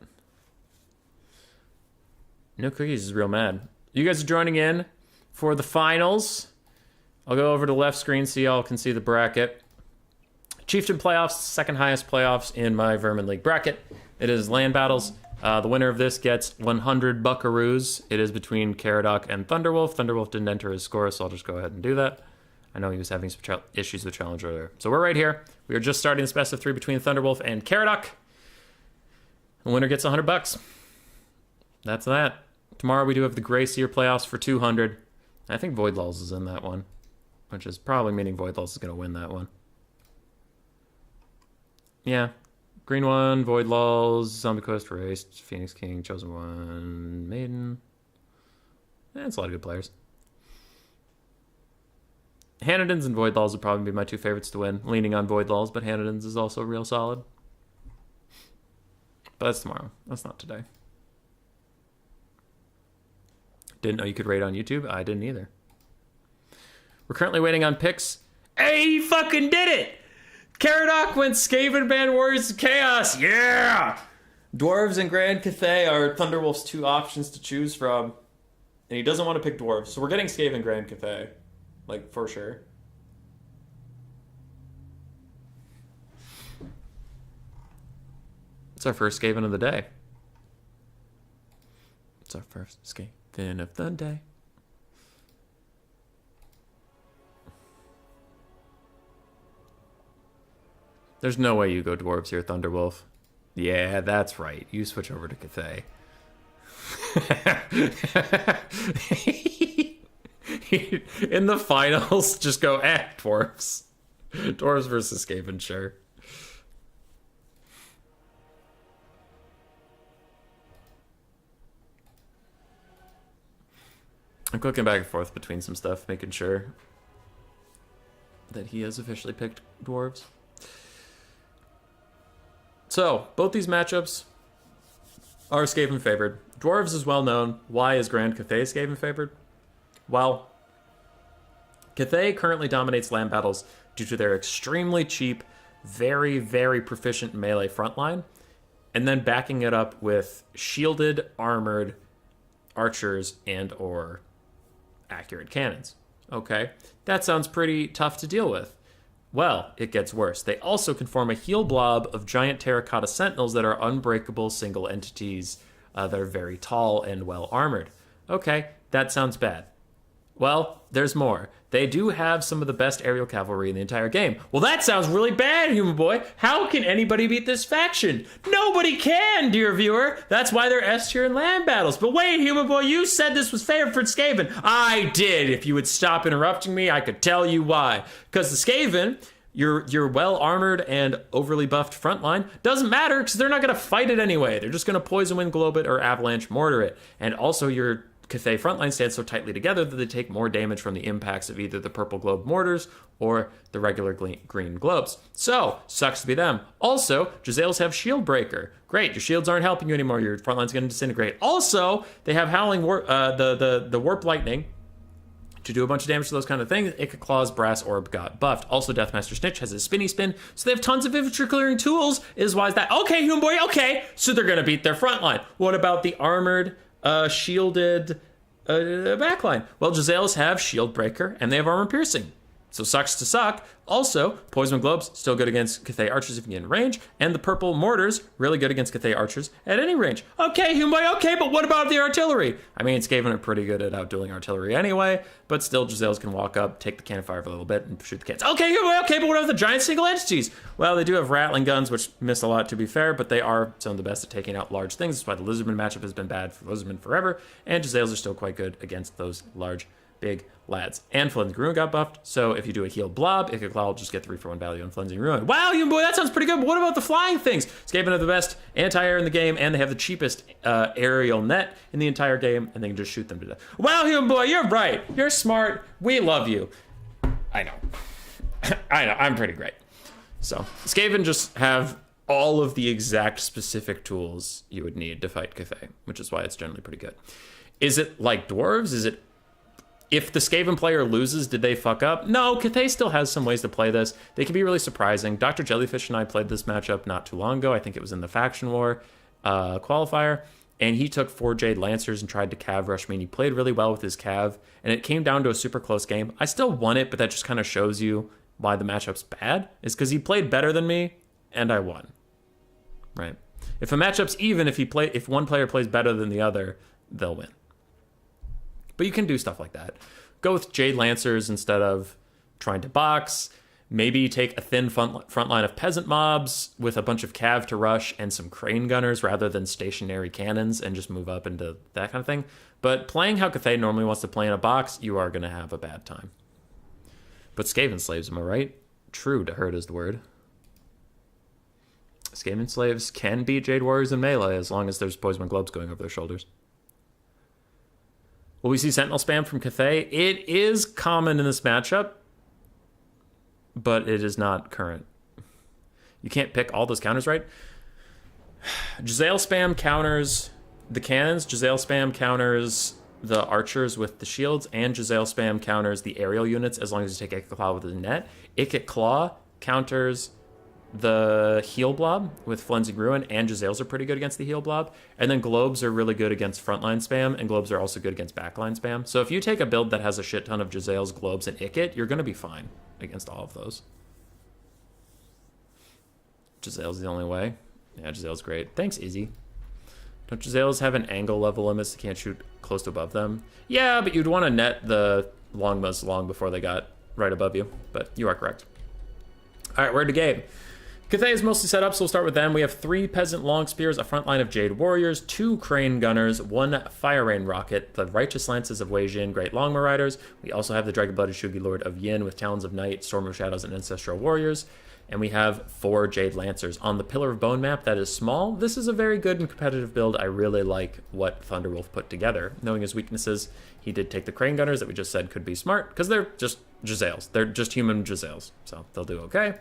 No Cookies is real mad. You guys are joining in for the finals. I'll go over to the left screen so y'all can see the bracket. Chieftain playoffs, second highest playoffs in my Vermin League bracket. It is land battles. The winner of this gets 100 buckaroos. It is between Caradoc and Thunderwolf. Thunderwolf didn't enter his score, so I'll just go ahead and do that. I know he was having some issues with challenge earlier. So we're right here. We are just starting this best of 3 between Thunderwolf and Caradoc. The winner gets 100 bucks. That's that. Tomorrow we do have the Grey Seer playoffs for 200. I think Voidlulls is in that one, which is probably meaning Voidlulls is going to win that one. Yeah. Green one, Voidlulls, Zombie Quest, Race, Phoenix King, Chosen One, Maiden. It's a lot of good players. Hanadins and Voidlulls would probably be my two favorites to win. Leaning on Voidlulls, but Hanadins is also real solid. But that's tomorrow. That's not today. Didn't know you could rate on YouTube. I didn't either. We're currently waiting on picks. Hey, he fucking did it! Caradoc went Skaven Band Warriors of Chaos. Yeah! Dwarves and Grand Cathay are Thunderwolf's two options to choose from. And he doesn't want to pick Dwarves. So we're getting Skaven Grand Cathay. Like, for sure. It's our first Skaven of the day. It's our first Skaven of the day. There's no way you go Dwarves here, Thunderwolf. Yeah, that's right. You switch over to Cathay. In the finals, just go, Dwarves. Dwarves versus Skaven, sure. I'm clicking back and forth between some stuff, making sure that he has officially picked Dwarves. So, both these matchups are Skaven favored. Dwarves is well known. Why is Grand Cathay Skaven favored? Well, Cathay currently dominates land battles due to their extremely cheap, very, very proficient melee frontline, and then backing it up with shielded, armored archers and or accurate cannons. Okay, that sounds pretty tough to deal with. Well, it gets worse. They also can form a heal blob of giant terracotta sentinels that are unbreakable single entities that are very tall and well armored. Okay, that sounds bad. Well, there's more. They do have some of the best aerial cavalry in the entire game. Well, that sounds really bad, Human Boy. How can anybody beat this faction? Nobody can, dear viewer. That's why they're S tier in land battles. But wait, Human Boy, you said this was favored for Skaven. I did. If you would stop interrupting me, I could tell you why. Because the Skaven, your well-armored and overly buffed frontline, doesn't matter because they're not going to fight it anyway. They're just going to Poison Wind Globe it or Avalanche Mortar it. And also your Cathay frontline stands so tightly together that they take more damage from the impacts of either the purple globe mortars or the regular green globes. So, sucks to be them. Also, Giselles have Shield Breaker. Great, your shields aren't helping you anymore. Your frontline's going to disintegrate. Also, they have Howling the Warp Lightning to do a bunch of damage to those kind of things. Ica Claw's Brass Orb got buffed. Also, Deathmaster Snitch has his Spinny Spin, so they have tons of infantry clearing tools. Is why is that? Okay, human boy, okay. So they're going to beat their front line. What about the armored, shielded backline? Well, Giselles have Shield Breaker, and they have Armor Piercing. So sucks to suck. Also, Poison Globes, still good against Cathay Archers if you get in range. And the Purple Mortars, really good against Cathay Archers at any range. Okay, human boy, okay, but what about the artillery? I mean, Skaven are pretty good at outdueling artillery anyway, but still, Giselles can walk up, take the cannon fire for a little bit, and shoot the cannons. Okay, human boy, okay, but what about the giant single entities? Well, they do have rattling guns, which miss a lot, to be fair, but they are some of the best at taking out large things. That's why the Lizardman matchup has been bad for Lizardman forever, and Giselles are still quite good against those large, big lads. And Flensing Ruin got buffed, so if you do a healed blob, Ica Claw will just get 3-for-1 value on Flensing Ruin. Wow, you boy, that sounds pretty good, but what about the flying things? Skaven are the best anti-air in the game, and they have the cheapest aerial net in the entire game, and they can just shoot them to death. Wow, human boy, you're right. You're smart. We love you. I know. I know, I'm pretty great. So, Skaven just have all of the exact specific tools you would need to fight Cathay, which is why it's generally pretty good. Is it like dwarves? Is it if the Skaven player loses, did they fuck up? No, Cathay still has some ways to play this. They can be really surprising. Dr. Jellyfish and I played this matchup not too long ago. I think it was in the Faction War qualifier. And he took 4 Jade Lancers and tried to cav rush me. And he played really well with his cav. And it came down to a super close game. I still won it, but that just kind of shows you why the matchup's bad. Is because he played better than me, and I won. Right? If a matchup's even, if one player plays better than the other, they'll win. But you can do stuff like that. Go with Jade Lancers instead of trying to box. Maybe take a thin front line of peasant mobs with a bunch of cav to rush and some crane gunners rather than stationary cannons and just move up into that kind of thing. But playing how Cathay normally wants to play in a box, you are going to have a bad time. But Skaven Slaves, am I right? True to hurt is the word. Skaven Slaves can beat Jade Warriors in melee as long as there's Poison Globes going over their shoulders. Will we see Sentinel spam from Cathay? It is common in this matchup, but it is not current. You can't pick all those counters right. Giselle spam counters the cannons. Giselle spam counters the archers with the shields, and Giselle spam counters the aerial units as long as you take Ica Claw with the net. Ica Claw counters the heal blob with Flensing Ruin, and Giselles are pretty good against the heal blob. And then globes are really good against frontline spam, and globes are also good against backline spam. So if you take a build that has a shit ton of Giselles, globes, and Ickit, you're going to be fine against all of those. Giselles the only way. Yeah, Giselles great. Thanks, Izzy. Don't Giselles have an angle level limit so you can't shoot close to above them? Yeah, but you'd want to net the longbows long before they got right above you. But you are correct. All right, we're to game. Cathay is mostly set up, so we'll start with them. We have 3 Peasant Long Spears, a front line of Jade Warriors, 2 Crane Gunners, 1 Fire Rain Rocket, the Righteous Lances of Wei Jin, Great Longbow Riders. We also have the Dragon-Blooded Shugi Lord of Yin with Talons of Night, Storm of Shadows, and Ancestral Warriors. And we have 4 Jade Lancers. On the Pillar of Bone map, that is small. This is a very good and competitive build. I really like what Thunderwolf put together. Knowing his weaknesses, he did take the Crane Gunners that we just said could be smart, because they're just Giselles. They're just human Giselles, so they'll do okay.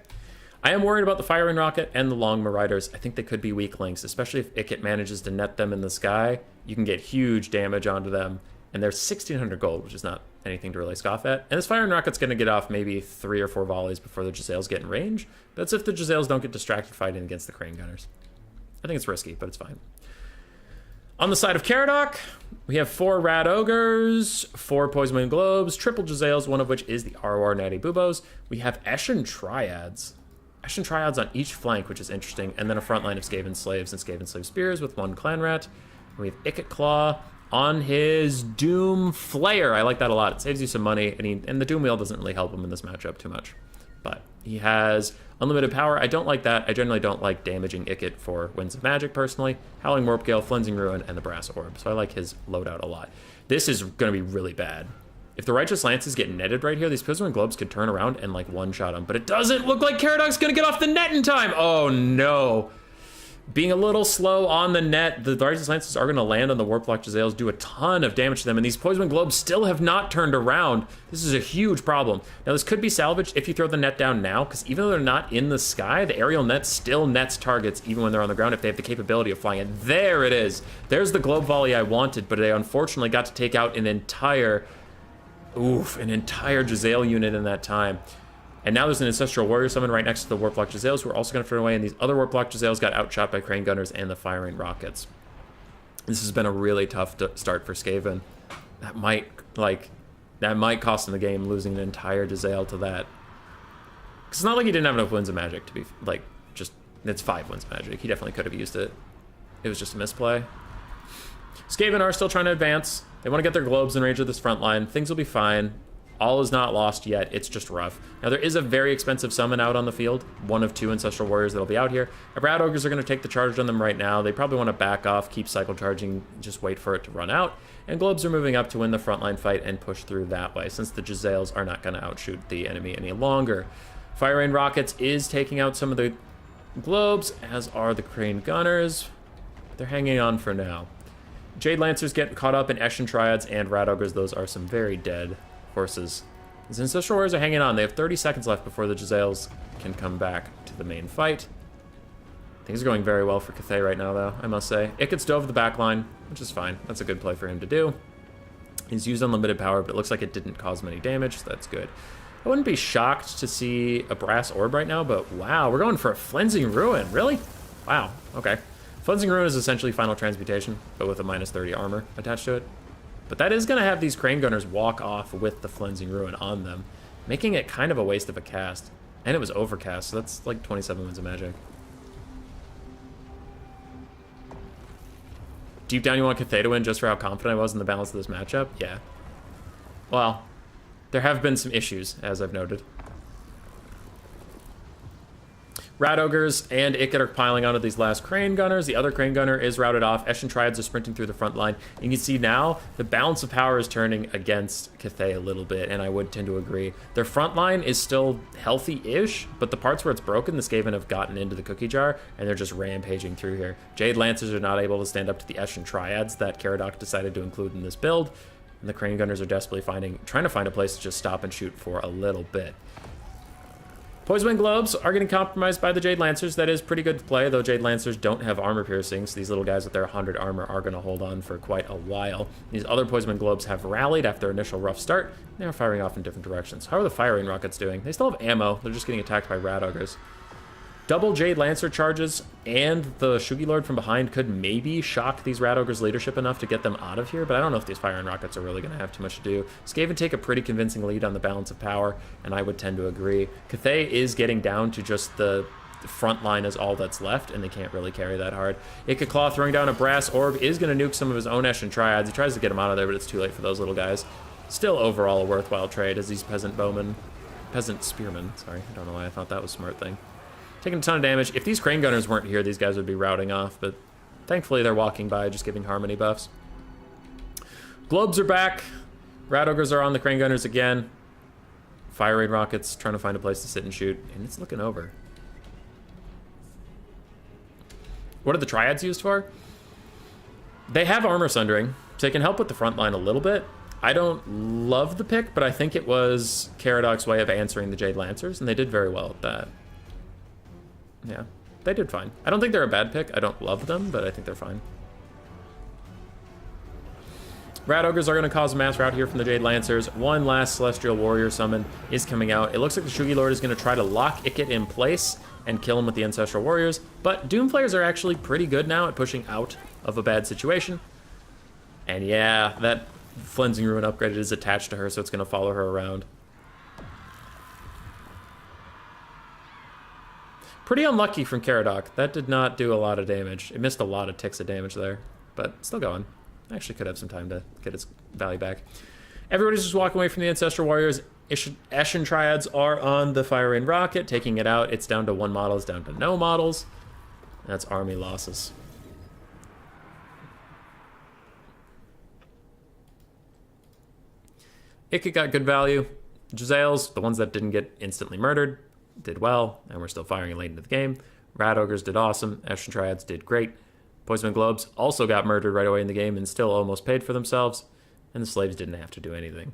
I am worried about the Fire Rain Rocket and the Longbow Riders. I think they could be weak links, especially if Ickit manages to net them in the sky. You can get huge damage onto them, and they're 1,600 gold, which is not anything to really scoff at. And this Fire Rain Rocket's going to get off maybe 3 or 4 volleys before the Giselles get in range. That's if the Giselles don't get distracted fighting against the Crane Gunners. I think it's risky, but it's fine. On the side of Caradoc, we have 4 Rad Ogres, 4 Poison Wind Globes, triple Giselles, one of which is the ROR Natty Bubos. We have Eshin Triads. Eshin Triads on each flank, which is interesting, and then a front line of Skaven Slaves and Skaven Slave Spears with 1 Clan Rat. We have Ickit Claw on his Doom Flayer. I like that a lot. It saves you some money, and the Doom Wheel doesn't really help him in this matchup too much. But he has unlimited power. I don't like that. I generally don't like damaging Ickit for Winds of Magic, personally. Howling Warp Gale, Flensing Ruin, and the Brass Orb. So I like his loadout a lot. This is going to be really bad. If the Righteous Lances get netted right here, these Poison Wind Globes could turn around and, like, one-shot him. But it doesn't look like Caradoc's going to get off the net in time. Oh, no. being a little slow on the net. The Righteous Lances are going to land on the Warplock Jezzails, do a ton of damage to them, and these Poison Globes still have not turned around. This is a huge problem. Now, this could be salvaged if you throw the net down now, because even though they're not in the sky, the aerial net still nets targets even when they're on the ground if they have the capability of flying it. There it is. There's the Globe Volley I wanted, but they unfortunately got to take out an entire Jezzail unit in that time. And now there's an Ancestral Warrior summon right next to the Warplock Jezzails who are also going to turn away, and these other Warplock Jezzails got outshot by Crane Gunners and the Firing Rockets. This has been a really tough start for Skaven. That might cost him the game, losing an entire Jezzail to that. Because it's not like he didn't have enough Winds of Magic to be, it's 5 Winds of Magic. He definitely could have used it. It was just a misplay. Skaven are still trying to advance. They want to get their globes in range of this front line. Things will be fine. All is not lost yet. It's just rough. Now, there is a very expensive summon out on the field. 1 of 2 Ancestral Warriors that'll be out here. The Rat Ogres are going to take the charge on them right now. They probably want to back off, keep cycle charging, just wait for it to run out. And Globes are moving up to win the frontline fight and push through that way, since the Jezzails are not going to outshoot the enemy any longer. Fire Rain Rockets is taking out some of the Globes, as are the Crane Gunners. They're hanging on for now. Jade Lancers get caught up in Eshin Triads and Rat Ogres. Those are some very dead horses. These Ancestral Warriors are hanging on. They have 30 seconds left before the Jezzails can come back to the main fight. Things are going very well for Cathay right now, though, I must say. Ikit's dove the back line, which is fine. That's a good play for him to do. He's used unlimited power, but it looks like it didn't cause many damage, so that's good. I wouldn't be shocked to see a Brass Orb right now, but wow, we're going for a Flensing Ruin. Really? Wow, okay. Flensing Ruin is essentially Final Transmutation, but with a minus 30 armor attached to it. But that is going to have these Crane Gunners walk off with the Flensing Ruin on them, making it kind of a waste of a cast. And it was overcast, so that's like 27 Winds of Magic. Deep down, you want Cathay to win just for how confident I was in the balance of this matchup? Yeah. Well, there have been some issues, as I've noted. Rat Ogres and Ikit are piling onto these last Crane Gunners. The other Crane Gunner is routed off. Eshin Triads are sprinting through the front line. And you can see now the balance of power is turning against Cathay a little bit, and I would tend to agree. Their front line is still healthy-ish, but the parts where it's broken, the Skaven have gotten into the cookie jar, and they're just rampaging through here. Jade Lancers are not able to stand up to the Eshin Triads that Caradoc decided to include in this build, and the Crane Gunners are desperately trying to find a place to just stop and shoot for a little bit. Poison Globes are getting compromised by the Jade Lancers. That is pretty good play, though Jade Lancers don't have armor piercing, so these little guys with their 100 armor are going to hold on for quite a while. These other Poison Globes have rallied after their initial rough start. They are firing off in different directions. How are the Firing Rockets doing? They still have ammo. They're just getting attacked by Rat Ogres. Double Jade Lancer charges and the Shugi Lord from behind could maybe shock these Rat Ogres' leadership enough to get them out of here, but I don't know if these Firing Rockets are really going to have too much to do. Skaven take a pretty convincing lead on the balance of power, and I would tend to agree. Cathay is getting down to just the front line is all that's left, and they can't really carry that hard. Ikit Claw throwing down a Brass Orb is going to nuke some of his own Eshin Triads. He tries to get them out of there, but it's too late for those little guys. Still overall a worthwhile trade as these Peasant Spearmen, sorry, I don't know why I thought that was a smart thing. Taking a ton of damage. If these Crane Gunners weren't here, these guys would be routing off, but thankfully they're walking by, just giving harmony buffs. Globes are back. Rat Ogres are on the Crane Gunners again. Fire Raid Rockets trying to find a place to sit and shoot, and it's looking over. What are the Triads used for? They have armor sundering, so they can help with the front line a little bit. I don't love the pick, but I think it was Caradoc's way of answering the Jade Lancers, and they did very well at that. Yeah, they did fine. I don't think they're a bad pick. I don't love them, but I think they're fine. Rat Ogres are going to cause a mass rout here from the Jade Lancers. One last Celestial Warrior summon is coming out. It looks like the Shugi Lord is going to try to lock Ikit in place and kill him with the Ancestral Warriors, but Doom players are actually pretty good now at pushing out of a bad situation. And yeah, that Flensing Ruin upgrade is attached to her, so it's going to follow her around. Pretty unlucky from Caradoc. That did not do a lot of damage. It missed a lot of ticks of damage there, but still going. Actually could have some time to get its value back. Everybody's just walking away from the Ancestral Warriors. Eshin Triads are on the Fire Rain Rocket, taking it out. It's down to 1 model, it's down to no models. That's army losses. Ikit got good value. Jezzails, the ones that didn't get instantly murdered, did well, and we're still firing late into the game. Rat Ogres did awesome. Ashen Triads did great. Poison Globes also got murdered right away in the game and still almost paid for themselves. And the Slaves didn't have to do anything.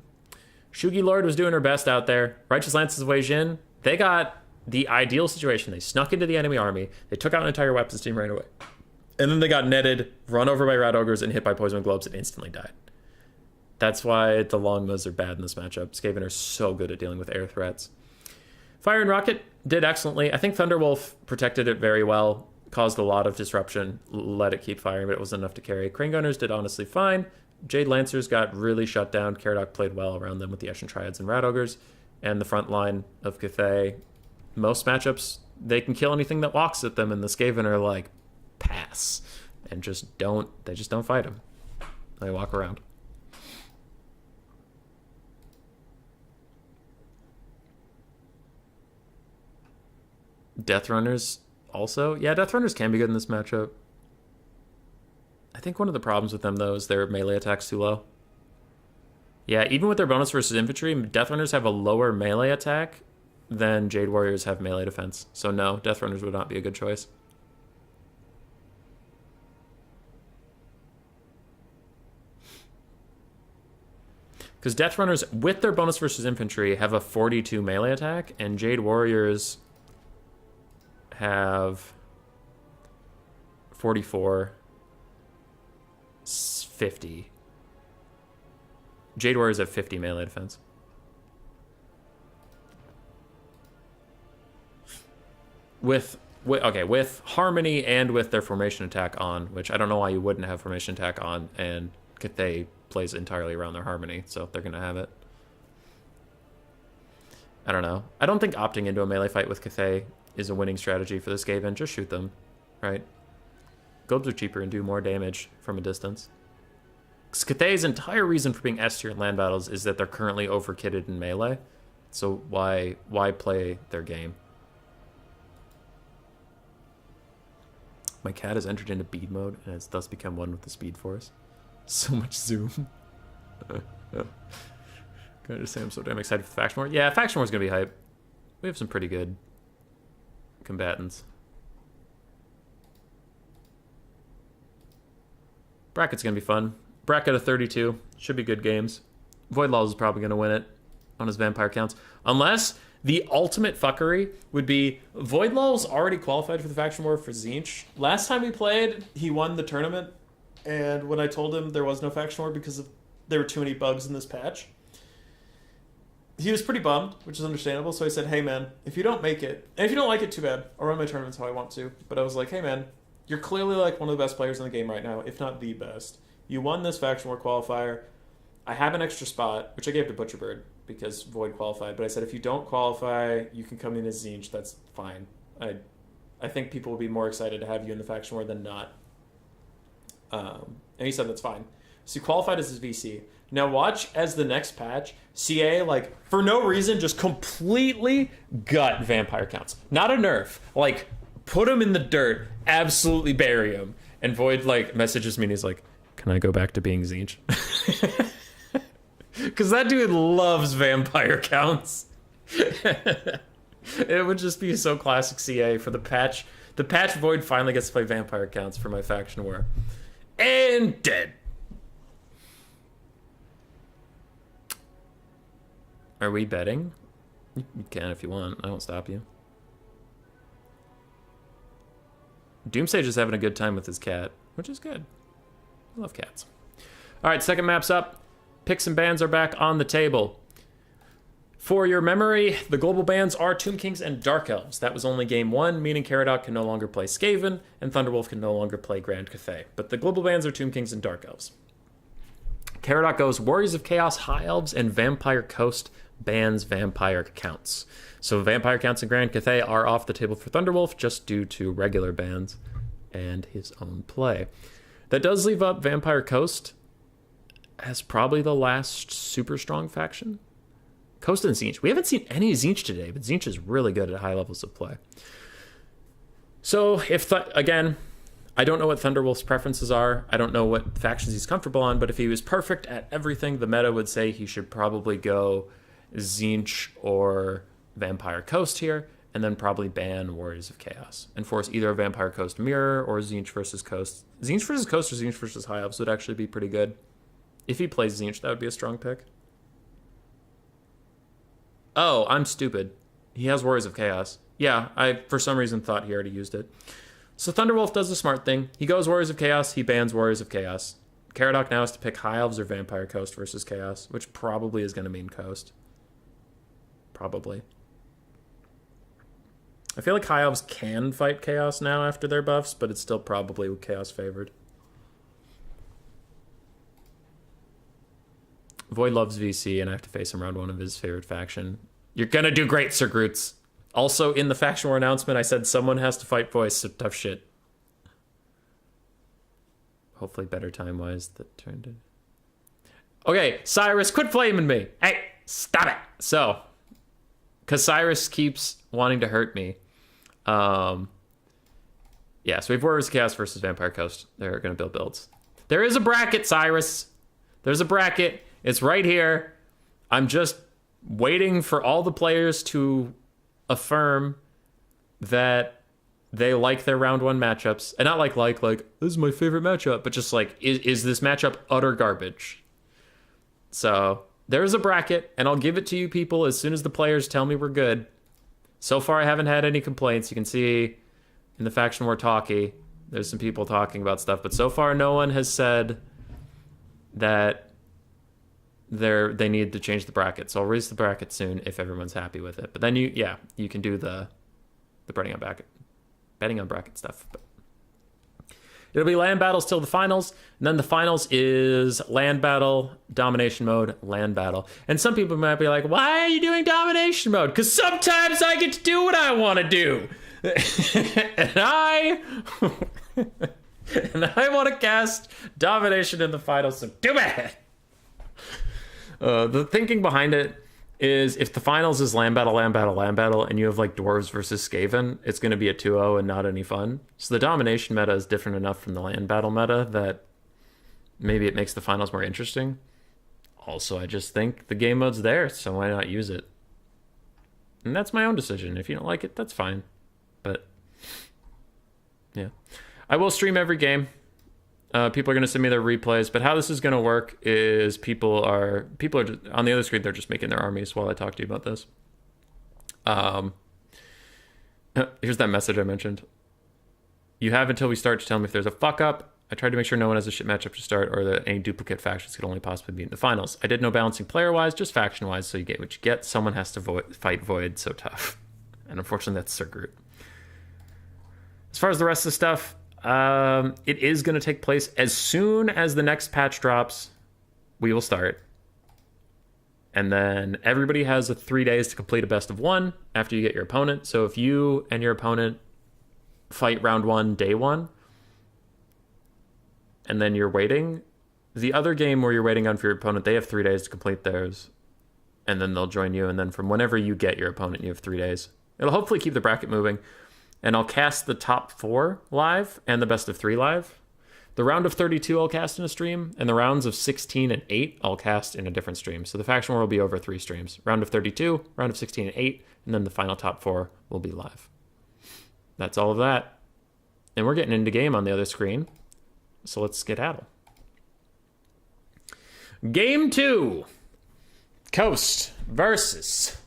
Shugi Lord was doing her best out there. Righteous Lances of Wei Jin, they got the ideal situation. They snuck into the enemy army. They took out an entire weapons team right away. And then they got netted, run over by Rat Ogres, and hit by Poison Globes and instantly died. That's why the Longmas are bad in this matchup. Skaven are so good at dealing with air threats. Fire and Rocket did excellently. I think Thunderwolf protected it very well, caused a lot of disruption, let it keep firing, but it wasn't enough to carry. Crane Gunners did honestly fine. Jade Lancers got really shut down. Caradoc played well around them with the Eshin Triads and Rat Ogres. And the front line of Cathay, most matchups, they can kill anything that walks at them, and the Skaven are like, pass. And they just don't fight them. They walk around. Death Runners also. Yeah, Death Runners can be good in this matchup. I think one of the problems with them, though, is their melee attack's too low. Yeah, even with their bonus versus infantry, Death Runners have a lower melee attack than Jade Warriors have melee defense. So no, Death Runners would not be a good choice. Because Death Runners, with their bonus versus infantry, have a 42 melee attack, and Jade Warriors have 44, 50. Jade Warriors have 50 melee defense. With Harmony and with their formation attack on, which I don't know why you wouldn't have formation attack on, and Cathay plays entirely around their Harmony, so they're going to have it. I don't know. I don't think opting into a melee fight with Cathay is a winning strategy for this Skaven. Just shoot them, right? Globes are cheaper and do more damage from a distance. Because Cathay's entire reason for being S tier in land battles is that they're currently overkitted in melee. So why play their game? My cat has entered into bead mode and has thus become one with the Speed Force. So much zoom. Gotta say I'm so damn excited for the Faction War. Yeah, Faction War is gonna be hype. We have some pretty good combatants. Bracket's gonna be fun. Bracket of 32 should be good games. Voidlaws is probably gonna win it on his vampire counts, unless the ultimate fuckery would be Voidlaw's already qualified for the Faction War for Tzeentch. Last time we played, he won the tournament, and when I told him there was no Faction War because there were too many bugs in this patch, he was pretty bummed, which is understandable. So I said, hey man, if you don't make it, and if you don't like it, too bad. I'll run my tournaments how I want to. But I was like, hey man, you're clearly like one of the best players in the game right now, if not the best. You won this Faction War qualifier. I have an extra spot, which I gave to Butcherbird because Void qualified. But I said, if you don't qualify, you can come in as Tzeentch. That's fine. I think people will be more excited to have you in the Faction War than not. And he said that's fine. So you qualified as his VC. Now watch as the next patch, CA, like, for no reason, just completely gut vampire counts. Not a nerf. Like, put him in the dirt, absolutely bury him. And Void, like, messages me and he's like, can I go back to being Tzeentch? Because that dude loves vampire counts. It would just be so classic CA for the patch. The patch Void finally gets to play vampire counts for my Faction War. And dead. Are we betting? You can if you want. I won't stop you. Doomsage is having a good time with his cat, which is good. I love cats. All right, second map's up. Picks and bans are back on the table. For your memory, the global bans are Tomb Kings and Dark Elves. That was only game one, meaning Caradoc can no longer play Skaven, and Thunderwolf can no longer play Grand Cathay. But the global bans are Tomb Kings and Dark Elves. Caradoc goes Warriors of Chaos, High Elves, and Vampire Coast bans vampire counts. So vampire counts in Grand Cathay are off the table for Thunderwolf just due to regular bans and his own play. That does leave up Vampire Coast as probably the last super strong faction. Coast and Tzeentch. We haven't seen any Tzeentch today, but Tzeentch is really good at high levels of play. So again, I don't know what Thunderwolf's preferences are. I don't know what factions he's comfortable on, but if he was perfect at everything, the meta would say he should probably go Tzeentch or Vampire Coast here. and then probably ban Warriors of Chaos and force either a Vampire Coast Mirror or Tzeentch versus Coast. Tzeentch versus Coast or Tzeentch versus High Elves would actually be pretty good. If he plays Tzeentch, that would be a strong pick. Oh, I'm stupid. He has Warriors of Chaos. Yeah, I for some reason thought he already used it. So Thunderwolf does the smart thing. He goes Warriors of Chaos, he bans Warriors of Chaos. Caradoc now has to pick High Elves or Vampire Coast versus Chaos, which probably is going to mean Coast. Probably. I feel like High Elves can fight Chaos now after their buffs, but it's still probably Chaos favored. Void loves VC, and I have to face him around one of his favorite faction. You're gonna do great, Sir Groots. Also, in the faction war announcement, I said someone has to fight voice, so tough shit. Hopefully better time-wise that turned in. Okay, Cyrus, quit flaming me. Hey, stop it. So, because Cyrus keeps wanting to hurt me. Yeah, so we have Warriors of Chaos versus Vampire Coast. They're going to build builds. There is a bracket, Cyrus. There's a bracket. It's right here. I'm just waiting for all the players to affirm that they like their round one matchups. And not like, this is my favorite matchup, but just like, is this matchup utter garbage? So there's a bracket, and I'll give it to you people as soon as the players tell me we're good. So far, I haven't had any complaints. You can see in the faction war talkie, there's some people talking about stuff, but so far no one has said that they need to change the bracket. So I'll raise the bracket soon if everyone's happy with it. But then you can do the betting on bracket stuff. But it'll be land battles till the finals, and then the finals is land battle, domination mode, land battle. And some people might be like, why are you doing domination mode? Because sometimes I get to do what I want to do. and I want to cast domination in the finals, so do it. The thinking behind it is if the finals is land battle, and you have like dwarves versus Skaven, it's going to be a 2-0 and not any fun. So the domination meta is different enough from the land battle meta that maybe it makes the finals more interesting. Also, I just think the game mode's there, so why not use it? And that's my own decision. If you don't like it, that's fine. But yeah, I will stream every game. People are going to send me their replays, but how this is going to work is people are just, on the other screen, they're just making their armies while I talk to you about this. Here's that message I mentioned. You have until we start to tell me if there's a fuck up. I tried to make sure no one has a shit matchup to start or that any duplicate factions could only possibly be in the finals. I did no balancing player-wise, just faction-wise, so you get what you get. Someone has to fight Void, so tough. And unfortunately, that's Sir Groot. As far as the rest of the stuff, it is going to take place as soon as the next patch drops. We will start, and then everybody has 3 days to complete a best of one after you get your opponent. So if you and your opponent fight round one, day one, and then you're waiting, the other game where you're waiting on for your opponent, they have 3 days to complete theirs, and then they'll join you. And then from whenever you get your opponent, you have 3 days. It'll hopefully keep the bracket moving. And I'll cast the top 4 live and the best of 3 live. The round of 32 I'll cast in a stream, and the rounds of 16 and 8 I'll cast in a different stream. So the faction war will be over 3 streams. Round of 32, round of 16 and 8, and then the final top 4 will be live. That's all of that. And we're getting into game on the other screen. So let's skedaddle. Game 2. Coast versus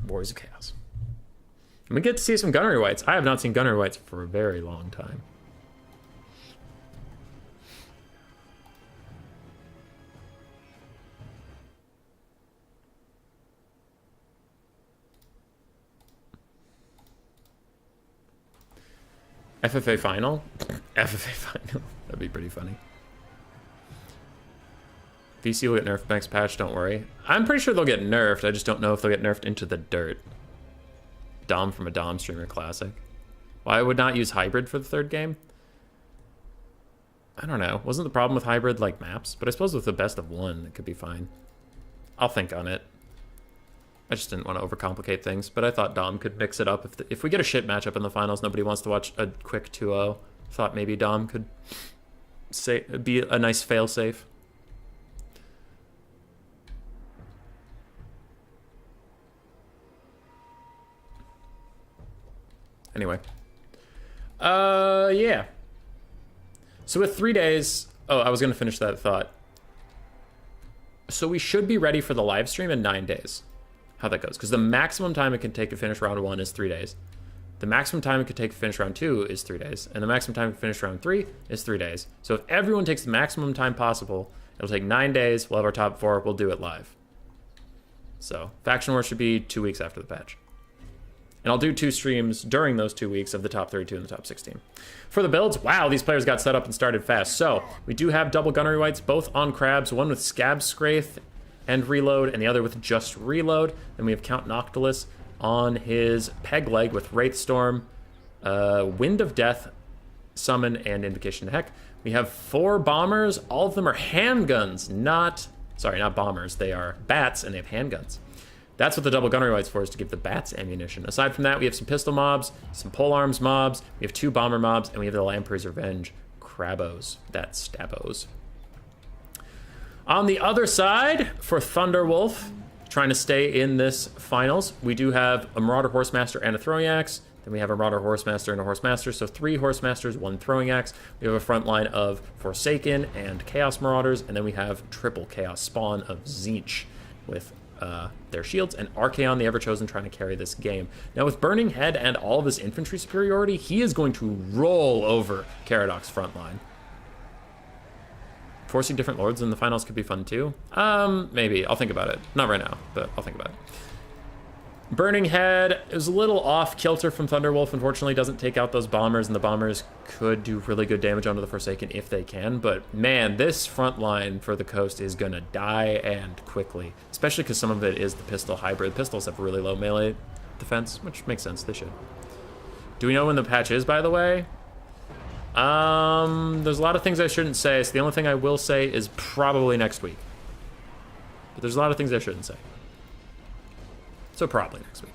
Warriors of Chaos. And we get to see some Gunnery Whites. I have not seen Gunnery Whites for a very long time. FFA final? FFA final. That'd be pretty funny. VC will get nerfed next patch, don't worry. I'm pretty sure they'll get nerfed. I just don't know if they'll get nerfed into the dirt. Dom from a Dom streamer classic. Why I would not use hybrid for the third game? I don't know. Wasn't the problem with hybrid like maps? But I suppose with the best of one, it could be fine. I'll think on it. I just didn't want to overcomplicate things, but I thought Dom could mix it up. If we get a shit matchup in the finals, nobody wants to watch a quick 2-0. Thought maybe Dom could be a nice fail-safe. Anyway. Yeah. So with 3 days... Oh, I was going to finish that thought. So we should be ready for the live stream in 9 days. How that goes. Because the maximum time it can take to finish round 1 is 3 days. The maximum time it could take to finish round 2 is 3 days. And the maximum time to finish round 3 is 3 days. So if everyone takes the maximum time possible, it'll take 9 days. We'll have our top 4. We'll do it live. So Faction Wars should be 2 weeks after the patch. And I'll do 2 streams during those 2 weeks of the top 32 and the top 16. For the builds, wow, these players got set up and started fast. So we do have double gunnery whites, both on crabs, one with Scab Scraith and reload, and the other with just reload. Then we have Count Noctilus on his peg leg with Wraithstorm, Wind of Death, Summon, and Invocation to Heck. We have 4 bombers. All of them are handguns, not bombers. They are bats, and they have handguns. That's what the double gunnery white's for, is to give the bats ammunition. Aside from that, we have some pistol mobs, some polearms mobs, we have 2 bomber mobs, and we have the Lamprey's Revenge Crabos. That's stabos. On the other side, for Thunderwolf, trying to stay in this finals, we do have a Marauder Horsemaster and a Throwing Axe. Then we have a Marauder Horsemaster and a Horsemaster, so 3 Horsemasters, 1 Throwing Axe. We have a front line of Forsaken and Chaos Marauders, and then we have triple Chaos Spawn of Tzeentch with their shields, and Archaon, the Everchosen, trying to carry this game. Now, with Burning Head and all of his infantry superiority, he is going to roll over Caradoc's front line. Forcing different lords in the finals could be fun, too. Maybe. I'll think about it. Not right now, but I'll think about it. Burning Head is a little off-kilter from Thunderwolf. Unfortunately, doesn't take out those bombers, and the bombers could do really good damage onto the Forsaken if they can. But, man, this front line for the coast is going to die, and quickly. Especially because some of it is the pistol hybrid. Pistols have really low melee defense, which makes sense. They should. Do we know when the patch is, by the way? There's a lot of things I shouldn't say, so the only thing I will say is probably next week. But there's a lot of things I shouldn't say. So probably next week.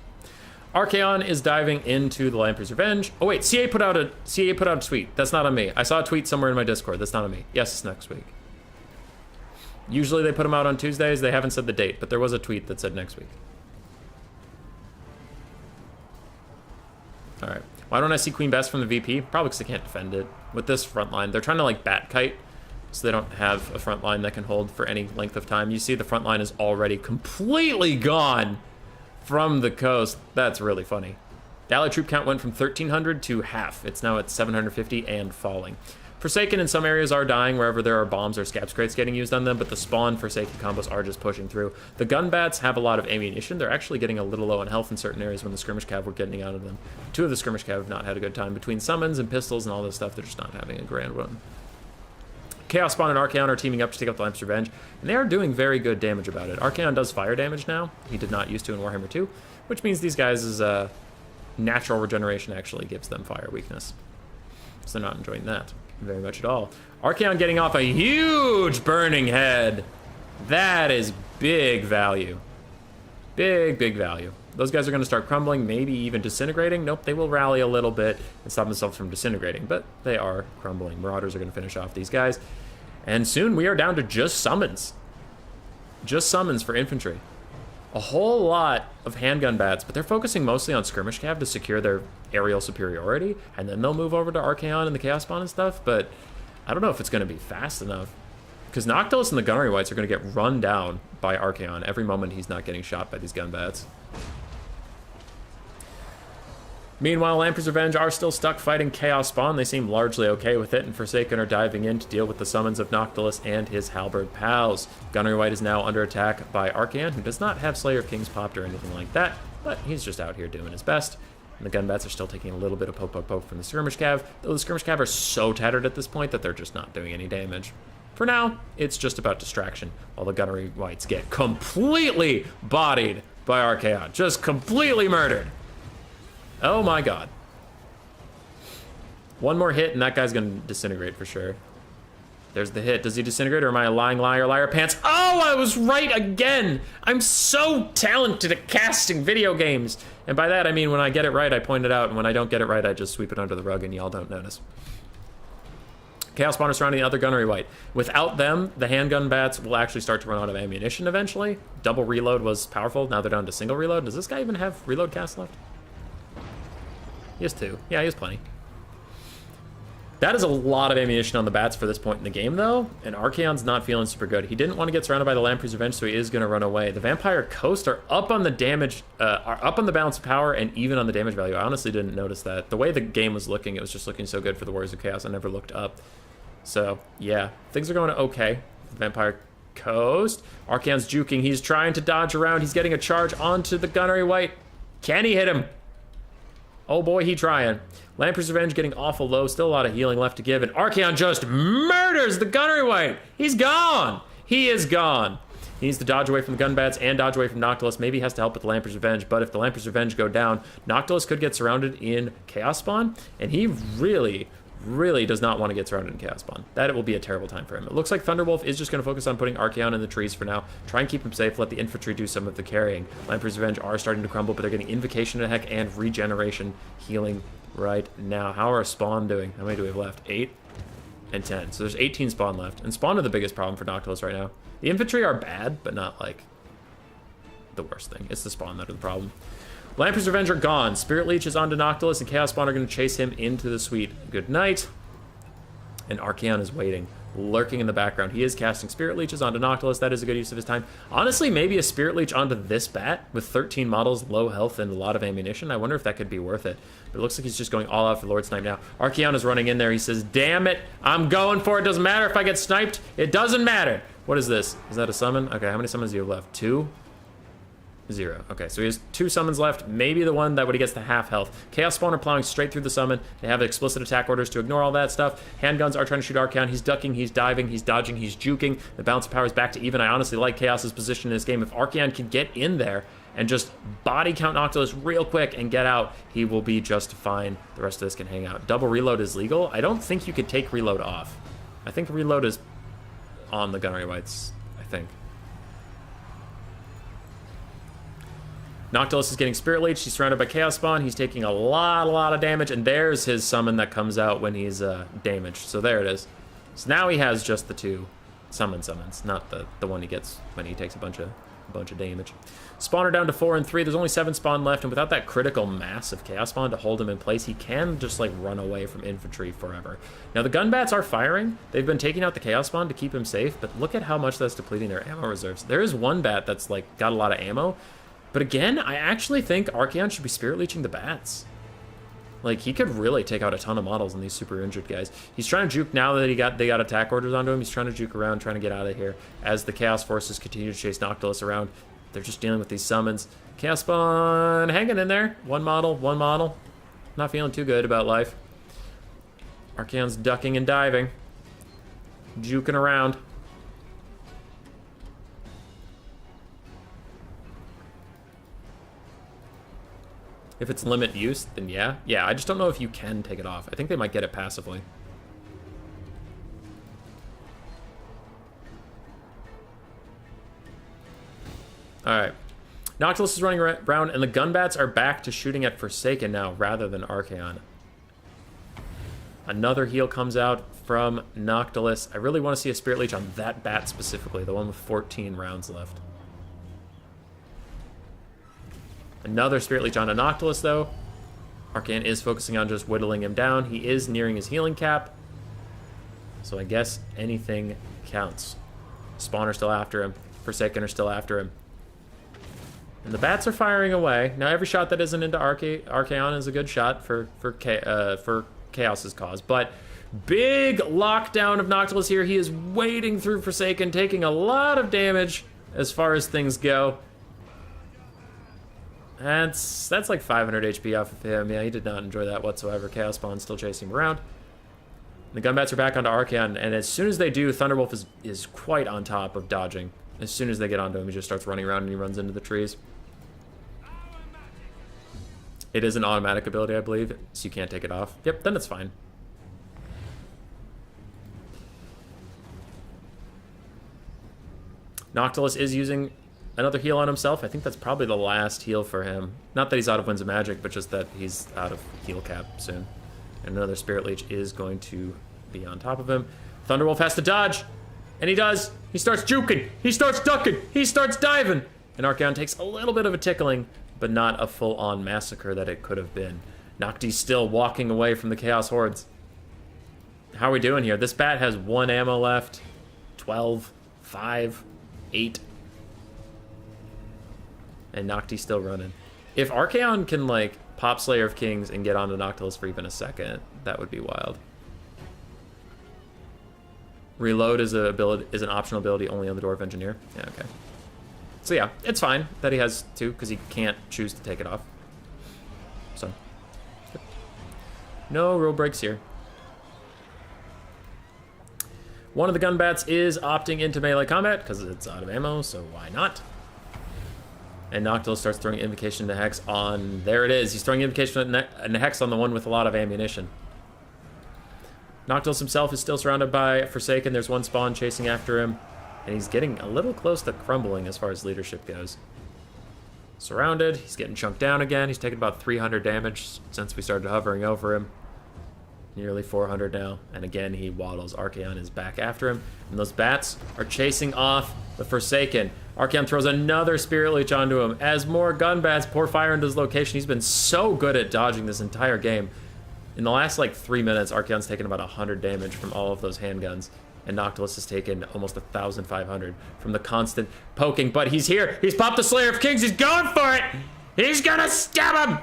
Archaon is diving into the Lamprey's Revenge. Oh wait, CA put out a tweet. That's not on me. I saw a tweet somewhere in my Discord. That's not on me. Yes, it's next week. Usually they put them out on Tuesdays. They haven't said the date, but there was a tweet that said next week. All right. Why don't I see Queen Bess from the VP? Probably because they can't defend it. With this front line, they're trying to like bat kite, so they don't have a front line that can hold for any length of time. You see the front line is already completely gone from the coast. That's really funny. The allied troop count went from 1,300 to half. It's now at 750 and falling. Forsaken in some areas are dying wherever there are bombs or scab crates getting used on them, but the spawn Forsaken combos are just pushing through. The gun bats have a lot of ammunition. They're actually getting a little low on health in certain areas when the skirmish cav were getting out of them. 2 of the skirmish cav have not had a good time. Between summons and pistols and all this stuff, they're just not having a grand one. Chaos Spawn and Archaon are teaming up to take out the Lamprey's Revenge, and they are doing very good damage about it. Archaon does fire damage now. He did not used to in Warhammer 2, which means these guys' natural regeneration actually gives them fire weakness. So they're not enjoying that very much at all. Archaon getting off a huge Burning Head. That is big value. Big value. Those guys are going to start crumbling, maybe even disintegrating. Nope, they will rally a little bit and stop themselves from disintegrating, but they are crumbling. Marauders are going to finish off these guys. And soon we are down to just summons. Just summons for infantry. A whole lot of handgun bats, but they're focusing mostly on skirmish cav to secure their aerial superiority, and then they'll move over to Archaon and the Chaos Spawn and stuff, but I don't know if it's going to be fast enough. Because Noctilus and the Gunnery Whites are going to get run down by Archaon every moment he's not getting shot by these gun bats. Meanwhile, Lamprey's Revenge are still stuck fighting Chaos Spawn. They seem largely okay with it, and Forsaken are diving in to deal with the summons of Noctilus and his Halberd pals. Gunnery White is now under attack by Archaon, who does not have Slayer of Kings popped or anything like that, but he's just out here doing his best. And the gun bats are still taking a little bit of poke from the skirmish cav, though the skirmish cav are so tattered at this point that they're just not doing any damage. For now, it's just about distraction, while the Gunnery Whites get completely bodied by Archaon. Just completely murdered. Oh my god. One more hit and that guy's gonna disintegrate for sure. There's the hit. Does he disintegrate or am I a lying liar pants? Oh, I was right again! I'm so talented at casting video games! And by that I mean when I get it right, I point it out, and when I don't get it right, I just sweep it under the rug and y'all don't notice. Chaos Spawn are surrounding the other Gunnery White. Without them, the handgun bats will actually start to run out of ammunition eventually. Double reload was powerful, now they're down to single reload. Does this guy even have reload cast left? He has 2. Yeah, he has plenty. That is a lot of ammunition on the bats for this point in the game, though, and Archaon's not feeling super good. He didn't want to get surrounded by the Lamprey's Revenge, so he is going to run away. The Vampire Coast are up on the damage, are up on the balance of power, and even on the damage value. I honestly didn't notice that. The way the game was looking, it was just looking so good for the Warriors of Chaos, I never looked up. So, yeah, things are going okay. Vampire Coast. Archaon's juking. He's trying to dodge around. He's getting a charge onto the Gunnery Wight. Can he hit him? Oh boy, he trying. Lamprey's Revenge getting awful low. Still a lot of healing left to give. And Archaon just murders the Gunnery Wight. He's gone. He is gone. He needs to dodge away from the Gunbats and dodge away from Noctilus. Maybe he has to help with the Lamprey's Revenge. But if the Lamprey's Revenge go down, Noctilus could get surrounded in Chaos Spawn. And he really does not want to get surrounded in Chaos Spawn. That will be a terrible time for him. It looks like Thunderwolf is just going to focus on putting Archaon in the trees for now. Try and keep him safe. Let the infantry do some of the carrying. Lamprey's Revenge are starting to crumble, but they're getting Invocation of Heck and Regeneration healing right now. How are Spawn doing? How many do we have left? 8 and 10. So there's 18 Spawn left. And Spawn are the biggest problem for Noctilus right now. The infantry are bad, but not like the worst thing. It's the Spawn that are the problem. Lamprey's Revenge are gone. Spirit Leech is onto Noctilus, and Chaos Spawn are going to chase him into the suite. Good night. And Archaon is waiting, lurking in the background. He is casting Spirit Leeches onto Noctilus. That is a good use of his time. Honestly, maybe a Spirit Leech onto this bat with 13 models, low health, and a lot of ammunition. I wonder if that could be worth it. But it looks like he's just going all out for Lord Snipe now. Archaon is running in there. He says, damn it, I'm going for it. Doesn't matter if I get sniped. It doesn't matter. What is this? Is that a summon? Okay, how many summons do you have left? 2? 0. Okay, so he has 2 summons left. Maybe the one that when he gets to half health. Chaos Spawn are plowing straight through the summon. They have explicit attack orders to ignore all that stuff. Handguns are trying to shoot Archaon. He's ducking, he's diving, he's dodging, he's juking. The balance of power is back to even. I honestly like Chaos's position in this game. If Archaon can get in there and just body count Noctilus real quick and get out, he will be just fine. The rest of this can hang out. Double reload is legal. I don't think you could take reload off. I think reload is on the Gunnery Wights, I think. Noctilus is getting Spirit Leech. He's surrounded by Chaos Spawn. He's taking a lot of damage, and there's his summon that comes out when he's damaged. So there it is. So now he has just the 2 summons, not the one he gets when he takes a bunch of damage. Spawn are down to 4 and 3. There's only 7 Spawn left, and without that critical mass of Chaos Spawn to hold him in place, he can just like run away from infantry forever. Now the Gunbats are firing. They've been taking out the Chaos Spawn to keep him safe, but look at how much that's depleting their ammo reserves. There is one bat that's like got a lot of ammo. But again, I actually think Archaon should be Spirit Leeching the bats. Like, he could really take out a ton of models in these super injured guys. He's trying to juke now that they got attack orders onto him. He's trying to juke around, trying to get out of here. As the Chaos Forces continue to chase Noctilus around, they're just dealing with these summons. Chaos Spawn hanging in there. One model. Not feeling too good about life. Archaon's ducking and diving. Juking around. If it's limit use, then yeah. Yeah, I just don't know if you can take it off. I think they might get it passively. Alright. Noctilus is running around, and the Gunbats are back to shooting at Forsaken now, rather than Archaon. Another heal comes out from Noctilus. I really want to see a Spirit Leech on that bat specifically, the one with 14 rounds left. Another Spirit Leech onto Noctilus, though. Archaon is focusing on just whittling him down. He is nearing his healing cap. So I guess anything counts. Spawn are still after him. Forsaken are still after him. And the bats are firing away. Now, every shot that isn't into Archaon is a good shot for Chaos's cause. But big lockdown of Noctilus here. He is wading through Forsaken, taking a lot of damage as far as things go. That's like 500 HP off of him. Yeah, he did not enjoy that whatsoever. Chaos Spawn's still chasing him around. The Gunbats are back onto Archaon, and as soon as they do, Thunderwolf is quite on top of dodging. As soon as they get onto him, he just starts running around and he runs into the trees. It is an automatic ability, I believe, so you can't take it off. Yep, then it's fine. Noctilus is using another heal on himself. I think that's probably the last heal for him. Not that he's out of Winds of Magic, but just that he's out of heal cap soon. And another Spirit Leech is going to be on top of him. Thunderwolf has to dodge. And he does. He starts juking. He starts ducking. He starts diving. And Archaon takes a little bit of a tickling, but not a full-on massacre that it could have been. Nocti's still walking away from the Chaos Hordes. How are we doing here? This bat has 1 ammo left. 12, 5, 8. And Nocti's still running. If Archaon can, like, pop Slayer of Kings and get onto Noctilus for even a second, that would be wild. Reload is an optional ability only on the Dwarf Engineer. Yeah, okay. So yeah, it's fine that he has 2, because he can't choose to take it off. So, good. No rule breaks here. One of the gun bats is opting into melee combat, because it's out of ammo, so why not? And Noctilus starts throwing Invocation to Hex on... There it is. He's throwing Invocation and Hex on the one with a lot of ammunition. Noctilus himself is still surrounded by Forsaken. There's one spawn chasing after him. And he's getting a little close to crumbling as far as leadership goes. Surrounded. He's getting chunked down again. He's taken about 300 damage since we started hovering over him. Nearly 400 now. And again, he waddles. Archaon is back after him. And those bats are chasing off the Forsaken. Archaon throws another Spirit Leech onto him. As more gun bats pour fire into his location, he's been so good at dodging this entire game. In the last, like, 3 minutes, Archaon's taken about 100 damage from all of those handguns. And Noctilus has taken almost 1,500 from the constant poking. But he's here. He's popped the Slayer of Kings. He's going for it. He's gonna stab him.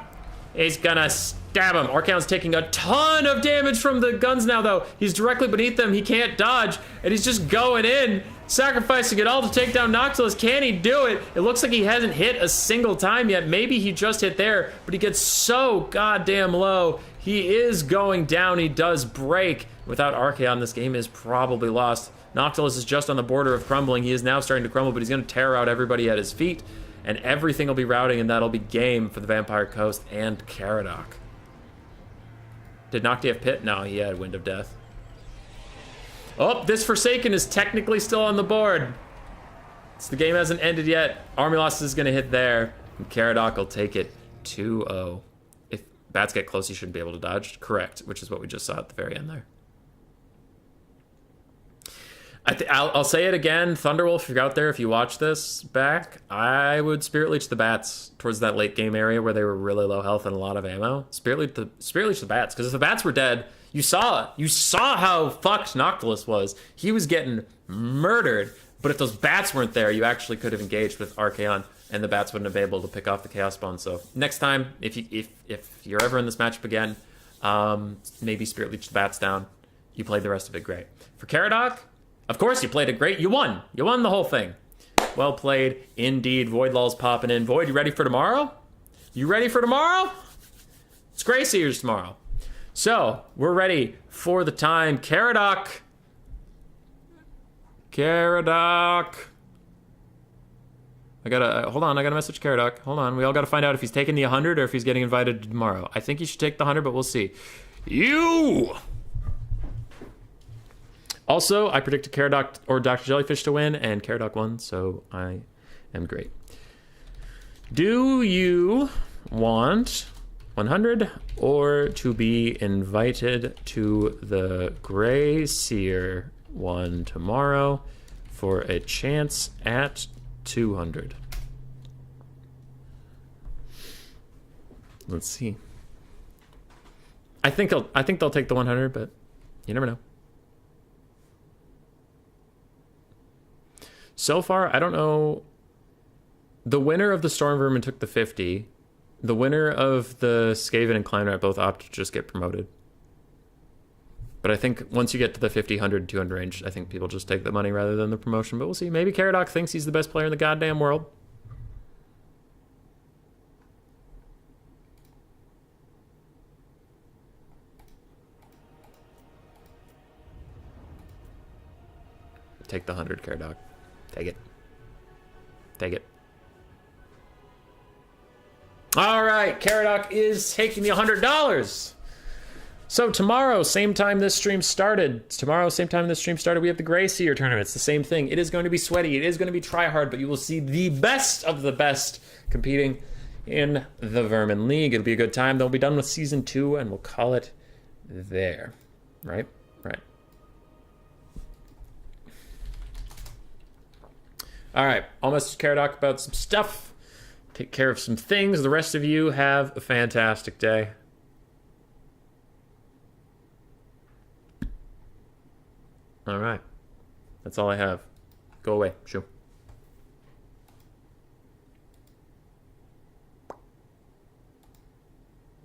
He's gonna stab him. Archaon's taking a ton of damage from the guns now, though. He's directly beneath them. He can't dodge. And he's just going in, sacrificing it all to take down Noctilus. Can he do it? It looks like he hasn't hit a single time yet. Maybe he just hit there, but he gets so goddamn low. He is going down. He does break. Without Archaon, this game is probably lost. Noctilus is just on the border of crumbling. He is now starting to crumble, but he's going to tear out everybody at his feet. And everything will be routing, and that'll be game for the Vampire Coast and Caradoc. Did Nocti have Pit? No, he had Wind of Death. Oh, this Forsaken is technically still on the board. So the game hasn't ended yet. Army Loss is going to hit there, and Caradoc will take it 2-0. If bats get close, he shouldn't be able to dodge. Correct, which is what we just saw at the very end there. I'll say it again, Thunderwolf, if you're out there, if you watch this back, I would Spirit Leech the bats towards that late game area where they were really low health and a lot of ammo. Spirit Leech the bats, because if the bats were dead, you saw how fucked Noctilus was. He was getting murdered, but if those bats weren't there, you actually could have engaged with Archaon, and the bats wouldn't have been able to pick off the Chaos Spawn. So next time, if you're ever in this matchup again, maybe Spirit Leech the bats down. You played the rest of it great. For Caradoc, of course you played it great. You won. You won the whole thing. Well played indeed. Void Law's popping in. Void, you ready for tomorrow? You ready for tomorrow? It's Grey Seers tomorrow. So, we're ready for the time. Caradoc. Hold on, I gotta message Caradoc. Hold on, we all gotta find out if he's taking the 100 or if he's getting invited to tomorrow. I think he should take the 100, but we'll see. Also, I predicted Caradoc or Dr. Jellyfish to win, and Caradoc won, so I am great. Do you want 100 or to be invited to the Grey Seer one tomorrow for a chance at 200? Let's see. I think they'll take the 100, but you never know. So far, I don't know. The winner of the Storm Vermin took the 50. The winner of the Skaven and Kleinrat both opted to just get promoted. But I think once you get to the 50, 100, 200 range, I think people just take the money rather than the promotion. But we'll see. Maybe Caradoc thinks he's the best player in the goddamn world. Take the 100, Caradoc. Take it. Take it. All right, Caradoc is taking the $100. So tomorrow, same time this stream started, we have the Grey Seer tournament. It's the same thing. It is going to be sweaty. It is going to be try-hard, but you will see the best of the best competing in the Vermin League. It'll be a good time. They'll be done with Season 2, and we'll call it there. Right? Right. All right, I'll message Caradoc about some stuff, take care of some things. The rest of you have a fantastic day. All right. That's all I have. Go away. Shoo.